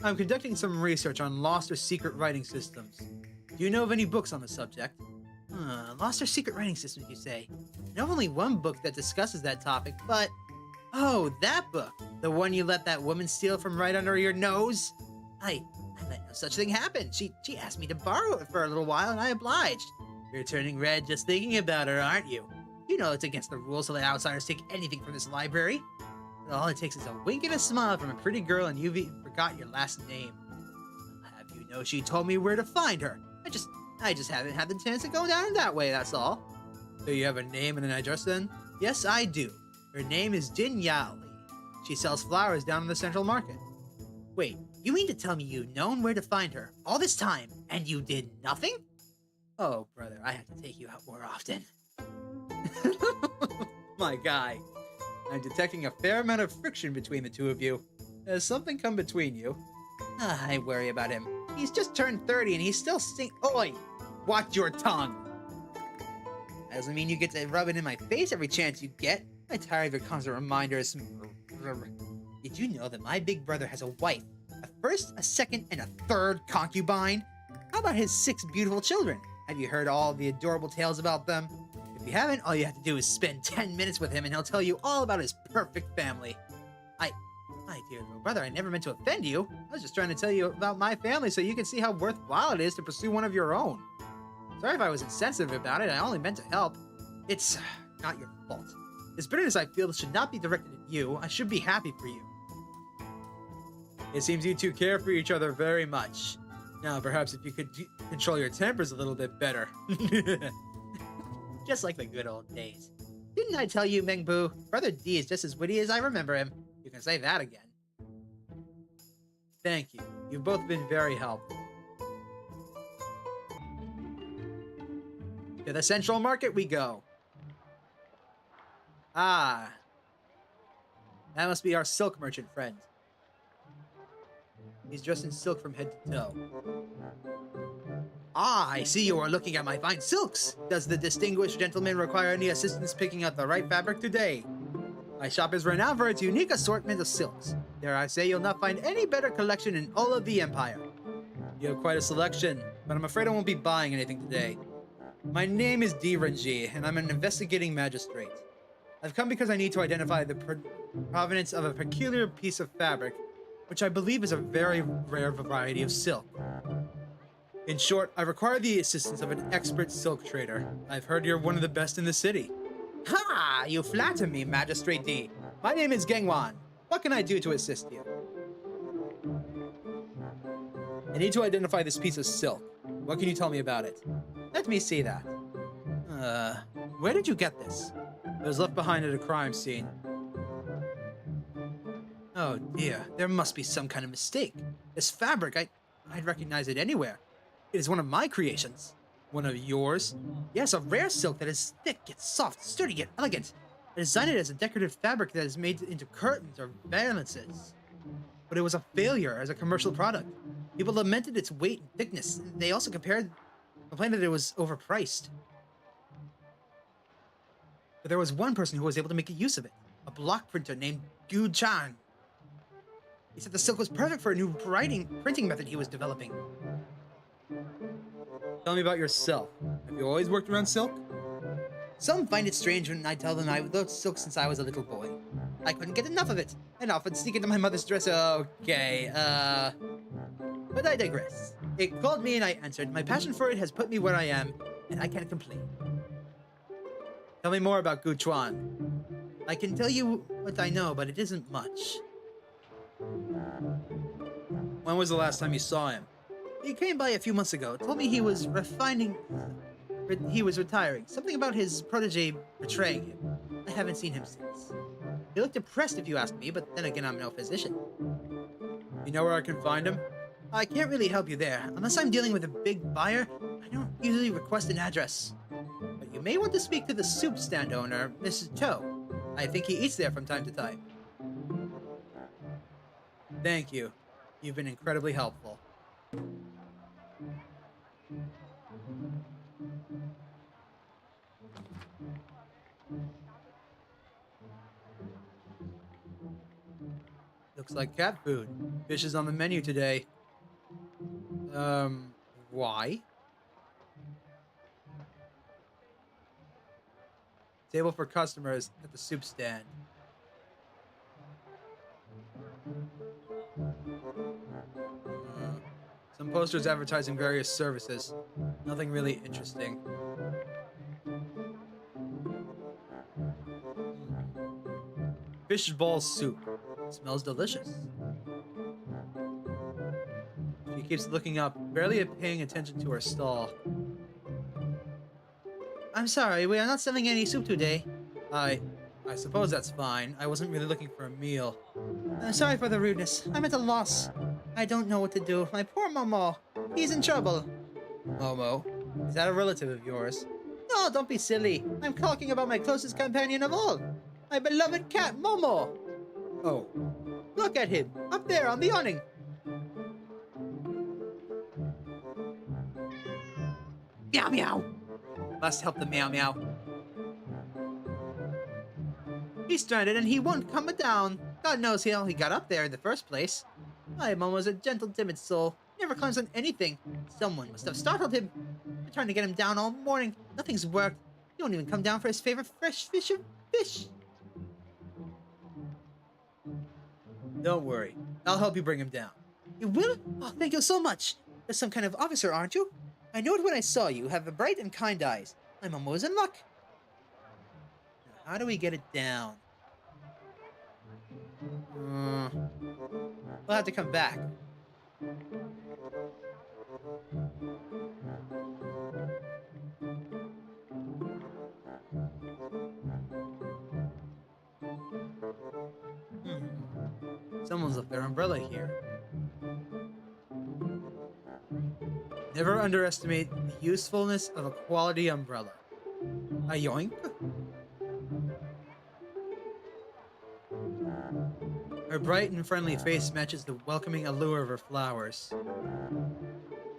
I'm conducting some research on lost or secret writing systems. Do you know of any books on the subject? Lost or secret writing systems, you say? I know of only one book that discusses that topic, but... Oh, that book! The one you let that woman steal from right under your nose? I let no such thing happen. She asked me to borrow it for a little while, and I obliged. You're turning red just thinking about her, aren't you? You know it's against the rules to let outsiders take anything from this library. All it takes is a wink and a smile from a pretty girl, and you've even forgot your last name. I'll have you know she told me where to find her. I just haven't had the chance to go down that way, that's all. Do you have a name and an address then? Yes, I do. Her name is Jin Yao Li. She sells flowers down in the Central Market. Wait, you mean to tell me you've known where to find her all this time, and you did nothing? Oh, brother, I have to take you out more often. My guy. I'm detecting a fair amount of friction between the two of you. Has something come between you? I worry about him. He's just turned 30 and he's still Oi! Watch your tongue! That doesn't mean you get to rub it in my face every chance you get. I'm tired of your constant reminders. Did you know that my big brother has a wife? A first, a second, and a third concubine? How about his 6 beautiful children? Have you heard all the adorable tales about them? If you haven't, all you have to do is spend 10 minutes with him and he'll tell you all about his perfect family. My dear little brother, I never meant to offend you. I was just trying to tell you about my family so you can see how worthwhile it is to pursue one of your own. Sorry if I was insensitive about it, I only meant to help. It's not your fault. This bitterness I feel should not be directed at you. I should be happy for you. It seems you two care for each other very much. Now, perhaps if you could control your tempers a little bit better. Just like the good old days. Didn't I tell you, Mengbu? Brother D is just as witty as I remember him. You can say that again. Thank you. You've both been very helpful. To the Central Market we go. Ah. That must be our silk merchant friend. He's dressed in silk from head to toe. Ah, I see you are looking at my fine silks. Does the distinguished gentleman require any assistance picking out the right fabric today? My shop is renowned for its unique assortment of silks. Dare I say you'll not find any better collection in all of the Empire. You have quite a selection, but I'm afraid I won't be buying anything today. My name is Renjie, and I'm an investigating magistrate. I've come because I need to identify the provenance of a peculiar piece of fabric, which I believe is a very rare variety of silk. In short, I require the assistance of an expert silk trader. I've heard you're one of the best in the city. Ha! You flatter me, Magistrate D. My name is Gengwan. What can I do to assist you? I need to identify this piece of silk. What can you tell me about it? Let me see that. Where did you get this? It was left behind at a crime scene. Oh dear, there must be some kind of mistake. This fabric, I'd recognize it anywhere. It is one of my creations. One of yours? Yes, a rare silk that is thick, yet soft, sturdy, yet elegant. I designed it as a decorative fabric that is made into curtains or valances. But it was a failure as a commercial product. People lamented its weight and thickness. They also complained that it was overpriced. But there was one person who was able to make use of it. A block printer named Gu Chan. He said the silk was perfect for a new printing method he was developing. Tell me about yourself. Have you always worked around silk? Some find it strange when I tell them I loved silk since I was a little boy. I couldn't get enough of it, and often sneak into my mother's dress. Okay, but I digress. It called me and I answered. My passion for it has put me where I am, and I can't complain. Tell me more about Gu Chuan. I can tell you what I know, but it isn't much. When was the last time you saw him? He came by a few months ago, told me he was retiring. Something about his protege betraying him. I haven't seen him since. He looked depressed if you ask me, but then again I'm no physician. You know where I can find him? I can't really help you there. Unless I'm dealing with a big buyer, I don't usually request an address. But You may want to speak to the soup stand owner, Mrs. Cho. I think he eats there from time to time. Thank you. You've been incredibly helpful. Looks like cat food. Fish is on the menu today. Why? Table for customers at the soup stand. Some posters advertising various services. Nothing really interesting. Fish ball soup. Smells delicious. She keeps looking up, barely paying attention to her stall. I'm sorry, we are not selling any soup today. I suppose that's fine. I wasn't really looking for a meal. Sorry for the rudeness. I'm at a loss. I don't know what to do. My poor Momo. He's in trouble. Momo? Is that a relative of yours? No, don't be silly. I'm talking about my closest companion of all. My beloved cat, Momo. Oh. Look at him. Up there on the awning. Meow meow. Must help the meow meow. He's stranded and he won't come down. God knows how he got up there in the first place. My Momo's a gentle, timid soul. Never climbs on anything. Someone must have startled him. Been trying to get him down all morning. Nothing's worked. He won't even come down for his favorite fresh fish of fish. Don't worry. I'll help you bring him down. You will? Oh, thank you so much. You're some kind of officer, aren't you? I knew it when I saw you. You have bright and kind eyes. My Momo is in luck. Now, how do we get it down? We'll have to come back. Someone's left their umbrella here. Never underestimate the usefulness of a quality umbrella. A yoink? Her bright and friendly face matches the welcoming allure of her flowers.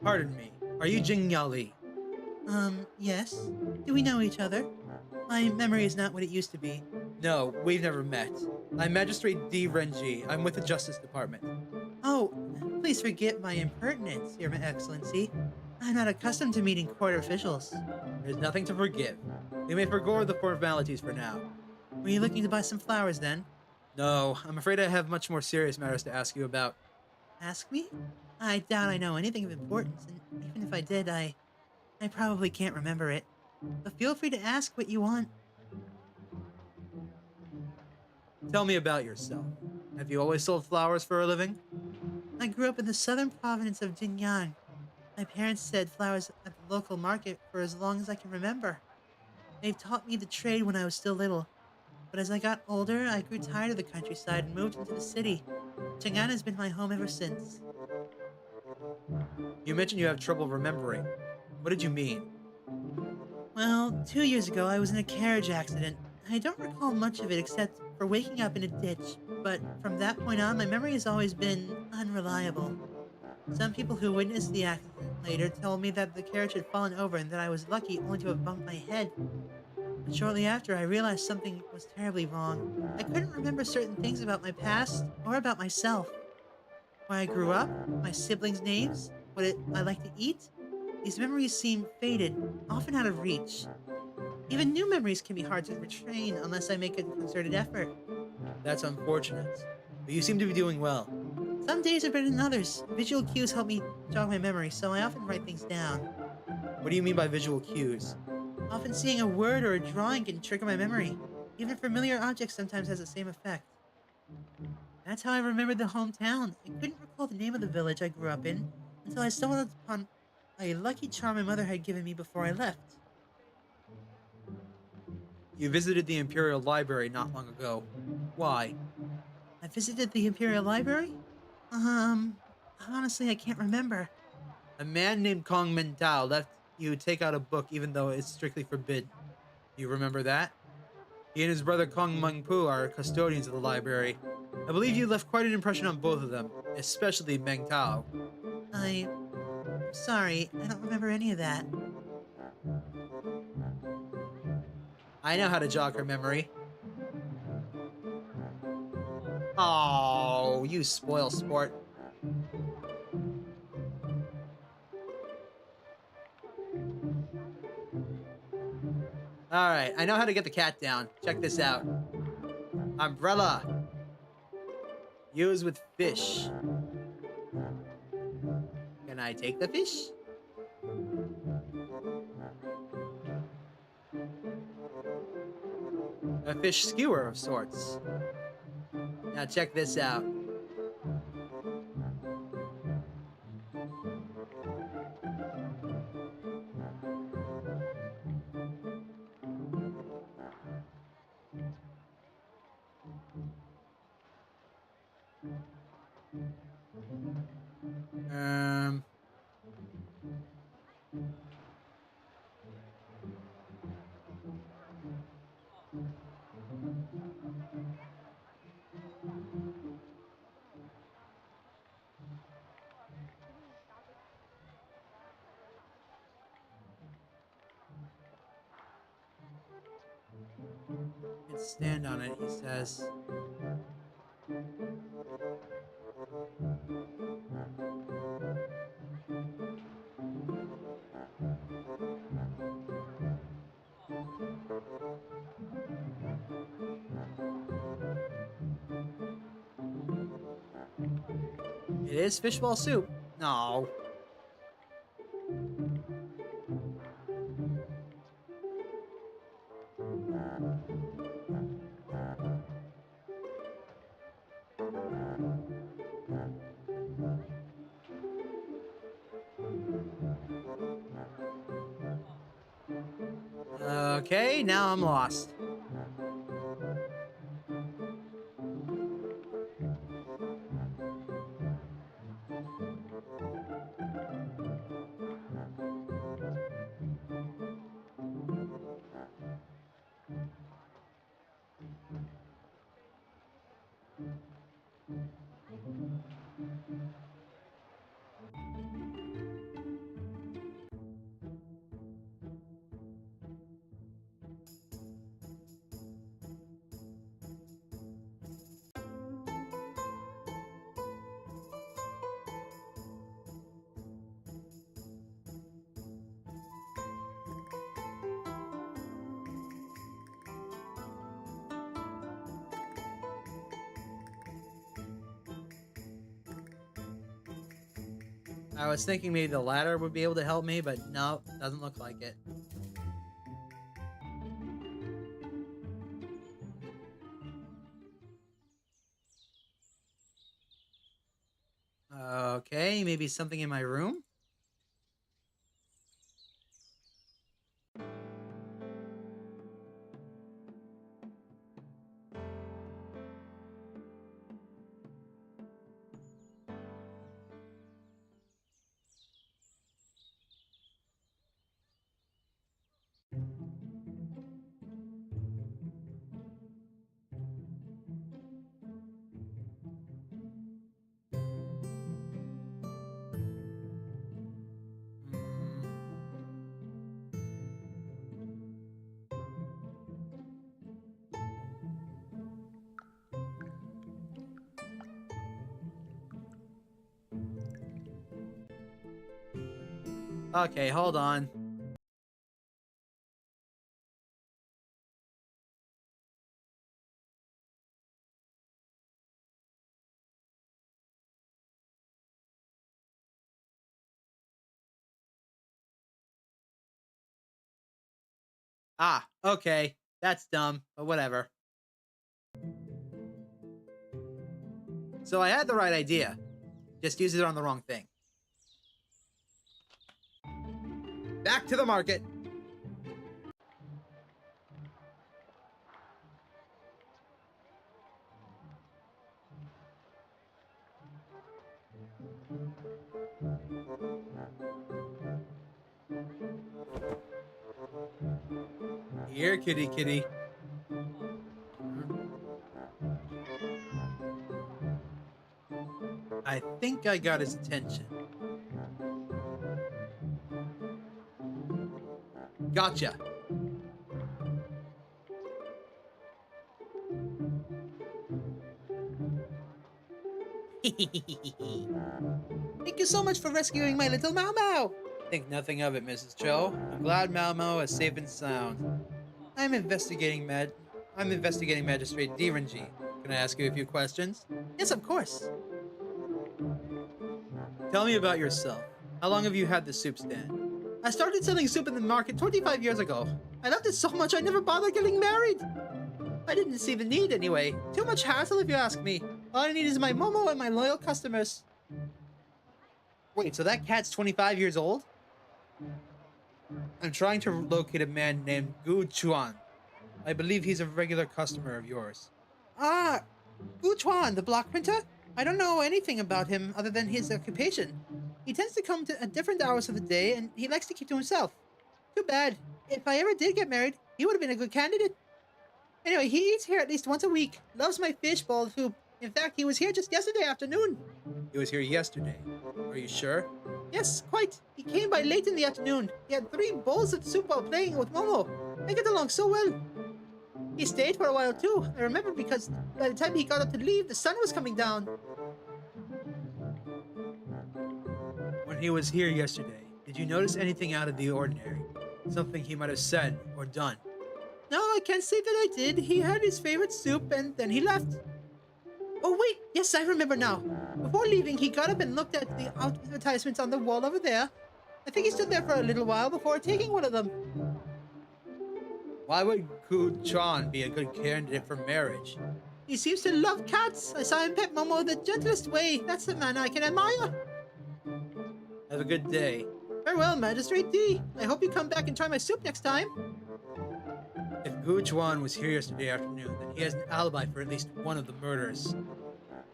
Pardon me, are you Jing Yali? Yes. Do we know each other? My memory is not what it used to be. No, we've never met. I'm Magistrate D. Renjie. I'm with the Justice Department. Oh, please forget my impertinence, Your Excellency. I'm not accustomed to meeting court officials. There's nothing to forgive. We may forgo the formalities for now. Were you looking to buy some flowers then? No, I'm afraid I have much more serious matters to ask you about. Ask me? I doubt I know anything of importance, and even if I did, I probably can't remember it. But feel free to ask what you want. Tell me about yourself. Have you always sold flowers for a living? I grew up in the southern province of Jinyang. My parents said flowers at the local market for as long as I can remember. They've taught me the trade when I was still little. But as I got older, I grew tired of the countryside and moved into the city. Chang'an has been my home ever since. You mentioned you have trouble remembering. What did you mean? Well, 2 years ago I was in a carriage accident. I don't recall much of it except for waking up in a ditch, but from that point on my memory has always been unreliable. Some people who witnessed the accident later told me that the carriage had fallen over and that I was lucky only to have bumped my head. But shortly after, I realized something was terribly wrong. I couldn't remember certain things about my past or about myself. Where I grew up, my siblings' names, what I liked to eat. These memories seem faded, often out of reach. Even new memories can be hard to retrain unless I make a concerted effort. That's unfortunate, but you seem to be doing well. Some days are better than others. Visual cues help me jog my memory, so I often write things down. What do you mean by visual cues? Often seeing a word or a drawing can trigger my memory. Even familiar objects sometimes has the same effect. That's how I remembered the hometown. I couldn't recall the name of the village I grew up in until I stumbled upon a lucky charm my mother had given me before I left. You visited the Imperial Library not long ago. Why? I visited the Imperial Library? Honestly, I can't remember. A man named Kong Mentao left you take out a book even though it's strictly forbidden. You remember that? He and his brother Kong Meng Pu are custodians of the library. I believe you left quite an impression on both of them, especially Meng Tao. I'm sorry, I don't remember any of that. I know how to jog her memory. Oh, you spoil sport. Alright, I know how to get the cat down. Check this out. Umbrella. Use with fish. Can I take the fish? A fish skewer of sorts. Now check this out. Um... Let's stand on it, he says. It is fishball soup. No. Okay, now I'm lost. I was thinking maybe the ladder would be able to help me, but no, doesn't look like it. Okay, maybe something in my room? Okay, hold on. Ah, okay. That's dumb, but whatever. So I had the right idea. Just used it on the wrong thing. Back to the market. Here, kitty, kitty. I think I got his attention. Gotcha. Thank you so much for rescuing my little Mau Mau. Think nothing of it, Mrs. Cho. I'm glad Mau Mau is safe and sound. I'm investigating Magistrate Renjie. Can I ask you a few questions? Yes, of course. Tell me about yourself. How long have you had the soup stand? I started selling soup in the market 25 years ago. I loved it so much I never bothered getting married. I didn't see the need anyway. Too much hassle if you ask me. All I need is my Momo and my loyal customers. Wait, so that cat's 25 years old? I'm trying to locate a man named Gu Chuan. I believe he's a regular customer of yours. Ah, Gu Chuan, the block printer? I don't know anything about him other than his occupation. He tends to come at different hours of the day, and he likes to keep to himself. Too bad. If I ever did get married, he would have been a good candidate. Anyway, he eats here at least once a week. Loves my fishbowl soup. In fact, he was here just yesterday afternoon. He was here yesterday. Are you sure? Yes, quite. He came by late in the afternoon. He had 3 bowls of soup while playing with Momo. They get along so well. He stayed for a while too. I remember because by the time he got up to leave, the sun was coming down. When he was here yesterday, did you notice anything out of the ordinary? Something he might have said or done? No, I can't say that I did. He had his favorite soup and then he left. Oh wait, yes, I remember now. Before leaving, he got up and looked at the advertisements on the wall over there. I think he stood there for a little while before taking one of them. Why would Gu Chuan be a good candidate for marriage? He seems to love cats. I saw him pet Momo the gentlest way. That's the man I can admire. Have a good day. Farewell, Magistrate D. I hope you come back and try my soup next time. If Gu Chuan was here yesterday afternoon, then he has an alibi for at least one of the murders.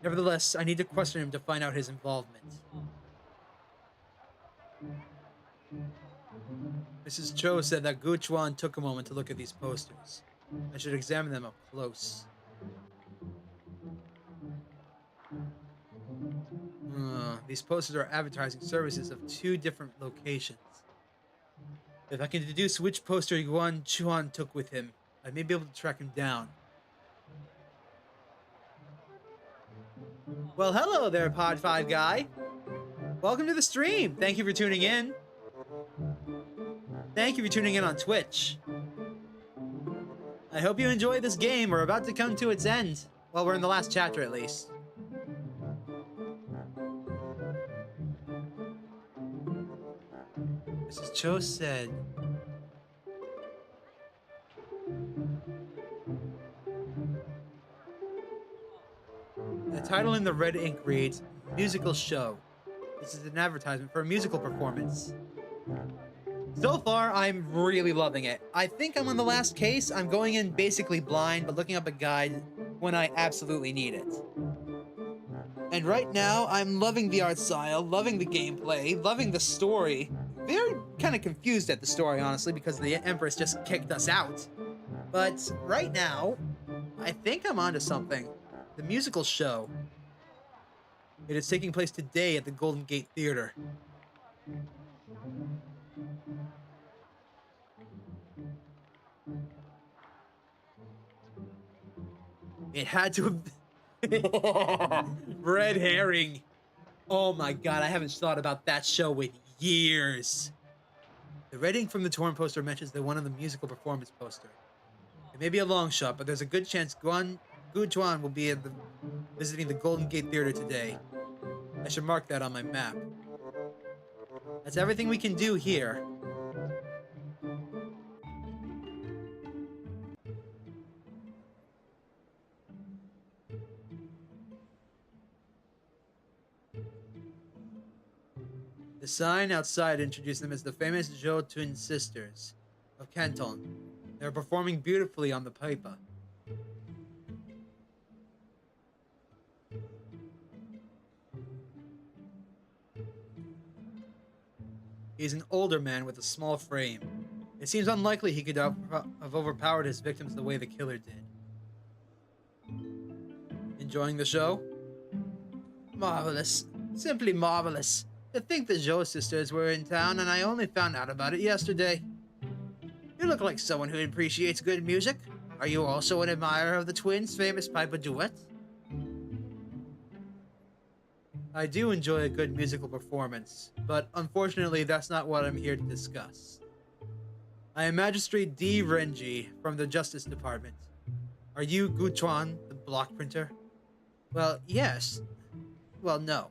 Nevertheless, I need to question him to find out his involvement. Mrs. Cho said that Gu Chuan took a moment to look at these posters. I should examine them up close. These posters are advertising services of 2 different locations. If I can deduce which poster Yuan Chuan took with him, I may be able to track him down. Well, hello there, Pod 5 guy. Welcome to the stream. Thank you for tuning in. Thank you for tuning in on Twitch. I hope you enjoy this game. We're about to come to its end. Well, we're in the last chapter at least. Mrs. Cho said... The title in the red ink reads, Musical Show. This is an advertisement for a musical performance. So far, I'm really loving it. I think I'm on the last case. I'm going in basically blind, but looking up a guide when I absolutely need it. And right now, I'm loving the art style, loving the gameplay, loving the story. Very kind of confused at the story, honestly, because the Empress just kicked us out. But right now, I think I'm onto something. The musical show. It is taking place today at the Golden Gate Theater. It had to have... Red herring. Oh my god, I haven't thought about that show in years. The red ink from the torn poster mentions the one on the musical performance poster. It may be a long shot, but there's a good chance Gu Chuan will be visiting the Golden Gate Theater today. I should mark that on my map. That's everything we can do here. The sign outside introduced them as the famous Zhou twin sisters of Canton. They are performing beautifully on the pipa. He is an older man with a small frame. It seems unlikely he could have overpowered his victims the way the killer did. Enjoying the show? Marvelous. Simply marvelous. To think the Zhou sisters were in town and I only found out about it yesterday. You look like someone who appreciates good music. Are you also an admirer of the twins' famous piper duet? I do enjoy a good musical performance, but unfortunately that's not what I'm here to discuss. I am Magistrate D. Renjie from the Justice Department. Are you Gu Chuan, the block printer? Well, yes. Well, no.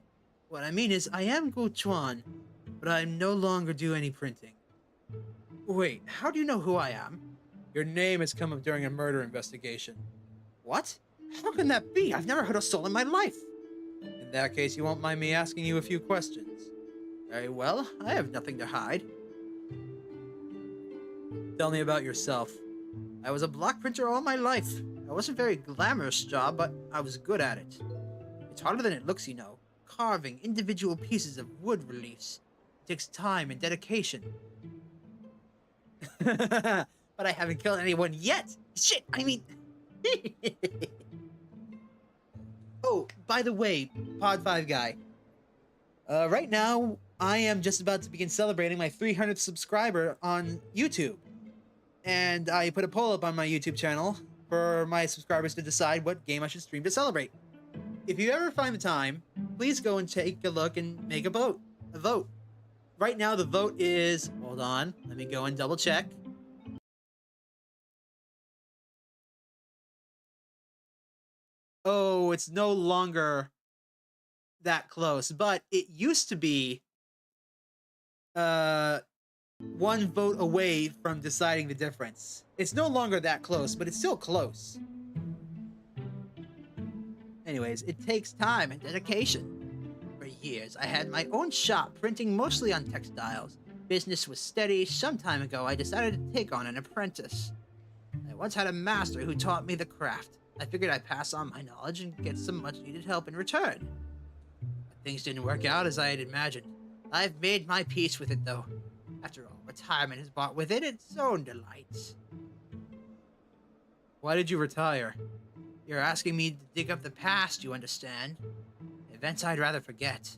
What I mean is, I am Gu Chuan, but I no longer do any printing. Wait, how do you know who I am? Your name has come up during a murder investigation. What? How can that be? I've never heard a soul in my life. In that case, you won't mind me asking you a few questions. Very well. I have nothing to hide. Tell me about yourself. I was a block printer all my life. It wasn't a very glamorous job, but I was good at it. It's harder than it looks, you know. Carving individual pieces of wood reliefs. It takes time and dedication. But I haven't killed anyone yet. Shit, I mean... Oh, by the way, Pod 5 guy. Right now, I am just about to begin celebrating my 300th subscriber on YouTube. And I put a poll up on my YouTube channel for my subscribers to decide what game I should stream to celebrate. If you ever find the time, please go and take a look and make a vote. Right now, the vote is... Hold on, let me go and double check. Oh, it's no longer that close, but it used to be one vote away from deciding the difference. It's no longer that close, but it's still close. Anyways, it takes time and dedication. For years, I had my own shop printing mostly on textiles. Business was steady. Some time ago, I decided to take on an apprentice. I once had a master who taught me the craft. I figured I'd pass on my knowledge and get some much-needed help in return. But things didn't work out as I had imagined. I've made my peace with it, though. After all, retirement has brought with it its own delights. Why did you retire? You're asking me to dig up the past, you understand? Events I'd rather forget.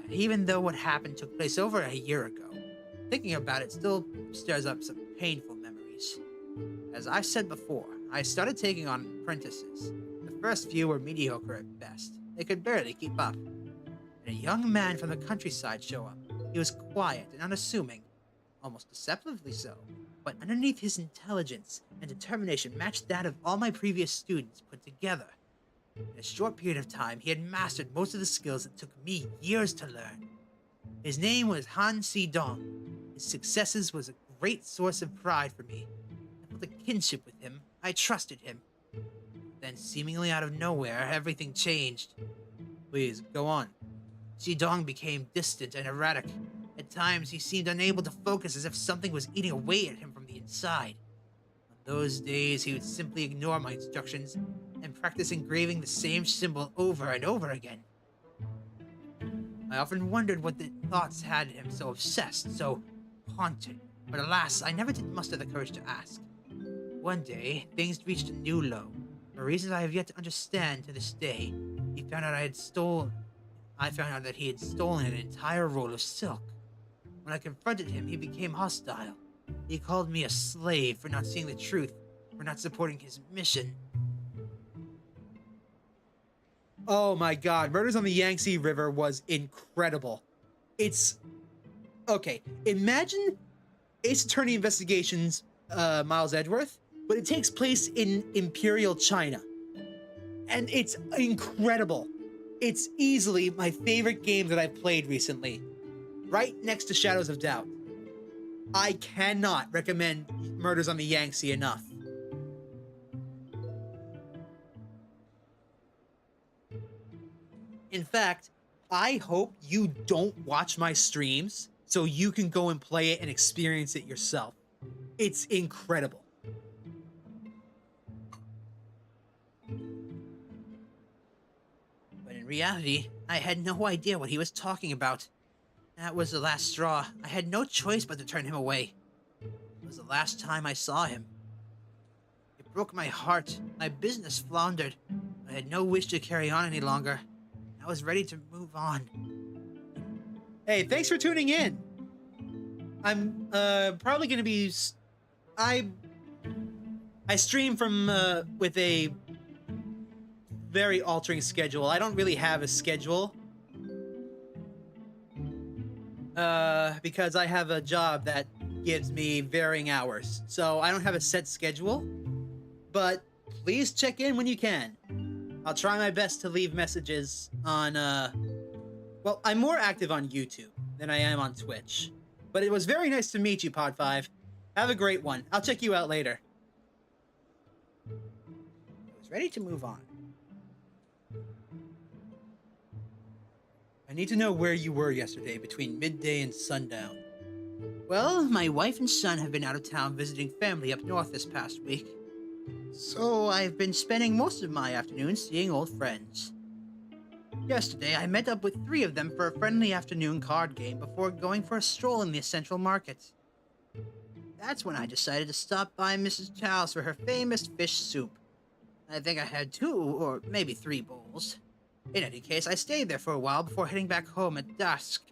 Even though what happened took place over a year ago, thinking about it still stirs up some painful memories. As I've said before, I started taking on apprentices. The first few were mediocre at best. They could barely keep up. And a young man from the countryside showed up. He was quiet and unassuming, almost deceptively so. But underneath his intelligence and determination matched that of all my previous students put together. In a short period of time, he had mastered most of the skills that took me years to learn. His name was Han Si-dong. His successes was a great source of pride for me. I felt a kinship with him. I trusted him. Then, seemingly out of nowhere, everything changed. Please, go on. Si-dong became distant and erratic. At times, he seemed unable to focus as if something was eating away at him from the inside. On those days, he would simply ignore my instructions and practice engraving the same symbol over and over again. I often wondered what the thoughts had him so obsessed, so haunted, but alas, I never did muster the courage to ask. One day, things reached a new low. For reasons I have yet to understand to this day, he found out I found out that he had stolen an entire roll of silk. When I confronted him, he became hostile. He called me a slave for not seeing the truth, for not supporting his mission. Oh my god, Murders on the Yangtze River was incredible. Okay, imagine Ace Attorney Investigations, Miles Edgeworth, but it takes place in Imperial China. And it's incredible. It's easily my favorite game that I've played recently. Right next to Shadows of Doubt. I cannot recommend Murders on the Yangtze enough. In fact, I hope you don't watch my streams so you can go and play it and experience it yourself. It's incredible. But in reality, I had no idea what he was talking about. That was the last straw. I had no choice but to turn him away. was the last time I saw him. It broke my heart. My business floundered. I had no wish to carry on any longer. I was ready to move on. Hey, thanks for tuning in. I'm probably gonna be. I stream from with a very altering schedule. I don't really have a schedule because I have a job that gives me varying hours, so I don't have a set schedule. But please check in when you can. I'll try my best to leave messages on. Well, I'm more active on YouTube than I am on Twitch. But it was very nice to meet you, Pod5. Have a great one. I'll check you out later. I was ready to move on. I need to know where you were yesterday between midday and sundown. Well, my wife and son have been out of town visiting family up north this past week. So I've been spending most of my afternoons seeing old friends. Yesterday, I met up with 3 of them for a friendly afternoon card game before going for a stroll in the Central Market. That's when I decided to stop by Mrs. Chow's for her famous fish soup. I think I had 2 or maybe 3 bowls. In any case, I stayed there for a while before heading back home at dusk.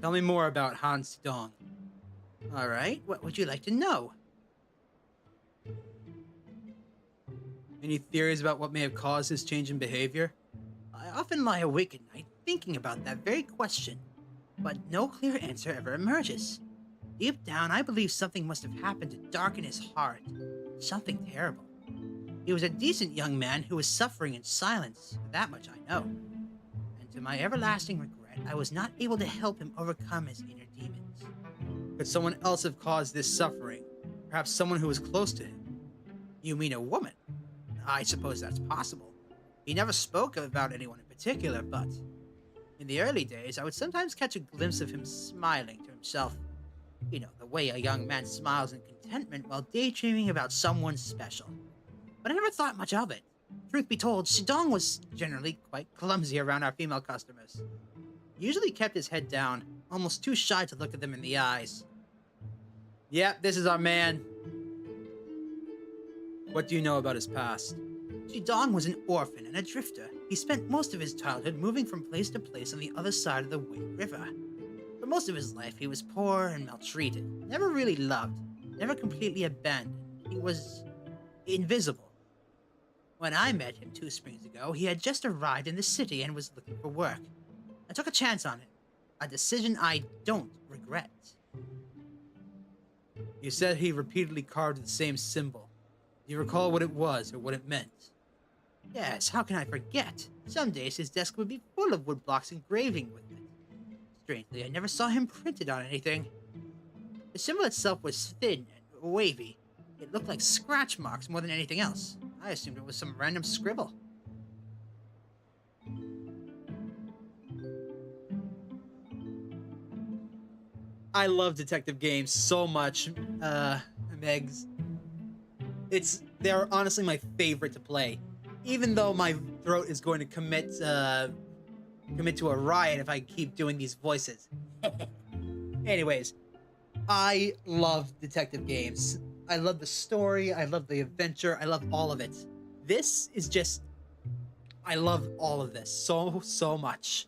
Tell me more about Han Sidong. Alright, what would you like to know? Any theories about what may have caused his change in behavior? I often lie awake at night thinking about that very question, but no clear answer ever emerges. Deep down, I believe something must have happened to darken his heart. Something terrible. He was a decent young man who was suffering in silence, that much I know. And to my everlasting regret, I was not able to help him overcome his inner demons. Could someone else have caused this suffering? Perhaps someone who was close to him? You mean a woman? I suppose that's possible. He never spoke about anyone in particular, but in the early days, I would sometimes catch a glimpse of him smiling to himself. You know, the way a young man smiles in contentment while daydreaming about someone special. But I never thought much of it. Truth be told, Sidong was generally quite clumsy around our female customers. He usually kept his head down, almost too shy to look at them in the eyes. Yep, this is our man. What do you know about his past? Sidong was an orphan and a drifter. He spent most of his childhood moving from place to place on the other side of the Wei River. For most of his life, he was poor and maltreated, never really loved, never completely abandoned. He was invisible. When I met him 2 springs ago, he had just arrived in the city and was looking for work. I took a chance on him, a decision I don't regret. You said he repeatedly carved the same symbol. Do you recall what it was or what it meant? Yes, how can I forget? Some days his desk would be full of woodblocks engraving with it. Strangely, I never saw him printed on anything. The symbol itself was thin and wavy. It looked like scratch marks more than anything else. I assumed it was some random scribble. I love detective games so much, Megs. They're honestly my favorite to play. Even though my throat is going to commit to a riot if I keep doing these voices. Anyways, I love detective games. I love the story, I love the adventure, I love all of it. This is just... I love all of this so much.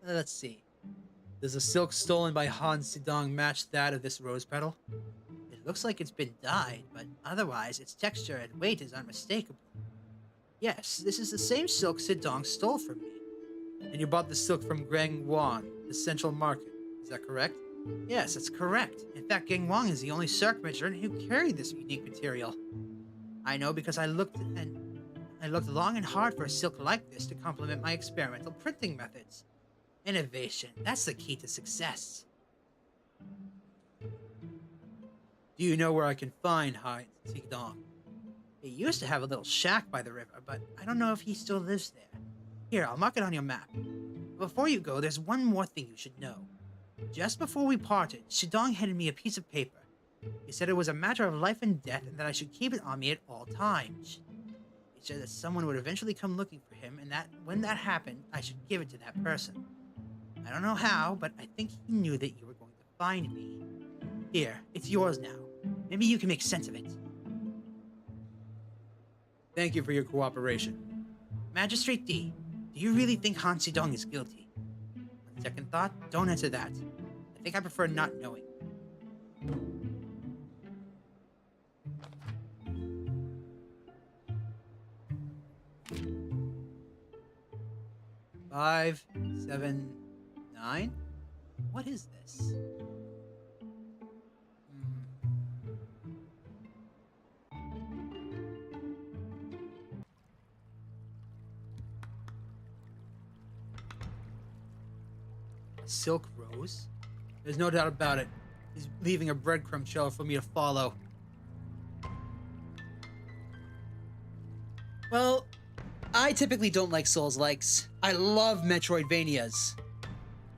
Let's see. Does the silk stolen by Han Sidong match that of this rose petal? It looks like it's been dyed, but otherwise its texture and weight is unmistakable. Yes, this is the same silk Sidong stole from me. And you bought the silk from Geng Wan, the Central Market. Is that correct? Yes, that's correct. In fact, Geng Wang is the only circ merchant who carried this unique material. I know because I looked long and hard for a silk like this to complement my experimental printing methods. Innovation, that's the key to success. Do you know where I can find Han Sidong? He used to have a little shack by the river, but I don't know if he still lives there. Here, I'll mark it on your map. Before you go, there's one more thing you should know. Just before we parted, Sidong handed me a piece of paper. He said it was a matter of life and death and that I should keep it on me at all times. He said that someone would eventually come looking for him and that when that happened, I should give it to that person. I don't know how, but I think he knew that you were going to find me. Here, it's yours now. Maybe you can make sense of it. Thank you for your cooperation. Magistrate D, do you really think Han Sidong is guilty? On second thought, don't answer that. I think I prefer not knowing. Five, 7, 9? What is this? A silk rose? There's no doubt about it. He's leaving a breadcrumb trail for me to follow. Well, I typically don't like Souls-likes. I love Metroidvanias.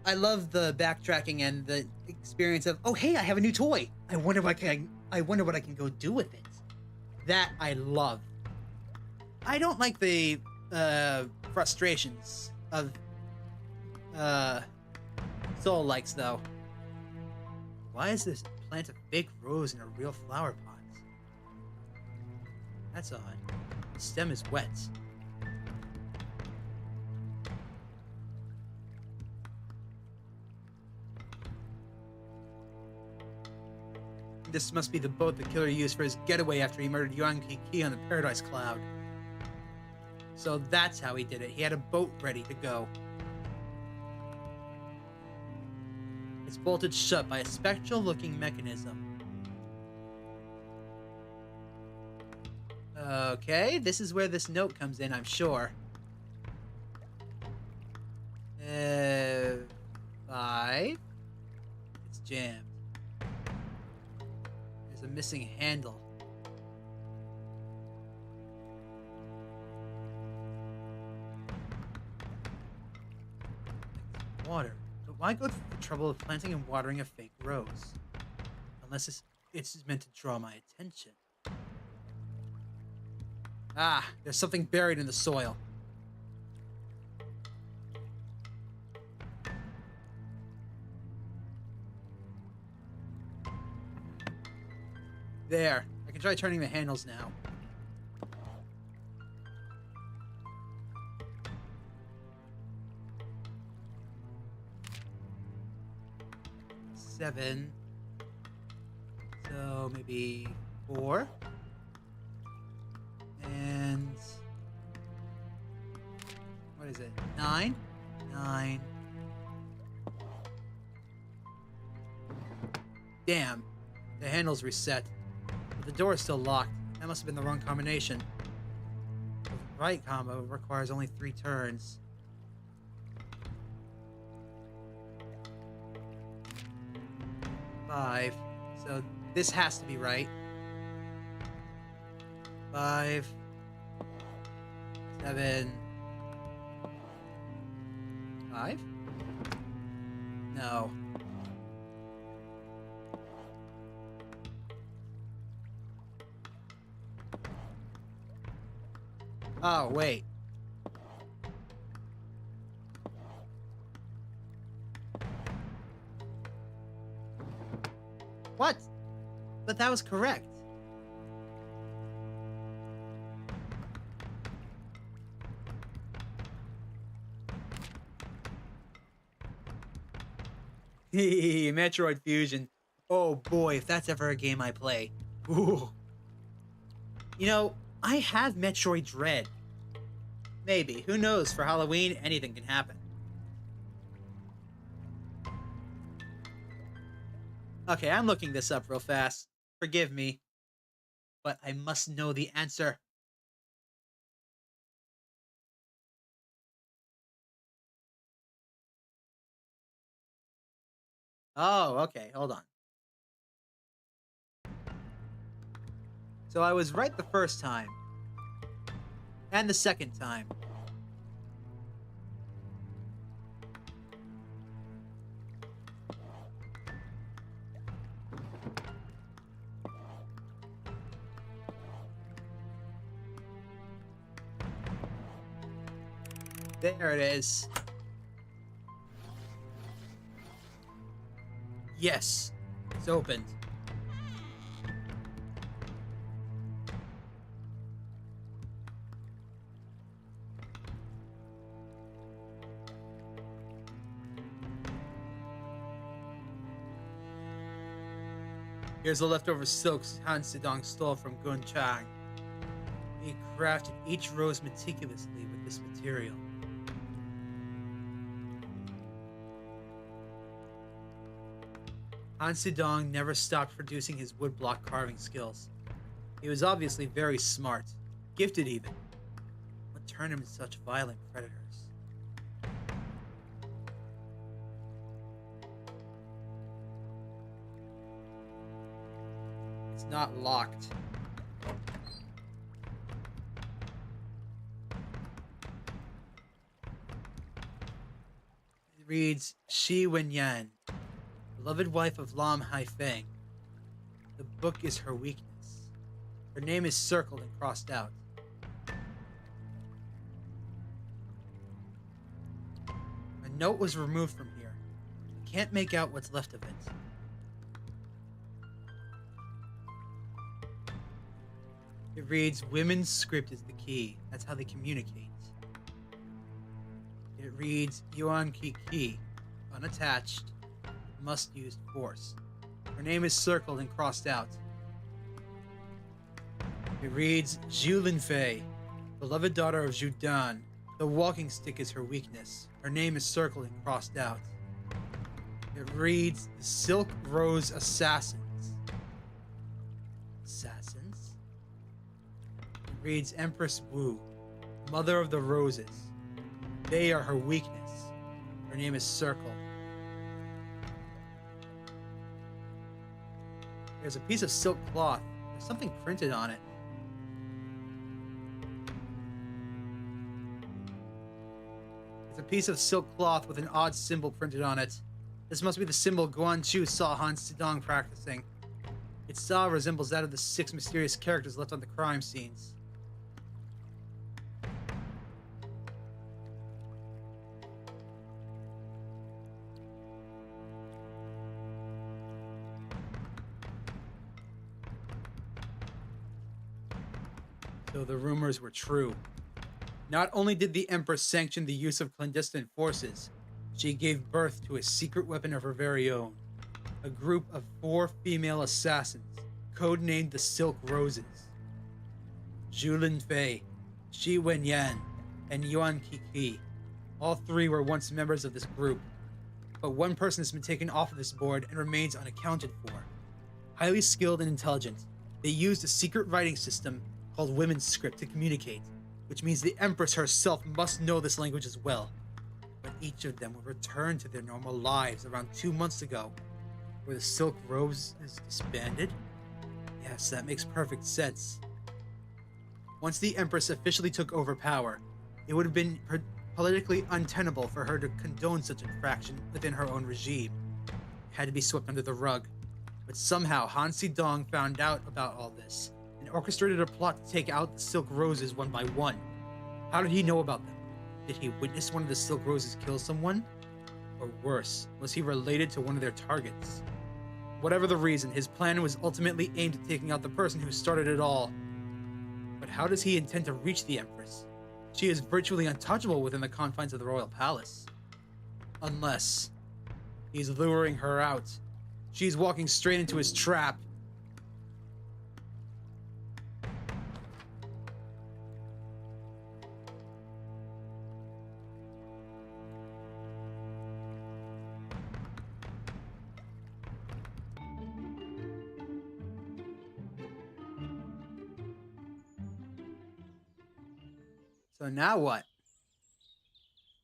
I love the backtracking and the experience of, oh hey, I have a new toy. I wonder what I can go do with it. That I love. I don't like the frustrations of Soul-likes though. Why is this plant a fake rose in a real flower pot? That's odd. The stem is wet. This must be the boat the killer used for his getaway after he murdered Yuan Kiki on the Paradise Cloud. So that's how he did it. He had a boat ready to go. It's bolted shut by a spectral-looking mechanism. Okay, this is where this note comes in, I'm sure. 5. It's jammed. There's a missing handle. Water. But why go through the trouble of planting and watering a fake rose? Unless it's meant to draw my attention. Ah, there's something buried in the soil. There. I can try turning the handles now. Seven. So maybe 4. And what is it? 9? 9. Damn. The handle's reset. But the door is still locked. That must have been the wrong combination. The right combo requires only 3 turns. Five. So this has to be right. 5, 7, 5? No. Oh, wait. What? But that was correct. Metroid Fusion. Oh boy, if that's ever a game I play. Ooh. You know, I have Metroid Dread. Maybe. Who knows? For Halloween, anything can happen. Okay, I'm looking this up real fast. Forgive me. But I must know the answer. Oh, okay. Hold on. So I was right the first time. And the second time. There it is. Yes, it's opened. Here's the leftover silks Han Sidong stole from Gun Chang. He crafted each rose meticulously with this material. Han Sidong never stopped producing his woodblock carving skills. He was obviously very smart, gifted even. What turned him into such violent predators? It's not locked. It reads, Shi Wenyan, beloved wife of Lam Haifeng. The book is her weakness. Her name is circled and crossed out. A note was removed from here. I can't make out what's left of it. It reads, women's script is the key. That's how they communicate. It reads, Yuan Ki, unattached, must use force. Her name is circled and crossed out. It reads, Zhu Linfei, beloved daughter of Zhu Dan. The walking stick is her weakness. Her name is circled and crossed out. It reads, the Silk Rose Assassins. Assassins? It reads, Empress Wu, mother of the roses. They are her weakness. Her name is circled. There's a piece of silk cloth. There's something printed on it. It's a piece of silk cloth with an odd symbol printed on it. This must be the symbol Guan Chu saw Han Sidong practicing. Its style resembles that of the 6 mysterious characters left on the crime scenes. So the rumors were true. Not only did the Empress sanction the use of clandestine forces, she gave birth to a secret weapon of her very own. A group of 4 female assassins, codenamed the Silk Roses. Zhu Linfei, Shi Wenyan, and Yuan Ki. All 3 were once members of this group, but one person has been taken off of this board and remains unaccounted for. Highly skilled and intelligent, they used a secret writing system called women's script to communicate, which means the Empress herself must know this language as well. But each of them will return to their normal lives around 2 months ago, where the Silk Rose is disbanded? Yes, that makes perfect sense. Once the Empress officially took over power, it would have been politically untenable for her to condone such infraction within her own regime. It had to be swept under the rug. But somehow Han Sidong found out about all this and orchestrated a plot to take out the Silk Roses one by one. How did he know about them? Did he witness one of the Silk Roses kill someone? Or worse, was he related to one of their targets? Whatever the reason, his plan was ultimately aimed at taking out the person who started it all. But how does he intend to reach the Empress? She is virtually untouchable within the confines of the royal palace. Unless he's luring her out. She's walking straight into his trap. So now what?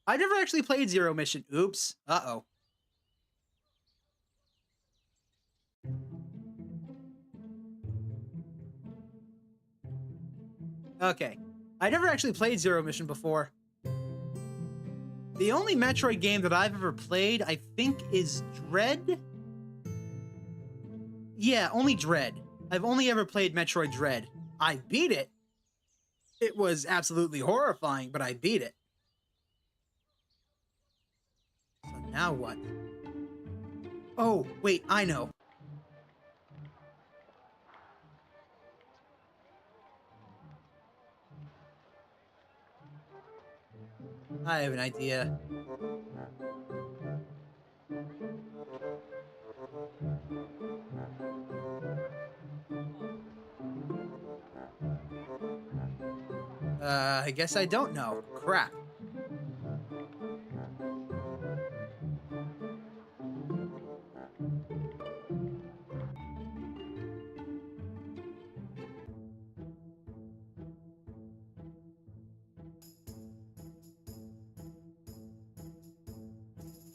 I never actually played Zero Mission. Oops. Uh-oh. Okay. I never actually played Zero Mission before. The only Metroid game that I've ever played, I think, is Dread? Yeah, only Dread. I've only ever played Metroid Dread. I beat it. It was absolutely horrifying, but I beat it. So now what? Oh, wait, I know. I have an idea. I guess I don't know. Crap.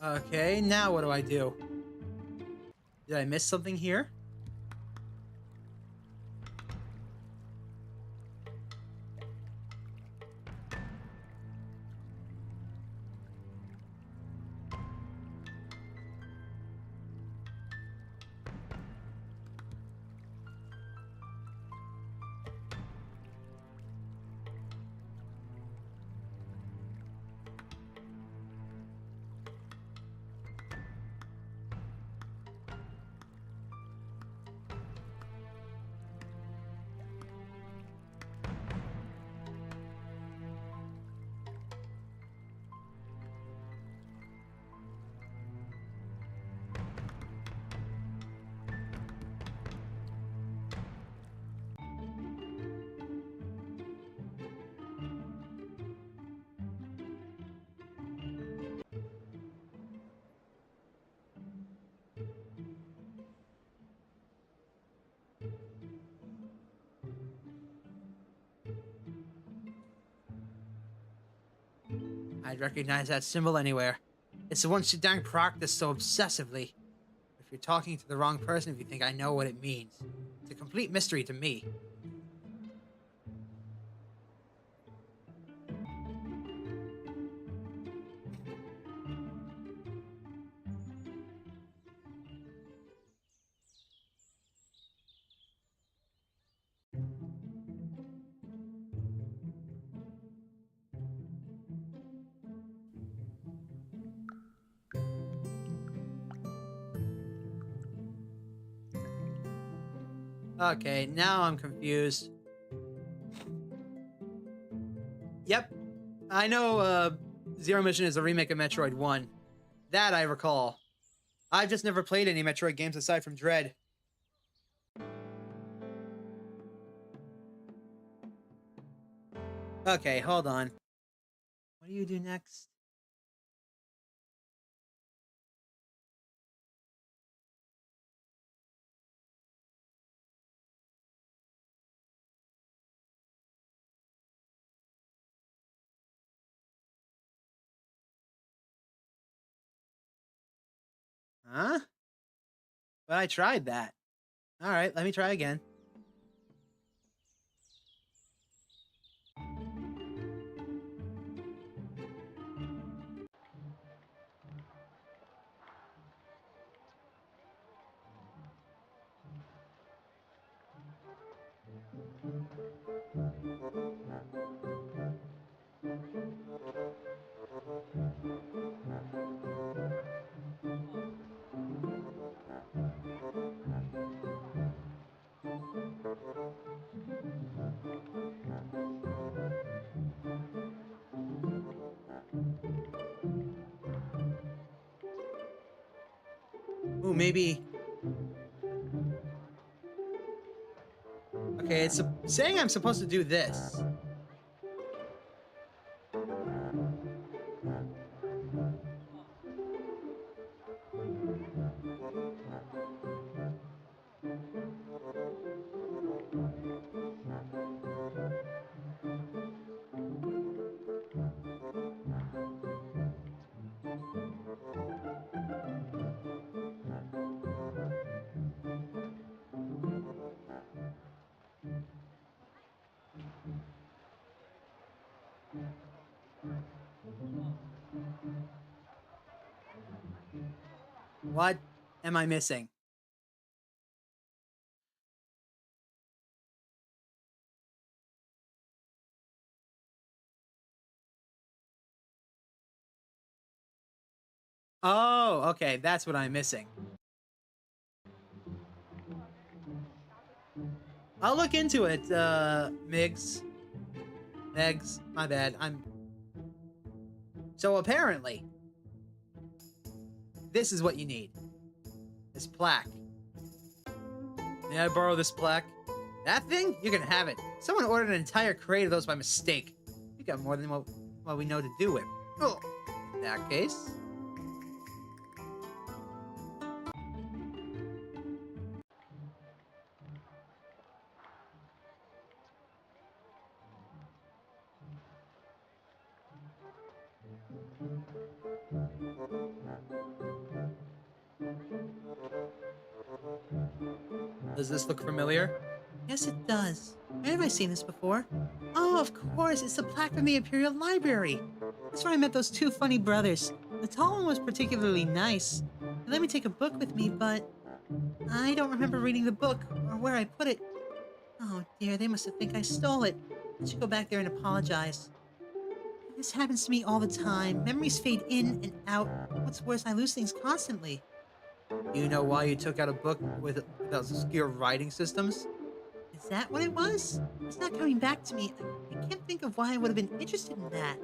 Okay, now what do I do? Did I miss something here? I'd recognize that symbol anywhere. It's the one Shidang practiced so obsessively. If you're talking to the wrong person if you think I know what it means. It's a complete mystery to me. Okay, now I'm confused. Yep, I know Zero Mission is a remake of Metroid 1. That I recall. I've just never played any Metroid games aside from Dread. Okay, hold on. What do you do next? Huh? But I tried that. Alright, let me try again. Ooh, maybe. Okay, it's saying I'm supposed to do this. What am I missing? Oh, okay, that's what I'm missing. I'll look into it, Migs. Megs, my bad. So apparently, this is what you need. This plaque. May I borrow this plaque? That thing? You can have it. Someone ordered an entire crate of those by mistake. We got more than what we know to do with. Oh, in that case. Does this look familiar? Yes, it does. Where have I seen this before? Oh, of course, it's the plaque from the Imperial Library. That's where I met those two funny brothers. The tall one was particularly nice. He let me take a book with me, but I don't remember reading the book or where I put it. Oh dear, they must have think I stole it. I should go back there and apologize. This happens to me all the time. Memories fade in and out. What's worse, I lose things constantly. Do you know why you took out a book with obscure writing systems? Is that what it was? It's not coming back to me. I can't think of why I would have been interested in that.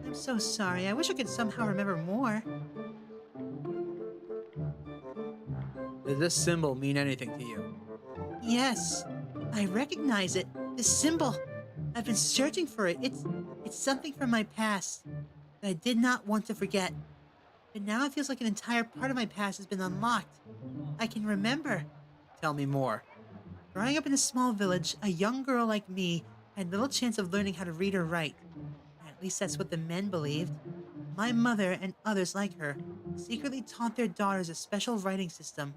I'm so sorry. I wish I could somehow remember more. Does this symbol mean anything to you? Yes, I recognize it. This symbol. I've been searching for it. It's something from my past that I did not want to forget. But now it feels like an entire part of my past has been unlocked. I can remember. Tell me more. Growing up in a small village, a young girl like me had little chance of learning how to read or write. At least that's what the men believed. My mother and others like her secretly taught their daughters a special writing system,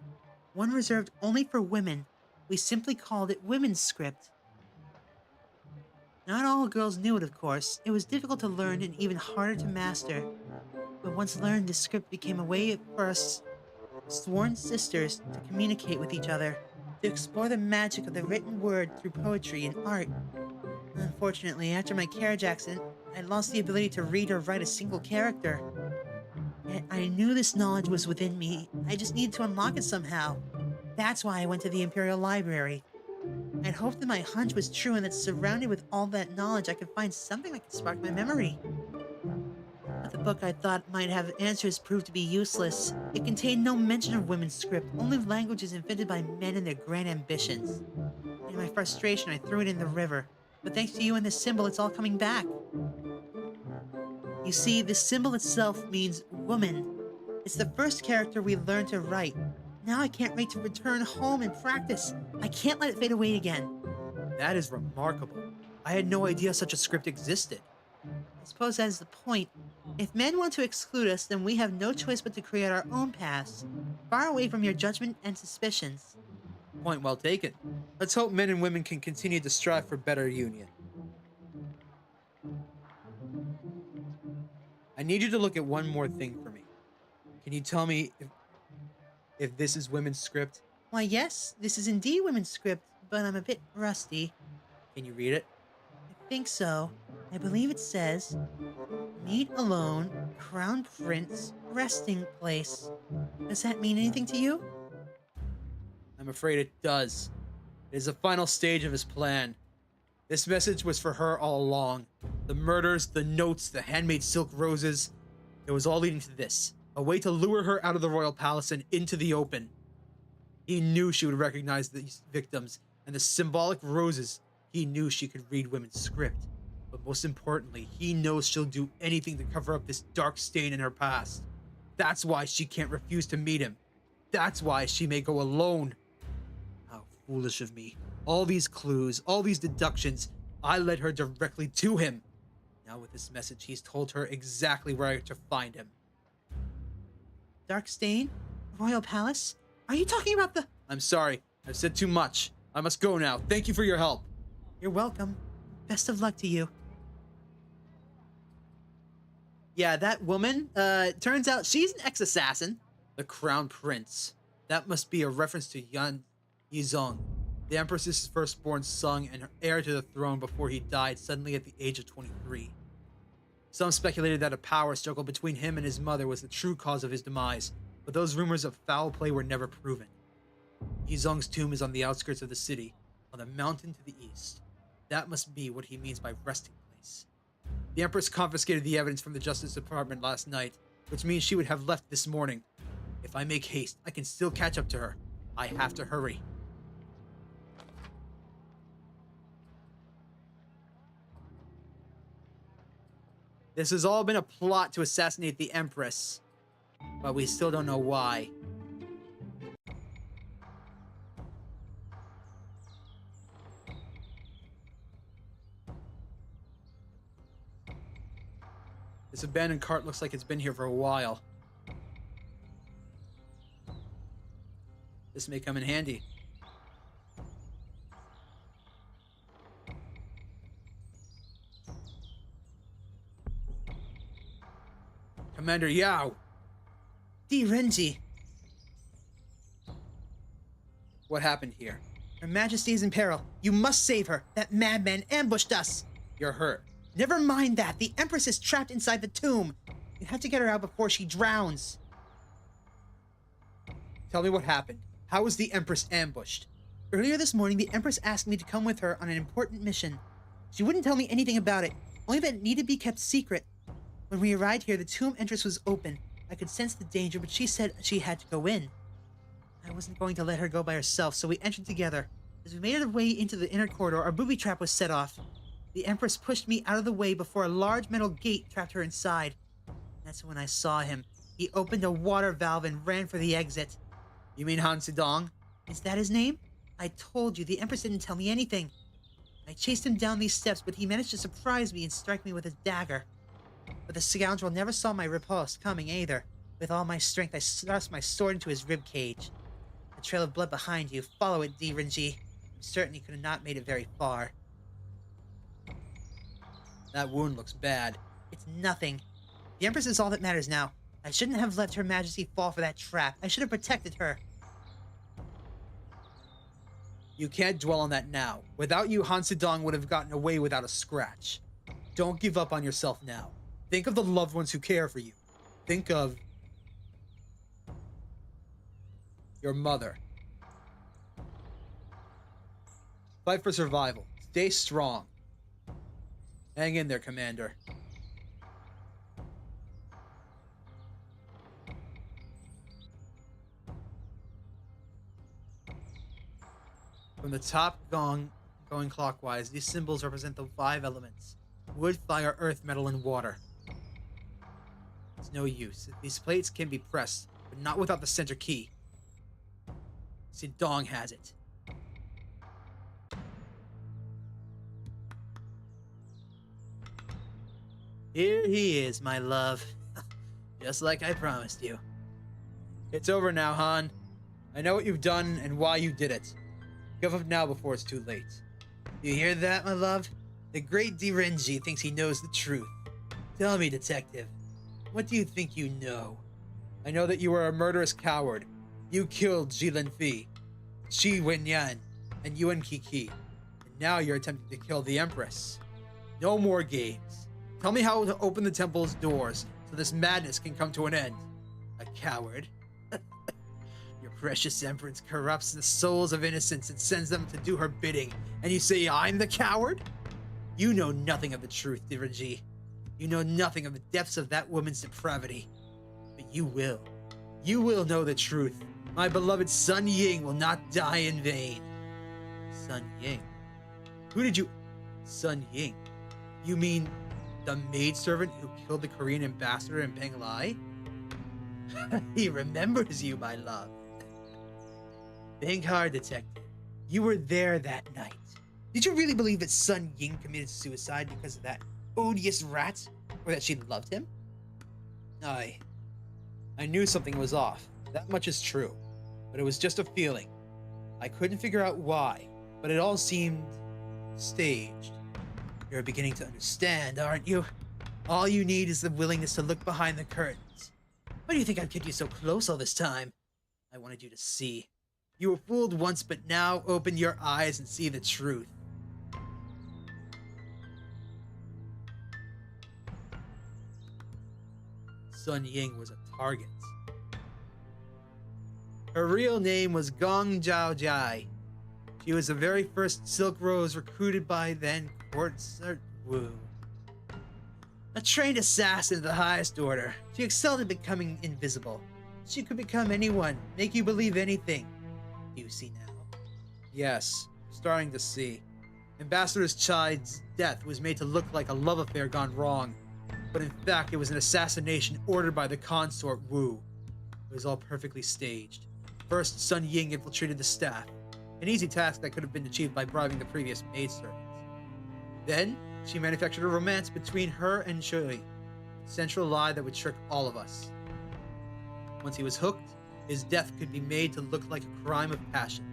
one reserved only for women. We simply called it women's script. Not all girls knew it, of course. It was difficult to learn and even harder to master. But once learned, this script became a way for us sworn sisters to communicate with each other, to explore the magic of the written word through poetry and art. Unfortunately, after my carriage accident, I lost the ability to read or write a single character. Yet I knew this knowledge was within me. I just needed to unlock it somehow. That's why I went to the Imperial Library. I'd hoped that my hunch was true and that surrounded with all that knowledge, I could find something that could spark my memory. But the book I thought might have answers proved to be useless. It contained no mention of women's script, only languages invented by men and their grand ambitions. In my frustration, I threw it in the river. But thanks to you and this symbol, it's all coming back. You see, the symbol itself means woman. It's the first character we learned to write. Now I can't wait to return home and practice. I can't let it fade away again. That is remarkable. I had no idea such a script existed. I suppose that is the point. If men want to exclude us, then we have no choice but to create our own paths, far away from your judgment and suspicions. Point well taken. Let's hope men and women can continue to strive for better union. I need you to look at one more thing for me. Can you tell me if this is women's script? Why, yes, this is indeed women's script, but I'm a bit rusty. Can you read it? I think so. I believe it says, "Meet alone, Crown Prince, resting place." Does that mean anything to you? I'm afraid it does. It is the final stage of his plan. This message was for her all along. The murders, the notes, the handmade silk roses. It was all leading to this. A way to lure her out of the royal palace and into the open. He knew she would recognize these victims and the symbolic roses. He knew she could read women's script. But most importantly, he knows she'll do anything to cover up this dark stain in her past. That's why she can't refuse to meet him. That's why she may go alone. How foolish of me. All these clues, all these deductions, I led her directly to him. Now with this message, he's told her exactly where to find him. Dark Stain? Royal Palace? Are you talking about the... I'm sorry. I've said too much. I must go now. Thank you for your help. You're welcome. Best of luck to you. Yeah, that woman, turns out she's an ex-assassin. The Crown Prince. That must be a reference to Yan Yizong, the Empress's firstborn son and heir to the throne before he died suddenly at the age of 23. Some speculated that a power struggle between him and his mother was the true cause of his demise, but those rumors of foul play were never proven. Yizong's tomb is on the outskirts of the city. on the mountain to the east. That must be what he means by resting place. The Empress confiscated the evidence from the Justice Department last night, which means she would have left this morning. If I make haste, I can still catch up to her. I have to hurry. This has all been a plot to assassinate the Empress, but we still don't know why. This abandoned cart looks like it's been here for a while. This may come in handy. Commander Yao! Renjie, What happened here? Her Majesty is in peril. You must save her. That madman ambushed us. You're hurt. Never mind that. The Empress is trapped inside the tomb. You have to get her out before she drowns. Tell me what happened. How was the Empress ambushed? Earlier this morning, the Empress asked me to come with her on an important mission. She wouldn't tell me anything about it, only that it needed to be kept secret. When we arrived here, the tomb entrance was open. I could sense the danger, but she said she had to go in. I wasn't going to let her go by herself, so we entered together. As we made our way into the inner corridor, our booby trap was set off. The Empress pushed me out of the way before a large metal gate trapped her inside. That's when I saw him. He opened a water valve and ran for the exit. You mean Han Sidong? Is that his name? I told you, the Empress didn't tell me anything. I chased him down these steps, but he managed to surprise me and strike me with his dagger. But the scoundrel never saw my riposte coming either. With all my strength, I thrust my sword into his ribcage. The trail of blood behind you. Follow it, Renjie. I'm certain he could have not made it very far. That wound looks bad. It's nothing. The Empress is all that matters now. I shouldn't have let Her Majesty fall for that trap. I should have protected her. You can't dwell on that now. Without you, Han Sidong would have gotten away without a scratch. Don't give up on yourself now. Think of the loved ones who care for you. Think of your mother. Fight for survival. Stay strong. Hang in there, Commander. From the top going clockwise, these symbols represent the 5 elements: wood, fire, earth, metal, and water. It's no use. These plates can be pressed, but not without the center key. Sidong has it. Here he is, my love. Just like I promised you. It's over now, Han. I know what you've done and why you did it. Give up now before it's too late. You hear that, my love? The great Renjie thinks he knows the truth. Tell me, detective, what do you think you know? I know that you are a murderous coward. You killed Jilin Fi, Shi Wenyan, and Yuan Kiki. And now you're attempting to kill the Empress. No more games. Tell me how to open the temple's doors so this madness can come to an end. A coward. Your precious Empress corrupts the souls of innocents and sends them to do her bidding. And you say I'm the coward? You know nothing of the truth, Renjie. You know nothing of the depths of that woman's depravity. But you will. You will know the truth. My beloved Sun Ying will not die in vain. Sun Ying? Who did you... Sun Ying? You mean the maidservant who killed the Korean ambassador in Penglai? He remembers you, my love. Think hard, detective. You were there that night. Did you really believe that Sun Ying committed suicide because of that odious rat? Or that she loved him? I knew something was off. That much is true. But it was just a feeling. I couldn't figure out why, but it all seemed staged. You're beginning to understand, aren't you? All you need is the willingness to look behind the curtains. Why do you think I've kept you so close all this time? I wanted you to see. You were fooled once, but now open your eyes and see the truth. Sun Ying was a target. Her real name was Gong Zhao Jai. She was the very first Silk Rose recruited by then Consort Wu. A trained assassin of the highest order, she excelled in becoming invisible. She could become anyone, make you believe anything. Do you see now? Yes, starting to see. Ambassador Chai's death was made to look like a love affair gone wrong, but in fact it was an assassination ordered by the consort Wu. It was all perfectly staged. First, Sun Ying infiltrated the staff, an easy task that could have been achieved by bribing the previous maidservants. Then, she manufactured a romance between her and Shui, a central lie that would trick all of us. Once he was hooked, his death could be made to look like a crime of passion,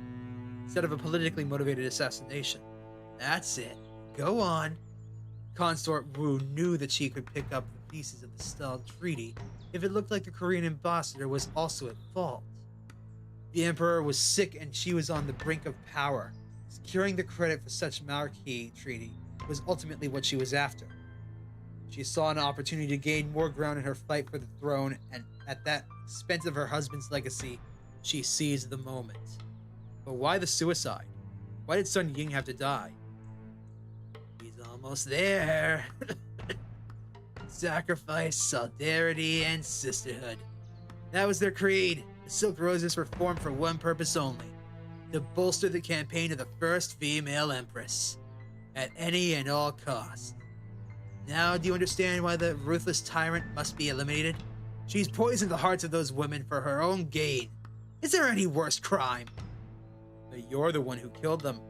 instead of a politically motivated assassination. That's it. Go on. Consort Wu knew that she could pick up the pieces of the stalled treaty if it looked like the Korean ambassador was also at fault. The emperor was sick and she was on the brink of power. Securing the credit for such marquee treaty was ultimately what she was after. She saw an opportunity to gain more ground in her fight for the throne, and at that expense of her husband's legacy, she seized the moment. But why the suicide? Why did Sun Ying have to die? He's almost there. Sacrifice, solidarity, and sisterhood. That was their creed. The Silk Roses were formed for one purpose only: to bolster the campaign of the first female empress, at any and all costs. Now do you understand why the ruthless tyrant must be eliminated? She's poisoned the hearts of those women for her own gain. Is there any worse crime? But you're the one who killed them.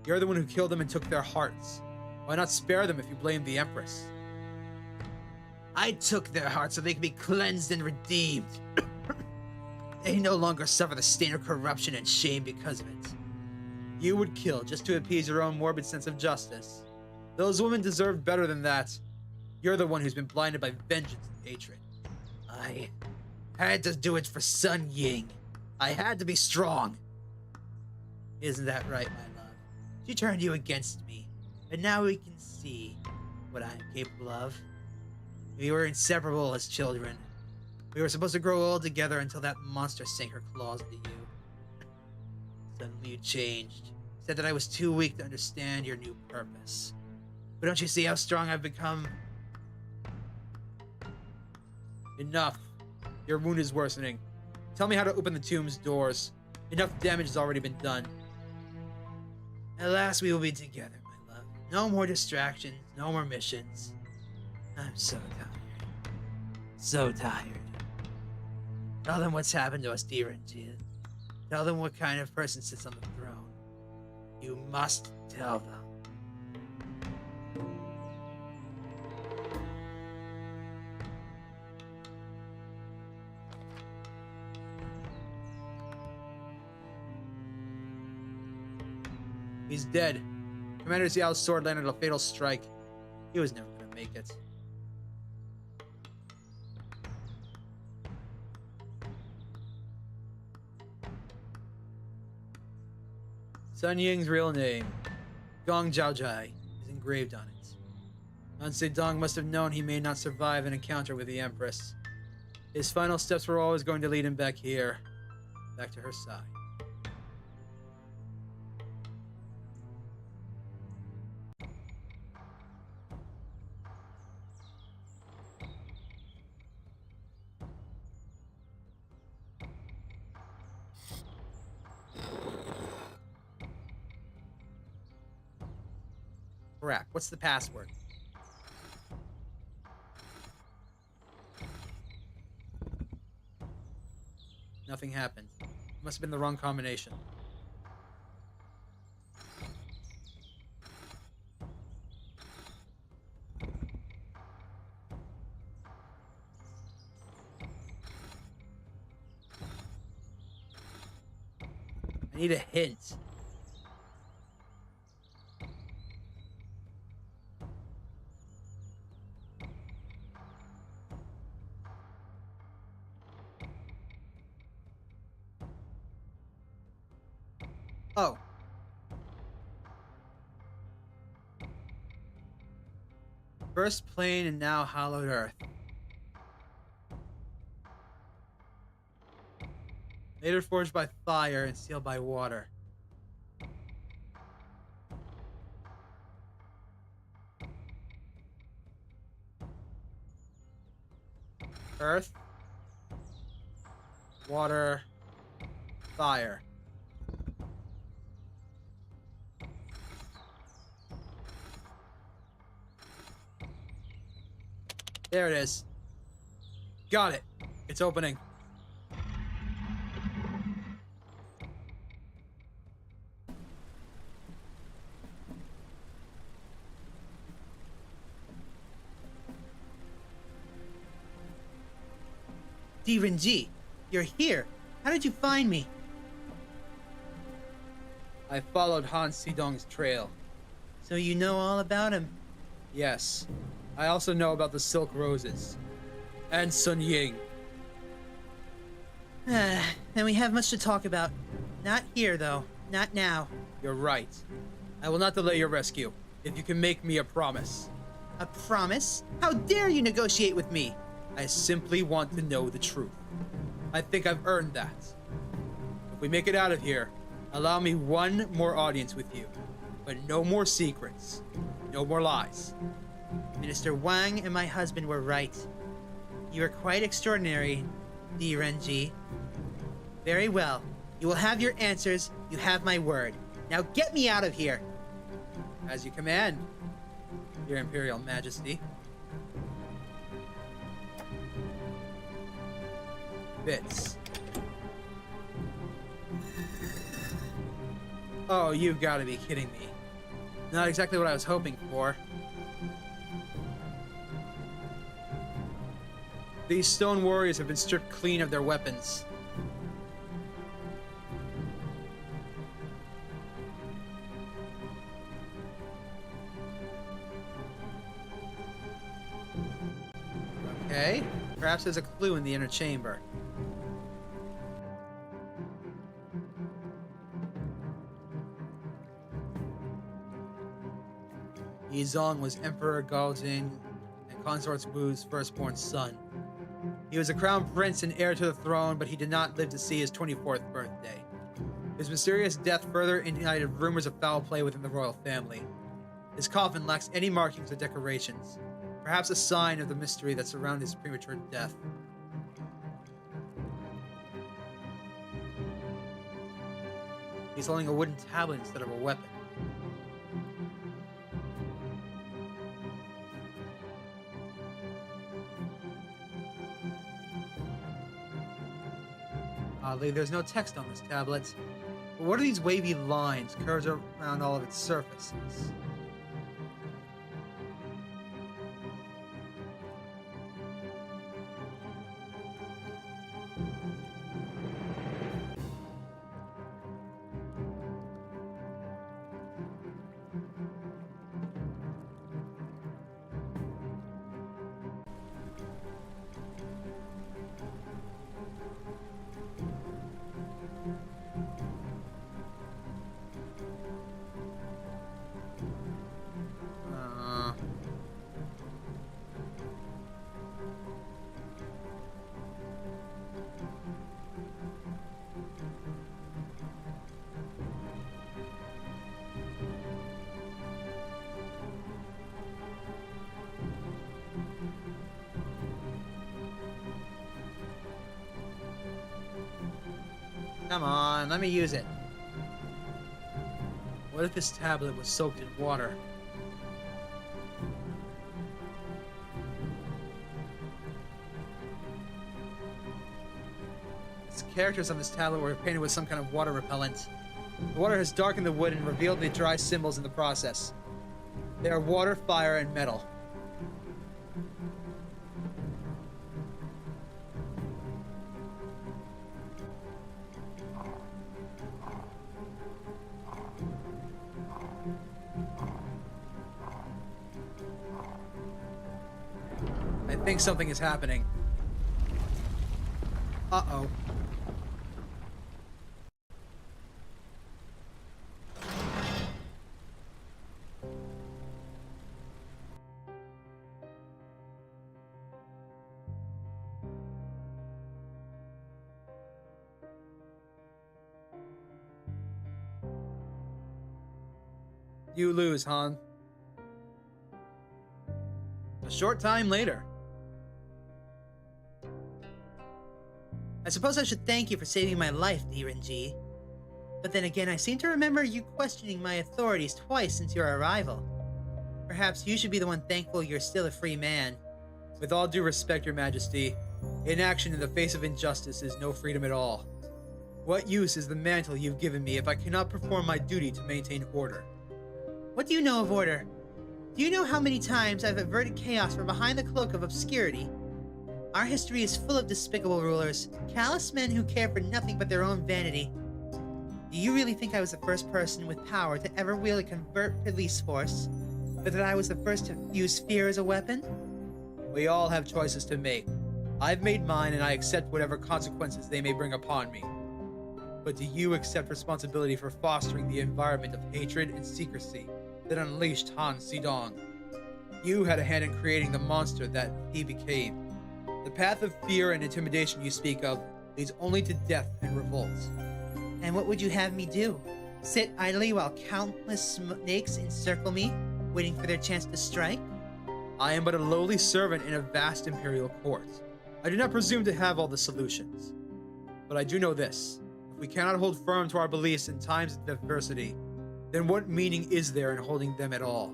You're the one who killed them and took their hearts. Why not spare them if you blame the Empress? I took their hearts so they could be cleansed and redeemed. They no longer suffer the stain of corruption and shame because of it. You would kill just to appease your own morbid sense of justice. Those women deserved better than that. You're the one who's been blinded by vengeance and hatred. I had to do it for Sun Ying. I had to be strong. Isn't that right, my love? She turned you against me, but now we can see what I'm capable of. We were inseparable as children. We were supposed to grow old together until that monster sank her claws into you. Suddenly you changed. Said that I was too weak to understand your new purpose. But don't you see how strong I've become? Enough. Your wound is worsening. Tell me how to open the tomb's doors. Enough damage has already been done. At last we will be together, my love. No more distractions, no more missions. I'm so tired. So tired. Tell them what's happened to us, dear Renjie. Tell them what kind of person sits on the throne. You must tell them. He's dead. Commander Xiao's sword landed a fatal strike. He was never gonna make it. Sun Ying's real name, Gong Jiaojai, is engraved on it. An Zedong must have known he may not survive an encounter with the Empress. His final steps were always going to lead him back here, back to her side. Crap, what's the password? Nothing happened. Must have been the wrong combination. I need a hint. Oh. First plane and now hallowed earth. Later forged by fire and sealed by water. Earth, water, fire. There it is. Got it. It's opening. Renjie, you're here. How did you find me? I followed Han Sidong's trail. So you know all about him. Yes. I also know about the Silk Roses. And Sun Ying. Then we have much to talk about. Not here, though. Not now. You're right. I will not delay your rescue, if you can make me a promise. A promise? How dare you negotiate with me? I simply want to know the truth. I think I've earned that. If we make it out of here, allow me one more audience with you. But no more secrets. No more lies. Minister Wang and my husband were right. You are quite extraordinary, Renjie. Very well. You will have your answers. You have my word. Now get me out of here. As you command, Your Imperial Majesty. Bits. Oh, you've got to be kidding me. Not exactly what I was hoping for. These stone warriors have been stripped clean of their weapons. Okay, perhaps there's a clue in the inner chamber. Yizong was Emperor Gaojing and Consort Wu's firstborn son. He was a crown prince and heir to the throne, but he did not live to see his 24th birthday. His mysterious death further ignited rumors of foul play within the royal family. His coffin lacks any markings or decorations, perhaps a sign of the mystery that surrounded his premature death. He's holding a wooden tablet instead of a weapon. Oddly, there's no text on this tablet. But what are these wavy lines curved around all of its surfaces? Come on, let me use it. What if this tablet was soaked in water? The characters on this tablet were painted with some kind of water repellent. The water has darkened the wood and revealed the dry symbols in the process. They are water, fire, and metal. I think something is happening. Uh-oh. You lose, Han. A short time later. I suppose I should thank you for saving my life, Renjie. But then again, I seem to remember you questioning my authorities twice since your arrival. Perhaps you should be the one thankful you're still a free man. With all due respect, Your Majesty, inaction in the face of injustice is no freedom at all. What use is the mantle you've given me if I cannot perform my duty to maintain order? What do you know of order? Do you know how many times I've averted chaos from behind the cloak of obscurity? Our history is full of despicable rulers, callous men who care for nothing but their own vanity. Do you really think I was the first person with power to ever wield a covert police force? Or that I was the first to use fear as a weapon? We all have choices to make. I've made mine and I accept whatever consequences they may bring upon me. But do you accept responsibility for fostering the environment of hatred and secrecy that unleashed Han Xidong? You had a hand in creating the monster that he became. The path of fear and intimidation you speak of leads only to death and revolt. And what would you have me do? Sit idly while countless snakes encircle me, waiting for their chance to strike? I am but a lowly servant in a vast imperial court. I do not presume to have all the solutions. But I do know this. If we cannot hold firm to our beliefs in times of adversity, then what meaning is there in holding them at all?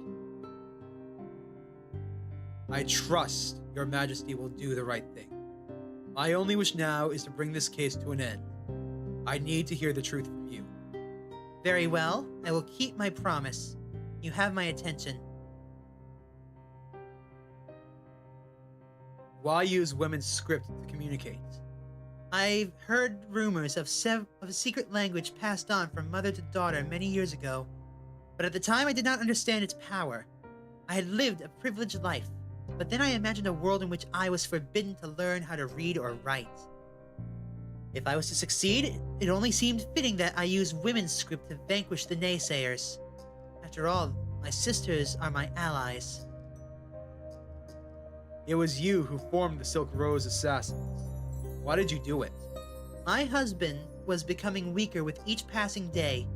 I trust Your Majesty will do the right thing. My only wish now is to bring this case to an end. I need to hear the truth from you. Very well, I will keep my promise. You have my attention. Why use women's script to communicate? I've heard rumors of a secret language passed on from mother to daughter many years ago, but at the time I did not understand its power. I had lived a privileged life, but then I imagined a world in which I was forbidden to learn how to read or write. If I was to succeed, it only seemed fitting that I use women's script to vanquish the naysayers. After all, my sisters are my allies. It was you who formed the Silk Rose Assassins. Why did you do it? My husband was becoming weaker with each passing day.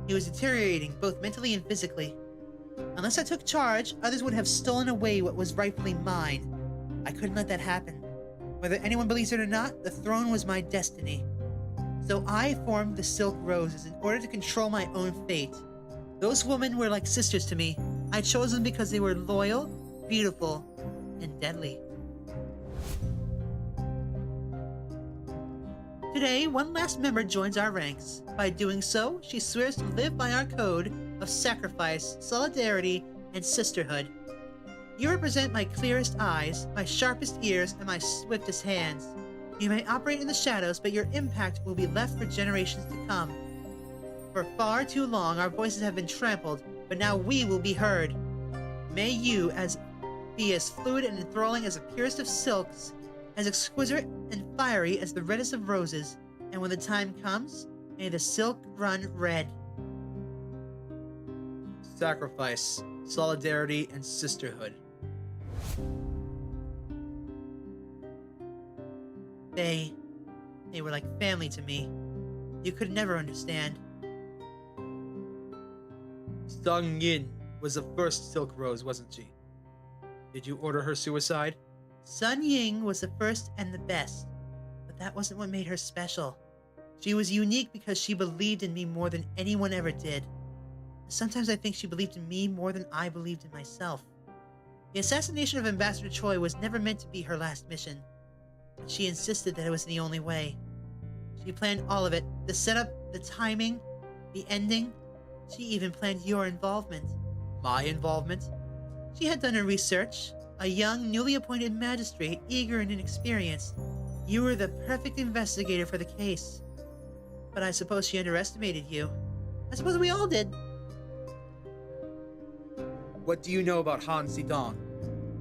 He was deteriorating both mentally and physically. Unless I took charge, others would have stolen away what was rightfully mine. I couldn't let that happen. Whether anyone believes it or not, the throne was my destiny. So I formed the Silk Roses in order to control my own fate. Those women were like sisters to me. I chose them because they were loyal, beautiful, and deadly. Today, one last member joins our ranks. By doing so, she swears to live by our code of sacrifice, solidarity, and sisterhood. You represent my clearest eyes, my sharpest ears, and my swiftest hands. You may operate in the shadows, but your impact will be left for generations to come. For far too long, our voices have been trampled, but now we will be heard. May you be as fluid and enthralling as the purest of silks, as exquisite and fiery as the reddest of roses, and when the time comes, may the silk run red. Sacrifice, solidarity, and sisterhood. They were like family to me. You could never understand. Sung Yin was the first Silk Rose, wasn't she? Did you order her suicide? Sun Ying was the first and the best, but that wasn't what made her special. She was unique because she believed in me more than anyone ever did. Sometimes I think she believed in me more than I believed in myself. The assassination of Ambassador Choi was never meant to be her last mission, but she insisted that it was the only way. She planned all of it, the setup, the timing, the ending. She even planned your involvement. My involvement? She had done her research. A young, newly appointed magistrate, eager and inexperienced. You were the perfect investigator for the case. But I suppose she underestimated you. I suppose we all did. What do you know about Han Xidong?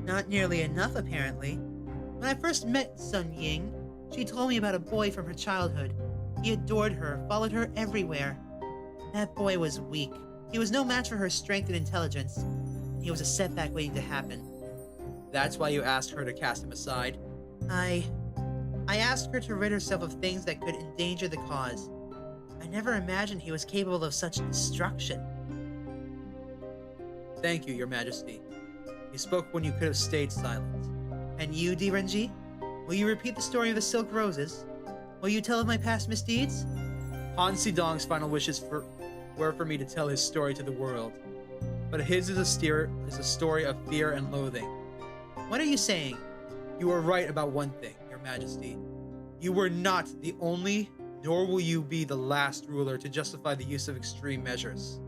Not nearly enough, apparently. When I first met Sun Ying, she told me about a boy from her childhood. He adored her, followed her everywhere. That boy was weak. He was no match for her strength and intelligence. He was a setback waiting to happen. That's why you asked her to cast him aside? I asked her to rid herself of things that could endanger the cause. I never imagined he was capable of such destruction. Thank you, Your Majesty. You spoke when you could have stayed silent. And you, Renjie? Will you repeat the story of the Silk Roses? Will you tell of my past misdeeds? Han Sidong's final wishes were for me to tell his story to the world. But his is a story of fear and loathing. What are you saying? You are right about one thing, Your Majesty. You were not the only, nor will you be the last ruler to justify the use of extreme measures.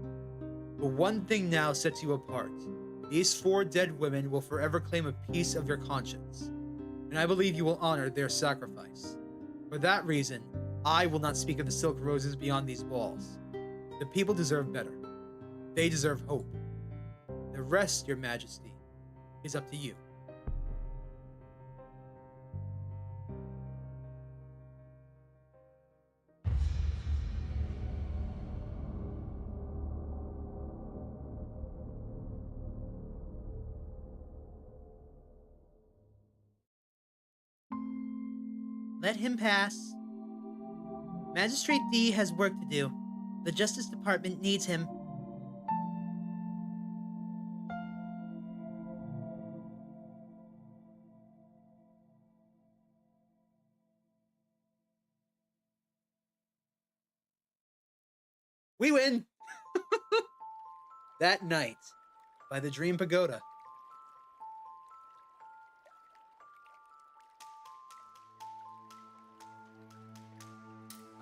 But one thing now sets you apart. These 4 dead women will forever claim a piece of your conscience, and I believe you will honor their sacrifice. For that reason, I will not speak of the Silk Roses beyond these walls. The people deserve better. They deserve hope. The rest, Your Majesty, is up to you. Let him pass. Magistrate D has work to do. The Justice Department needs him. We win! That night, by the Dream Pagoda.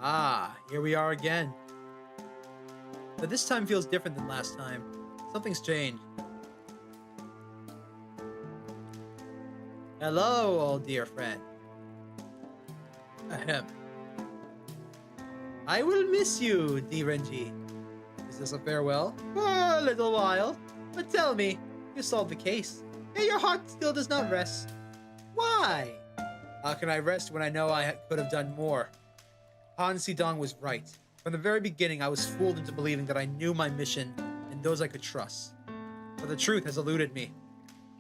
Ah, here we are again. But this time feels different than last time. Something's changed. Hello, old dear friend. Ahem. I will miss you, D. Renjie. Is this a farewell? For a little while. But tell me, you solved the case, and your heart still does not rest. Why? How can I rest when I know I could have done more? Han Sidong was right. From the very beginning, I was fooled into believing that I knew my mission and those I could trust. But the truth has eluded me.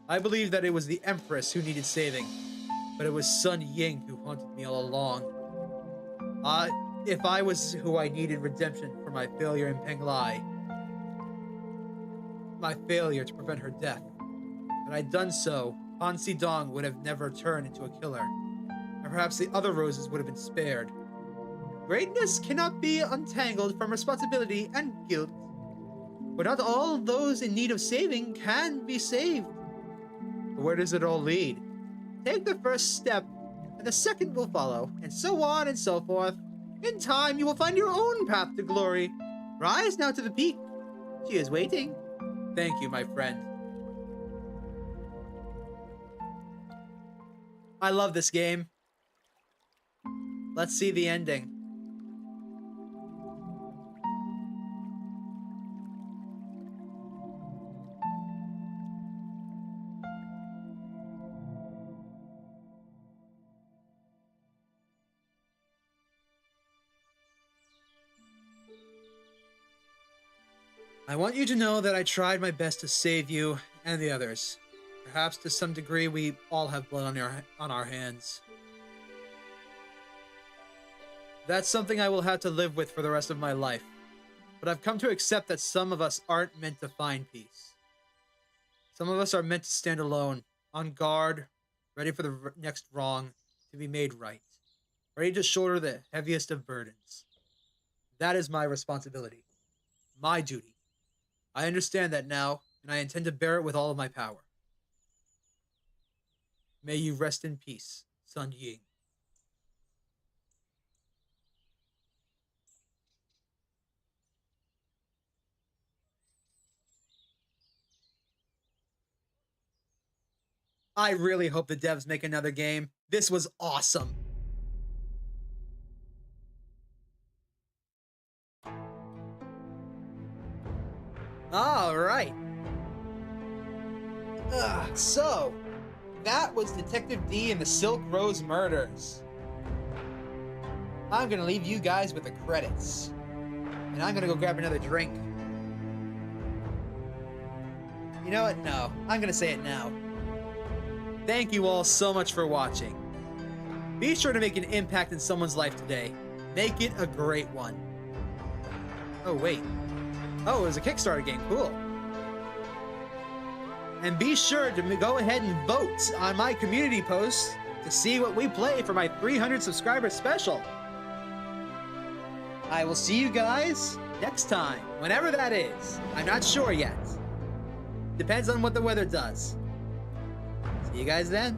I believed that it was the Empress who needed saving, but it was Sun Ying who haunted me all along. If I was who I needed redemption for my failure in Penglai, my failure to prevent her death, had I done so, Han Sidong would have never turned into a killer, and perhaps the other roses would have been spared. Greatness cannot be untangled from responsibility and guilt, but not all those in need of saving can be saved. But where does it all lead? Take the first step, and the second will follow, and so on and so forth. In time, you will find your own path to glory. Rise now to the peak. She is waiting. Thank you, my friend. I love this game. Let's see the ending. I want you to know that I tried my best to save you and the others. Perhaps to some degree we all have blood on our hands. That's something I will have to live with for the rest of my life. But I've come to accept that some of us aren't meant to find peace. Some of us are meant to stand alone, on guard, ready for the next wrong to be made right. Ready to shoulder the heaviest of burdens. That is my responsibility. My duty. I understand that now, and I intend to bear it with all of my power. May you rest in peace, Sun Ying. I really hope the devs make another game. This was awesome. All right. So, that was Detective D and the Silk Rose Murders. I'm gonna leave you guys with the credits. And I'm gonna go grab another drink. You know what? No. I'm gonna say it now. Thank you all so much for watching. Be sure to make an impact in someone's life today. Make it a great one. Oh, wait. Oh, it was a Kickstarter game. Cool. And be sure to go ahead and vote on my community posts to see what we play for my 300 subscriber special. I will see you guys next time, whenever that is. I'm not sure yet. Depends on what the weather does. See you guys then.